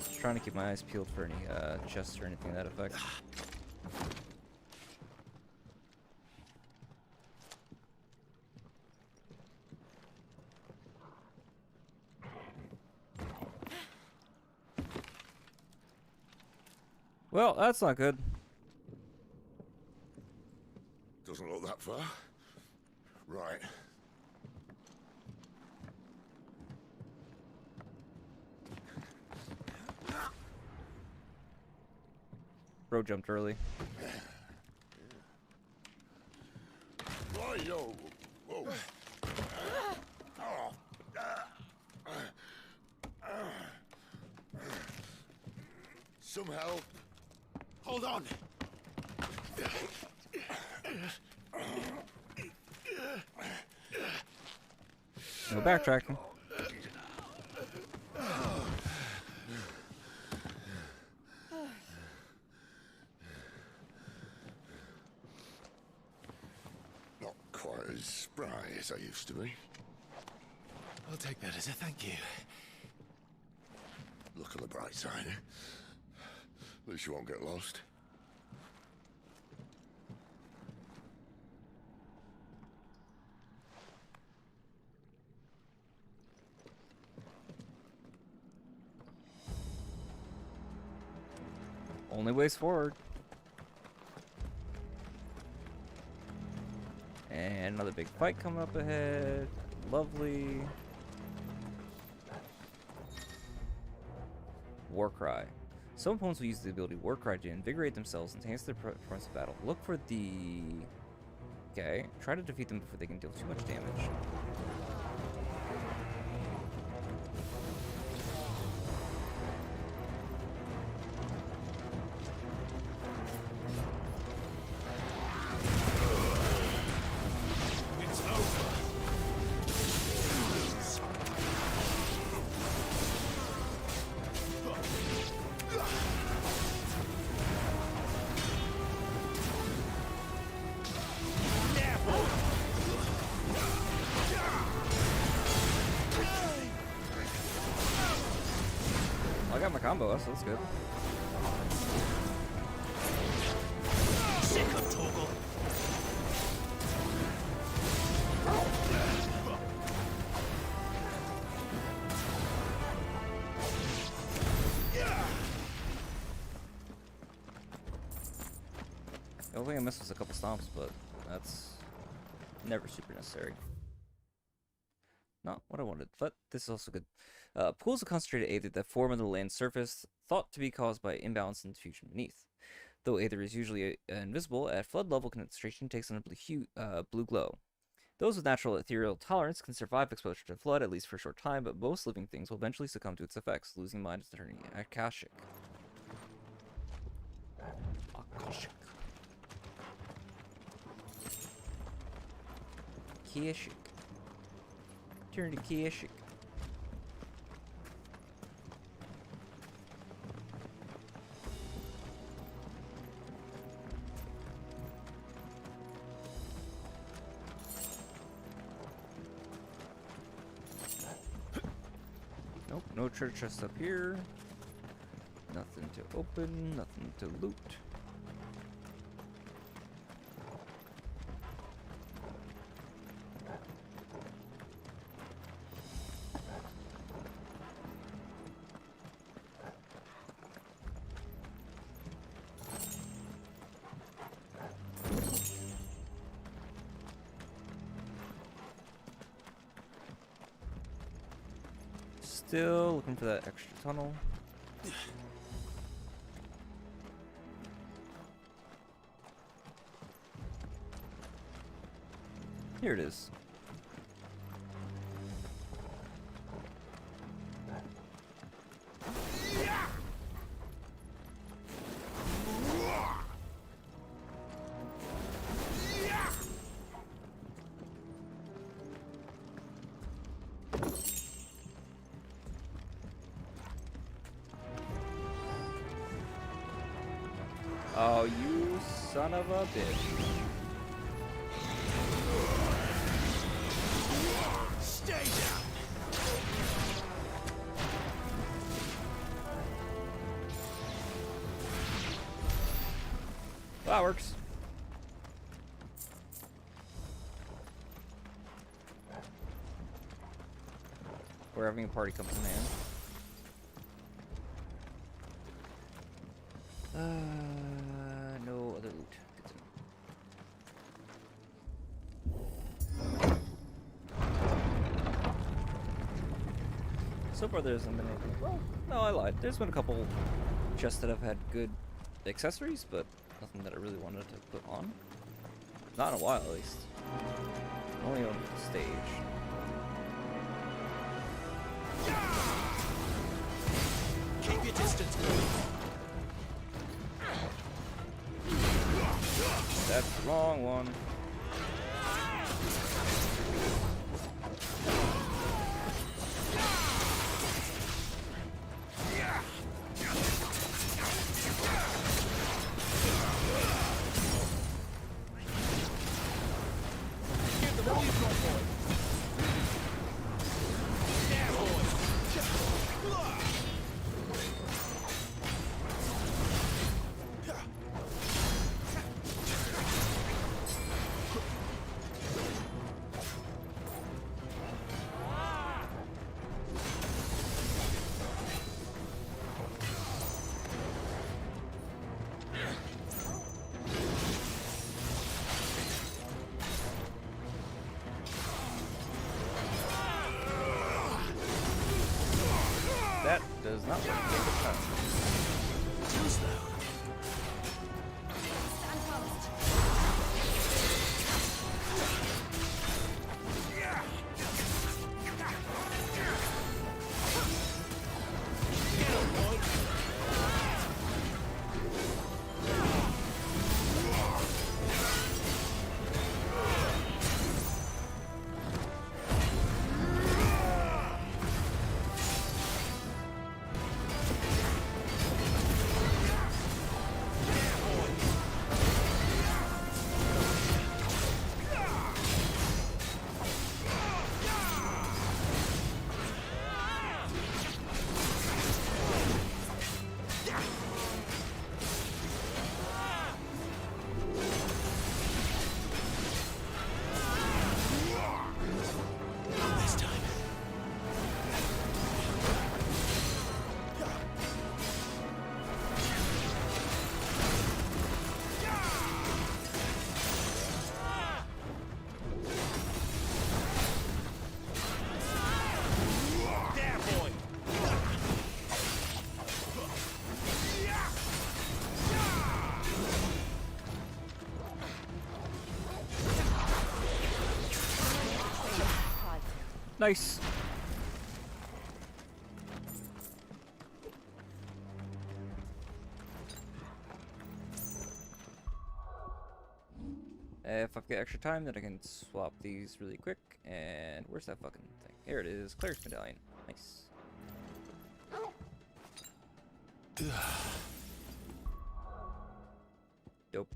Just trying to keep my eyes peeled for any chests or anything to that effect. Well, that's not good. Doesn't look that far. Right. Bro jumped early. Right, yo. Whoa. Some help. Hold on. No backtracking. Not quite as spry as I used to be. I'll take that as a thank you. Look on the bright side, eh? At least you won't get lost. Only ways forward. And another big fight coming up ahead. Lovely. War Cry. Some opponents will use the ability War Cry to invigorate themselves and enhance their performance of battle. Look for the... Okay. Try to defeat them before they can deal too much damage. I got my combo, so that's good. Sick of Toggle. The only thing I missed was a couple stomps, but that's never super necessary. Not what I wanted, but this is also good. Pools of concentrated aether that form on the land's surface, thought to be caused by imbalance in diffusion beneath. Though aether is usually invisible, at flood level concentration takes on a blue glow. Those with natural ethereal tolerance can survive exposure to flood, at least for a short time, but most living things will eventually succumb to its effects, losing mind and turning akashic. Akashic. Akashic. Turn to akashic. Nope, no treasure chest up here. Nothing to open, nothing to loot. Still looking for that extra tunnel. Here it is. Oh, you son of a bitch. Stay down. That works. Where having a party comes in hand. No other loot. Good to know. So far there hasn't been anything. Well, no, I lied. There's been a couple chests that have had good accessories, but nothing that I really wanted to put on. Not in a while, at least. Only on the stage. Keep your distance. That's the wrong one. Nice. If I've got extra time, then I can swap these really quick. And where's that fucking thing? Here it is. Cleric's medallion. Nice. Dope.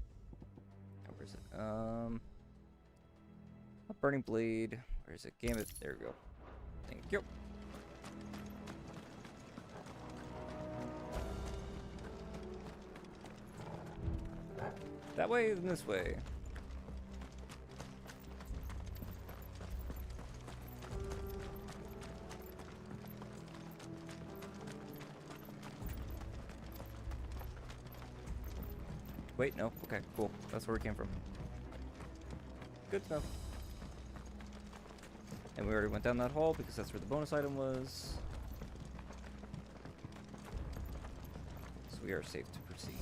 Oh, where is it? A burning blade. Where is it? Gambit. There we go. Thank you. That way, then this way. Wait, no. Okay, cool. That's where it came from. Good to know. And we already went down that hall because that's where the bonus item was. So we are safe to proceed.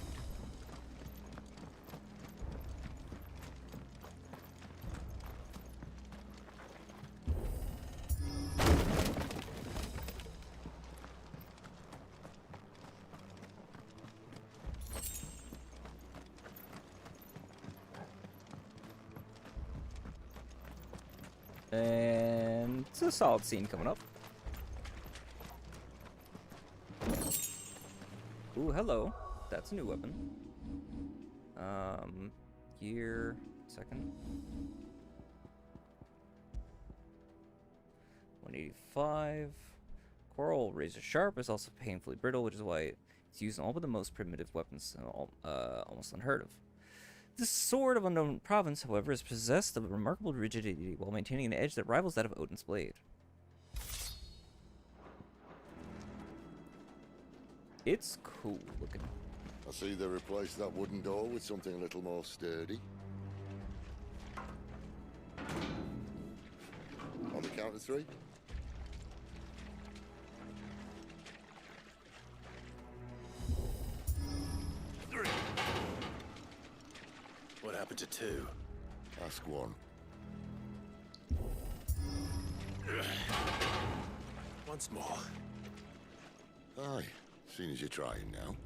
And it's a solid scene coming up. Ooh, hello. That's a new weapon. Gear, second. 185. Coral razor sharp is also painfully brittle, which is why it's used in all but the most primitive weapons, almost unheard of. This sword of unknown province, however, is possessed of remarkable rigidity while maintaining an edge that rivals that of Odin's blade. It's cool looking. I see they replaced that wooden door with something a little more sturdy. On the count of 3. What happened to 2? Ask 1. Once more. Aye, seeing as you're trying now.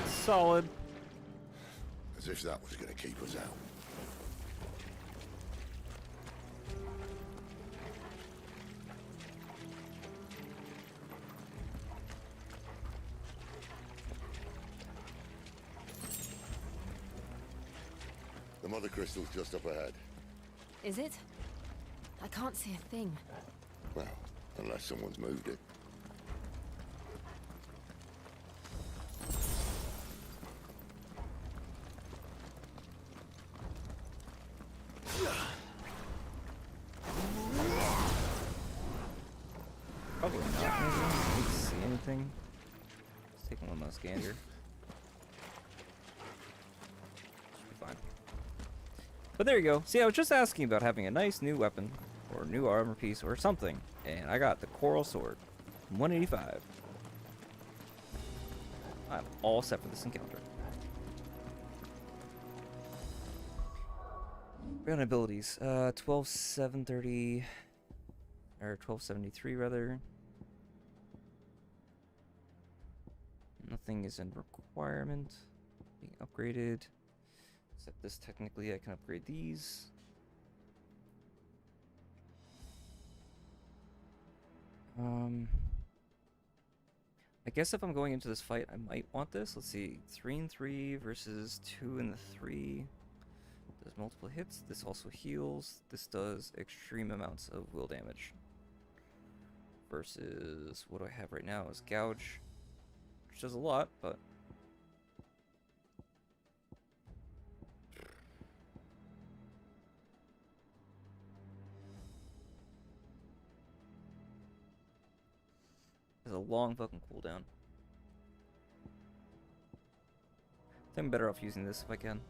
Solid. As if that was going to keep us out. The mother crystal's just up ahead. Is it? I can't see a thing. Well, unless someone's moved it. Probably not. Maybe. I didn't see anything. Just taking one last scan here. Should be fine. But there you go. See, I was just asking about having a nice new weapon, or new armor piece, or something, and I got the Coral Sword. 185. I'm all set for this encounter. Ground abilities. 12730, or 1273 rather. Nothing is in requirement. Being upgraded. Except this, technically, I can upgrade these. I guess if I'm going into this fight, I might want this. Let's see, 3 and 3 versus 2 and 3. Does multiple hits. This also heals. This does extreme amounts of will damage. Versus what do I have right now is Gouge, which does a lot, but has a long fucking cooldown. I think I'm better off using this if I can.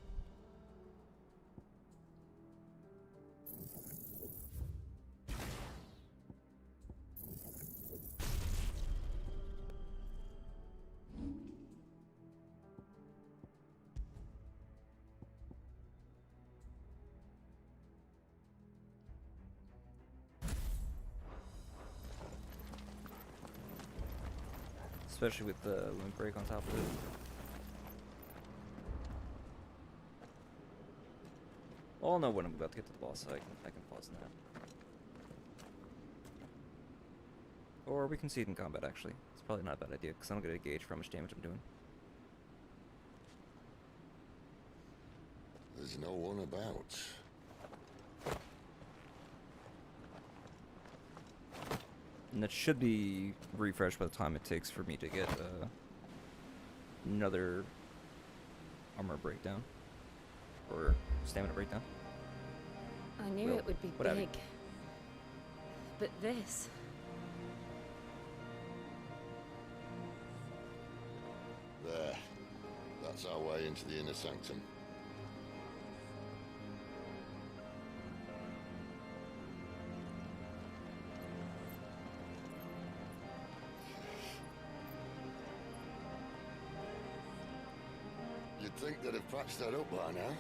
especially with the limit break on top of it. I'll know when I'm about to get to the boss, so I can pause in that. Or we can see it in combat, actually. It's probably not a bad idea, because I don't get a gauge for how much damage I'm doing. There's no one about. And that should be refreshed by the time it takes for me to get another armor breakdown. Or stamina breakdown. I knew it would be whatever. big. But this... There. That's our way into the inner sanctum. You'd think they'd have patched that up by now.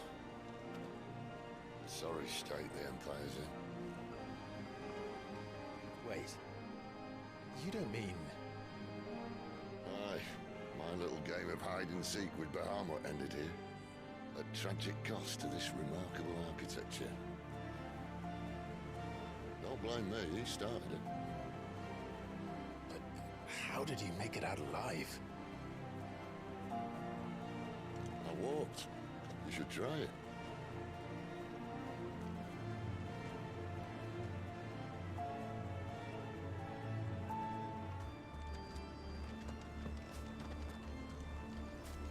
Sorry state the Empire's in. Wait. You don't mean... Aye. My little game of hide-and-seek with Bahamut ended here. At tragic cost to this remarkable architecture. Don't blame me, he started it. But how did you make it out alive? I walked. You should try it.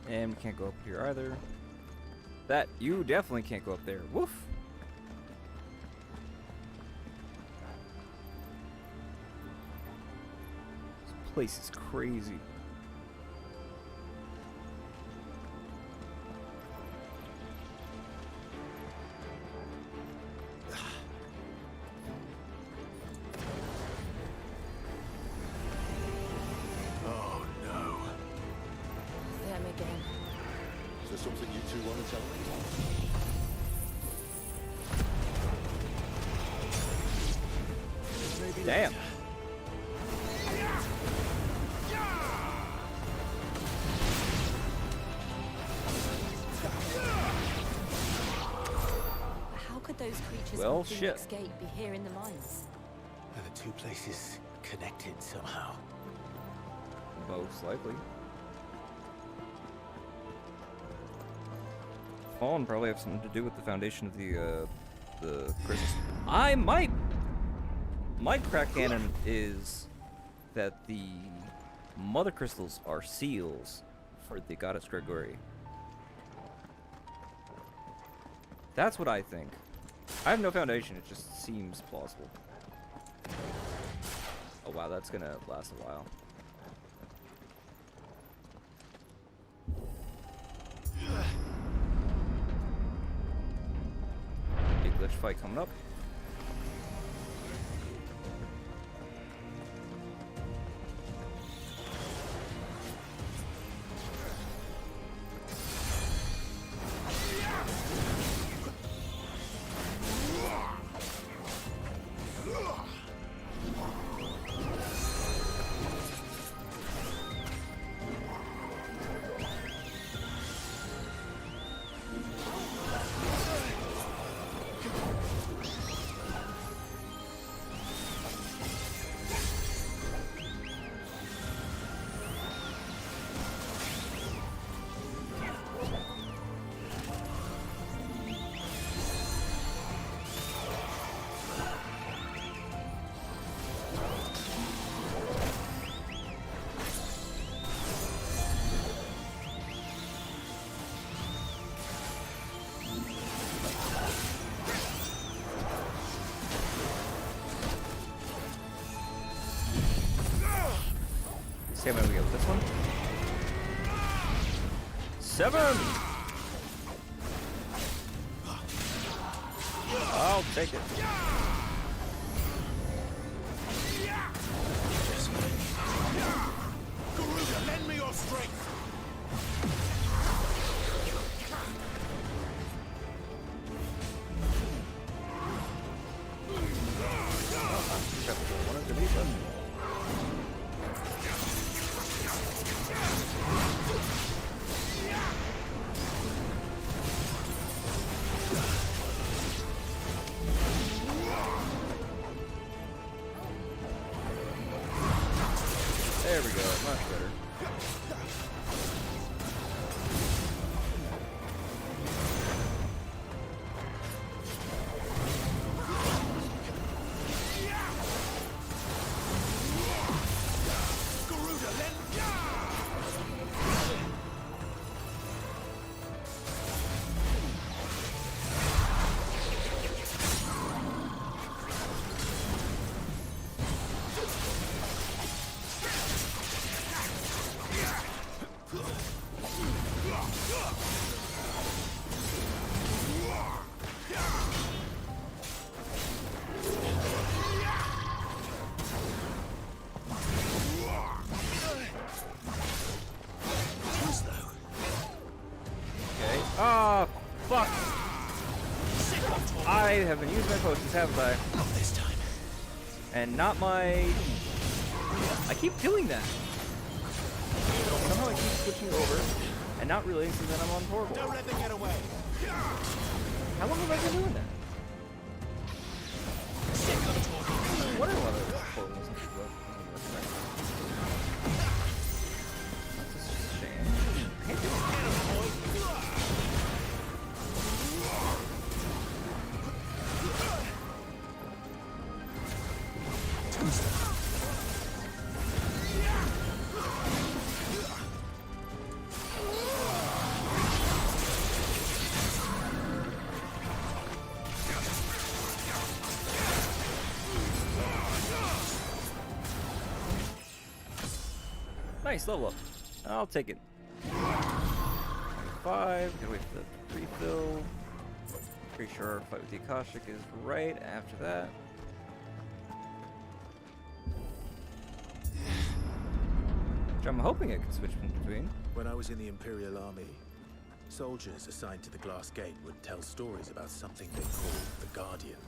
And we can't go up here either. That, you definitely can't go up there. Woof! This place is crazy. Oh no. Them again. Is there something you two want to tell me? Damn. How could those creatures Well, with the shit. escape be here in the mines? Are the two places connected somehow? Most likely. Fallen probably have something to do with the foundation of the crystals. My crack cannon is that the mother crystals are seals for the goddess Gregory. That's what I think. I have no foundation, it just seems plausible. Oh wow, that's gonna last a while. Big glitch fight coming up. See how many we get with this one. 7! I'll take it. Garuda, lend me your strength! There we go, much better. Oh, fuck! I have been using my potions, haven't I? Not this time. And not my... I keep doing that. Somehow I keep switching over and not realizing that I'm on portable. Don't let them get away. How long have I been doing that? What are a lot of portables? That's a shame. I can't do it. Nice level up. I'll take it. 5. Gotta wait for the refill. Pretty sure our fight with the Akashic is right after that. Which I'm hoping I can switch between. When I was in the Imperial Army, soldiers assigned to the Glass Gate would tell stories about something they called the Guardian.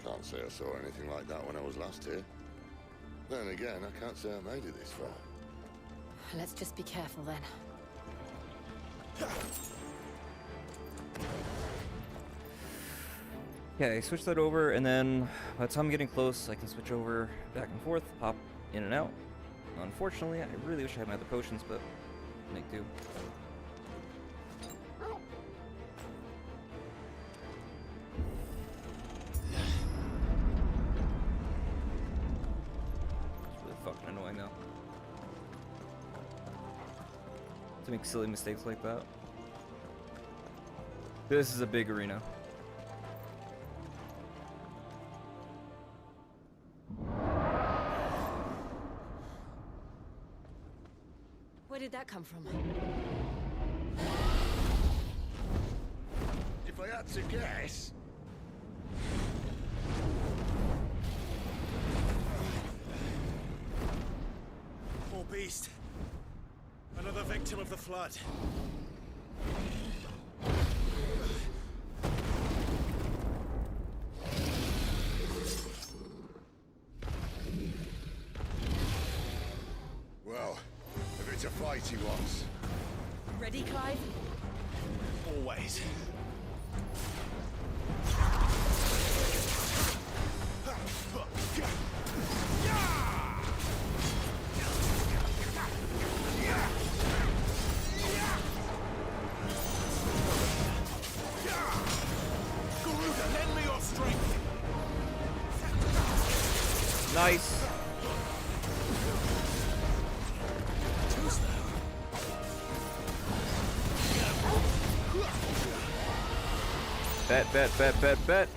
Can't say I saw anything like that when I was last here. Then again, I can't say I made it this far. Let's just be careful then. Yeah, I switch that over, and then by the time I'm getting close, I can switch over back and forth, pop in and out. Unfortunately, I really wish I had my other potions, but make do. It's really fucking annoying though. To make silly mistakes like that. This is a big arena. Where did that come from? If I had to guess... Poor beast. Another victim of the flood. Well, if it's a fight he wants. Ready, Clive? Always. Nice. Bet.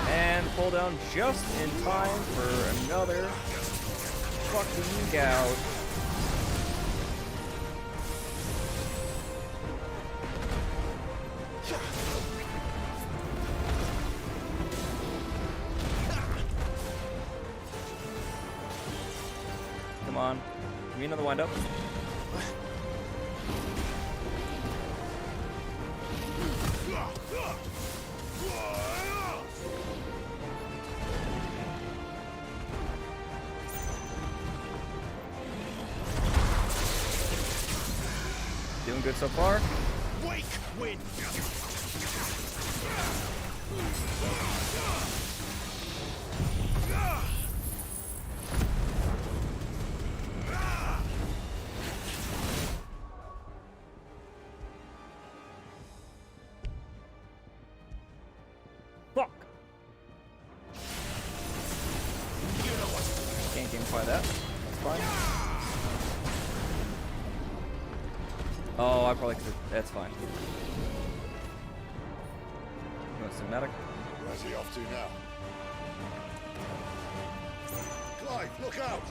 And pull down just in time for another fucking gouge. Come on. Give me another wind up. Doing good so far. Wake wind. gamify that. That's fine. Oh, I probably could. That's fine. You want cinematic? Where's he off to now? Clive, look out!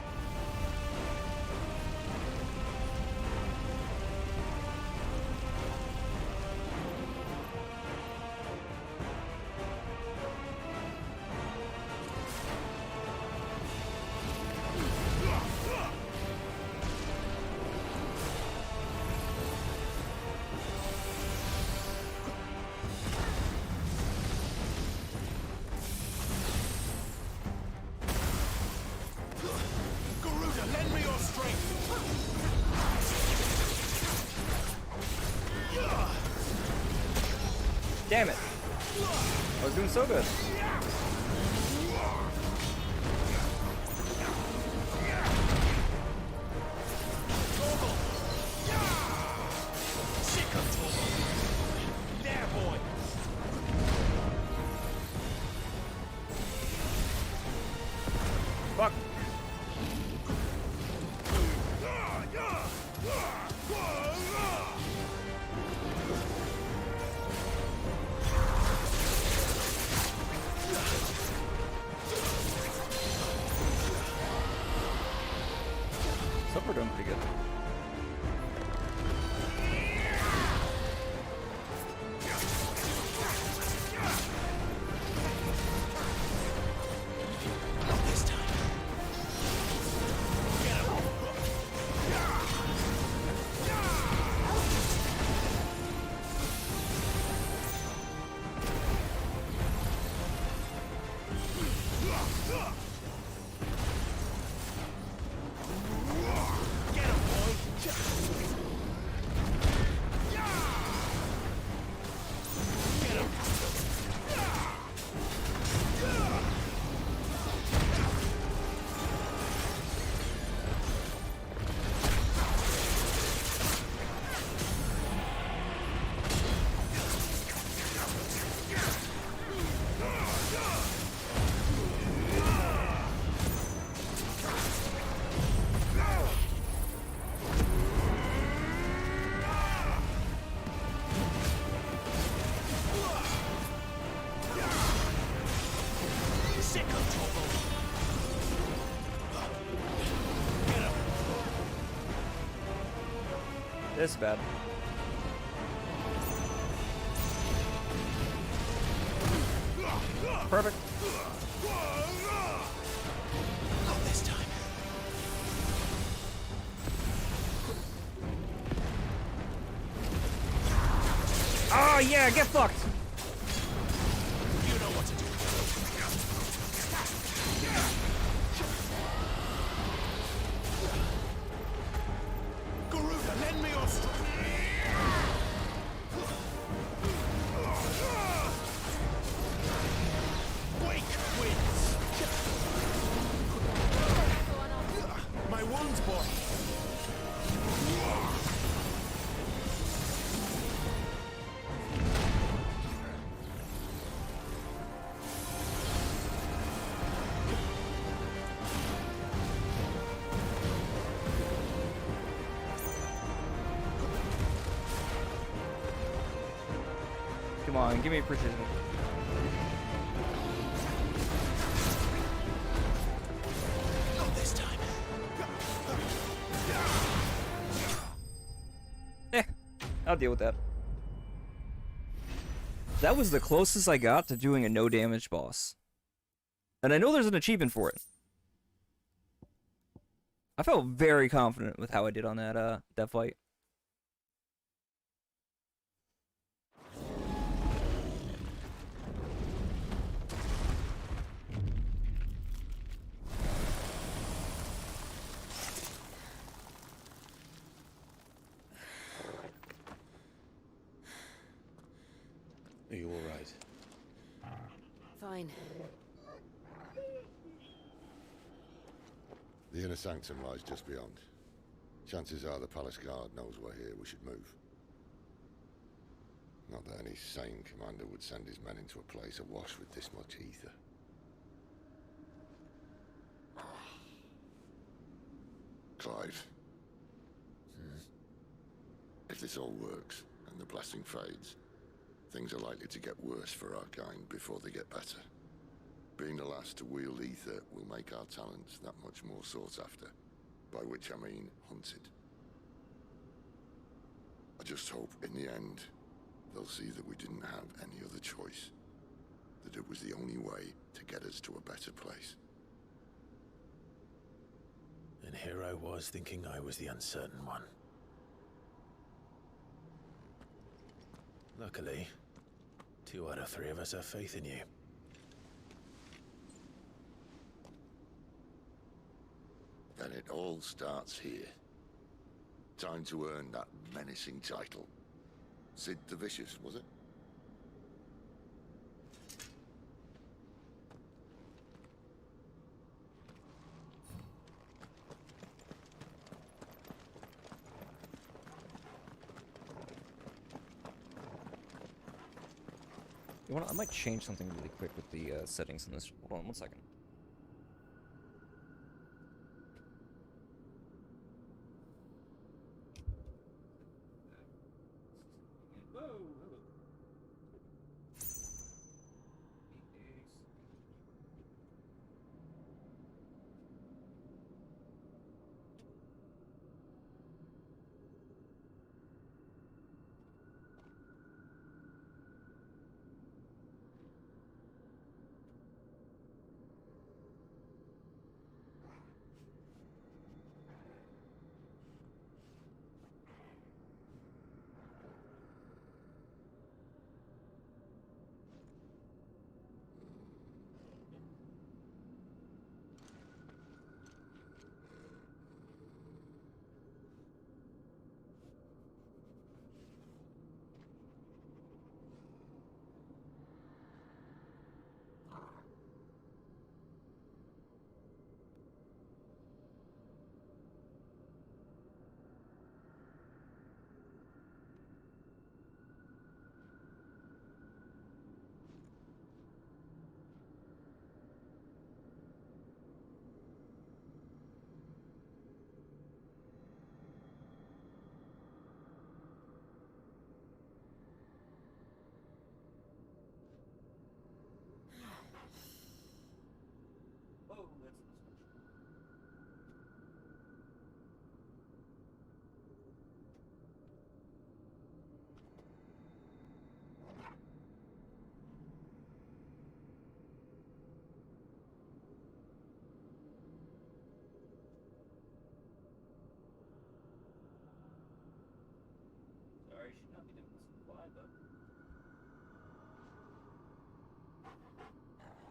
Damn it! I was doing so good. Fuck. We're doing pretty good. This is bad. Perfect. Not this time. Oh yeah, get fucked. You know what to do. Garuda, lend me your strength. Wake wins. My wounds, boy. Come on, give me precision. Not this time. I'll deal with that. That was the closest I got to doing a no damage boss. And I know there's an achievement for it. I felt very confident with how I did on that that fight. Are you all right? Fine. The inner sanctum lies just beyond. Chances are the palace guard knows we're here. We should move. Not that any sane commander would send his men into a place awash with this much ether. Clive. If this all works, and the blessing fades, things are likely to get worse for our kind before they get better. Being the last to wield ether will make our talents that much more sought after, by which I mean hunted. I just hope, in the end, they'll see that we didn't have any other choice, that it was the only way to get us to a better place. And here I was thinking I was the uncertain one. Luckily, 2 out of 3 of us have faith in you. Then it all starts here. Time to earn that menacing title. Sid the Vicious, was it? You want? I might change something really quick with the settings in this. Hold on 1 second.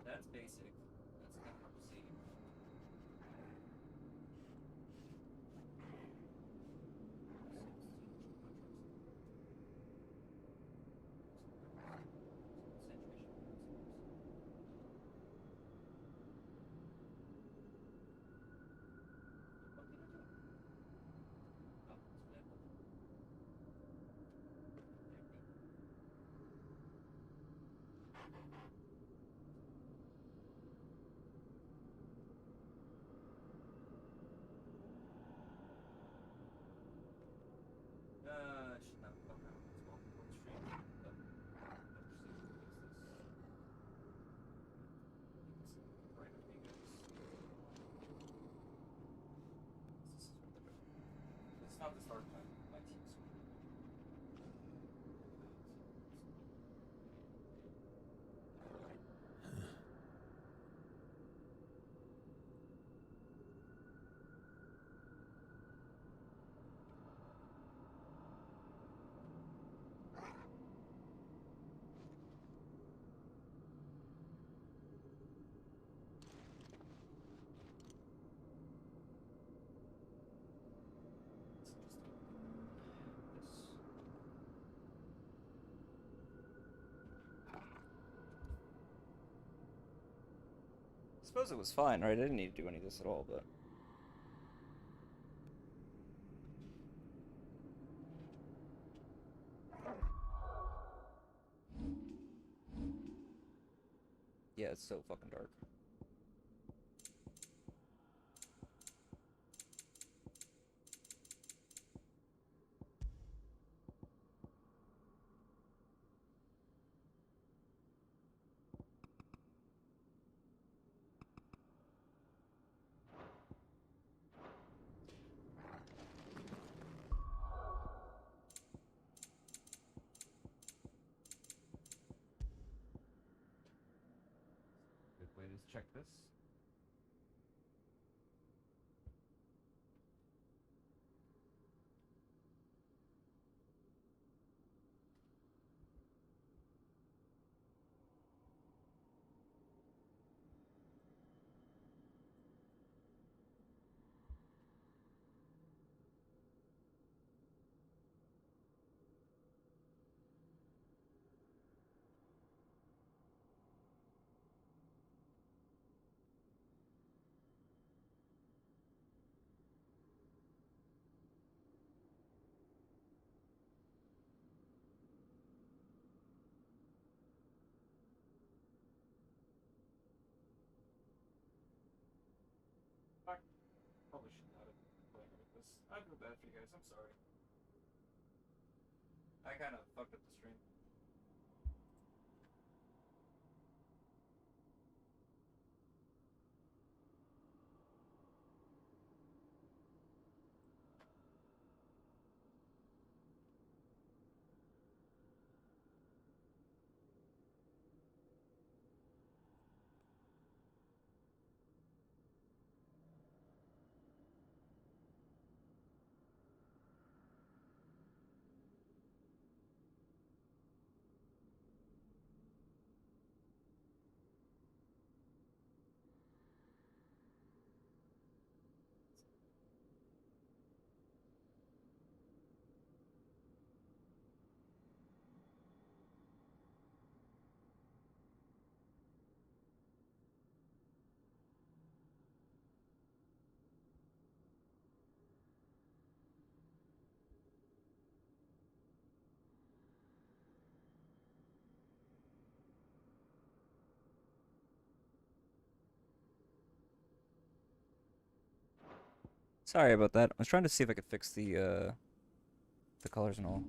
That's basic. That's not proceed. Should not fuck around with this one stream, but right up you guys. It's not the start of my team screen. I suppose it was fine, right? I didn't need to do any of this at all, but... Yeah, it's so fucking dark. check this. Probably should not have played with this. I feel bad for you guys. I'm sorry. I kind of fucked up the stream. Sorry about that. I was trying to see if I could fix the colors and all.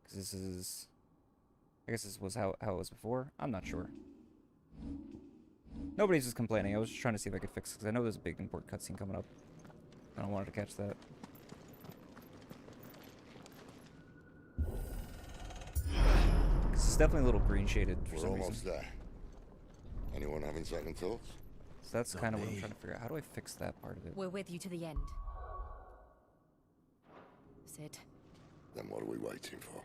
Because this is... I guess this was how it was before. I'm not sure. Nobody's just complaining. I was just trying to see if I could fix it, because I know there's a big important cutscene coming up. I don't want to catch that. It's definitely a little green shaded for some reason. We're almost there. Anyone having second thoughts? So that's kind of what I'm trying to figure out. How do I fix that part of it? We're with you to the end. Sid. Then what are we waiting for?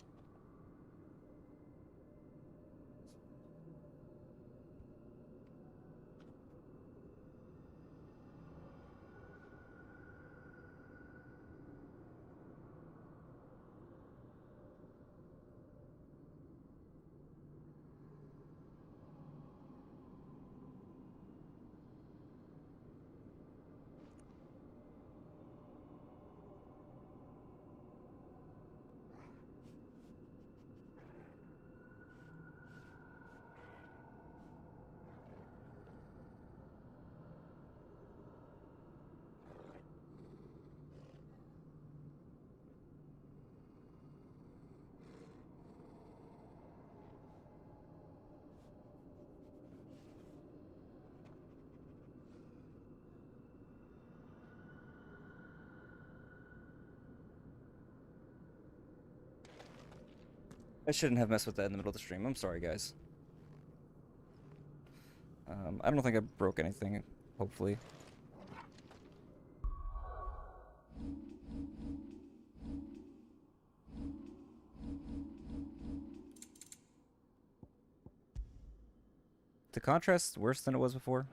I shouldn't have messed with that in the middle of the stream. I'm sorry, guys. I don't think I broke anything, hopefully. The contrast worse than it was before?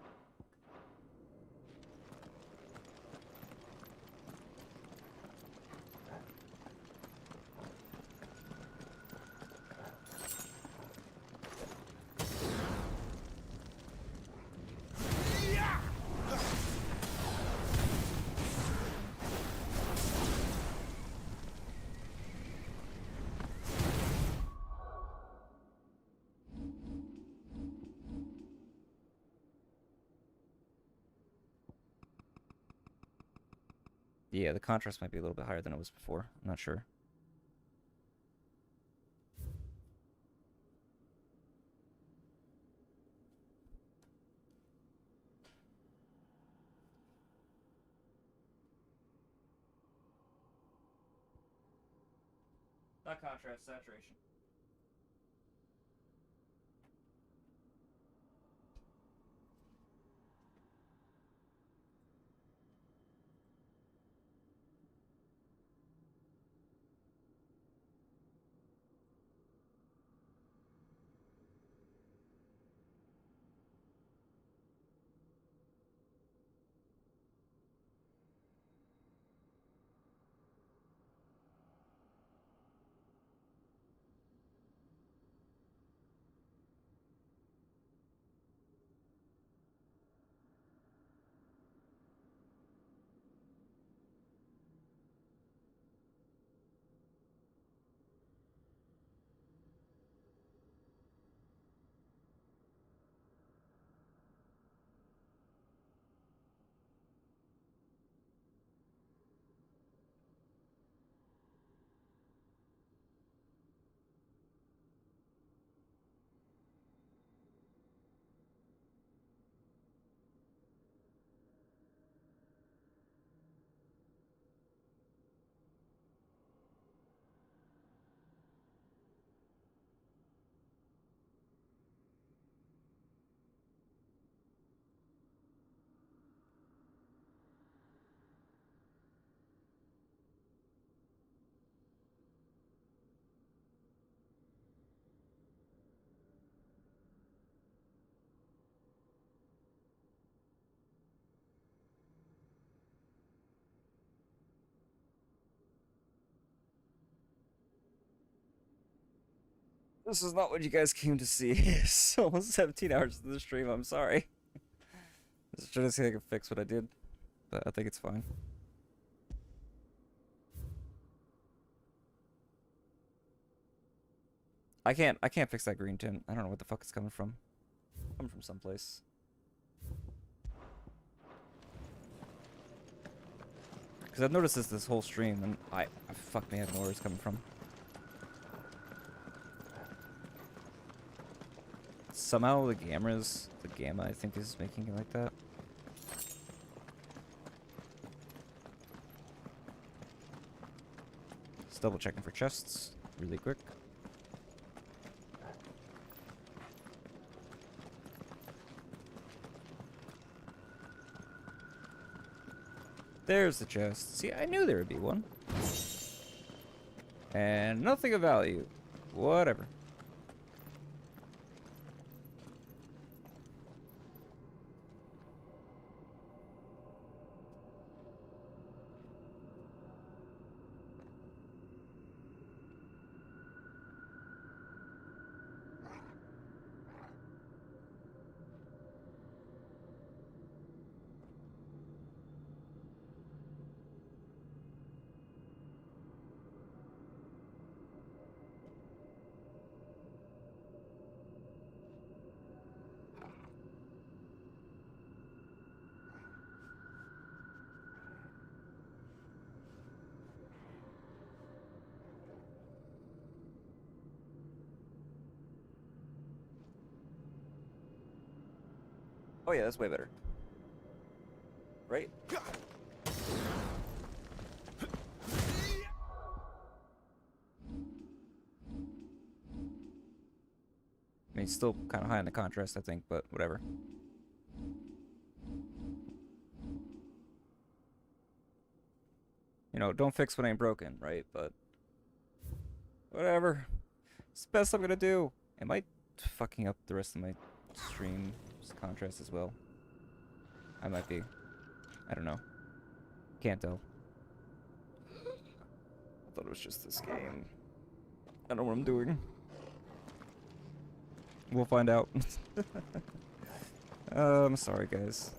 Yeah, the contrast might be a little bit higher than it was before. I'm not sure. Not contrast, saturation. This is not what you guys came to see. It's almost 17 hours of the stream. I'm sorry. I was trying to see if I could fix what I did, but I think it's fine. I can't fix that green tint. I don't know what the fuck it's coming from. Coming from someplace. Because I've noticed this whole stream, and I fuck me, I don't know where it's coming from. Somehow the gamma I think is making it like that. Just double checking for chests really quick. There's the chest. See, I knew there would be one. And nothing of value. Whatever. Oh yeah, that's way better. Right? I mean, still kind of high on the contrast, I think, but whatever. You know, don't fix what ain't broken, right? But whatever. It's the best I'm gonna do. Am I fucking up the rest of my stream contrast as well? I might be. I don't know. Can't tell. I thought it was just this game. I don't know what I'm doing. We'll find out. I'm sorry, guys.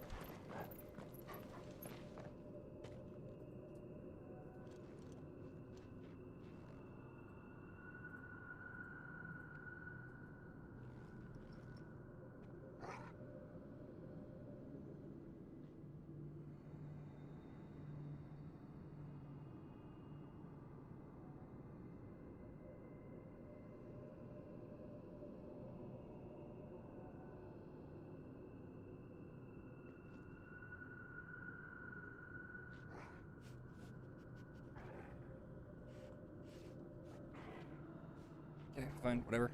Okay, fine, whatever.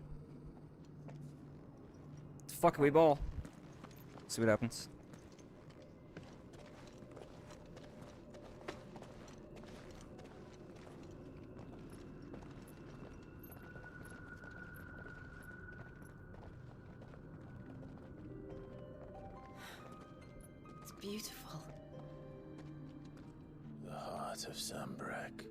Fuck we ball. See what happens. It's beautiful. The heart of Sambrek.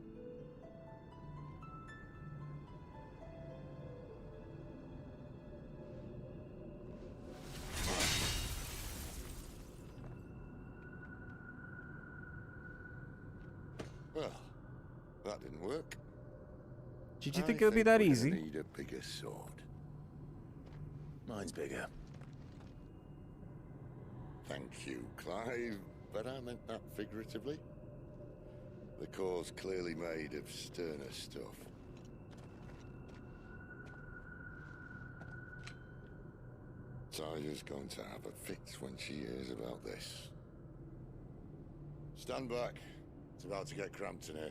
Well, that didn't work. Did you think it would be that easy? Need a bigger sword. Mine's bigger. Thank you, Clive, but I meant that figuratively. The core's clearly made of sterner stuff. Tiger's going to have a fit when she hears about this. Stand back. It's about to get cramped in here.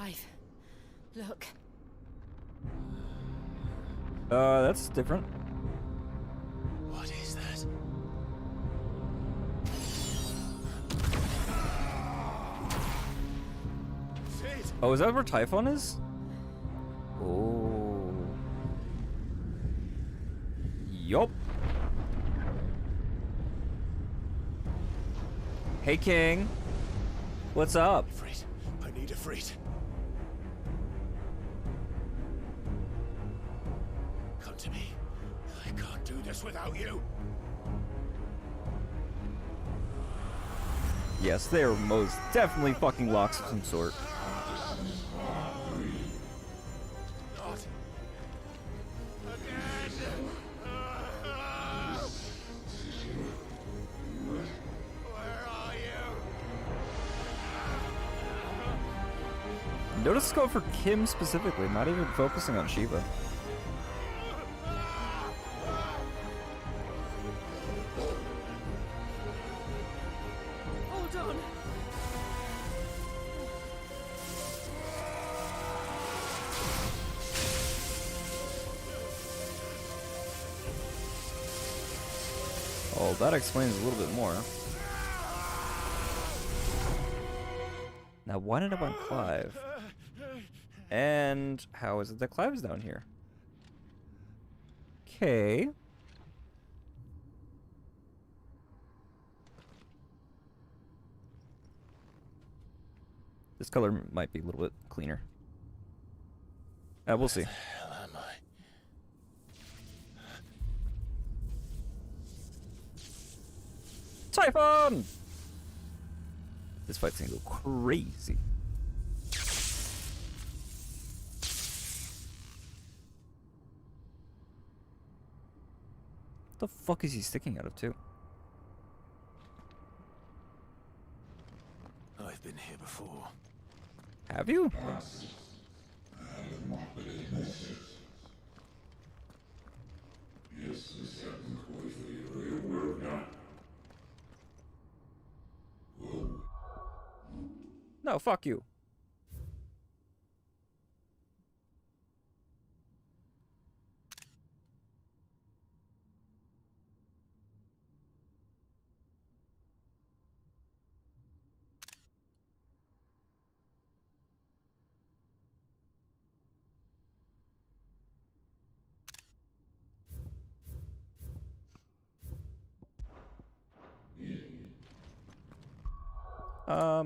cave. Look. That's different. What is that? Oh, is that where Typhon is? Oh. Yup. Hey, King. What's up? Freight. I need a freight. Come to me. I can't do this without you. Yes, they are most definitely fucking locks of some sort. Not again. Where are you? Notice it's going for Kim specifically, not even focusing on Shiva. Hold on. Oh, that explains a little bit more. Now, why did I want Clive? And how is it that Clive is down here? Okay. This color might be a little bit cleaner. We'll see. Where the hell am I? Typhon! This fight's gonna go crazy. What the fuck is he sticking out of, too? I've been here before. Have you? No, fuck you.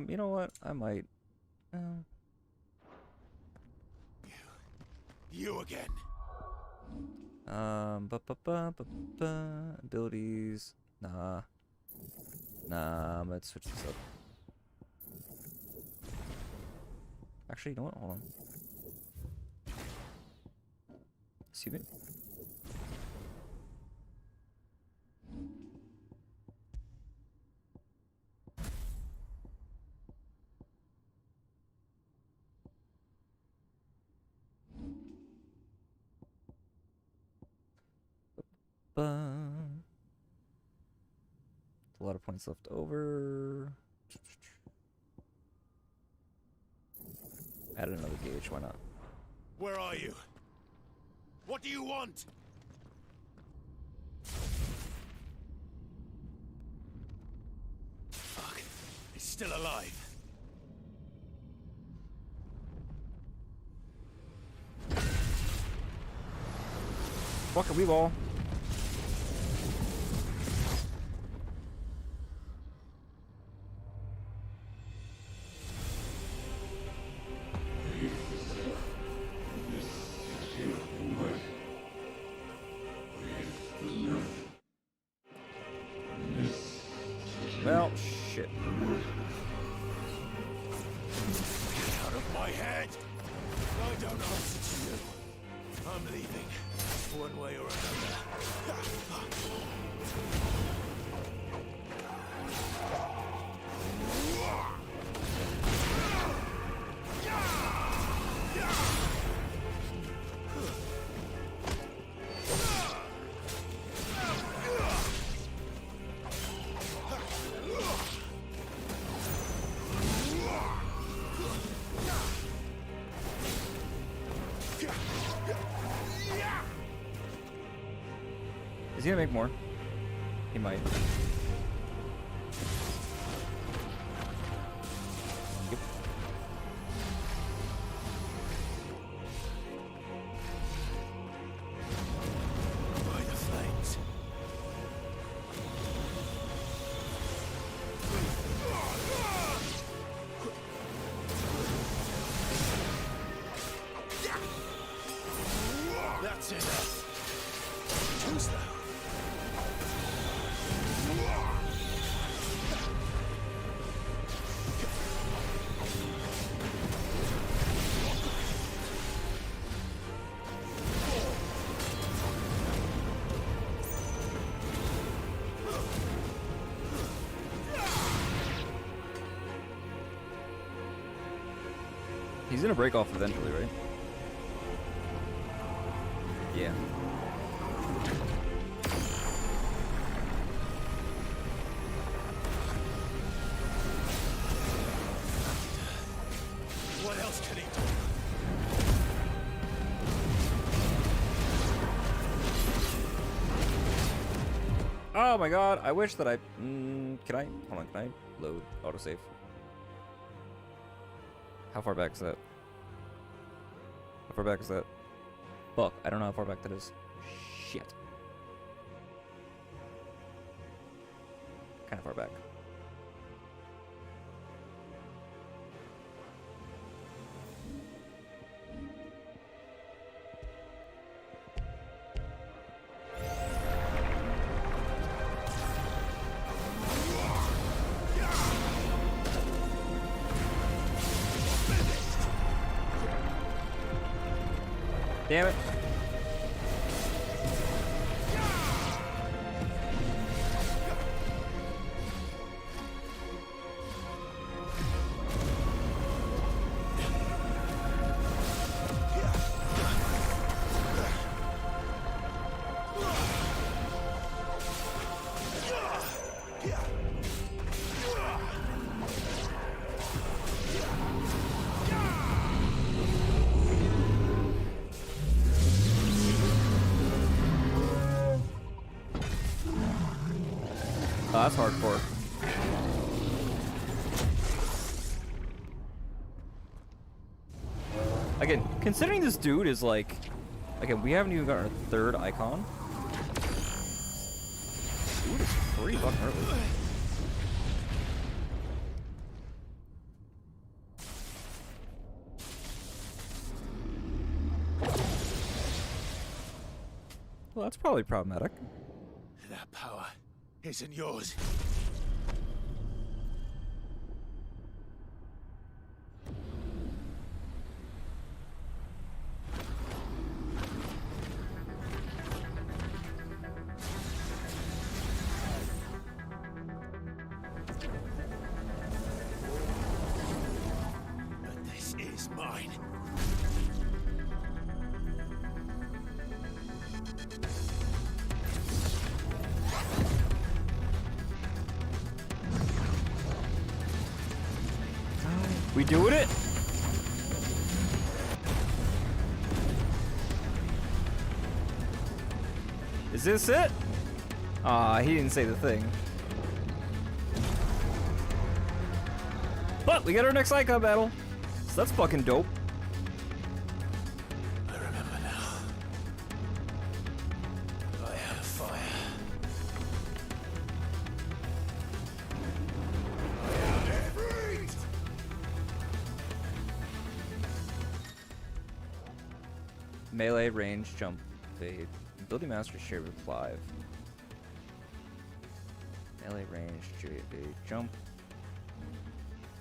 You know what? I might. You again. Abilities. Nah. Nah, I'm gonna switch this up. Actually, you know what? Hold on. See me? A lot of points left over. Add another gauge, why not? Where are you? What do you want? Fuck. It's still alive. Fuck a wee ball. Well, shit. Get out of my head! I don't answer to you. I'm leaving, one way or another. he gonna make more? He might. Yep. By the flames. That's enough. Too slow. He's gonna break off eventually, right? Yeah. What else can he do? Oh my god, I wish that I... can I? Hold on, can I load autosave? How far back is that? How far back is that? Fuck, I don't know how far back that is. Shit. Kinda far back. Damn it. Oh, that's hardcore. Again, considering this dude is like... Again, we haven't even got our third icon. Dude is pretty fucking early. Well, that's probably problematic. That power isn't yours. But this is mine. We doing it? Is this it? Aw, he didn't say the thing. But we got our next icon battle. So that's fucking dope. I remember now. I had a fire. Melee, range, jump, evade. Ability master shared with Clive. Melee, range, evade, jump.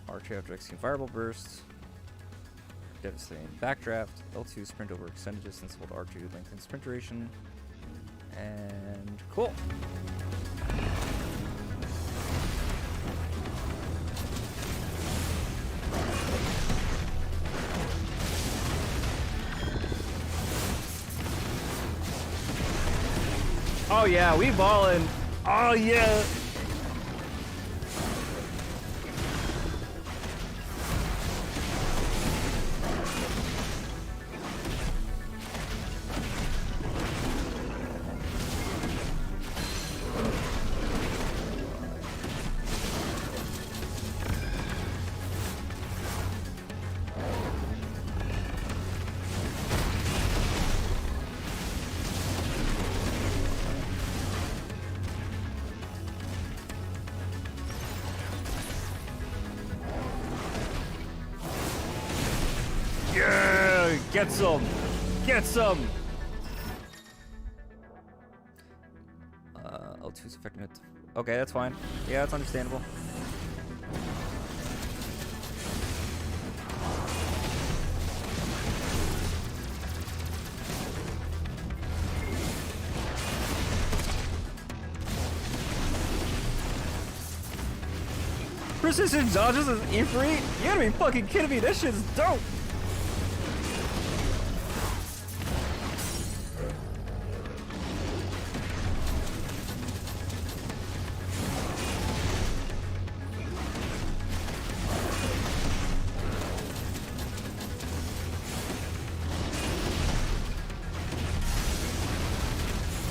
Archer after executing fireball burst. Devastating backdraft. L2 sprint over extended distance. Hold R2 lengthen sprint duration. And cool. Oh yeah, we ballin'. Oh yeah. Get some! Get some! L2's affecting it. Okay, that's fine. Yeah, that's understandable. Precision dodges is Ifrit? You gotta be fucking kidding me, that shit's dope!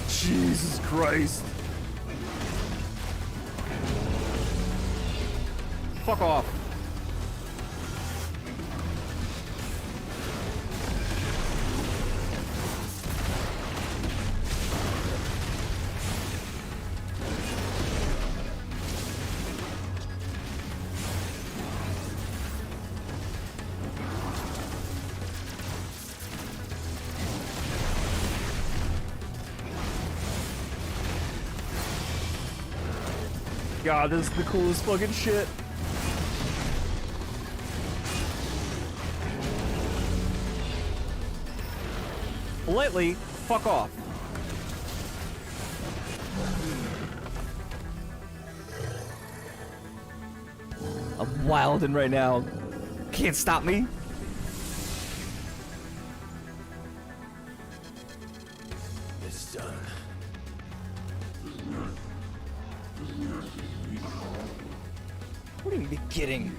Jesus Christ. Fuck off. God, this is the coolest fucking shit. Politely, fuck off. I'm wildin' right now. Can't stop me. It's done. What are you be kidding?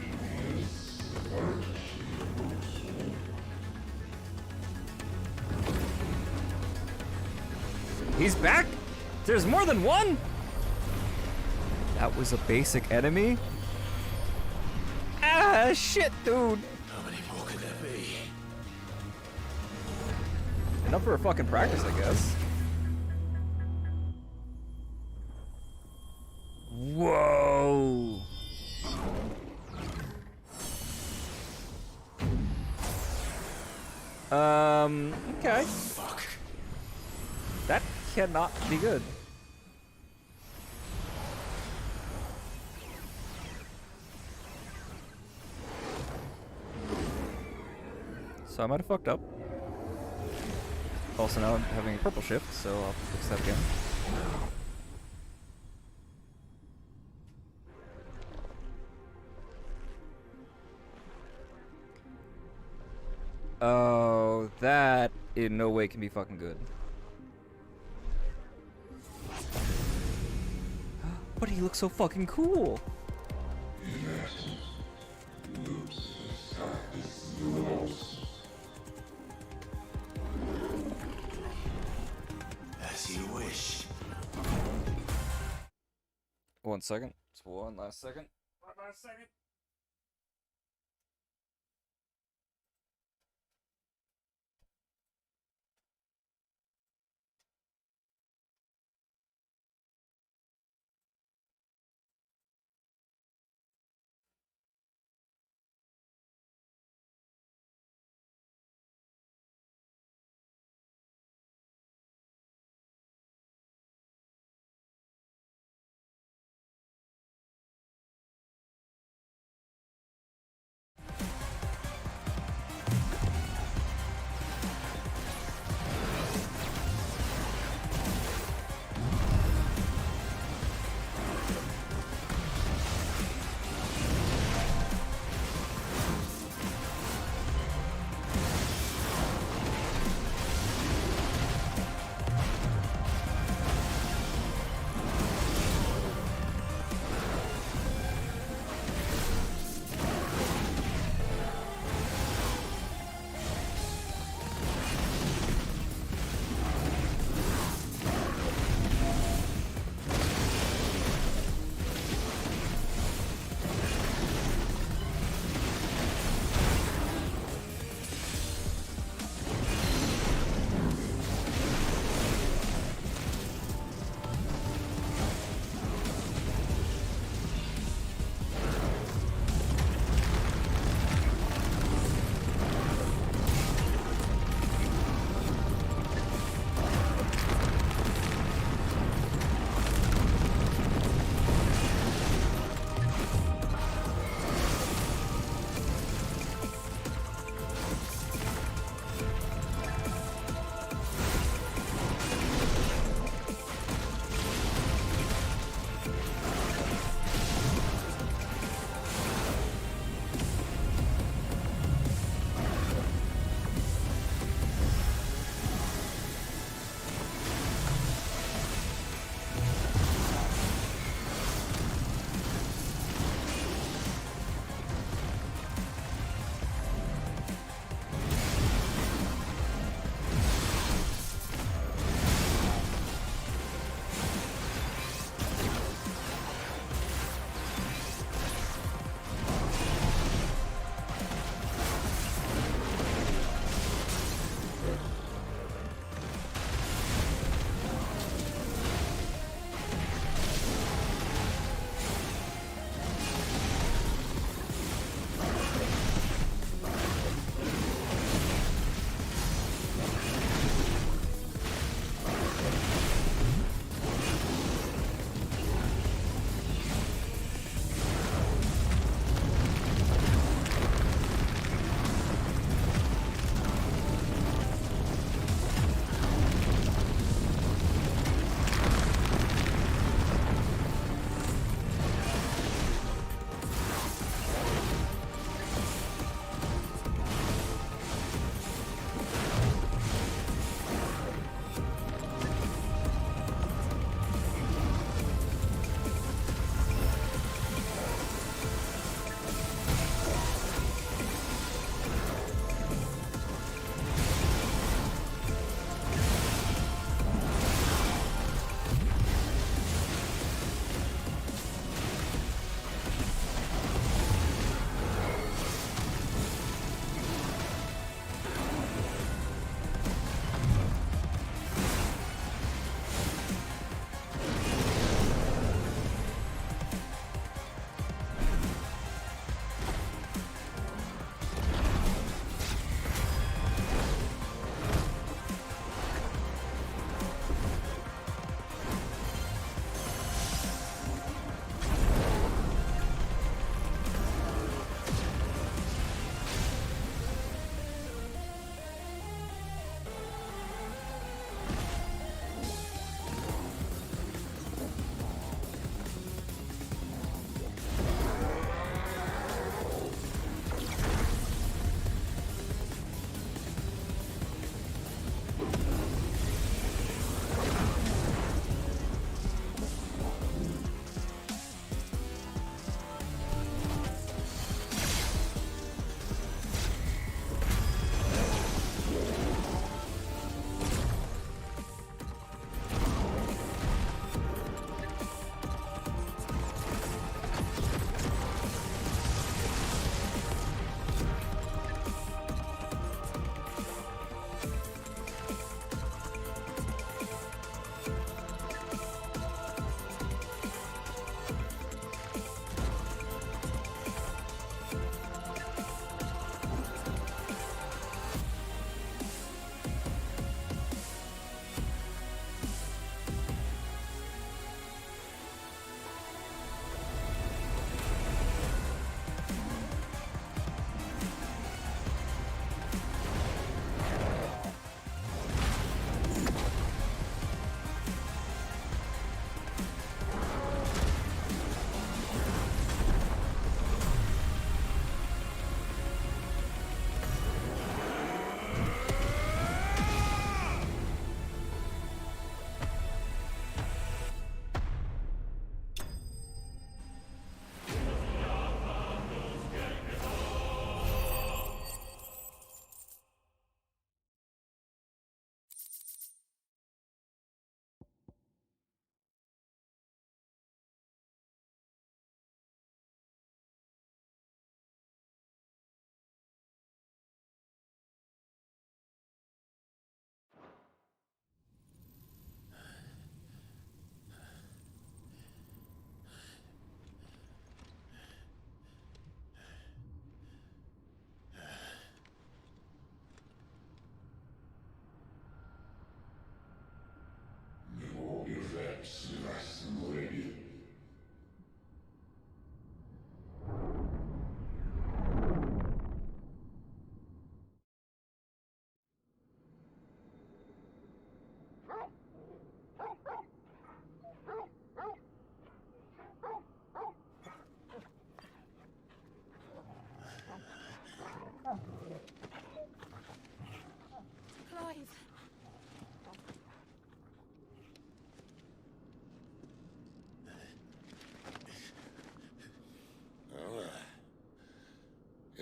He's back? There's more than one? That was a basic enemy? Ah, shit, dude. How many more could there be? Enough for a fucking practice, I guess. Whoa. Okay. Fuck. That cannot be good. So I might have fucked up. Also now I'm having a purple shift, so I'll fix that again. Oh, that in no way can be fucking good. But he looks so fucking cool. As you wish. 1 second. Just one last second. One last second.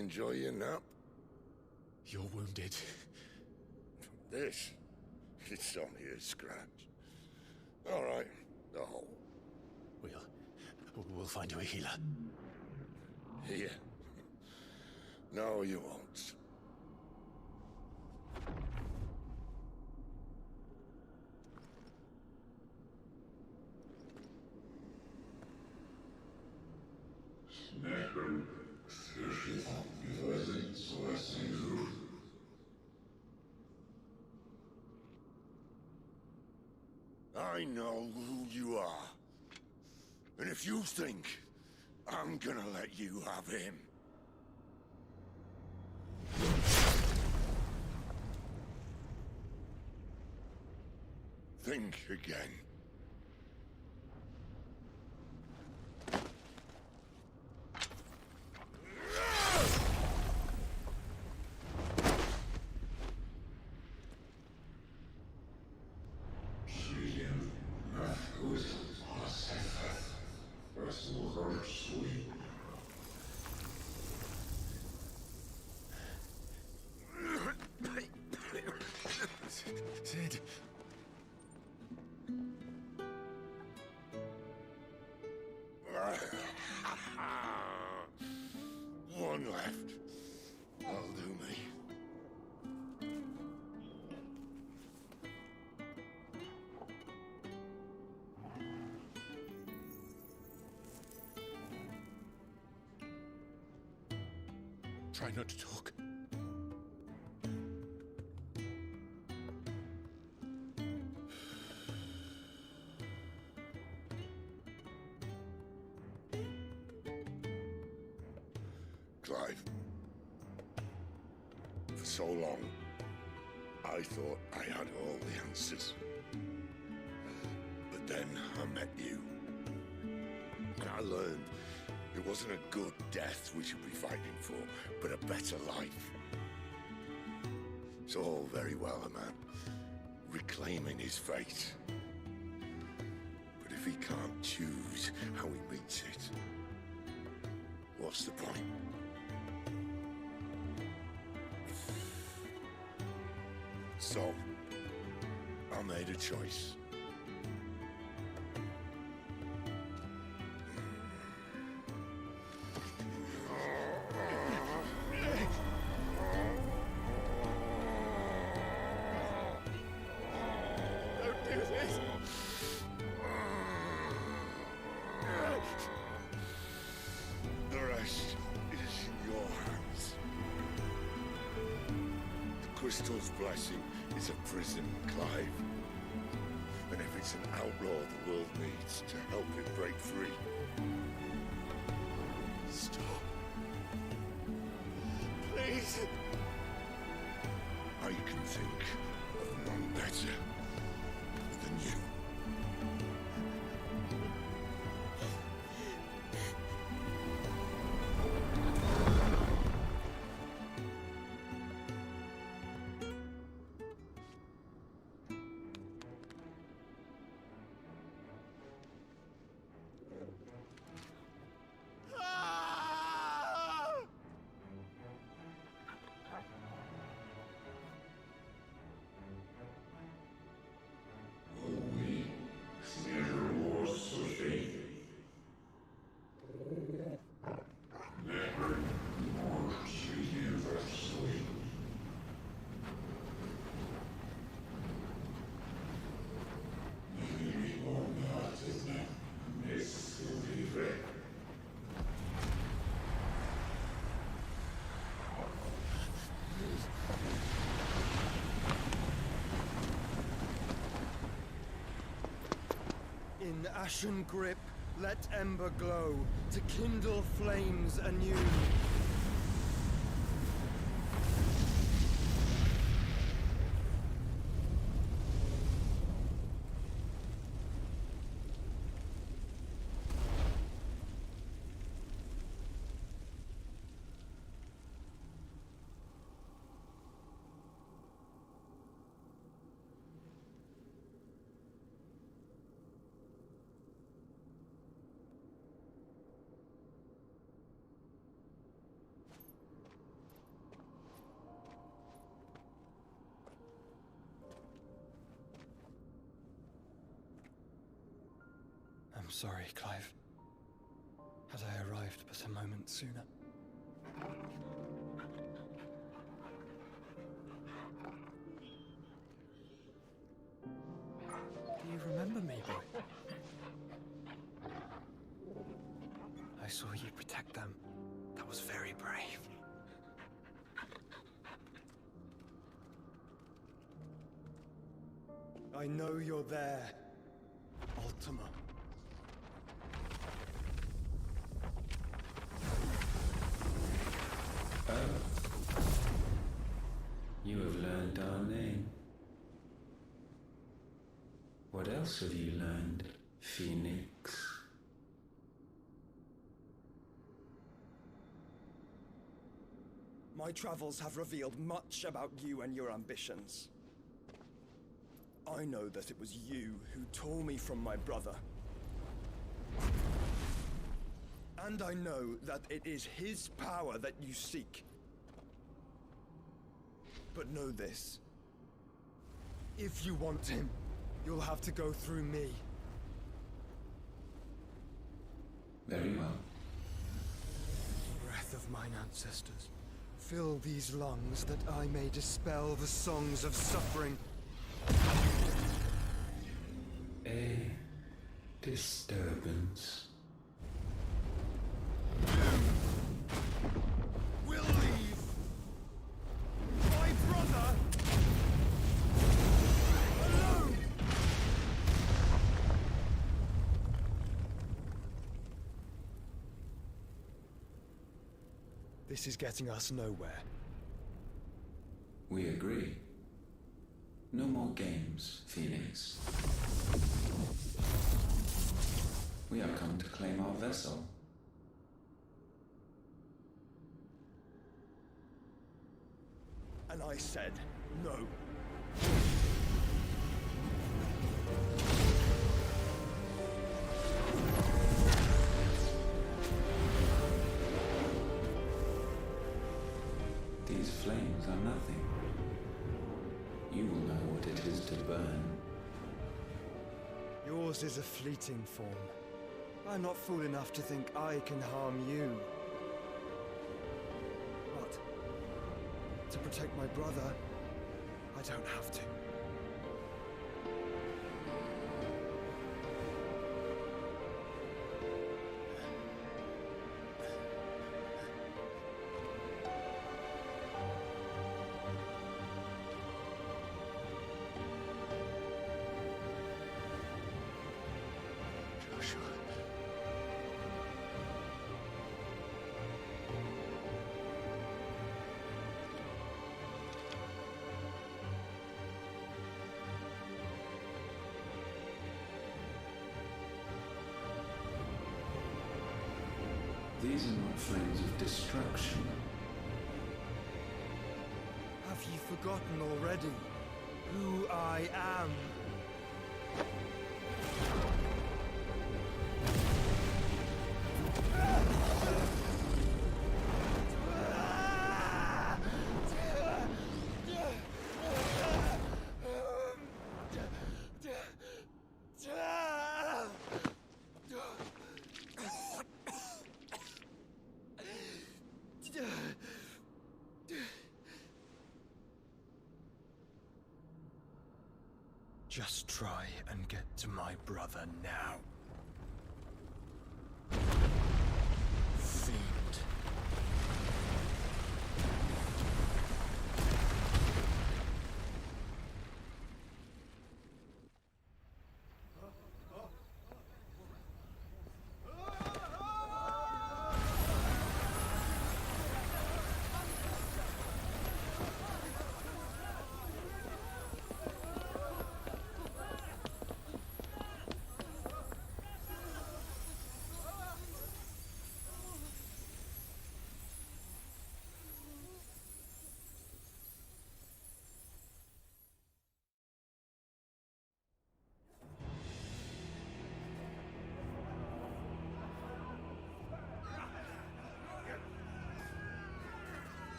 Enjoy your nap? You're wounded. This? It's only a scratch. All right, the hole. We'll find you a healer. Here? No, you won't. I know who you are. And if you think I'm gonna let you have him... think again. Sid. One left. That'll do me. Try not to talk. Clive. For so long, I thought I had all the answers. But then I met you. And I learned it wasn't a good death we should be fighting for, but a better life. It's all very well, a man reclaiming his fate. But if he can't choose how he meets it, what's the point? So, I made a choice. Don't do this! The rest is in your hands. The crystal's blessing is a prison, Clive. And if it's an outlaw the world needs to help it break free. Stop. Please. I can think of none better than you. In ashen grip, let ember glow, to kindle flames anew. I'm sorry, Clive. Had I arrived but a moment sooner. Do you remember me, boy? I saw you protect them. That was very brave. I know you're there, Ultima. You have learned our name. What else have you learned, Phoenix? My travels have revealed much about you and your ambitions. I know that it was you who tore me from my brother. And I know that it is his power that you seek. But know this. If you want him, you'll have to go through me. Very well. Breath of mine ancestors, fill these lungs that I may dispel the songs of suffering. A disturbance. We'll leave. My brother alone. This is getting us nowhere. We agree. No more games, Phoenix. We have come to claim our vessel. And I said no. These flames are nothing. You will know what it is to burn. Yours is a fleeting form. I'm not fool enough to think I can harm you. But to protect my brother, I don't have to. These are not flames of destruction. Have you forgotten already who I am? Just try and get to my brother now. Fiend.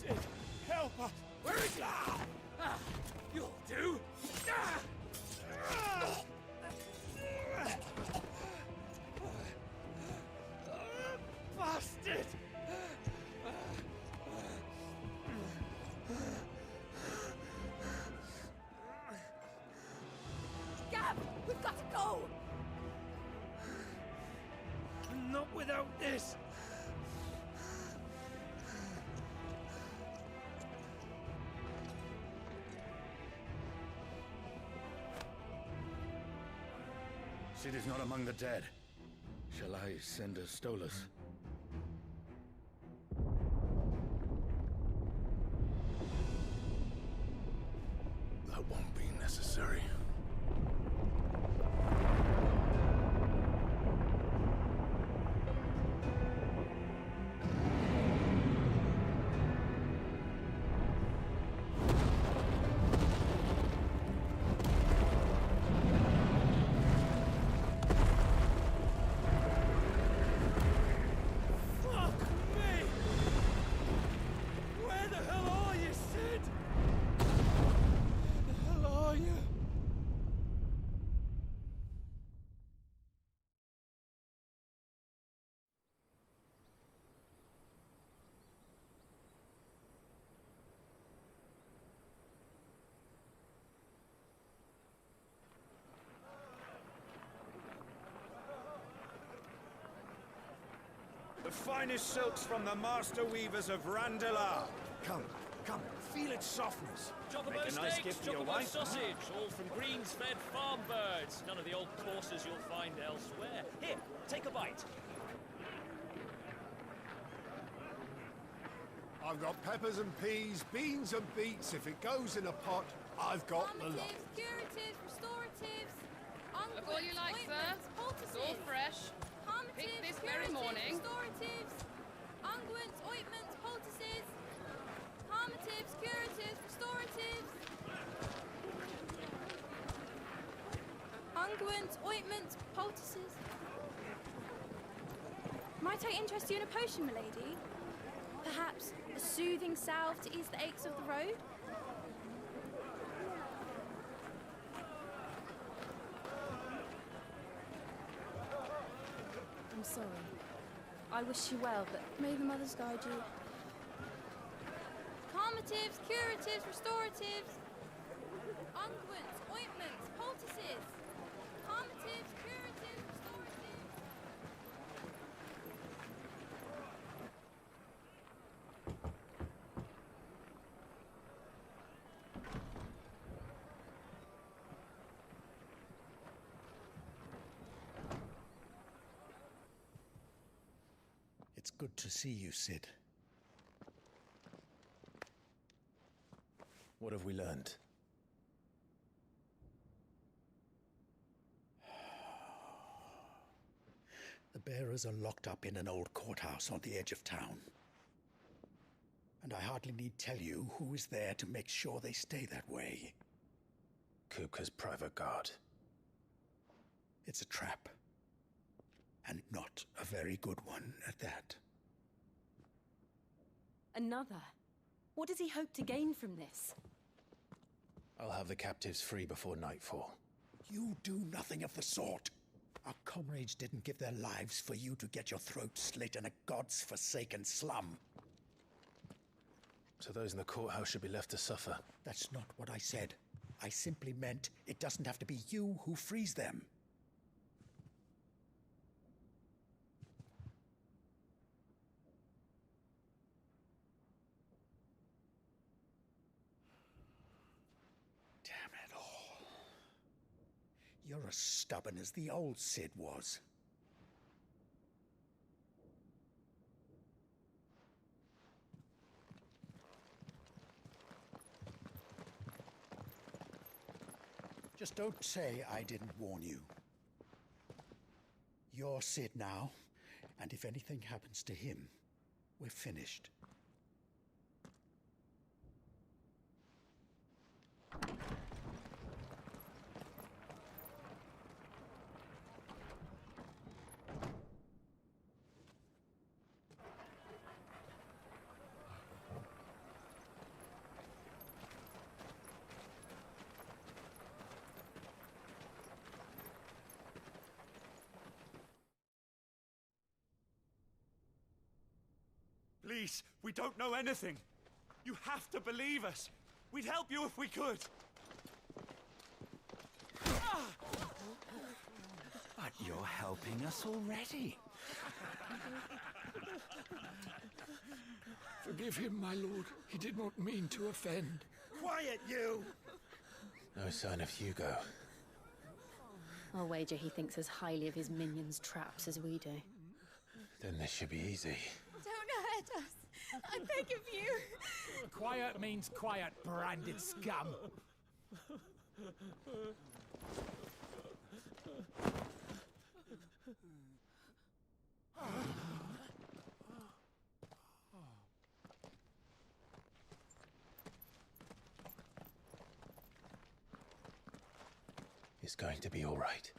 Sid, help us! Where is he? You'll do! Bastard! Gab, we've got to go! Not without this! Sid is not among the dead. Shall I send a Stolas? That won't be necessary. The finest silks from the master weavers of Randalar. Come, feel its softness. Chocobo Make a nice steaks, gift for your chocobo wife. sausage, all from greens-fed farm birds. None of the old courses you'll find elsewhere. Here, take a bite. I've got peppers and peas, beans and beets. If it goes in a pot, I've got the lot. Curatives, restoratives, Look all you like, sir. It's all fresh. Picked this very morning. Restoratives, unguents, ointments, poultices, harmatives, curatives, restoratives, unguents, ointments, poultices. Might I interest you in a potion, milady? Perhaps a soothing salve to ease the aches of the road? I'm sorry. I wish you well, but may the mothers guide you. Calmatives, curatives, restoratives, unguents, ointments, poultices. Calmatives, curatives, restoratives. It's good to see you, Sid. What have we learned? The bearers are locked up in an old courthouse on the edge of town. And I hardly need tell you who is there to make sure they stay that way. Kupka's private guard. It's a trap. And not a very good one at that. Another? What does he hope to gain from this? I'll have the captives free before nightfall. You do nothing of the sort. Our comrades didn't give their lives for you to get your throat slit in a god's forsaken slum. So those in the courthouse should be left to suffer. That's not what I said. I simply meant it doesn't have to be you who frees them. Damn it all. You're as stubborn as the old Sid was. Just don't say I didn't warn you. You're Sid now, and if anything happens to him, we're finished. Please, we don't know anything. You have to believe us. We'd help you if we could. But you're helping us already. Forgive him, my lord. He did not mean to offend. Quiet, you! No sign of Hugo. I'll wager he thinks as highly of his minions' traps as we do. Then this should be easy. Don't hurt us. I beg of you. Quiet means quiet, branded scum. It's going to be all right.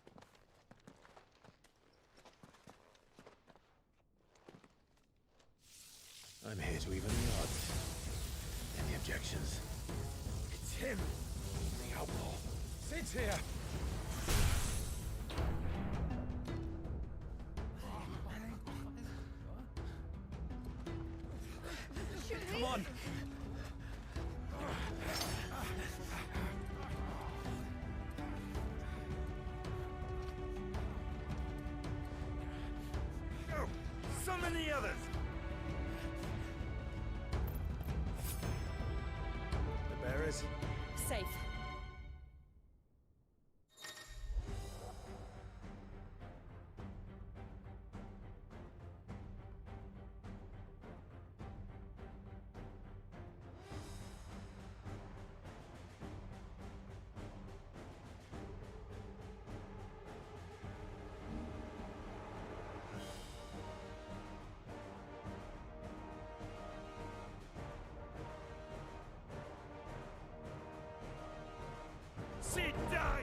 I'm here to even the odds. Any objections? It's him, the outlaw. Sit here. Come on. Go! Summon the others! The bearers? Safe. Sit down!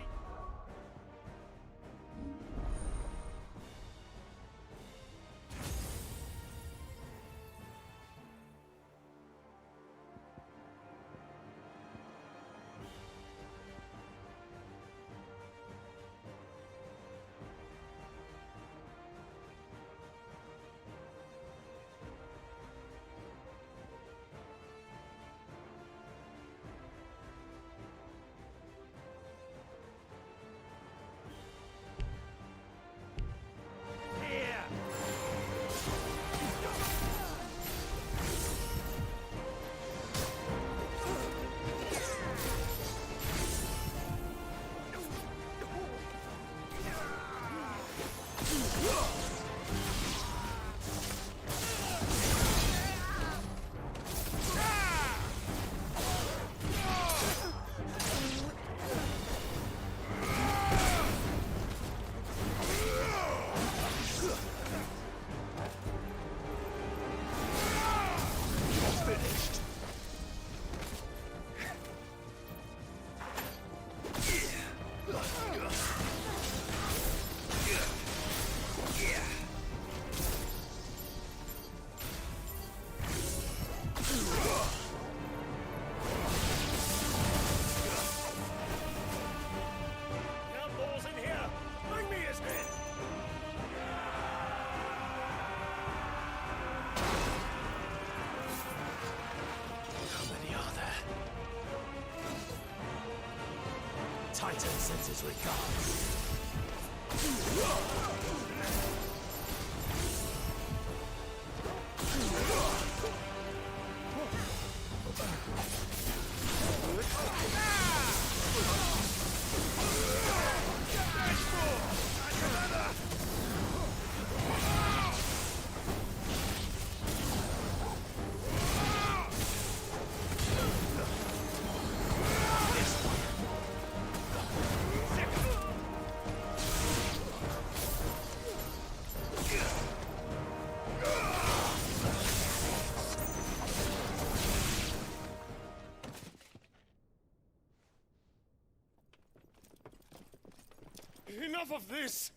Titan sends his regards. Enough of this!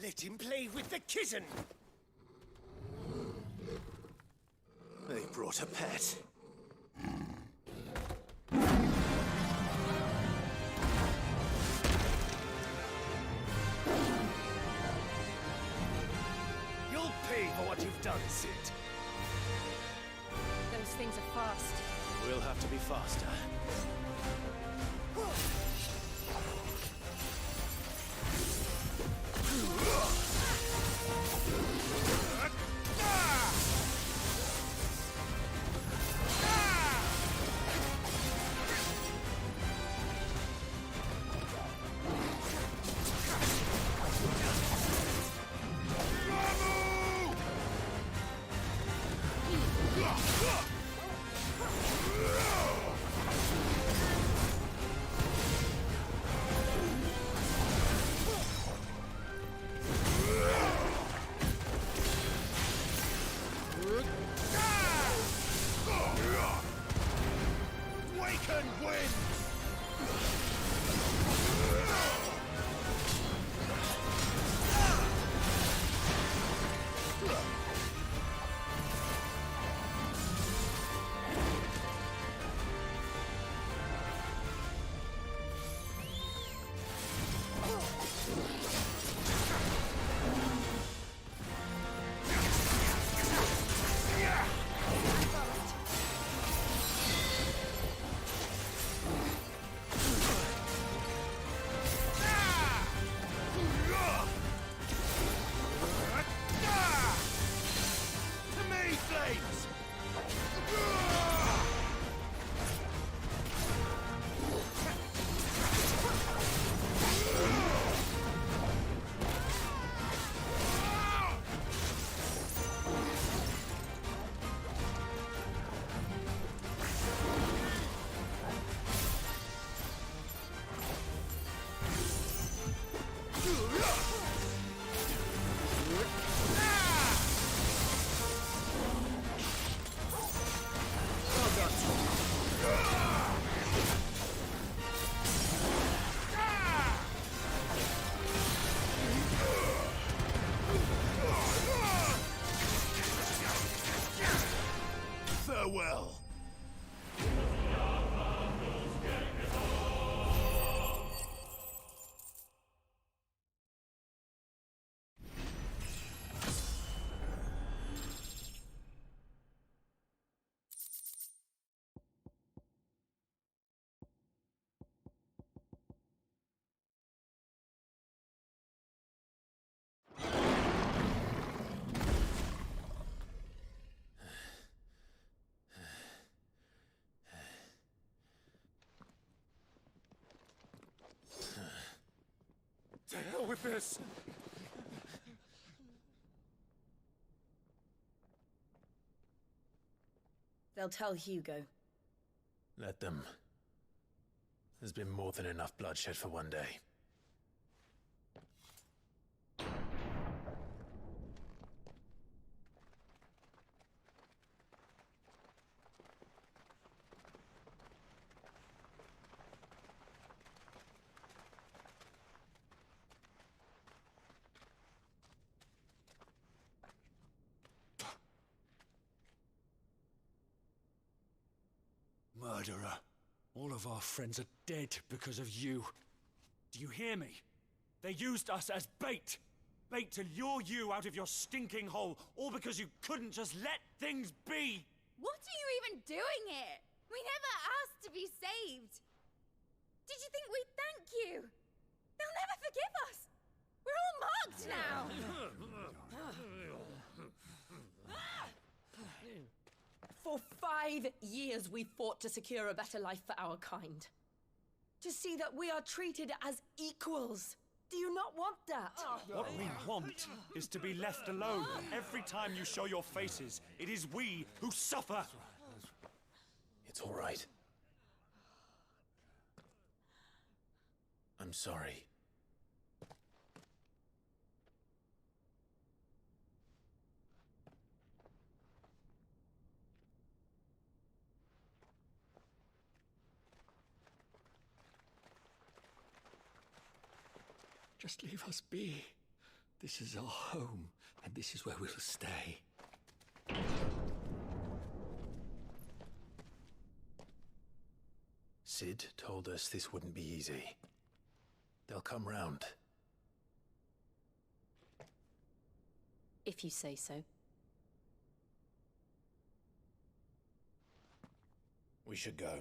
Let him play with the kitten! They brought a pet. You'll pay for what you've done, Sid. things are fast. We'll have to be faster. Farewell. To hell with this! They'll tell Hugo. Let them. There's been more than enough bloodshed for one day. Murderer. All of our friends are dead because of you. Do you hear me? They used us as bait. Bait to lure you out of your stinking hole, all because you couldn't just let things be. What are you even doing here? We never asked to be saved. Did you think we'd thank you? They'll never forgive us. We're all marked now. For 5 years we fought to secure a better life for our kind. To see that we are treated as equals. Do you not want that? What we want is to be left alone. Every time you show your faces, it is we who suffer. It's all right. I'm sorry. Just leave us be. This is our home, and this is where we'll stay. Sid told us this wouldn't be easy. They'll come round. If you say so. We should go.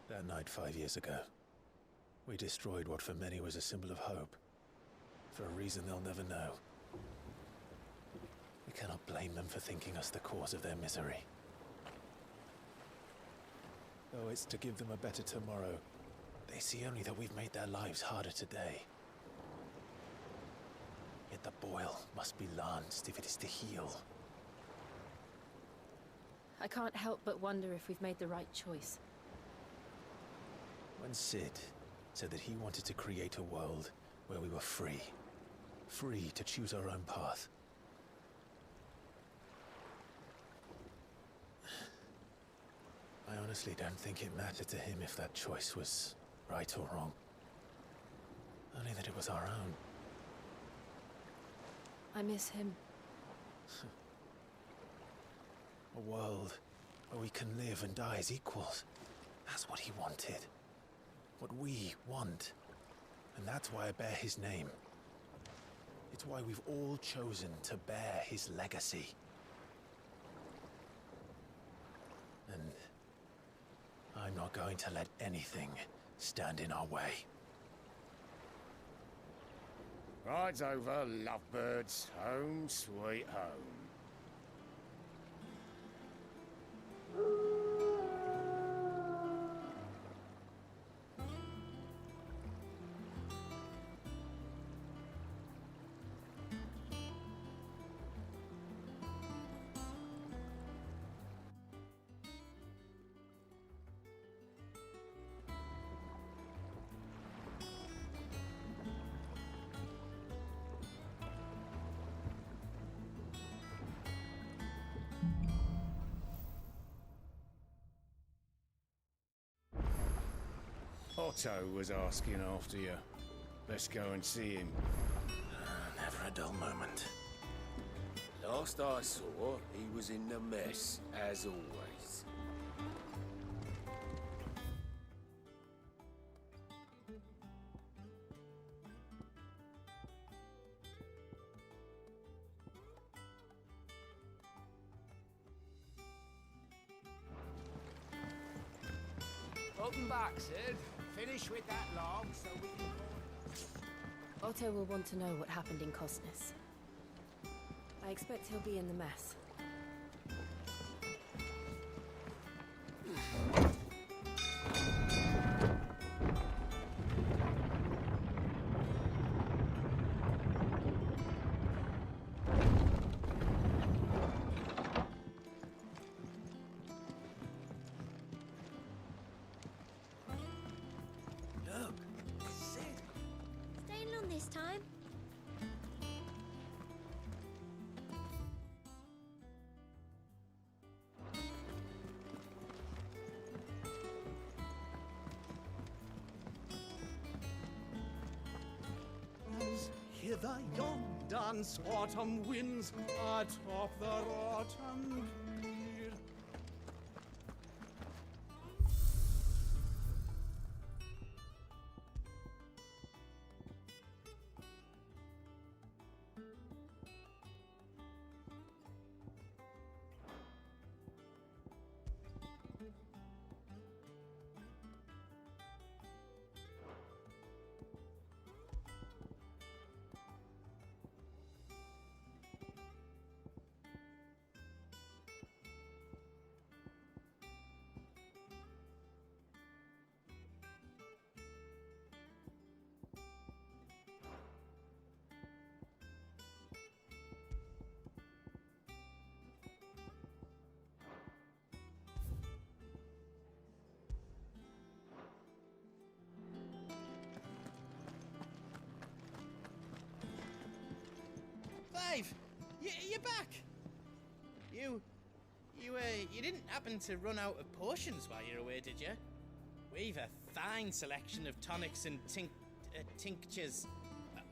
That night 5 years ago, we destroyed what for many was a symbol of hope. For a reason they'll never know. We cannot blame them for thinking us the cause of their misery. Though it's to give them a better tomorrow, they see only that we've made their lives harder today. Yet the boil must be lanced if it is to heal. I can't help but wonder if we've made the right choice. When Sid said that he wanted to create a world where we were free. Free to choose our own path. I honestly don't think it mattered to him if that choice was right or wrong. Only that it was our own. I miss him. A world where we can live and die as equals. That's what he wanted. What we want. And that's why I bear his name. It's why we've all chosen to bear his legacy. And I'm not going to let anything stand in our way. Rides over, lovebirds. Home, sweet home. Otto was asking after you. Let's go and see him. Never a dull moment. Last I saw, he was in the mess, as always. Welcome back, Sid. Finish with that log so we can go. Otto will want to know what happened in Cosness. I expect he'll be in the mess. Time? Hither yon dance autumn winds atop the rotten You're back! You didn't happen to run out of potions while you're away, did you? We've a fine selection of tonics and tinctures.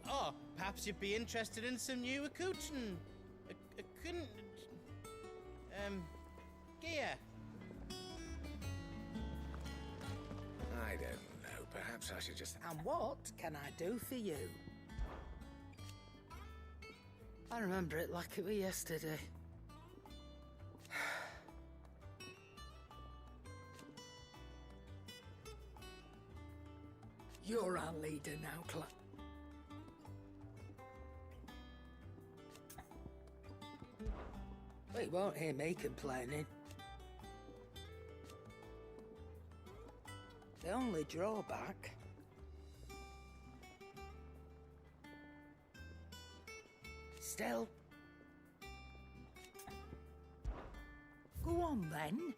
Or perhaps you'd be interested in some new gear. I don't know. Perhaps I should just... And what can I do for you? I remember it like it was yesterday. You're our leader now, Cla. Well, you won't hear me complaining. The only drawback... Still... Go on, then.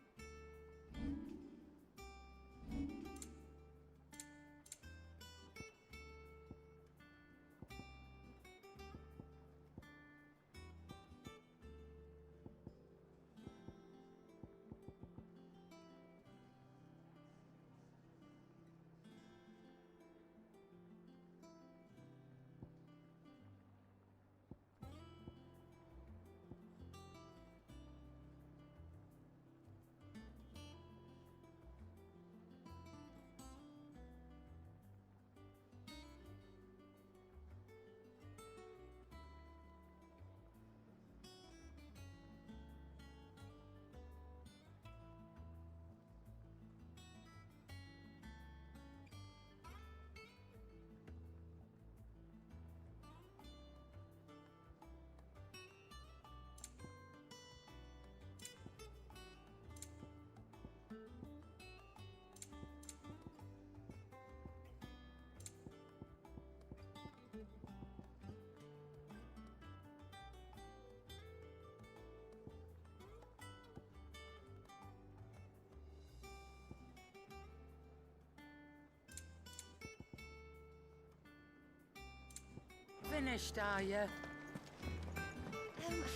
Finished, are you?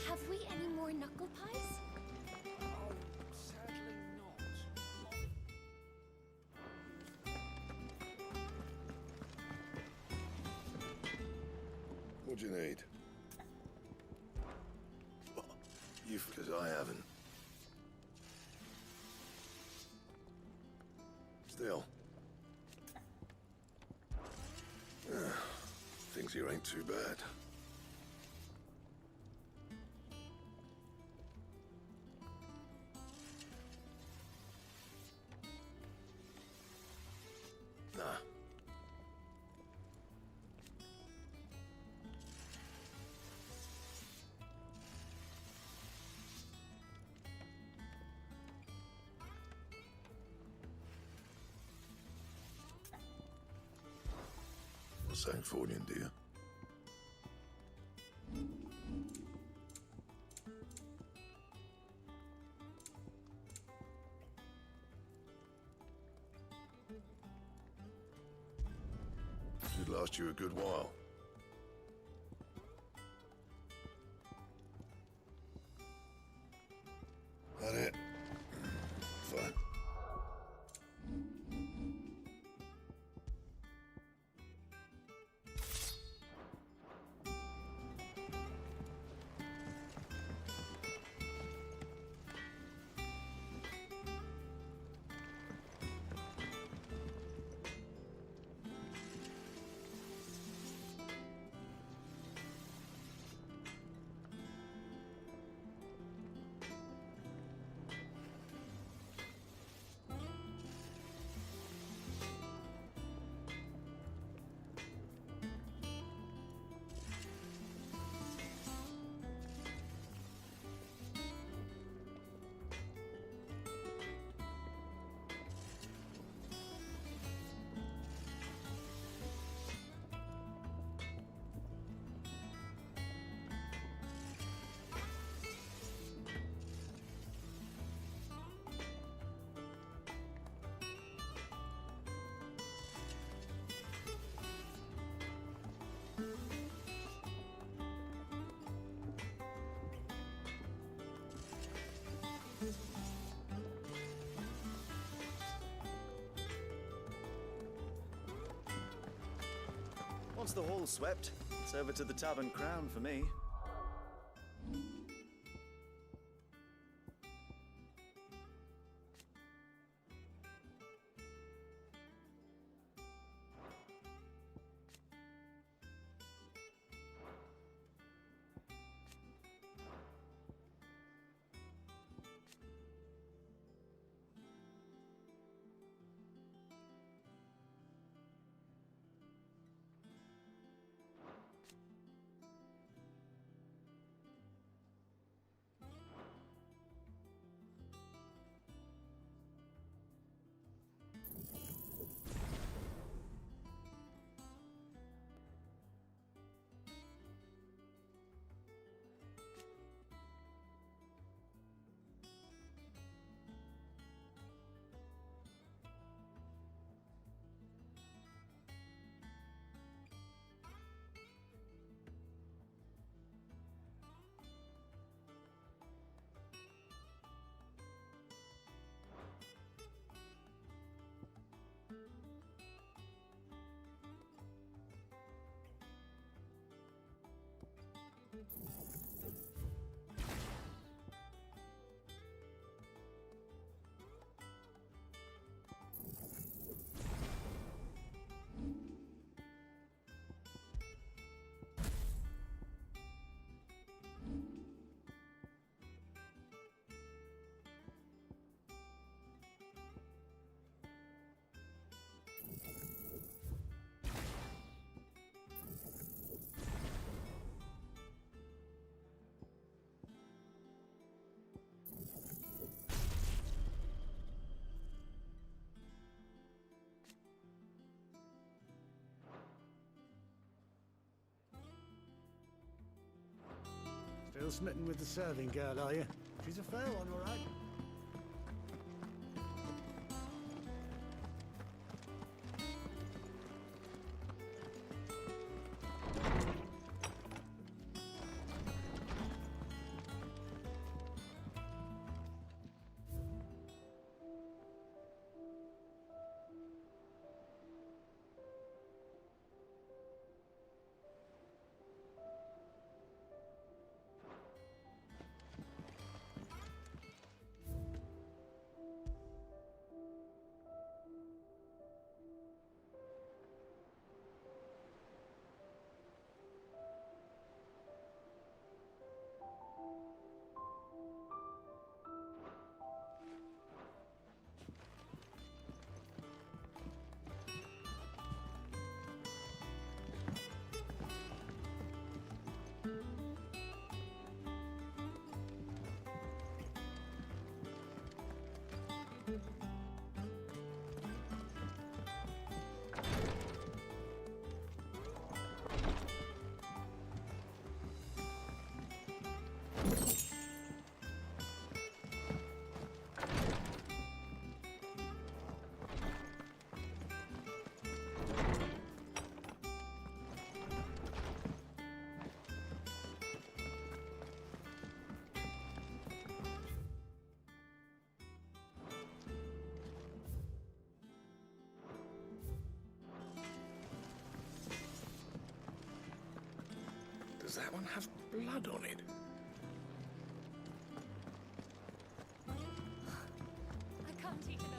Have we any more knuckle pies? Oh, sadly not. What do you need? Because I haven't. Still. Things here ain't too bad. Nah. Sancfordian, do you? Should last you a good while. That it? Fine. Once the hall's swept, it's over to the Tavern Crown for me. Still smitten with the serving girl, are you? She's a fair one, all right. Does that one have blood on it? I can't eat another.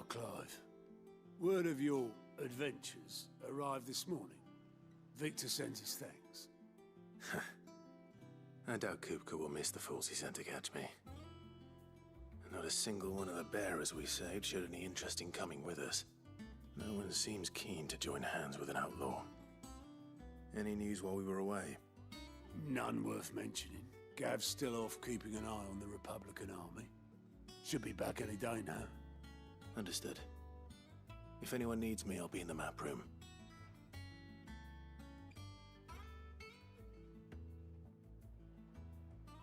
Clive. Word of your adventures arrived this morning. Victor sends his thanks. I doubt Kupka will miss the fools he sent to catch me. And not a single one of the bearers we saved showed any interest in coming with us. No one seems keen to join hands with an outlaw. Any news while we were away? None worth mentioning. Gav's still off keeping an eye on the Republican army. Should be back any day now. Understood. If anyone needs me, I'll be in the map room.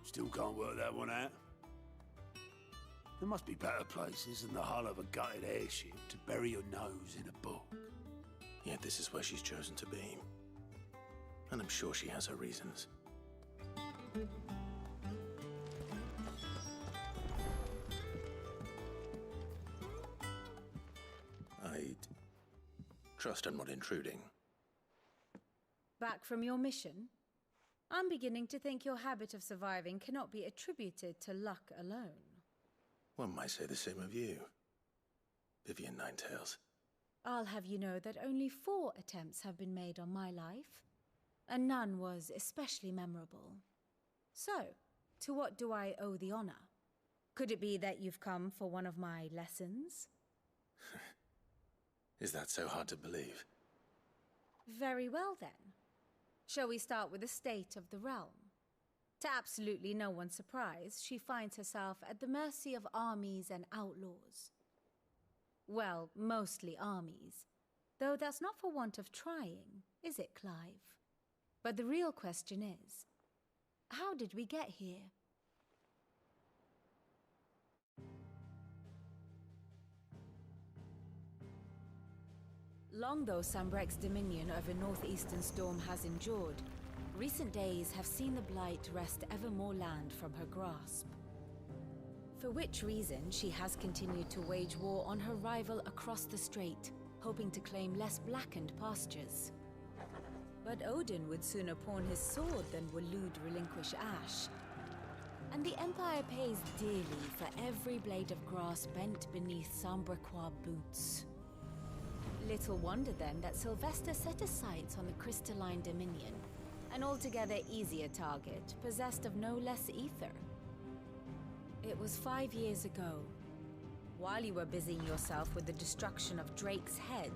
Still can't work that one out. There must be better places than the hull of a gutted airship to bury your nose in a book. Yet this is where she's chosen to be. And I'm sure she has her reasons. I'd trust I'm not intruding. Back from your mission? I'm beginning to think your habit of surviving cannot be attributed to luck alone. One might say the same of you, Vivian Ninetails. I'll have you know that only 4 attempts have been made on my life, and none was especially memorable. So, to what do I owe the honor? Could it be that you've come for one of my lessons? Is that so hard to believe? Very well then. Shall we start with the state of the realm? To absolutely no one's surprise, she finds herself at the mercy of armies and outlaws. Well, mostly armies. Though that's not for want of trying, is it, Clive? But the real question is, how did we get here? Long though Sambrek's dominion over northeastern Storm has endured, recent days have seen the Blight wrest ever more land from her grasp. For which reason she has continued to wage war on her rival across the strait, hoping to claim less blackened pastures. But Odin would sooner pawn his sword than Waloed relinquish Ash. And the Empire pays dearly for every blade of grass bent beneath Sambrequois boots. Little wonder then that Sylvester set his sights on the crystalline dominion, an altogether easier target, possessed of no less ether. It was 5 years ago, while you were busying yourself with the destruction of Drake's head,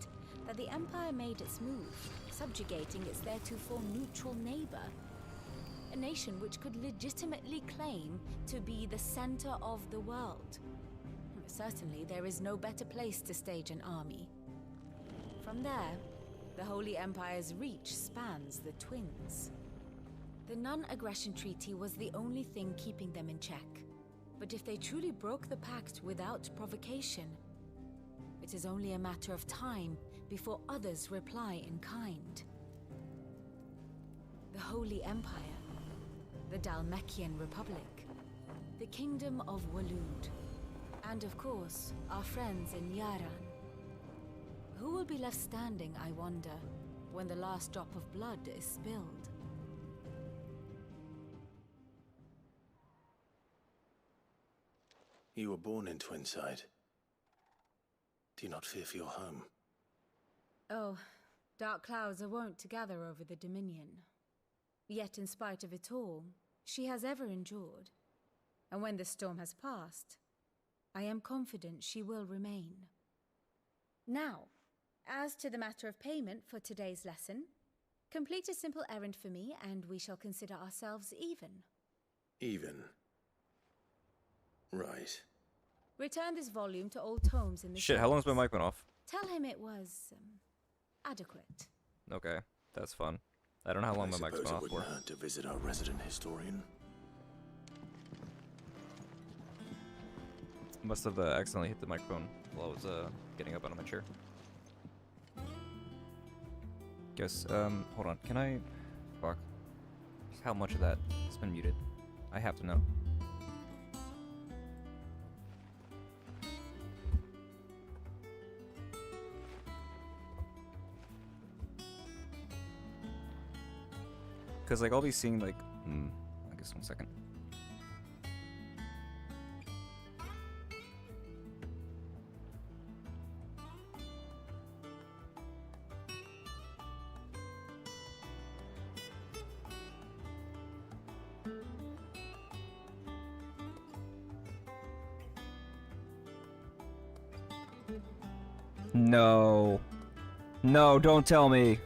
that the Empire made its move, subjugating its theretofore neutral neighbor. A nation which could legitimately claim to be the center of the world. Certainly, there is no better place to stage an army. From there, the Holy Empire's reach spans the Twins. The non-aggression treaty was the only thing keeping them in check. But if they truly broke the pact without provocation, it is only a matter of time before others reply in kind. The Holy Empire, the Dalmekian Republic, the Kingdom of Waloed, and of course, our friends in Yaran. Who will be left standing, I wonder, when the last drop of blood is spilled? You were born in Twinside. Do you not fear for your home? Oh, dark clouds are wont to gather over the Dominion. Yet in spite of it all, she has ever endured. And when the storm has passed, I am confident she will remain. Now, as to the matter of payment for today's lesson, complete a simple errand for me and we shall consider ourselves even. Even? Right. Return this volume to old tomes in the Shit, how long's my mic been off? Tell him it was, adequate. Okay, that's fun. I don't know how long my mic's been off for. To visit our resident historian. Must have accidentally hit the microphone while I was getting up out of my chair. Guess, hold on, can I... Fuck. How much of that has been muted? I have to know. Because, like, I'll be seeing, like... I guess 1 second. No. No, don't tell me.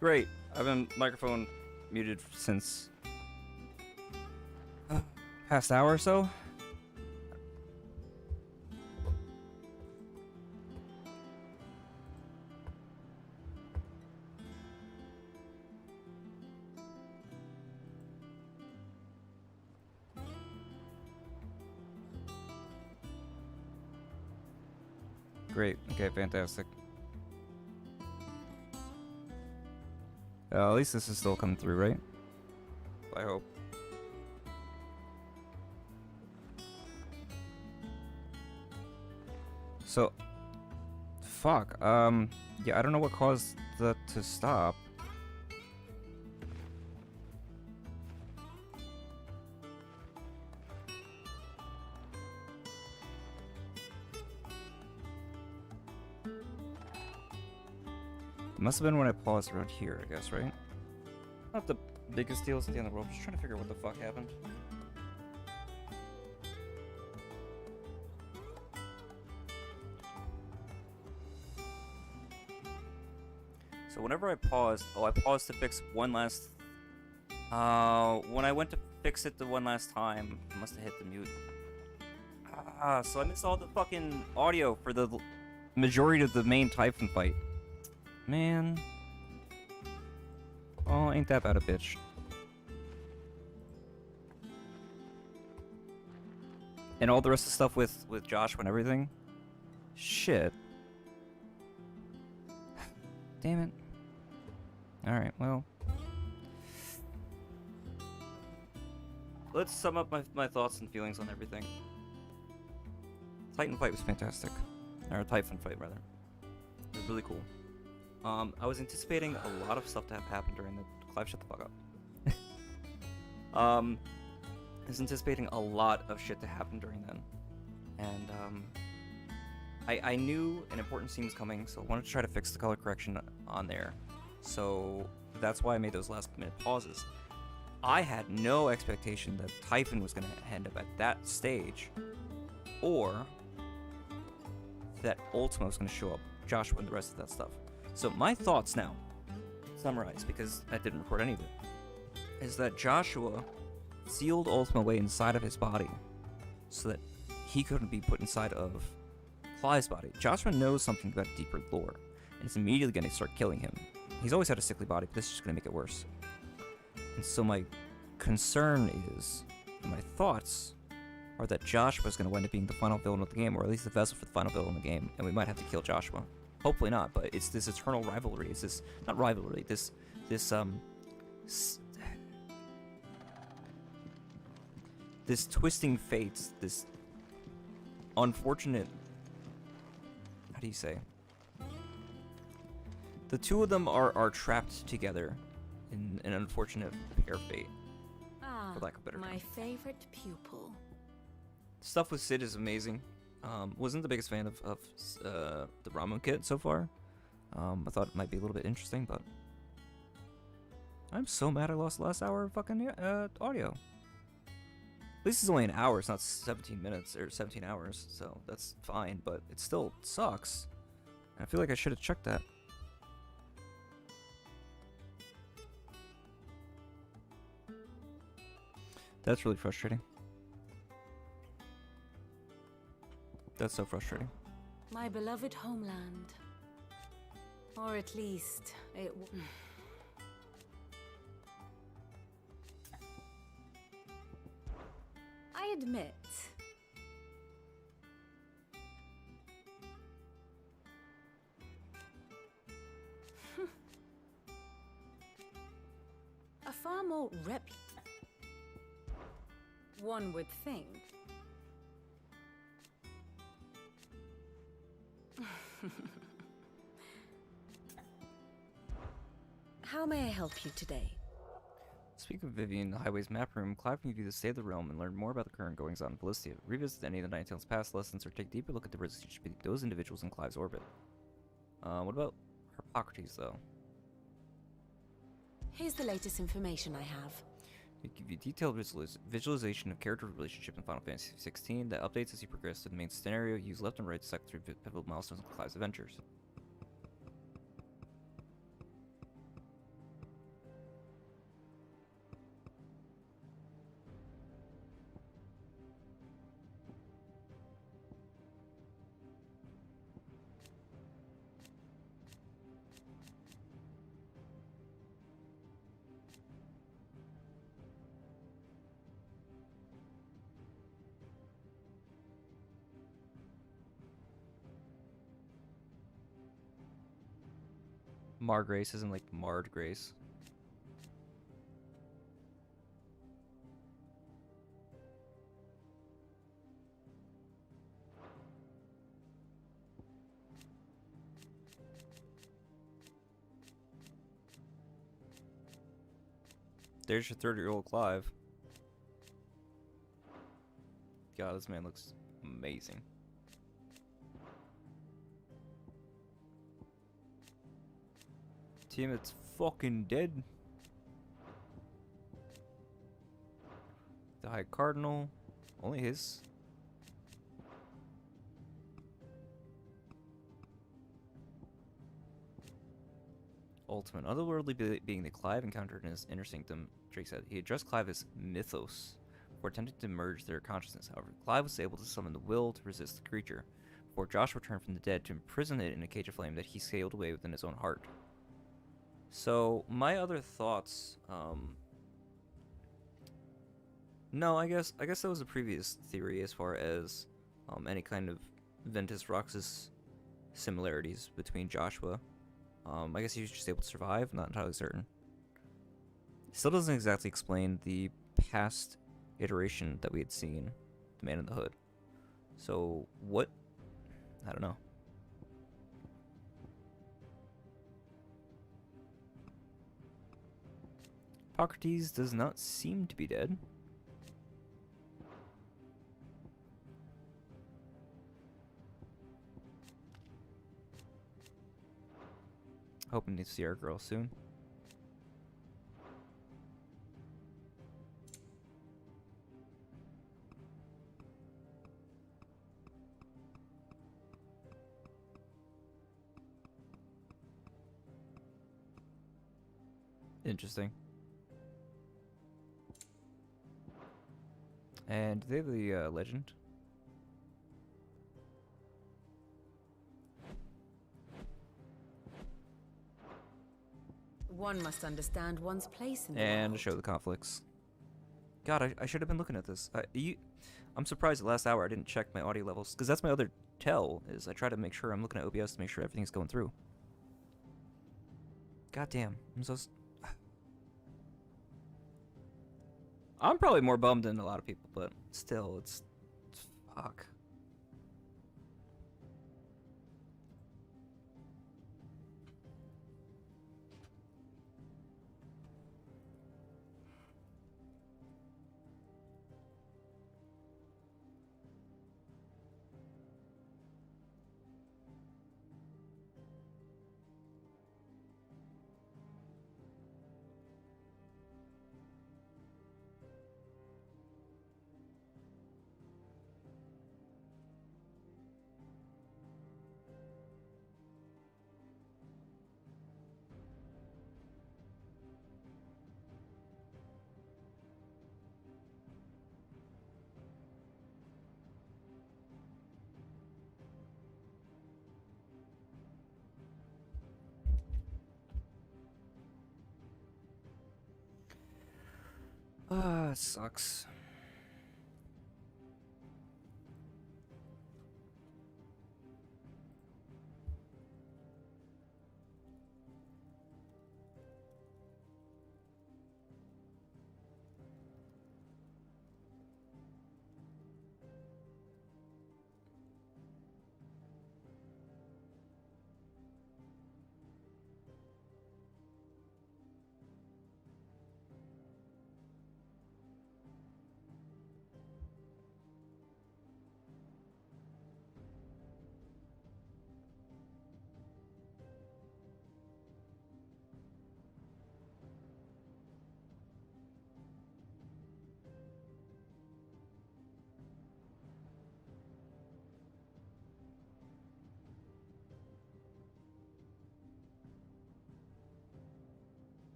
Great. I've been microphone muted since past hour or so. Great. Okay, fantastic. At least this is still coming through, right? I hope. So, fuck. Yeah, I don't know what caused that to stop. Must have been when I paused around here, I guess, right? Not the biggest deal at the end of the world. Just trying to figure out what the fuck happened. So whenever I paused, I paused to fix one last. When I went to fix it the one last time, I must have hit the mute. So I missed all the fucking audio for the majority of the main Typhon fight. Man. Oh, ain't that bad a bitch. And all the rest of the stuff with Joshua and everything. Shit. Damn it. Alright, well. Let's sum up my thoughts and feelings on everything. Titan fight was fantastic. Or Typhon fight, rather. It was really cool. I was anticipating a lot of stuff to have happened during the... Clive, shut the fuck up. I was anticipating a lot of shit to happen during then. And, I knew an important scene was coming, so I wanted to try to fix the color correction on there. So, that's why I made those last minute pauses. I had no expectation that Typhon was going to end up at that stage, or that Ultima was going to show up, Joshua and the rest of that stuff. So my thoughts now, summarized, because I didn't record any of it, is that Joshua sealed Ultima away inside of his body so that he couldn't be put inside of Clive's body. Joshua knows something about deeper lore, and is immediately going to start killing him. He's always had a sickly body, but this is just going to make it worse. And so my concern is, and my thoughts, are that Joshua's going to wind up being the final villain of the game, or at least the vessel for the final villain of the game, and we might have to kill Joshua. Hopefully not, but it's this eternal rivalry. It's this, not rivalry, this twisting fates, this unfortunate, how do you say? The two of them are trapped together in an unfortunate pair fate, for lack of a better my term. favorite pupil. Stuff with Sid is amazing. Wasn't the biggest fan of the Ramon kit so far. I thought it might be a little bit interesting, but I'm so mad I lost the last hour of fucking audio. At least it's only an hour, it's not 17 minutes or 17 hours, so that's fine, but it still sucks. I feel like I should have checked that. That's really frustrating. That's so frustrating. My beloved homeland. Or at least, it I admit. A far more one would think. How may I help you today? Speaking of Vivian, the Highways map room, Clive can give you the state of the realm and learn more about the current goings on in Ballistia. Revisit any of the Ninetales past lessons or take a deeper look at the relationship between those individuals in Clive's orbit. What about Hippocrates, though? Here's the latest information I have. It gives you detailed visualization of character relationship in Final Fantasy XVI that updates as you progress through the main scenario. Use left and right to cycle through pivotal milestones in Clive's adventures. Mar Grace isn't like Marred Grace. There's your 30-year-old Clive. God, this man looks amazing. Team, it's fucking dead. The High Cardinal, only his. Ultimate otherworldly being that Clive encountered in his inner sanctum, Drake said. He addressed Clive as Mythos before attempting to merge their consciousness. However, Clive was able to summon the will to resist the creature before Josh returned from the dead to imprison it in a cage of flame that he sealed away within his own heart. So, my other thoughts, no, I guess that was a previous theory as far as any kind of Ventus Roxas similarities between Joshua. I guess he was just able to survive, not entirely certain. Still doesn't exactly explain the past iteration that we had seen, the Man in the Hood. So, what? I don't know. Hippocrates does not seem to be dead. Hoping to see our girl soon. Interesting. And do they have the legend? One must understand one's place in the And world. show the conflicts. God, I should have been looking at this. I'm surprised the last hour I didn't check my audio levels, because that's my other tell, is I try to make sure I'm looking at OBS to make sure everything's going through. God damn, I'm probably more bummed than a lot of people, but still, it's fuck. Ah, sucks.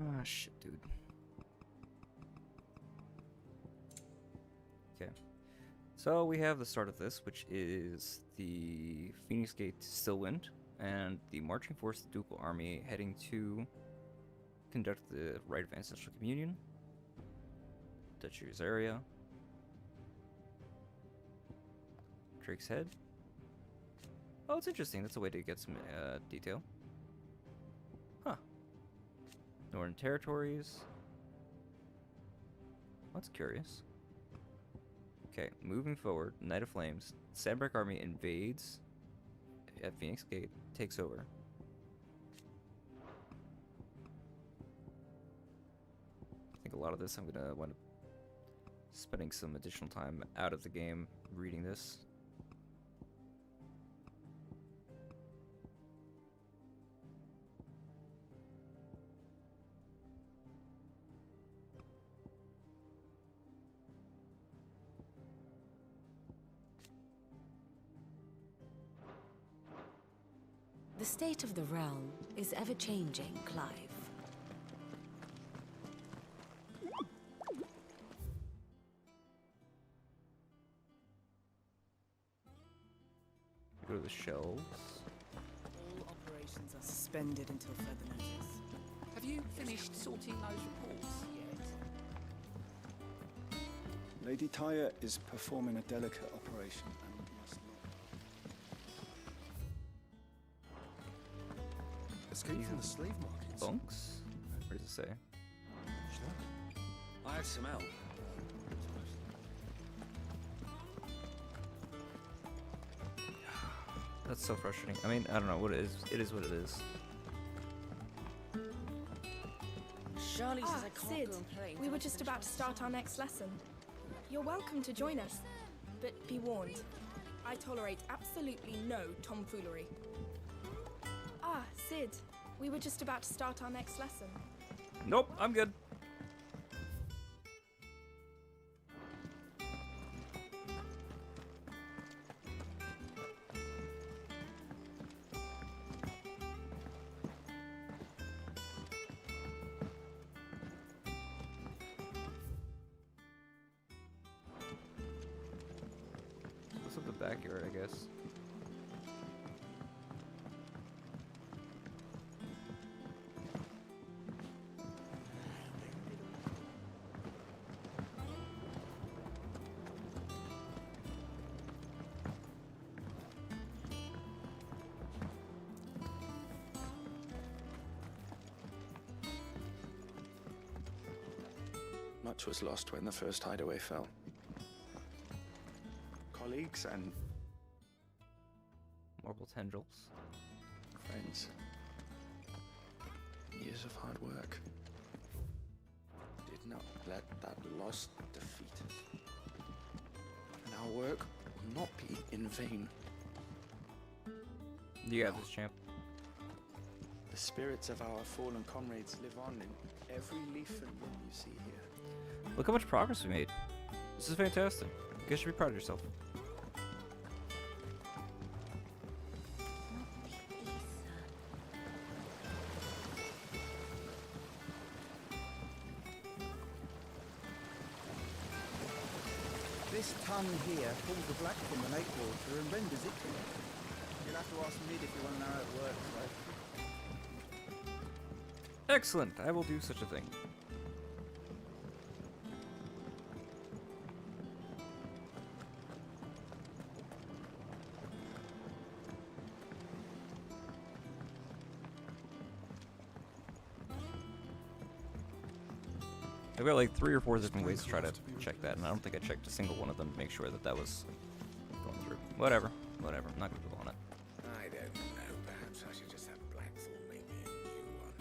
Ah, shit, dude. Okay. So we have the start of this, which is the Phoenix Gate to Stillwind, and the marching force, the Ducal Army, heading to conduct the rite of ancestral communion. Duchy's area. Drake's Head. Oh, it's interesting. That's a way to get some detail. Huh. Northern Territories. That's curious. Okay, moving forward. Knight of Flames. Sandbreak Army invades at Phoenix Gate. Takes over. I think a lot of this I'm gonna wind up spending some additional time out of the game reading this. The state of the realm is ever-changing, Clive. Go to the shelves. All operations are suspended until further notice. Have you finished sorting those reports yet? Lady Tyre is performing a delicate operation and must not. Escape from the slave markets. Bunks? What does it say? I had some help. That's so frustrating. I mean, I don't know what it is. It is what it is. Charlie says I can't Sid, go and play. we were just about to start our next lesson. You're welcome to join us, but be warned, I tolerate absolutely no tomfoolery. Ah, Sid, we were just about to start our next lesson. Nope, I'm good. What's up the backyard, I guess? Much was lost when the first hideaway fell. Colleagues and Marble tendrils. friends. Years of hard work. Did not let that loss defeat us. And our work will not be in vain. You got this, champ. The spirits of our fallen comrades live on in every leaf and limb you see here. Look how much progress we made. This is fantastic. You guys should be proud of yourself. This tongue here pulls the black from the lake water and renders it clear. You'll have to ask Mid if you want to know how it works, though. Excellent. I will do such a thing. I've got like 3 or 4 different ways to try to check that, and I don't think I checked a single one of them to make sure that that was going through. Whatever. Whatever. I'm not going to go on it. I don't know. Perhaps I should just have Blackthorn make me a new one.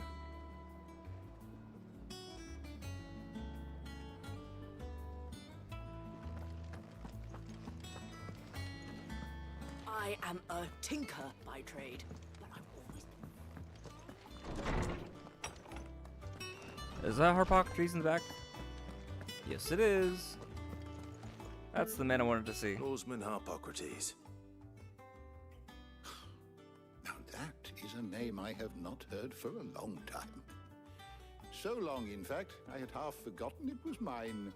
I am a tinker by trade, but I've always Is that Harpocrates in the back? Yes, it is. That's the man I wanted to see. Oarsman Harpocrates. Now that is a name I have not heard for a long time. So long, in fact, I had half forgotten it was mine.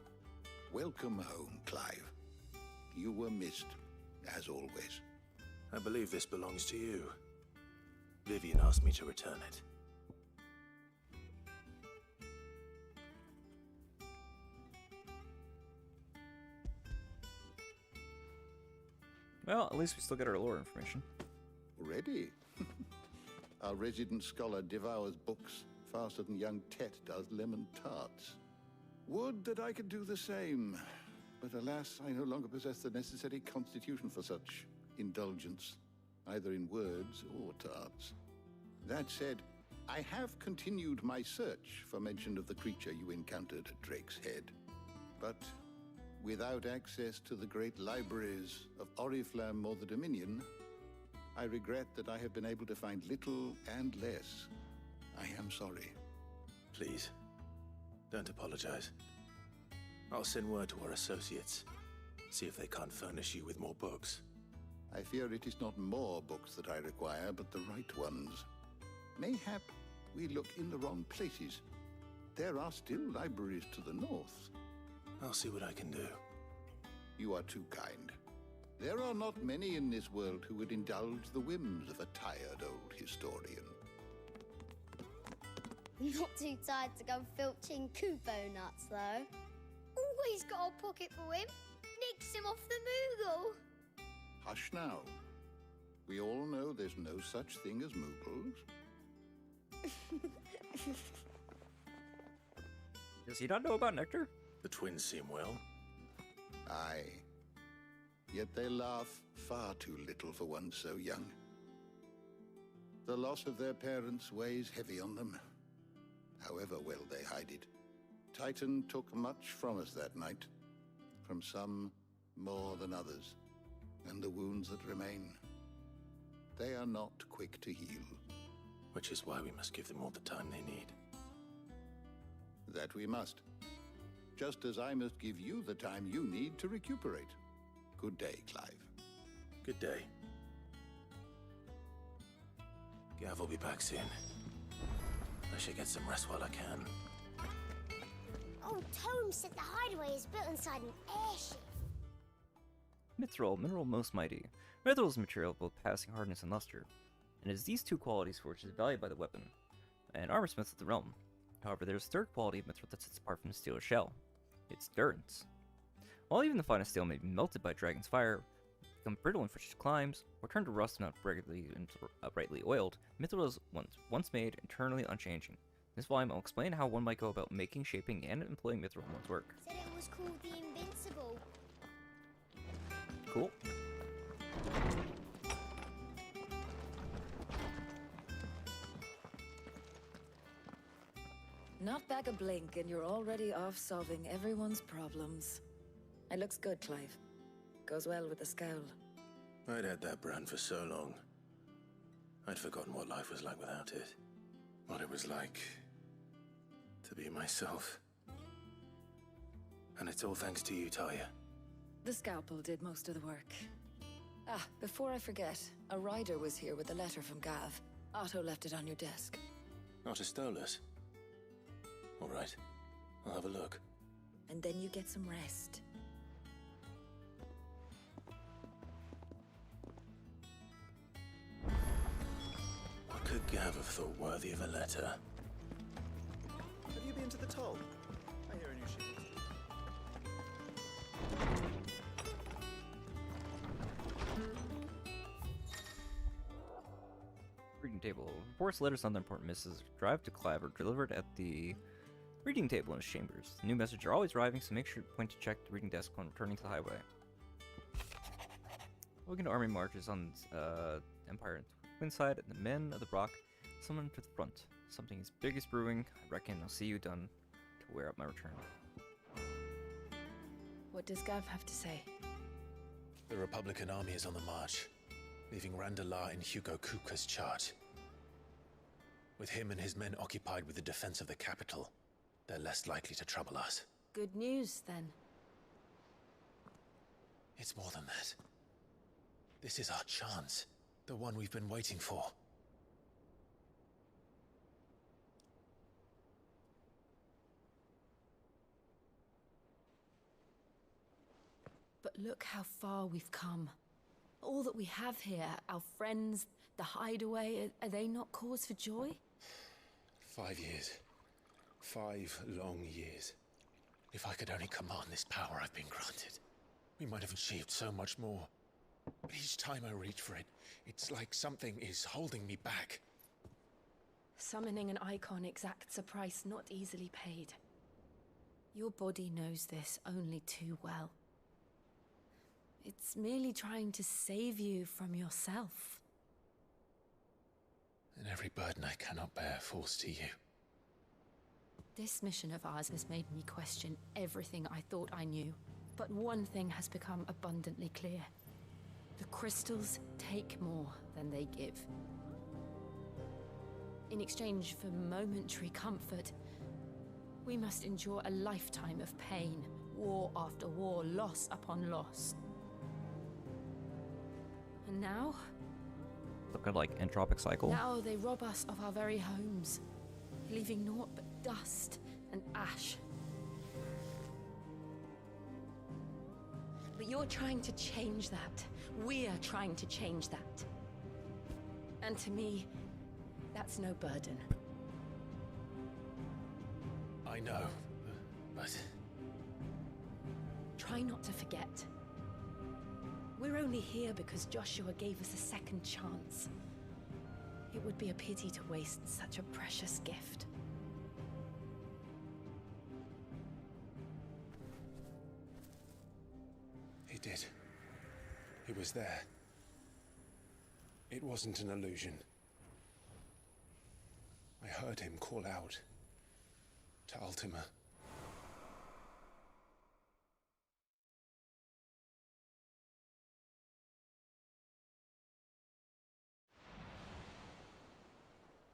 Welcome home, Clive. You were missed, as always. I believe this belongs to you. Vivian asked me to return it. Well, at least we still get our lore information. Ready? Our resident scholar devours books faster than young Tet does lemon tarts. Would that I could do the same, but alas, I no longer possess the necessary constitution for such indulgence, either in words or tarts. That said, I have continued my search for mention of the creature you encountered at Drake's Head, but without access to the great libraries of Oriflamme or the Dominion, I regret that I have been able to find little and less. I am sorry. Please, don't apologize. I'll send word to our associates, see if they can't furnish you with more books. I fear it is not more books that I require, but the right ones. Mayhap we look in the wrong places. There are still libraries to the north. I'll see what I can do. You are too kind. There are not many in this world who would indulge the whims of a tired old historian. Not too tired to go filching Kupo nuts, though. Always got a pocket for him. Nicks him off the Moogle. Hush now. We all know there's no such thing as Moogles. Does he not know about nectar? The twins seem well. Aye. Yet they laugh far too little for one so young. The loss of their parents weighs heavy on them, however well they hide it. Titan took much from us that night, from some more than others, and the wounds that remain, they are not quick to heal. Which is why we must give them all the time they need. That we must. Just as I must give you the time you need to recuperate. Good day, Clive. Good day. Gav will be back soon. I should get some rest while I can. Old Tome said the hideaway is built inside an airship. Mithril, mineral most mighty. Mithril is a material of both passing hardness and luster, and it is these two qualities for which it is valued by the weapon and armorsmiths of the realm. However, there is a third quality of mithril that sets apart from the steel shell. Its endurance. While even the finest steel may be melted by dragon's fire, become brittle in frigid climes, or turn to rust when not brightly oiled, mithril is once made internally unchanging. In this volume, I'll explain how one might go about making, shaping, and employing mithril in one's work. Said it was called the Invincible. Cool. Not back a blink and you're already off solving everyone's problems. It looks good, Clive. Goes well with the scowl. I'd had that brand for so long. I'd forgotten what life was like without it. What it was like to be myself. And it's all thanks to you, Talia. The scalpel did most of the work. Ah, before I forget, a rider was here with a letter from Gav. Otto left it on your desk. Otto stole us. All right, I'll have a look. And then you get some rest. Gav have thought worthy of a letter? Have you been to the toll? I hear a new ship. Reading table. Reports, letters, and other important messages drive to Clive are delivered at the reading table in his chambers. The new messages are always arriving, so make sure to point to check the reading desk when returning to the highway. Looking to army marches on Empire and Twin side, and the men of the Brock summon to the front. Something as big as brewing. I reckon I'll see you done to wear up my return. What does Gav have to say? The Republican army is on the march, leaving Randalar in Hugo Kuka's charge. With him and his men occupied with the defense of the capital, they're less likely to trouble us. Good news, then. It's more than that. This is our chance. The one we've been waiting for. But look how far we've come. All that we have here, our friends, the hideaway, are they not cause for joy? 5 years. 5 long years. If I could only command this power I've been granted, we might have achieved so much more. But each time I reach for it, it's like something is holding me back. Summoning an icon exacts a price not easily paid. Your body knows this only too well. It's merely trying to save you from yourself. And every burden I cannot bear falls to you. This mission of ours has made me question everything I thought I knew. But one thing has become abundantly clear. The crystals take more than they give. In exchange for momentary comfort, we must endure a lifetime of pain, war after war, loss upon loss. And now? Look at like entropic cycle. Now they rob us of our very homes, leaving naught but dust and ash. But you're trying to change that. We're trying to change that. And to me, that's no burden. I know, but... Try not to forget. We're only here because Joshua gave us a second chance. It would be a pity to waste such a precious gift. He did. He was there. It wasn't an illusion. I heard him call out to Ultima.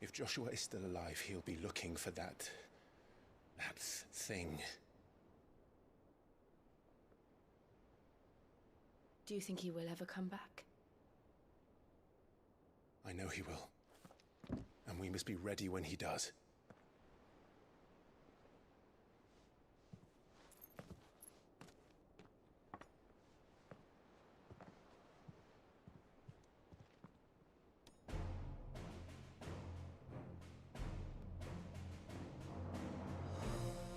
If Joshua is still alive, he'll be looking for that thing. Do you think he will ever come back? I know he will. And we must be ready when he does.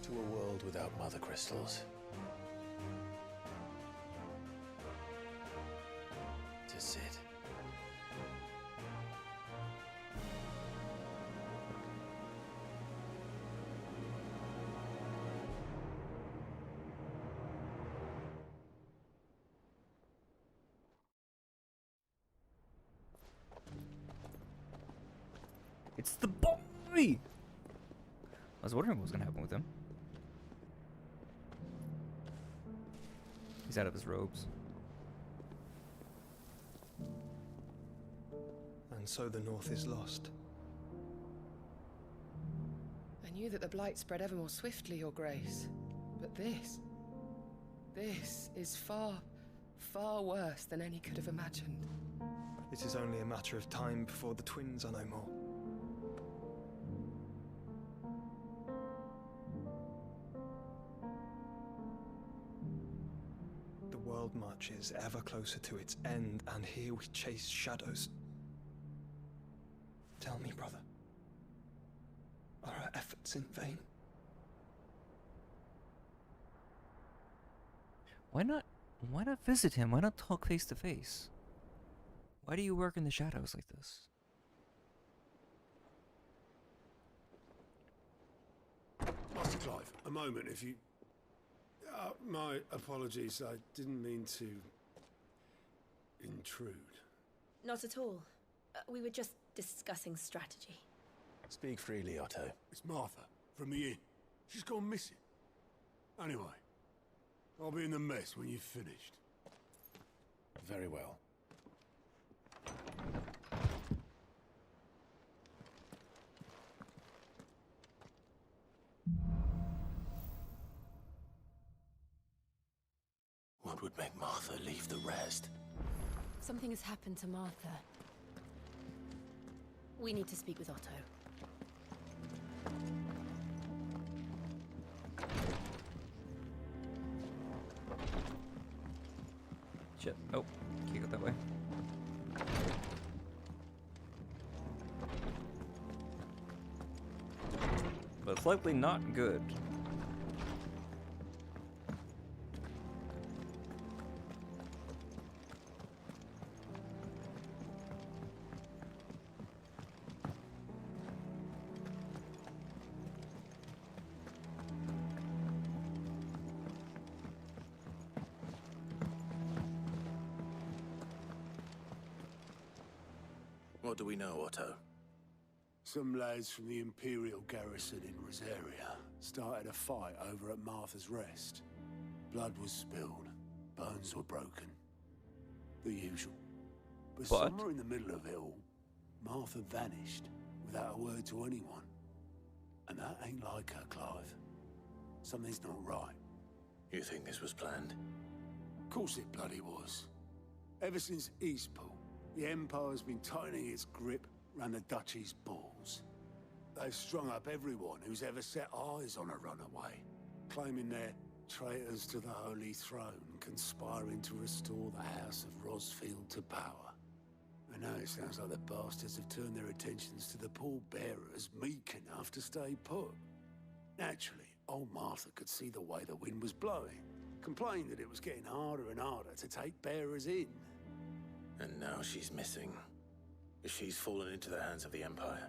To a world without mother crystals. To Sid. It's the boy! I was wondering what was gonna happen with him. He's out of his robes. And so the North is lost. I knew that the Blight spread ever more swiftly, Your Grace. But this is far, far worse than any could have imagined. It is only a matter of time before the twins are no more. The world marches ever closer to its end, and here we chase shadows. Tell me, brother. efforts in vain. Why not visit him? Why not talk face to face? Why do you work in the shadows like this? Master Clive, a moment, if you... my apologies, I didn't mean to... intrude. Not at all. We were just discussing strategy. Speak freely, Otto. It's Martha, from the inn. She's gone missing. Anyway, I'll be in the mess when you've finished. Very well. What would make Martha leave the rest? Something has happened to Martha. We need to speak with Otto. Shit. Oh, can't go that way. But it's likely not good. What do we know, Otto? Some lads from the Imperial garrison in Rosaria started a fight over at Martha's Rest. Blood was spilled, bones were broken. The usual. But somewhere in the middle of it all, Martha vanished without a word to anyone. And that ain't like her, Clive. Something's not right. You think this was planned? Of course it bloody was. Ever since Eastpool, the Empire's been tightening its grip round the Duchy's balls. They've strung up everyone who's ever set eyes on a runaway, claiming they're traitors to the Holy Throne, conspiring to restore the House of Rosfield to power. And now it sounds like the bastards have turned their attentions to the pallbearers meek enough to stay put. Naturally, old Martha could see the way the wind was blowing, complained that it was getting harder and harder to take bearers in. And now she's missing. If she's fallen into the hands of the Empire,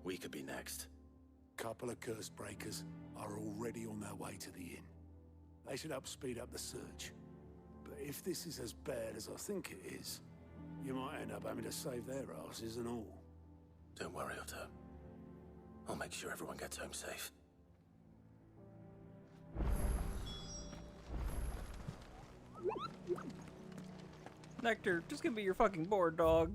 we could be next. Couple of curse breakers are already on their way to the inn. They should help speed up the search. But if this is as bad as I think it is, you might end up having to save their asses and all. Don't worry, Otto. I'll make sure everyone gets home safe. Nectar, just give me your fucking board, dog.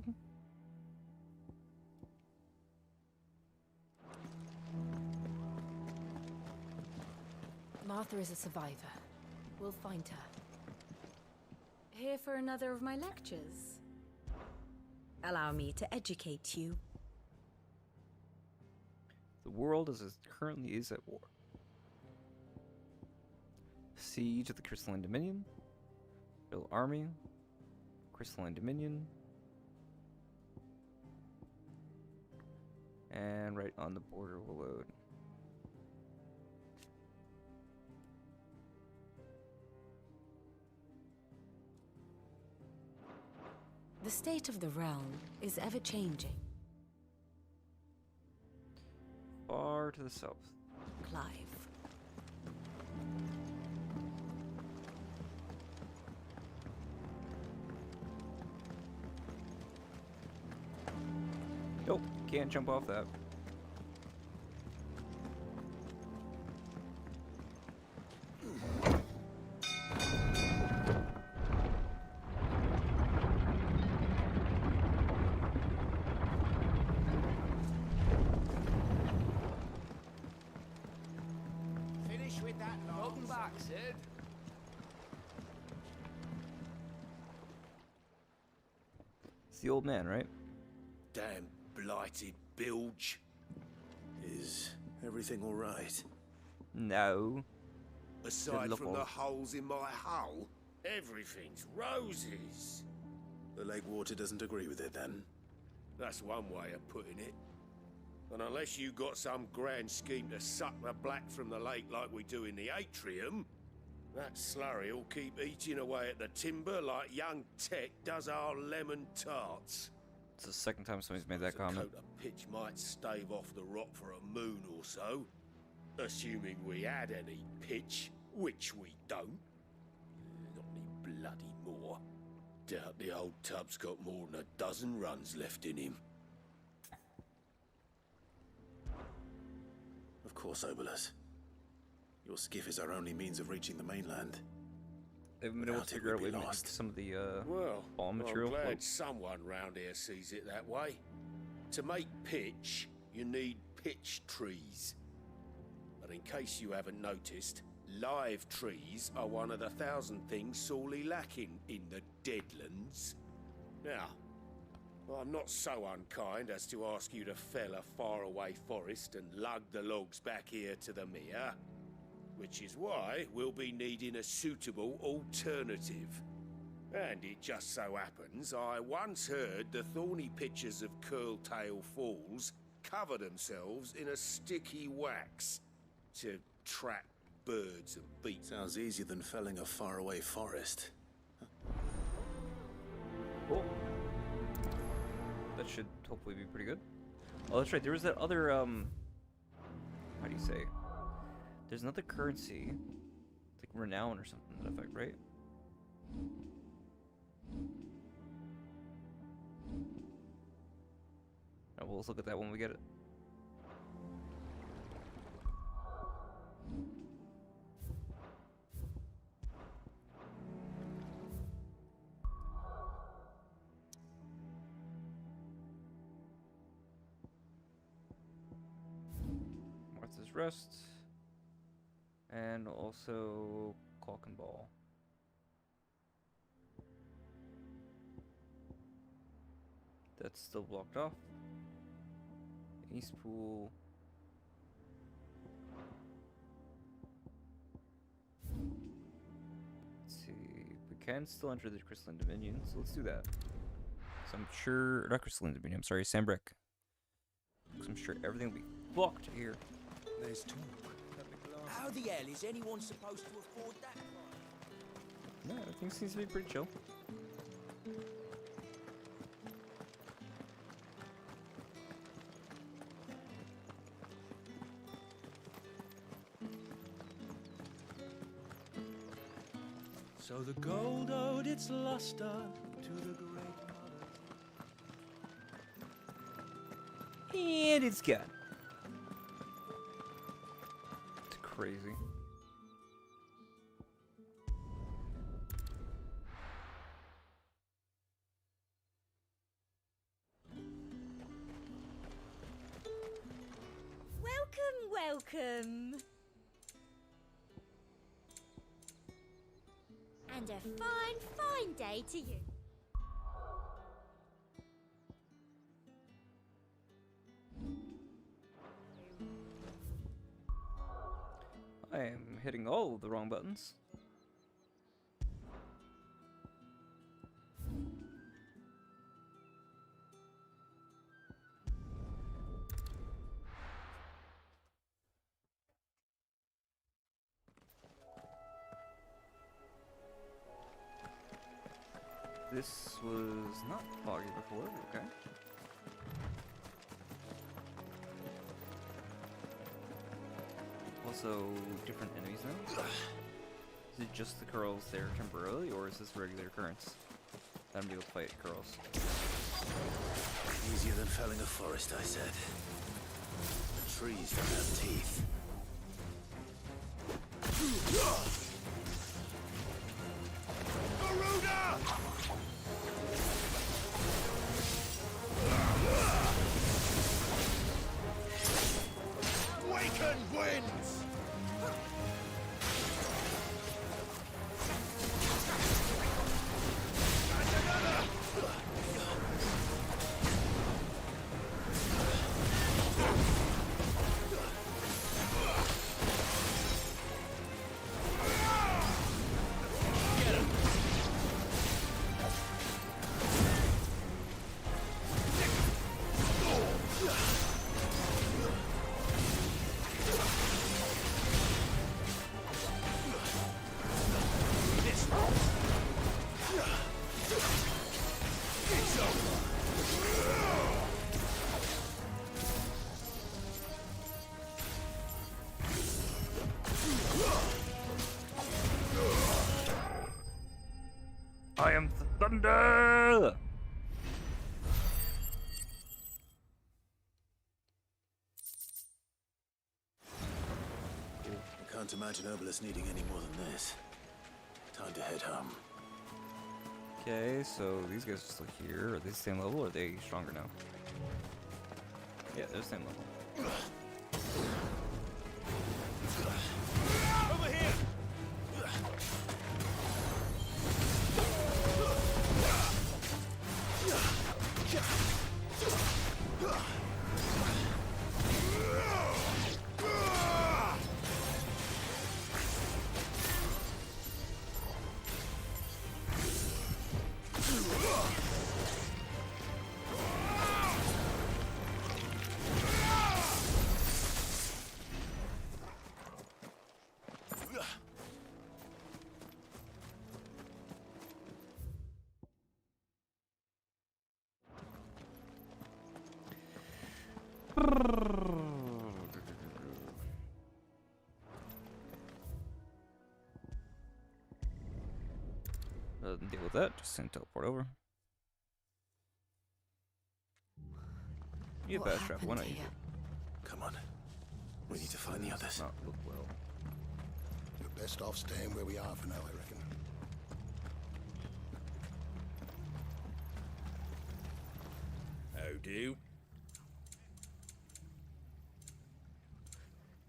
Martha is a survivor. We'll find her. Here for another of my lectures? Allow me to educate you. The world as it currently is at war. Siege of the Crystalline Dominion. Build army. Crystalline Dominion. And right on the border will load. The state of the realm is ever-changing. Far to the south. Clive. Nope, can't jump off that. Finish with that. Welcome back, Sid. It's the old man, right? Damn blighted bilge. Is everything all right? No. Aside look from all- the holes in my hull, everything's roses. The lake water doesn't agree with it, then? That's one way of putting it. And unless you got some grand scheme to suck the black from the lake like we do in the atrium, that slurry'll keep eating away at the timber like young Tech does our lemon tarts. It's the second time somebody's made that comment. A coat of pitch might stave off the rot for a moon or so, assuming we had any pitch, which we don't. Not any bloody more. Doubt the old tub's got more than a dozen runs left in him. Of course, Obolus. Your skiff is our only means of reaching the mainland. They've been able to figure out a way to make some of the bomb material. I'm glad someone round here sees it that way. To make pitch, you need pitch trees. But in case you haven't noticed, live trees are one of the 1,000 things sorely lacking in the Deadlands. Now, I'm not so unkind as to ask you to fell a faraway forest and lug the logs back here to the mere, which is why we'll be needing a suitable alternative. And it just so happens I once heard the thorny pitchers of Curltail Falls cover themselves in a sticky wax to trap birds and beat. Sounds easier than felling a faraway forest. Cool. That should hopefully be pretty good. Oh, that's right. There was that other, how do you say? There's another currency. It's like renown or something to that effect, right? Alright, well, let's look at that when we get it. Martha's Rest. And also Caulk and Ball. That's still blocked off. East Pool. Let's see. We can still enter the Crystalline Dominion, so let's do that. So I'm sure, not Crystalline Dominion, I'm sorry, Sandbrick. I'm sure everything will be blocked here. There's talk. How the hell is anyone supposed to afford that? No, everything seems to be pretty chill. So the gold owed its luster to the great mother. And it's gone. It's crazy. Welcome. And a fine day to you. I am hitting all of the wrong buttons. This was not foggy before, okay. Also, different enemies now. Is it just the Curls there temporarily, or is this regular occurrence? I'm able to fight Curls. Easier than felling a forest, I said. The trees don't have teeth. Garuda! Waken winds! And another! I am thunder! I can't imagine Obelisk needing any more than this. Time to head home. Okay, so these guys are still here. Are they the same level or are they stronger now? Yeah, they're the same level. Over here! Doesn't deal with that, just send teleport over. You What fast travel, why not happened you? here? Come on. We need to find the others. Not look well. We're best off staying where we are for now, I reckon. How do?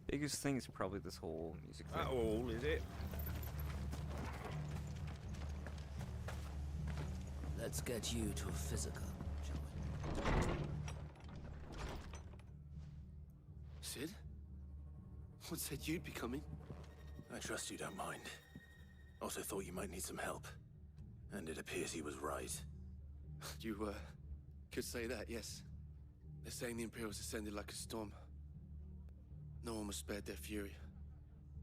Biggest thing is probably this whole music thing. That all, is it? Let's get you to a physical, shall we? Sid? What said you'd be coming? I trust you don't mind. Also thought you might need some help. And it appears he was right. You, could say that, yes. They're saying the Imperials ascended like a storm. No one was spared their fury.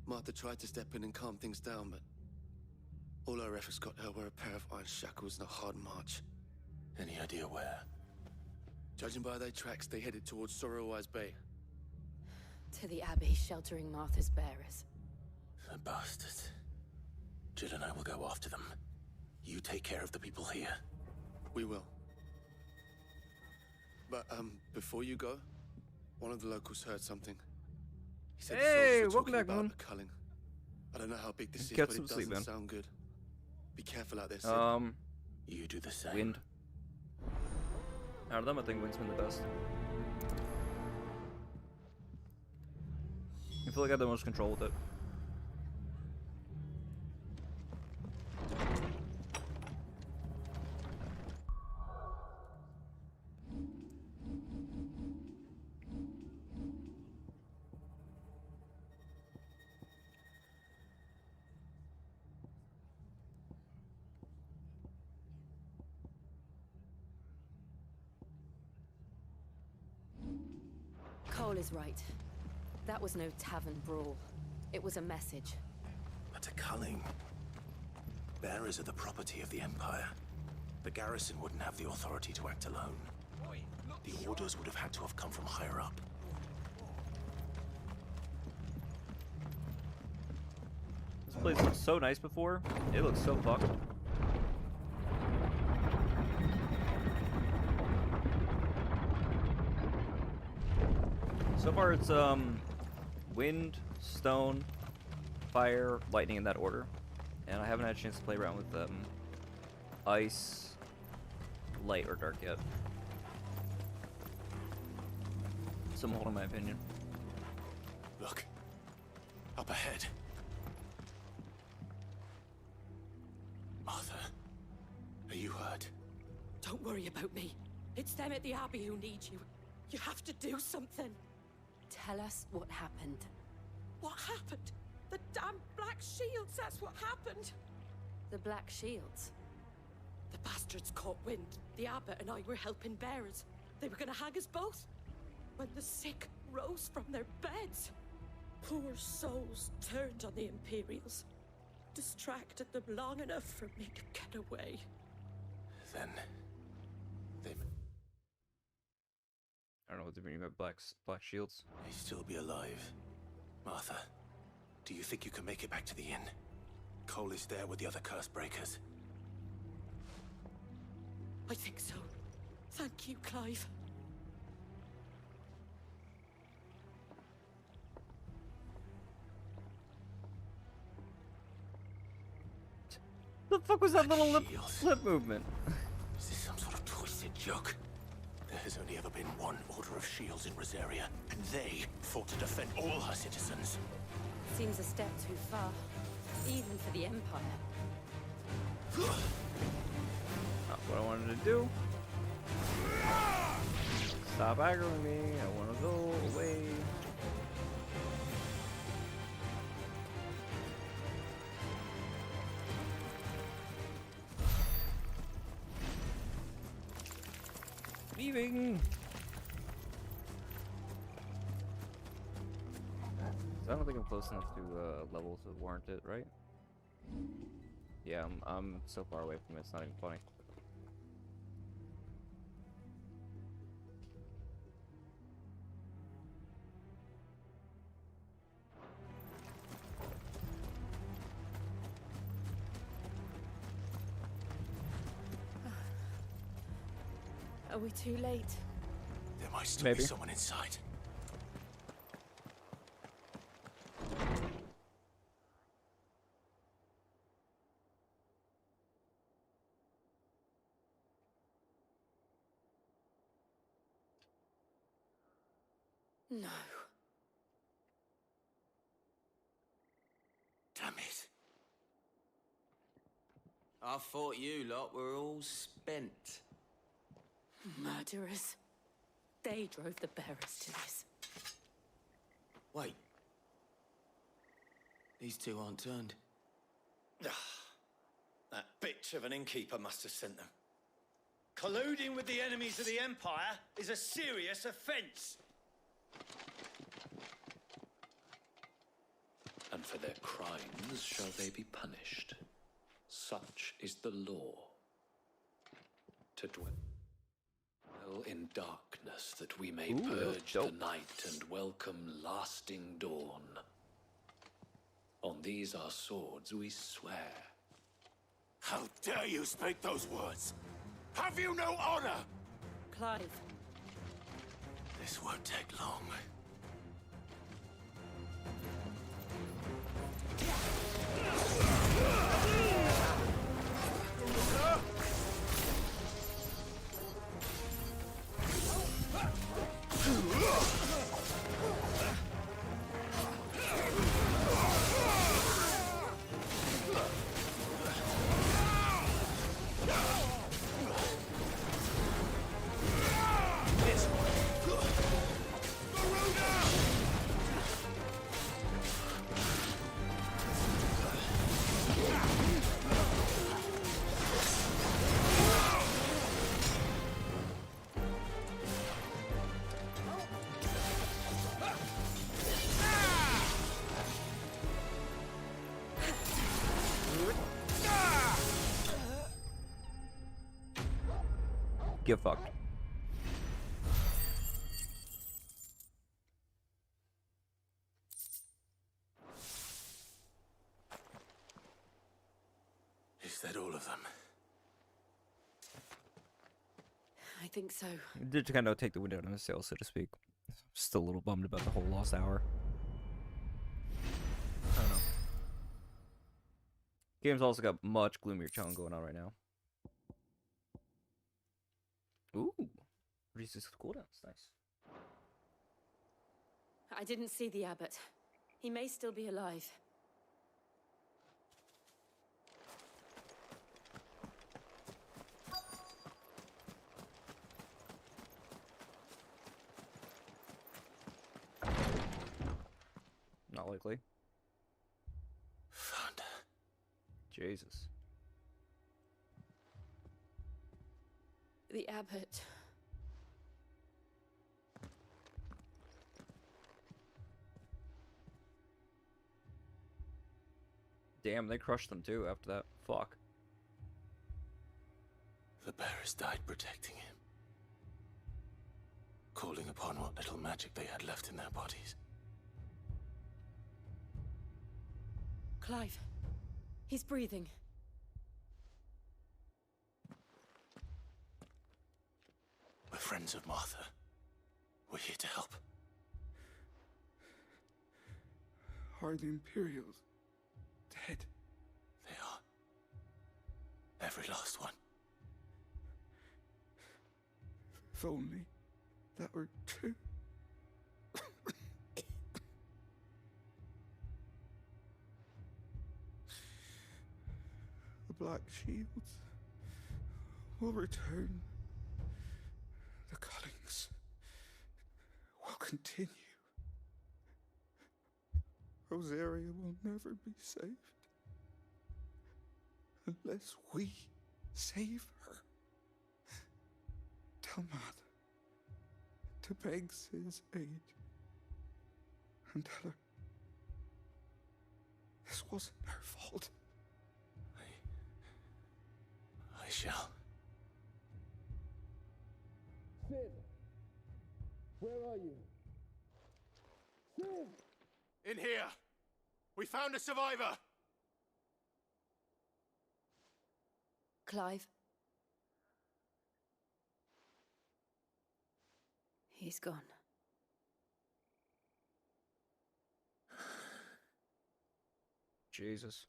Martha tried to step in and calm things down, but all our efforts got her were a pair of iron shackles and a hard march. Any idea where? Judging by their tracks, they headed towards Sorrowwise Bay. To the Abbey, sheltering Martha's bearers. The bastards. Jill and I will go after them. You take care of the people here. We will. But, before you go, one of the locals heard something. He said Hey, the soldiers were welcome talking back, about Moon. a culling. I don't know how big this is, Get but some it sleep, doesn't man. sound good. Be careful out there, Sid. You do the same. Wind. Out of them, I think wind's been the best. I feel like I have the most control with it. Cole is right. That was no tavern brawl. It was a message. But a culling. Bearers are the property of the Empire. The garrison wouldn't have the authority to act alone. The orders would have had to have come from higher up. This place looked so nice before. It looks so fucked. So far it's wind, stone, fire, lightning in that order. And I haven't had a chance to play around with ice, light, or dark yet. So I'm holding my opinion. Look. Up ahead. Martha. Are you hurt? Don't worry about me. It's them at the Abbey who need you. You have to do something. Tell us what happened. What happened? The damn Black Shields, that's what happened. The Black Shields? The bastards caught wind. The Abbot and I were helping bearers. They were gonna hang us both. When the sick rose from their beds. Poor souls turned on the Imperials. Distracted them long enough for me to get away. Then... they I don't know what they're meaning by black shields. may still be alive. Martha, do you think you can make it back to the inn? Cole is there with the other curse breakers. I think so. Thank you, Clive. The fuck was that little lip movement? Is this some sort of twisted joke? There has only ever been one order of shields in Rosaria, and they fought to defend all her citizens. Seems a step too far, even for the Empire. Not what I wanted to do. Stop aggroing me. I want to go away. Leaving. I don't think I'm close enough to level to warrant it, right? Yeah, I'm so far away from it. It's not even funny. Are we too late? There might still be someone inside. No. Damn it. I thought you lot were all spent. Murderers. They drove the bearers to this. Wait. These two aren't turned. That bitch of an innkeeper must have sent them. Colluding with the enemies of the Empire is a serious offense. And for their crimes shall they be punished. Such is the law. To dwell in darkness that we may purge the night and welcome lasting dawn. On these our swords we swear. How dare you speak those words? Have you no honor? Clive. This won't take long. Get fucked. Is that all of them? I think so. It did kind of take the wind out of his sails, so to speak. Still a little bummed about the whole lost hour. I don't know. Game's also got much gloomier tone going on right now. Ooh, reduces cooldowns, nice. I didn't see the abbot. He may still be alive. Not likely. Found her. Jesus. The abbot. Damn, they crushed them too after that. Fuck. The bearers died protecting him. Calling upon what little magic they had left in their bodies. Clive. He's breathing. friends of Martha. We're here to help. Are the Imperials dead? They are. Every last one. If only that were true. The Black Shields will return. The cuttings will continue. Rosaria will never be saved unless we save her. Tell Matt to beg his aid and tell her this wasn't her fault. I shall. Sid, where are you? Sid! In here! We found a survivor! Clive. He's gone. Jesus.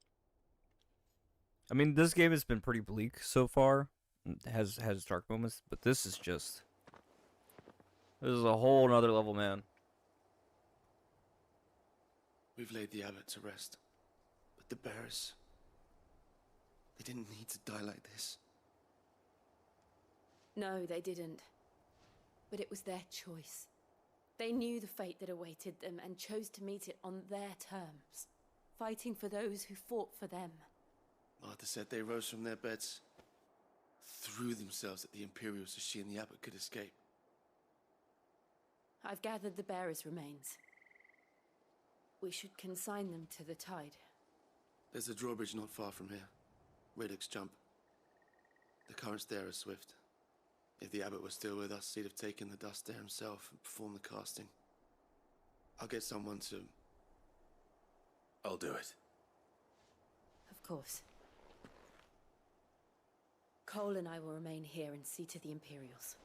I mean, this game has been pretty bleak so far. It has dark moments, but this is a whole nother level, man. We've laid the abbot to rest. But the bearers, they didn't need to die like this. No, they didn't. But it was their choice. They knew the fate that awaited them and chose to meet it on their terms, fighting for those who fought for them. Martha said they rose from their beds, threw themselves at the Imperials so she and the abbot could escape. I've gathered the bearers' remains. We should consign them to the tide. There's a drawbridge not far from here. Riddick's jump. The currents there are swift. If the abbot was still with us, he'd have taken the dust there himself and performed the casting. I'll get someone to... I'll do it. Of course. Cole and I will remain here and see to the Imperials.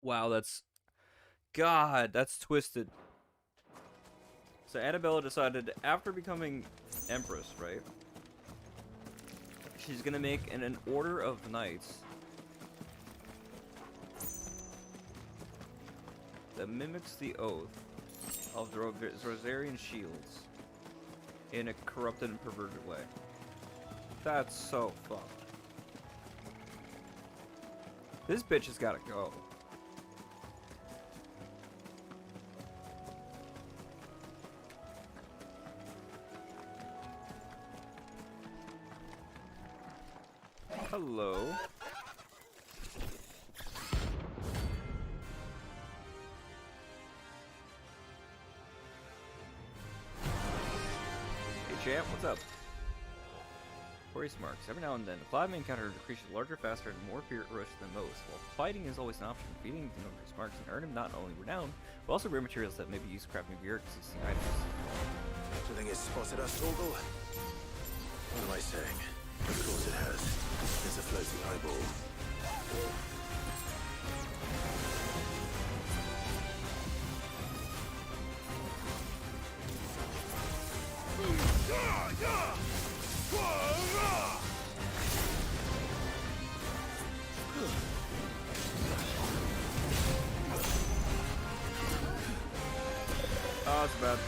Wow, that's twisted. So Annabella decided after becoming Empress, right? She's gonna make an order of knights that mimics the oath of the Rosarian shields in a corrupted and perverted way. That's so fucked. This bitch has gotta go. Hello. Hey champ, what's up? Corey Smarks. Every now and then, the Cloud may encounter creatures larger, faster, and more ferocious than most. While fighting is always an option, defeating the number of Smarks can earn him not only renown, but also rare materials that may be used crafting gear, existing items. Do you think it's spotted us, Torgal? What am I saying? Of course it has. There's a floating eyeball. Oh, that's bad.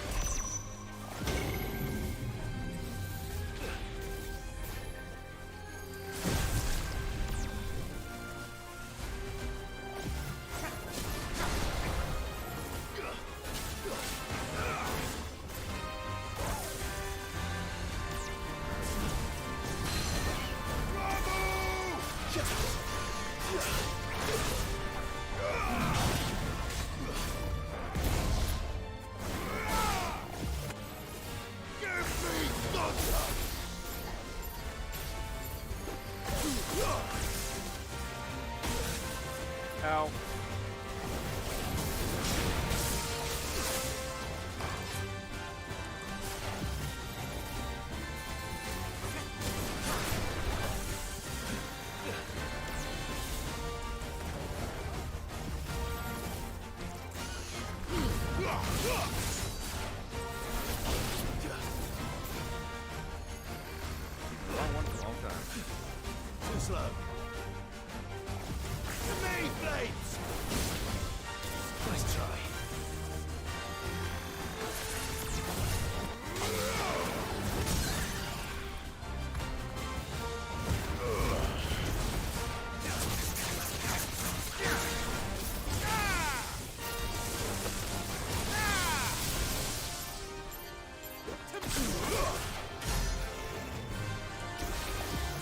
Long one for a long time. Too slow. To me, blades! Nice try.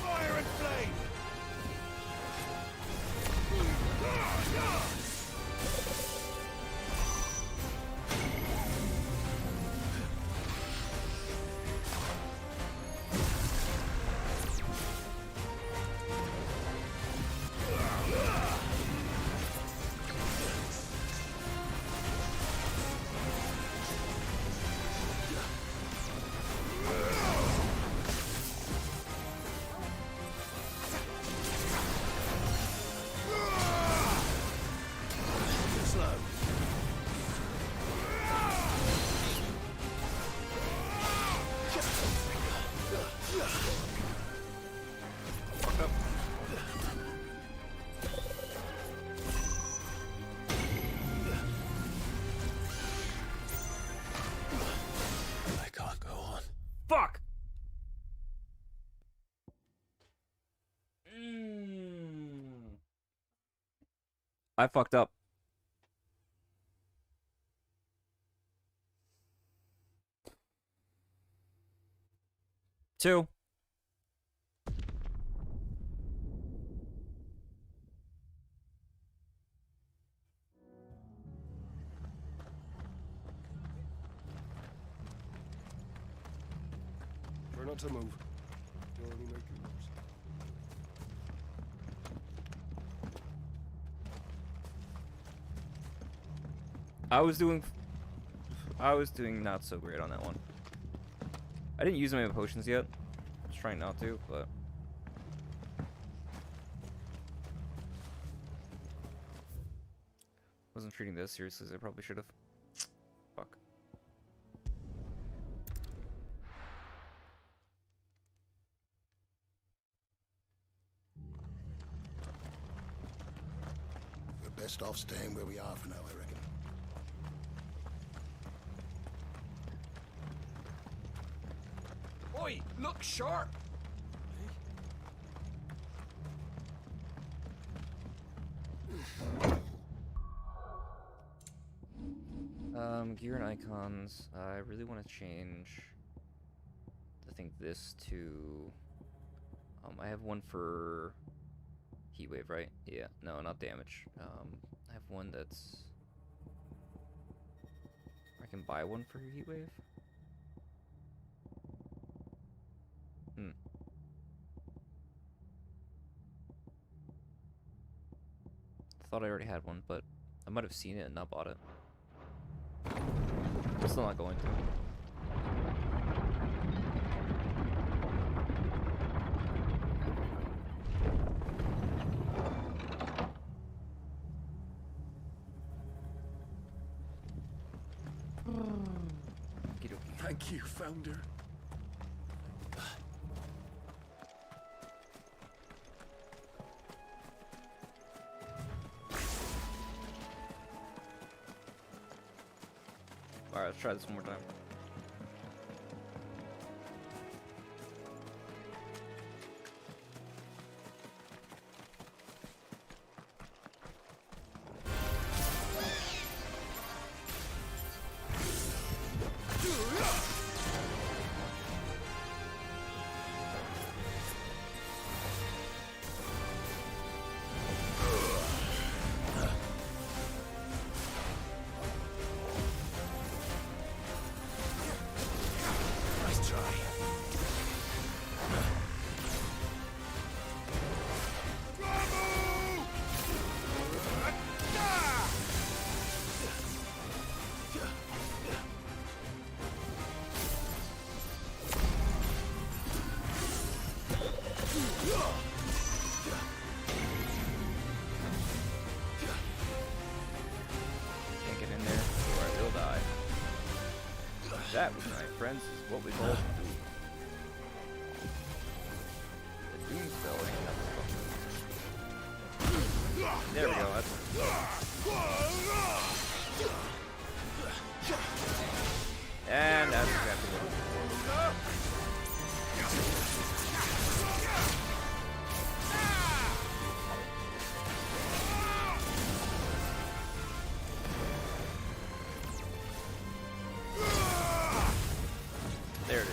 Fire and flame! Fuck! I fucked up. Two. Try not to move. You'll only make it worse. I was doing not so great on that one. I didn't use my potions yet. I was trying not to, but wasn't treating this seriously as I probably should have. Fuck. We're best off staying where we are for now, I reckon. Oi, look sharp! Gear and icons. I really want to change, I think, this to, I have one for heatwave, right? Yeah, no, not damage. I have one that's, I can buy one for heatwave. Thought I already had one, but I might have seen it and not bought it. I'm still not going to. Thank you, Founder. Alright, let's try this one more time. That, my friends, is what we call the doom spelling. There we go. And that's exactly what there it is.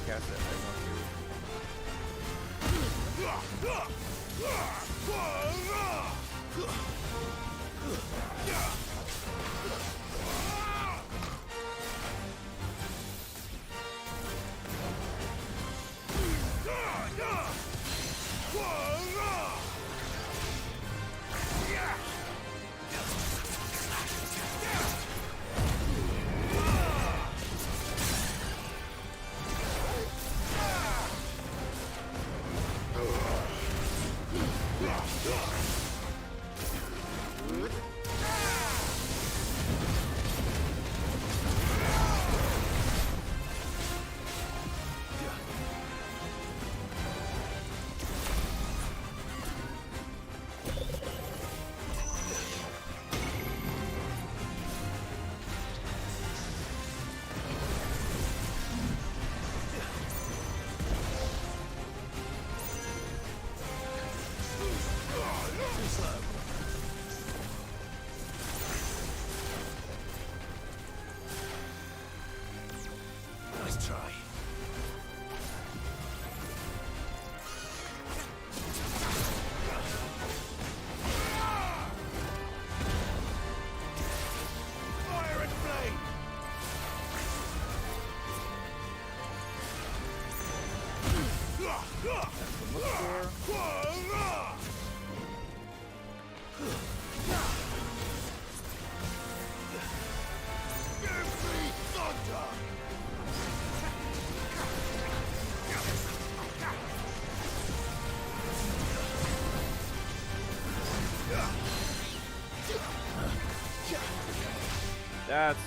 Cast it. Nice try. Fire and flame! That's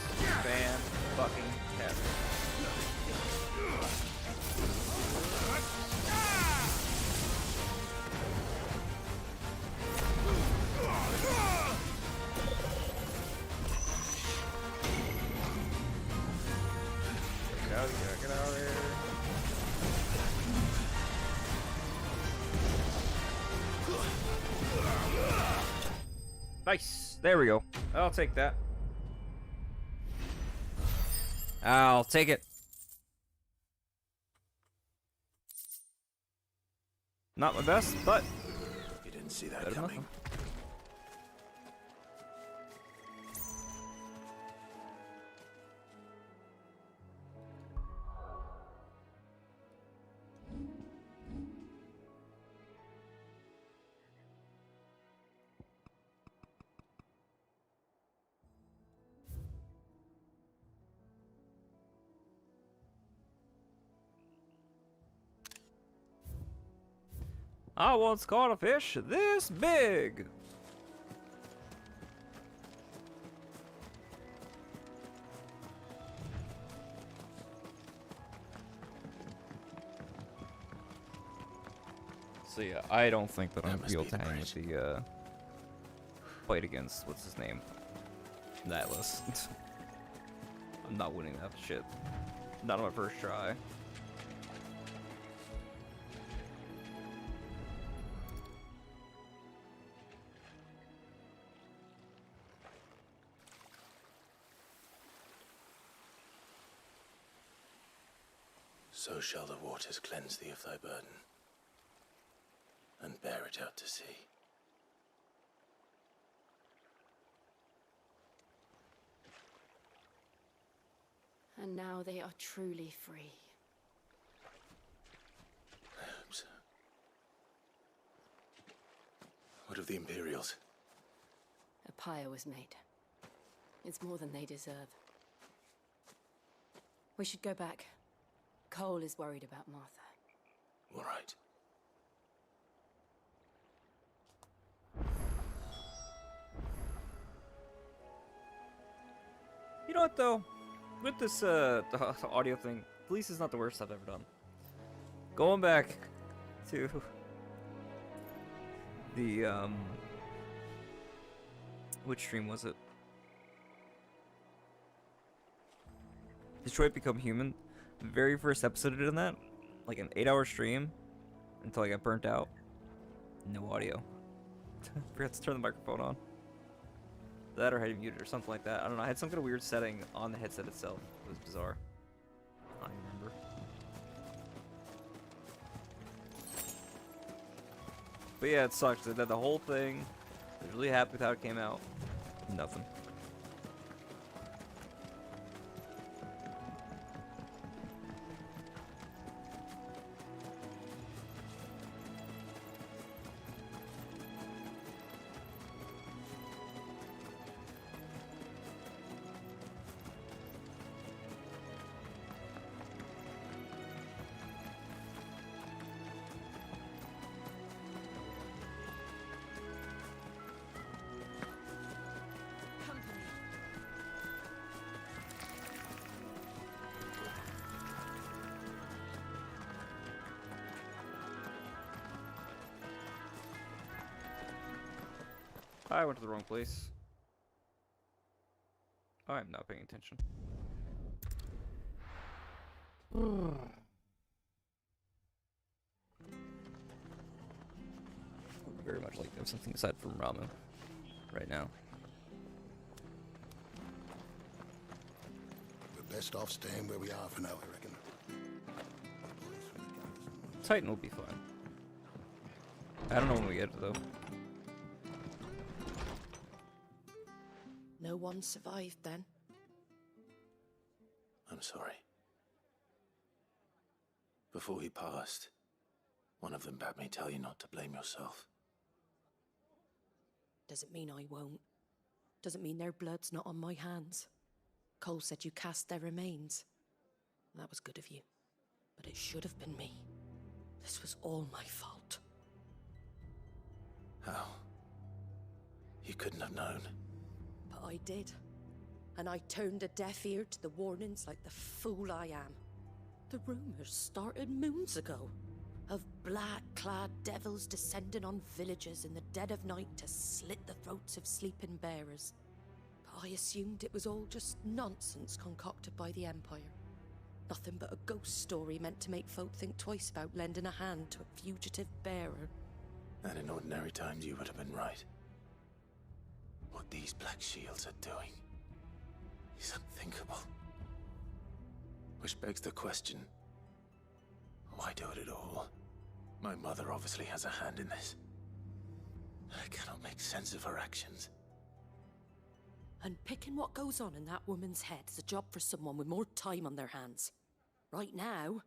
fan-fucking-tastic. Get out of here. Nice. There we go. I'll take that. I'll take it. Not my best, but You didn't see that better than coming. nothing. I once caught a fish this big. So yeah, I don't think that I'm gonna be able to hang with the fight against what's his name? That list. I'm not winning that shit. Not on my first try. So shall the waters cleanse thee of thy burden. and bear it out to sea. And now they are truly free. I hope so. What of the Imperials? A pyre was made. It's more than they deserve. We should go back. Cole is worried about Martha. All right. You know what though? With this the audio thing, at least it's not the worst I've ever done. Going back to the which stream was it? Detroit Become Human. The very first episode I did in that, like an 8-hour stream, until I got burnt out. No audio. Forgot to turn the microphone on. That or had it muted or something like that. I don't know. I had some kind of weird setting on the headset itself. It was bizarre. I don't even remember. But yeah, it sucks. I did the whole thing. I was really happy with how it came out. Nothing. I went to the wrong place. I'm not paying attention. I would very much like to have something aside from ramen right now. We're best off staying where we are for now, I reckon. Titan will be fine. I don't know when we get it though. No one survived then? I'm sorry. Before he passed, one of them bade me tell you not to blame yourself. Doesn't mean I won't. Doesn't mean their blood's not on my hands. Cole said you cast their remains. That was good of you. But it should have been me. This was all my fault. How? You couldn't have known. But I did. And I turned a deaf ear to the warnings like the fool I am. The rumors started moons ago. Of black-clad devils descending on villages in the dead of night to slit the throats of sleeping bearers. But I assumed it was all just nonsense concocted by the Empire. Nothing but a ghost story meant to make folk think twice about lending a hand to a fugitive bearer. And in ordinary times you would have been right. What these Black Shields are doing is unthinkable. Which begs the question, why do it at all? My mother obviously has a hand in this. I cannot make sense of her actions. Unpicking what goes on in that woman's head is a job for someone with more time on their hands. Right now,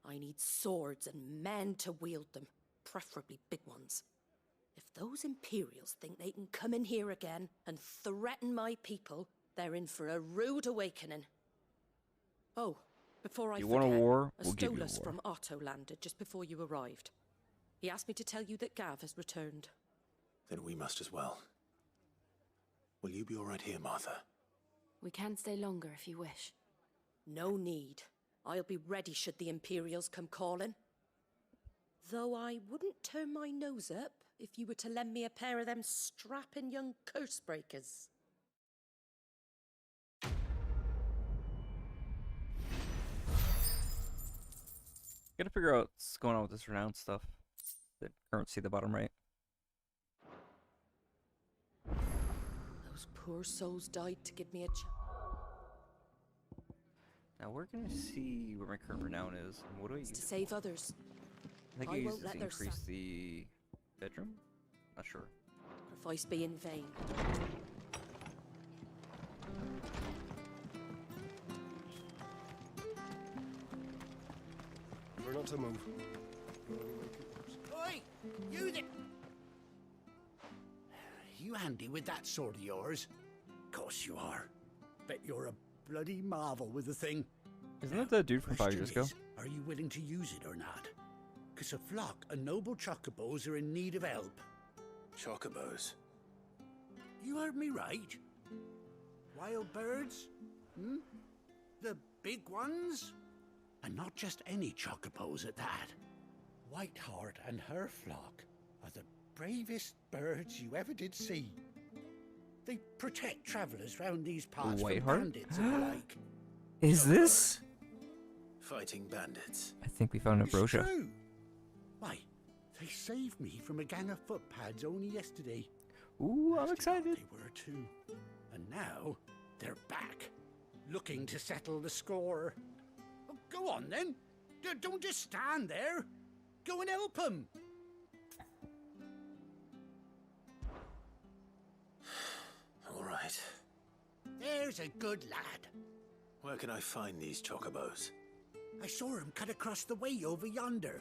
I need swords and men to wield them, preferably big ones. If those Imperials think they can come in here again and threaten my people, they're in for a rude awakening. Oh, before I You forget, want a war? a We'll give you a Stolas war. from Otto landed just before you arrived. He asked me to tell you that Gav has returned. Then we must as well. Will you be all right here, Martha? We can stay longer if you wish. No need. I'll be ready should the Imperials come calling. Though I wouldn't turn my nose up if you were to lend me a pair of them strapping young curse breakers. Gotta figure out what's going on with this renowned stuff. The currency, the bottom right. Those poor souls died to give me a chance. Now we're gonna see where my current renown is. And what do I use? To save others. I think I I use won't it let to their increase the Bedroom? Not sure. Sacrifice be in vain. We're not to move. Oi! You there! You handy with that sword of yours? Course you are. Bet you're a bloody marvel with the thing. Isn't that the dude from 5 years ago? Question is, are you willing to use it or not? 'Cause a flock of noble chocobos are in need of help. Chocobos? You heard me right. Wild birds? Hmm? The big ones? And not just any chocobos at that. Whiteheart and her flock are the bravest birds you ever did see. They protect travelers round these parts from Whiteheart? bandits and the like. Is this? Fighting bandits. I think we found a brochure. True. Why, they saved me from a gang of footpads only yesterday. Ooh, I'm excited. They were too. And now they're back, looking to settle the score. Oh, go on then. Don't just stand there. Go and help them. All right. There's a good lad. Where can I find these chocobos? I saw him cut across the way over yonder.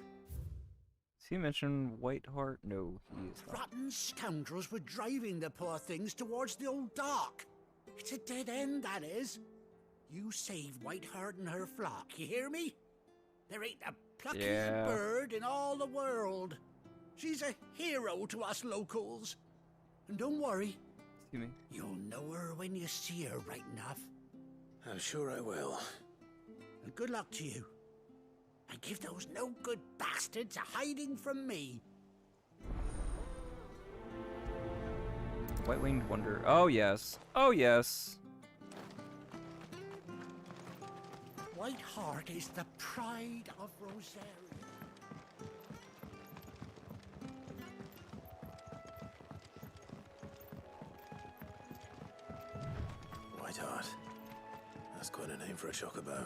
Does he mention Whiteheart? No, he is not. Rotten scoundrels were driving the poor things towards the old dock. It's a dead end, that is. You save Whiteheart and her flock, you hear me? There ain't a pluckier bird in all the world. She's a hero to us locals. And don't worry. Excuse me. You'll know her when you see her right enough. I'm sure I will. And good luck to you. And give those no-good bastards a hiding from me. White-winged wonder. Oh, yes. Oh, yes. Whiteheart is the pride of Rosaria. Whiteheart. That's quite a name for a chocobo.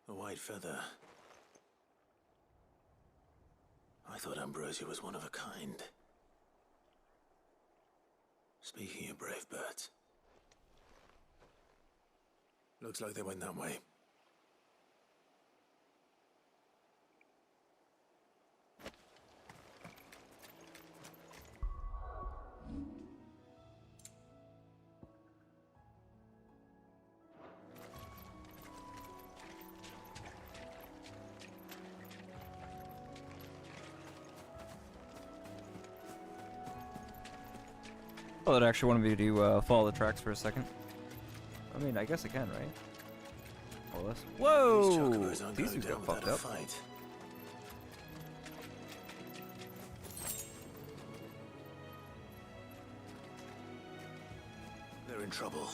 A white feather. I thought Ambrosia was one of a kind. Speaking of brave birds. Looks like they went that way. Oh, it actually wanted me to follow the tracks for a second. I mean, I guess I can, right? All this. Whoa! These dudes got fucked up. Fight. They're in trouble.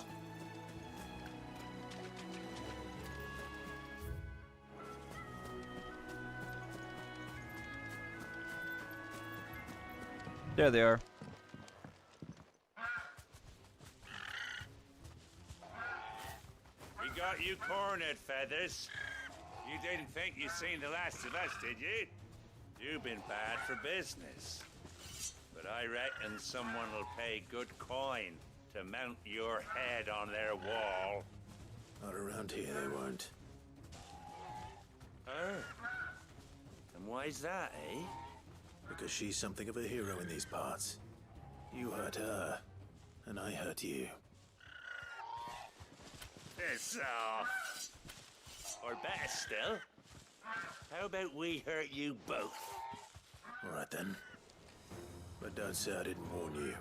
There they are. We got you cornered, Feathers. You didn't think you'd seen the last of us, did you? You've been bad for business. But I reckon someone will pay good coin to mount your head on their wall. Not around here, they won't. Oh. And why's that, eh? Because she's something of a hero in these parts. You hurt her, and I hurt you. Piss off. Or better still, how about we hurt you both? All right then. But don't say I didn't warn you.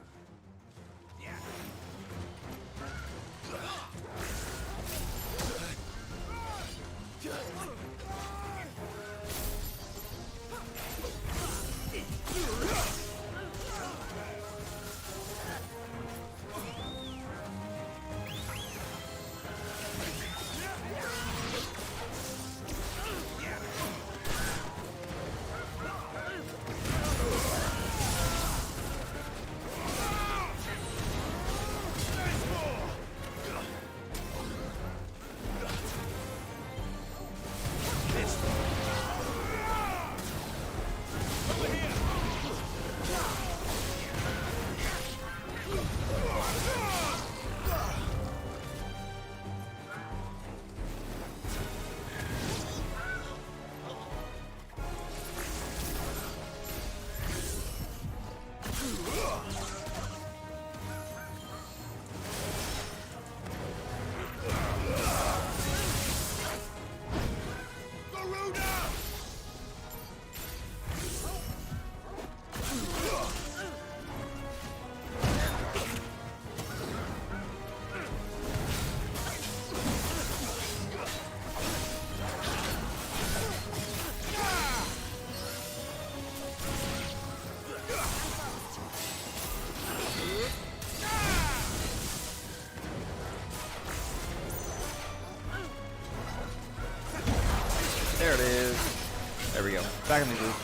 we go. Back in the loop.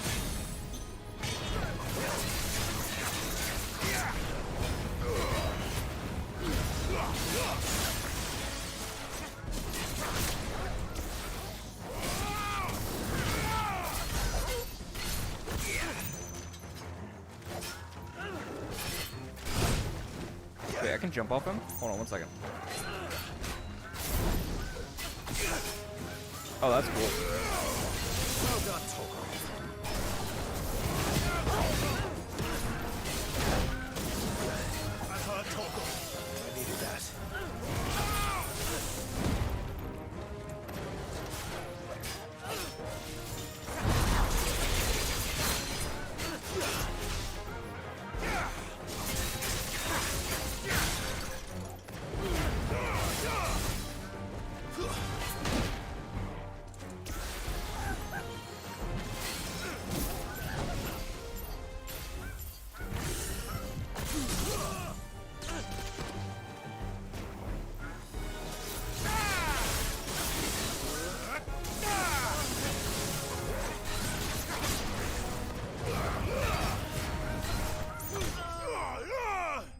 Wait, I can jump off him? Hold on 1 second. Oh, that's cool. Well done, Toko. I've heard Toko. I needed that.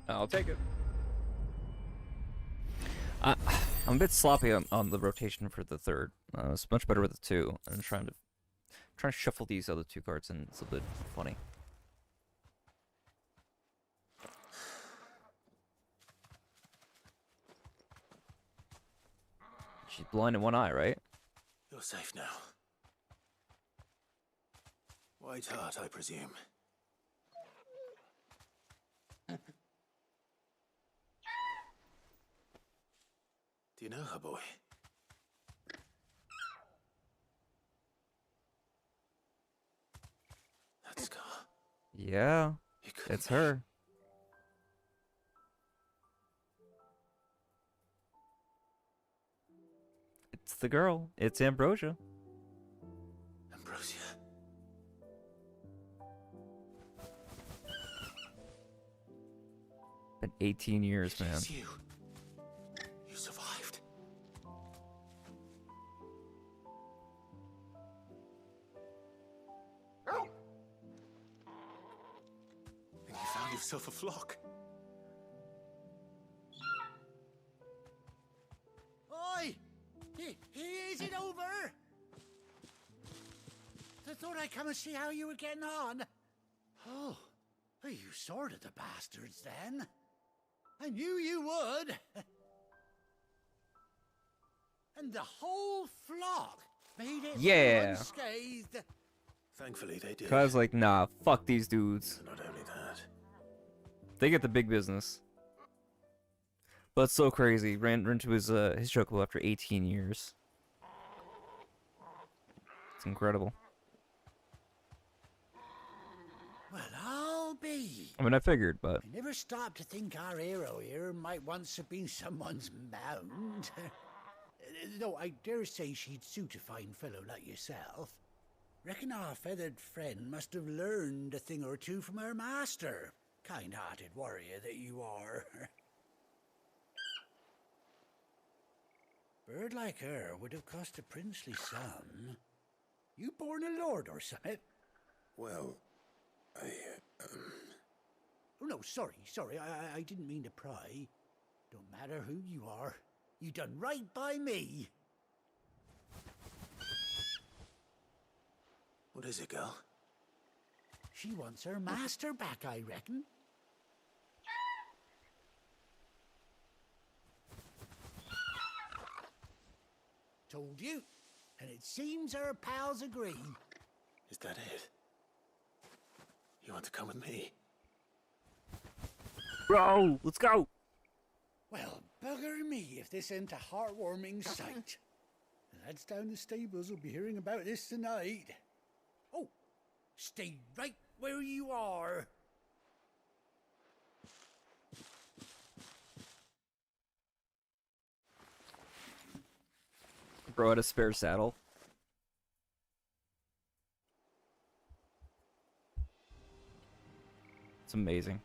I'll take it. I'm a bit sloppy on the rotation for the third. It's much better with the two. I'm trying to shuffle these other two cards, and it's a bit funny. She's blind in one eye, right? You're safe now. White heart, I presume. Do you know her, boy? That scar. Yeah, it's her. It's the girl. It's Ambrosia. Ambrosia. Been 18 years, man. It's you. You survived. And you found yourself a flock. Oi! Is it over? I thought I'd come and see how you were getting on. Oh, you sorted the bastards then. I knew you would. And the whole flock made it Yeah. unscathed. Thankfully, they did. Cause like, nah, fuck these dudes. Not only that. They get the big business. But it's so crazy. Ran to his chocobo after 18 years. It's incredible. Well, I'll be. I mean, I figured, but I never stopped to think our hero here might once have been someone's mount. Though I dare say she'd suit a fine fellow like yourself. Reckon our feathered friend must have learned a thing or two from her master. Kind-hearted warrior that you are. Bird like her would have cost a princely sum. You born a lord or something? Well, Oh, no, sorry. I didn't mean to pry. Don't matter who you are. You done right by me. What is it, girl? She wants her master back, I reckon. Told you. And it seems her pals agree. Is that it? You want to come with me? Bro, let's go. Well, bugger me if this ain't a heartwarming sight. The lads down the stables will be hearing about this tonight. Oh, stay right where you are. Bro had a spare saddle. It's amazing.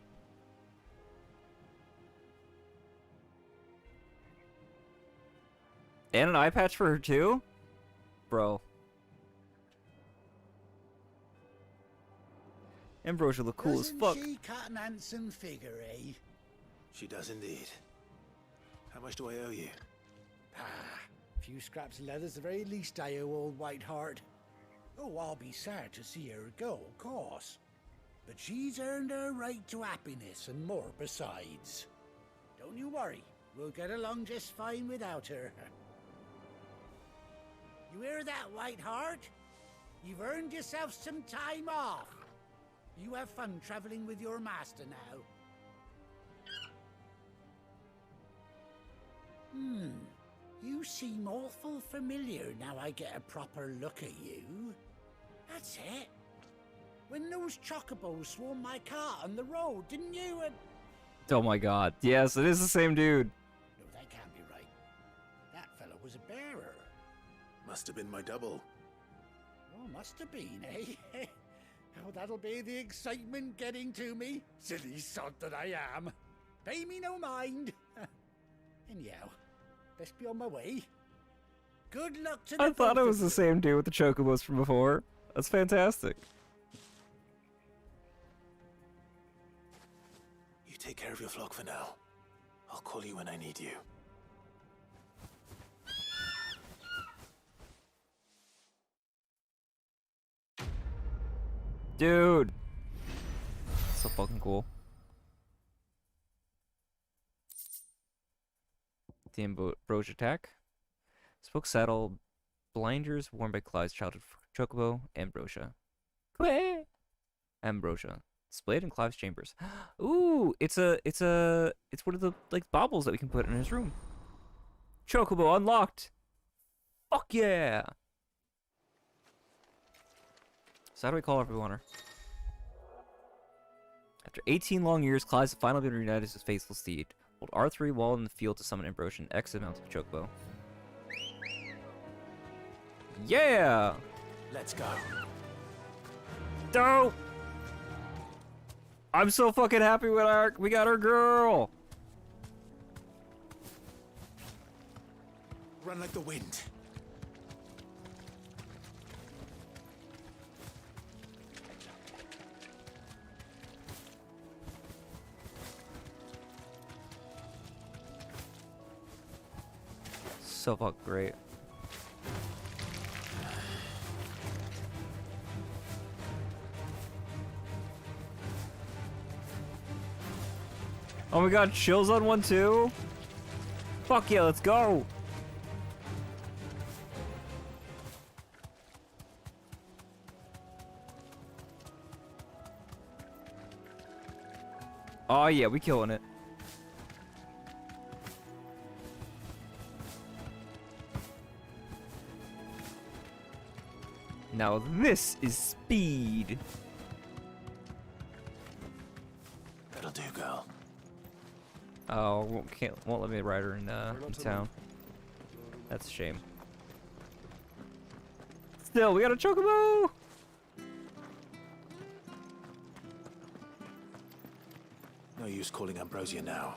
And an eye patch for her too? Bro. Ambrosia look cool as fuck. Doesn't she cut an handsome figure, eh? She does indeed. How much do I owe you? A few scraps of leather's the very least I owe old Whiteheart. Oh, I'll be sad to see her go, of course. But she's earned her right to happiness and more besides. Don't you worry, we'll get along just fine without her. You hear that, Whiteheart? You've earned yourself some time off. You have fun traveling with your master now. You seem awful familiar now I get a proper look at you. That's it. When those chocobos swarmed my cart on the road, didn't you? Oh my god. Yes, it is the same dude. No, that can't be right. That fellow was a bearer. Must have been my double. Oh, must have been, eh? Oh, that'll be the excitement getting to me. Silly sod that I am. Pay me no mind. Anyhow, best be on my way. Good luck to the I thought both it was of the you. same dude with the chocobos from before. That's fantastic. You take care of your flock for now. I'll call you when I need you. Dude. So fucking cool. The Ambrosia attack. Spoke saddle. Blinders worn by Clyde's childhood chocobo. Ambrosia. Ambrosia. Displayed in Clive's chambers. Ooh, it's one of the like baubles that we can put in his room. Chocobo unlocked. Fuck yeah. So how do we call everyone her? After 18 long years, Clive's finally been reunited as his faithful steed. Hold R3 while in the field to summon Ambrosia and X amount of chocobo. Yeah! Let's go. Dope! I'm so fucking happy with we got our girl! Run like the wind. So fucking great. Oh my god, chills on one too? Fuck yeah, let's go! Oh yeah, we killing it. Now this is speed. That'll do, girl. Oh, won't let me ride her in town. That's a shame. Still, we got a chocobo. No use calling Ambrosia now.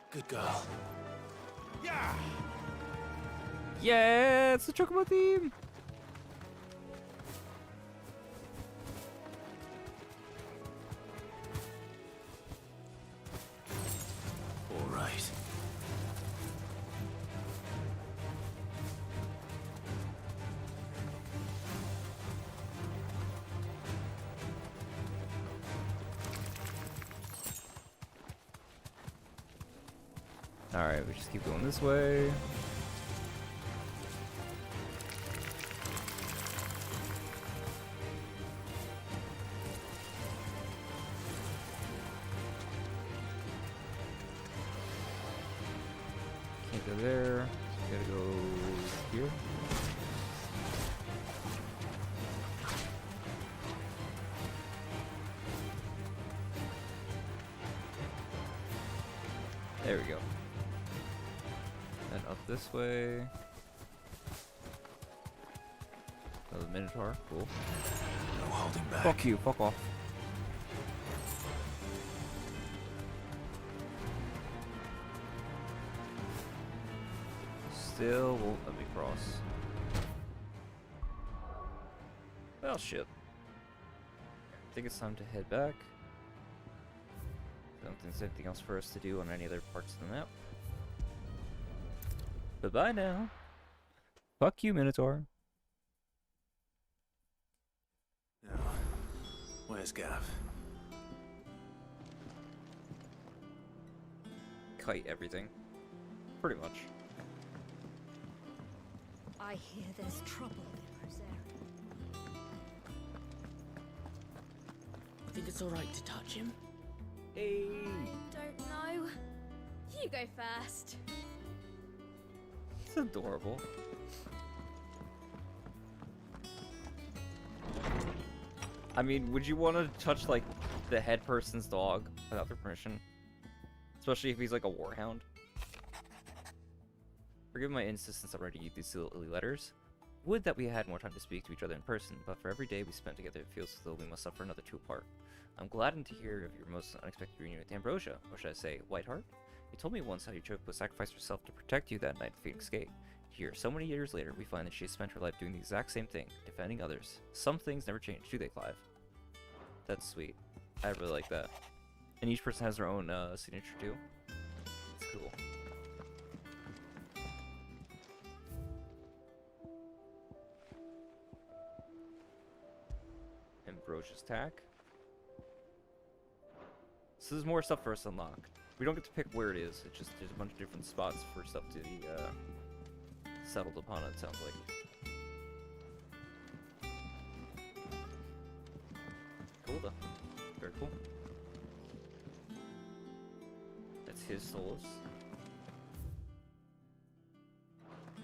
Good girl. Yeah! Yeah, it's the chocobo theme. All right. Alright, we just keep going this way. Can't go there. Gotta go here. There we go. And up this way. Another Minotaur, cool. No holding back. Fuck you, fuck off. still won't let me cross. Well, shit. I think it's time to head back. I don't think there's anything else for us to do on any other parts of the map. Bye-bye now. Fuck you, Minotaur. Now, where's Gav? Kite everything. Pretty much. I hear there's trouble in Rosaria. Think it's alright to touch him? Hey. I don't know. You go first. It's adorable. I mean, would you want to touch, like, the head person's dog without their permission? Especially if he's, like, a warhound? Forgive my insistence on writing you these silly letters. Would that we had more time to speak to each other in person, but for every day we spent together it feels as though we must suffer another two apart. I'm gladdened to hear of your most unexpected reunion with Ambrosia, or should I say, Whiteheart? You told me once how your choke was sacrificed herself to protect you that night at Phoenix Gate. Here, so many years later, we find that she has spent her life doing the exact same thing, defending others. Some things never change, do they, Clive? That's sweet. I really like that. And each person has their own signature too. It's cool. Ambrosia's tack. So there's more stuff for us to unlock. We don't get to pick where it is. It's just there's a bunch of different spots for stuff to be settled upon. It sounds like. Cool though. Very cool. That's his Solus.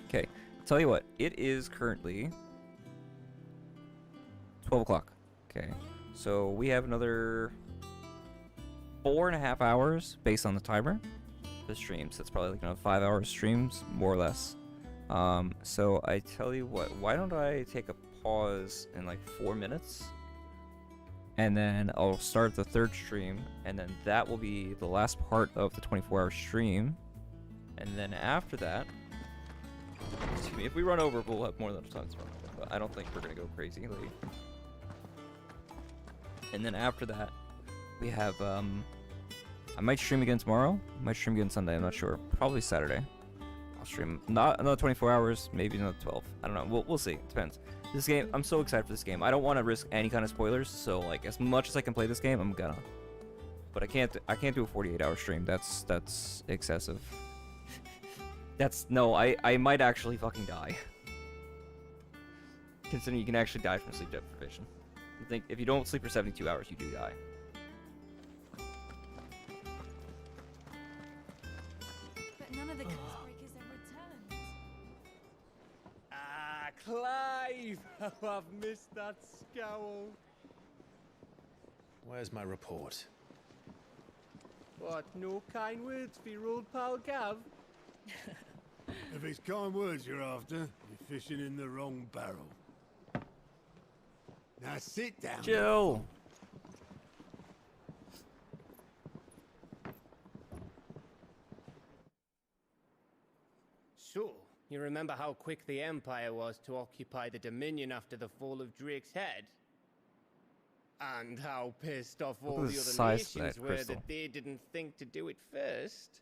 Okay, tell you what, it is currently 12 o'clock. Okay, so we have another 4.5 hours based on the timer for streams. That's probably like another 5 hour streams, more or less. So I tell you what, why don't I take a pause in like 4 minutes? And then I'll start the third stream, and then that will be the last part of the 24-hour stream. And then after that, excuse me, if we run over, we'll have more than enough time to run over, but I don't think we're gonna go crazy. Like. And then after that, we have, I might stream again tomorrow, I might stream again Sunday, I'm not sure. Probably Saturday. I'll stream, not another 24 hours, maybe another 12. I don't know, we'll see, it depends. This game, I'm so excited for this game. I don't want to risk any kind of spoilers, so like as much as I can play this game, I'm gonna. But I can't do a 48-hour stream. That's excessive. No, I might actually fucking die. Considering you can actually die from sleep deprivation. I think if you don't sleep for 72 hours, you do die. But none of the Cursebreakers have returned. Ah, Clive! Oh, I've missed that scowl. Where's my report? What, no kind words for your old pal Gav? If it's kind words you're after, you're fishing in the wrong barrel. Now sit down. Jill! So, you remember how quick the Empire was to occupy the Dominion after the fall of Drake's head? And how pissed off all the other nations were that they didn't think to do it first?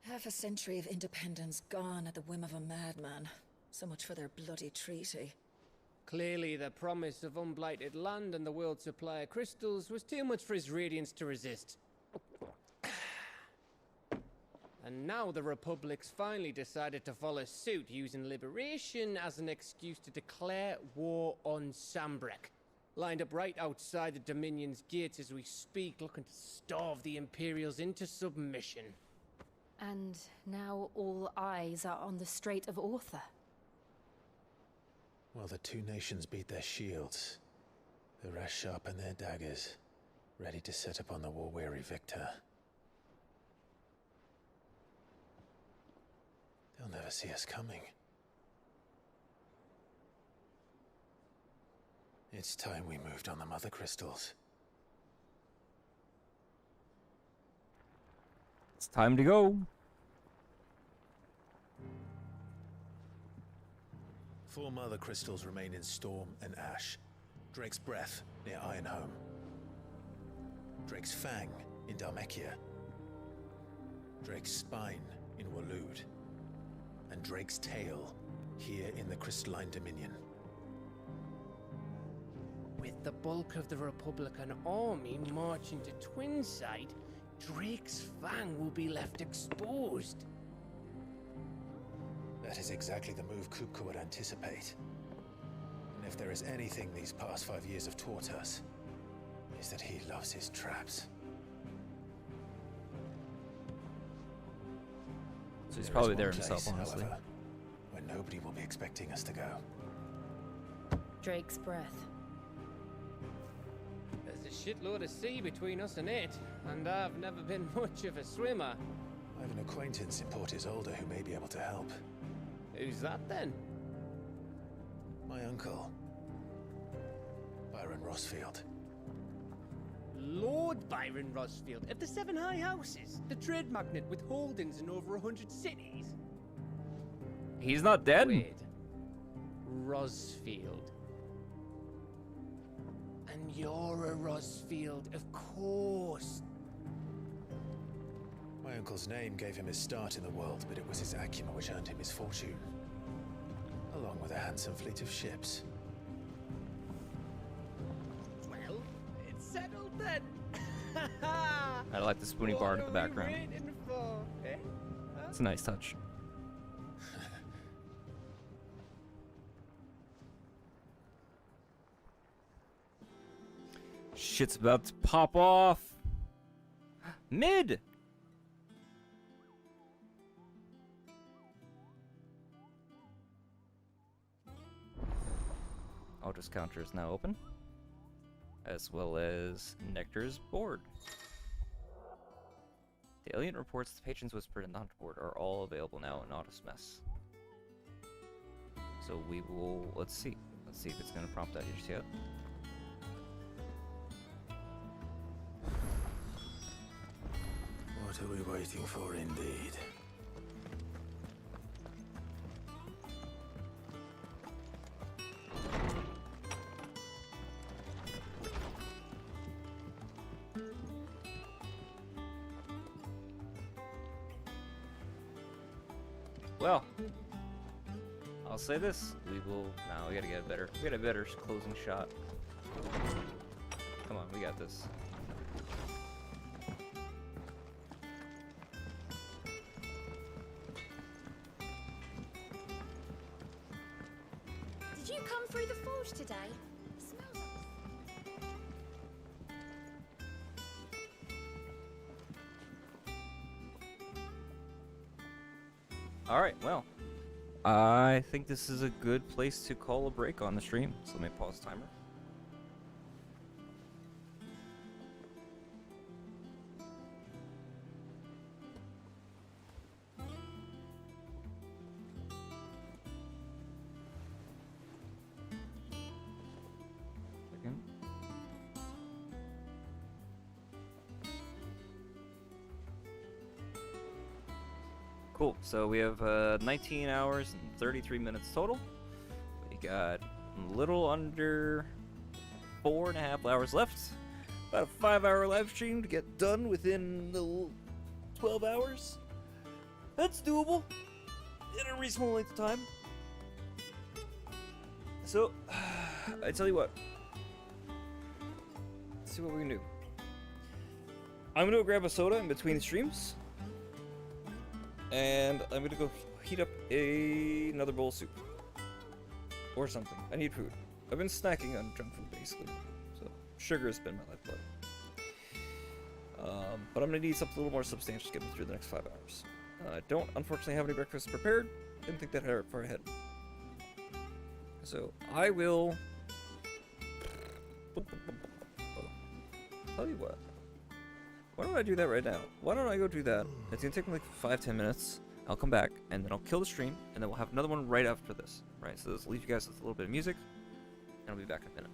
Half a century of independence gone at the whim of a madman. So much for their bloody treaty. Clearly, the promise of unblighted land and the world's supply of crystals was too much for his radiance to resist. And now the Republic's finally decided to follow suit, using liberation as an excuse to declare war on Sambrek. Lined up right outside the Dominion's gates as we speak, looking to starve the Imperials into submission. And now all eyes are on the Strait of Author. Well, the two nations beat their shields. The rest sharpen their daggers, ready to set upon the war-weary victor. They'll never see us coming. It's time we moved on the Mother Crystals. It's time to go. 4 mother crystals remain in Storm and Ash. Drake's Breath near Ironhome. Drake's Fang in Dhalmekia. Drake's Spine in Waloed. And Drake's Tail here in the Crystalline Dominion. With the bulk of the Republican army marching to Twinside, Drake's Fang will be left exposed. That is exactly the move Kupka would anticipate. And if there is anything these past 5 years have taught us, is that he loves his traps. So he's probably there himself, Place, honestly. However, where nobody will be expecting us to go. Drake's Breath. There's a shitload of sea between us and it, and I've never been much of a swimmer. I have an acquaintance in Port Isolde who may be able to help. Who's that then? My uncle, Byron Rossfield. Lord Byron Rossfield of the Seven High Houses, the trade magnate with holdings in over 100 cities. He's not dead? Wait. Rossfield. And you're a Rossfield, of course. My uncle's name gave him his start in the world, but it was his acumen which earned him his fortune. Along with a handsome fleet of ships. Well, it's settled then. I like the spoony bar in the background. It's a nice touch. Shit's about to pop off. Mid. Autos counter is now open, as well as Nectar's board. The alien reports the patrons whispered and the hunter board are all available now in Autos Mess. So we will, let's see if it's going to prompt that just yet. What are we waiting for indeed? Well, I'll say this: we gotta get a better closing shot. Come on, we got this. Did you come through the forge today? It smells Alright, well, I think this is a good place to call a break on the stream. So let me pause the timer. Second. Cool, so we have 19 hours and 33 minutes total. We got a little under 4.5 hours left. About a 5-hour live stream to get done within the 12 hours. That's doable in a reasonable length of time. So, I tell you what. Let's see what we can do. I'm gonna go grab a soda in between the streams. And I'm gonna go heat up another bowl of soup. Or something. I need food. I've been snacking on junk food, basically. So, sugar has been my lifeblood. But I'm gonna need something a little more substantial to get me through the next 5 hours. I don't, unfortunately, have any breakfast prepared. Didn't think that far ahead. So, I will... Tell you what. Why don't I do that right now? Why don't I go do that? It's gonna take me like 5-10 minutes. I'll come back, and then I'll kill the stream, and then we'll have another one right after this. Right, so this will leave you guys with a little bit of music, and I'll be back in a minute.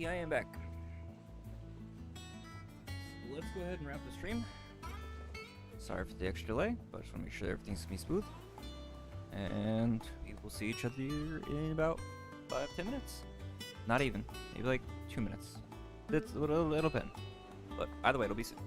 I am back. So let's go ahead and wrap the stream. Sorry for the extra delay, but I just want to make sure everything's gonna be smooth. And we will see each other in about 5-10 minutes. Not even, maybe like 2 minutes. It'll depend. But either way, it'll be soon.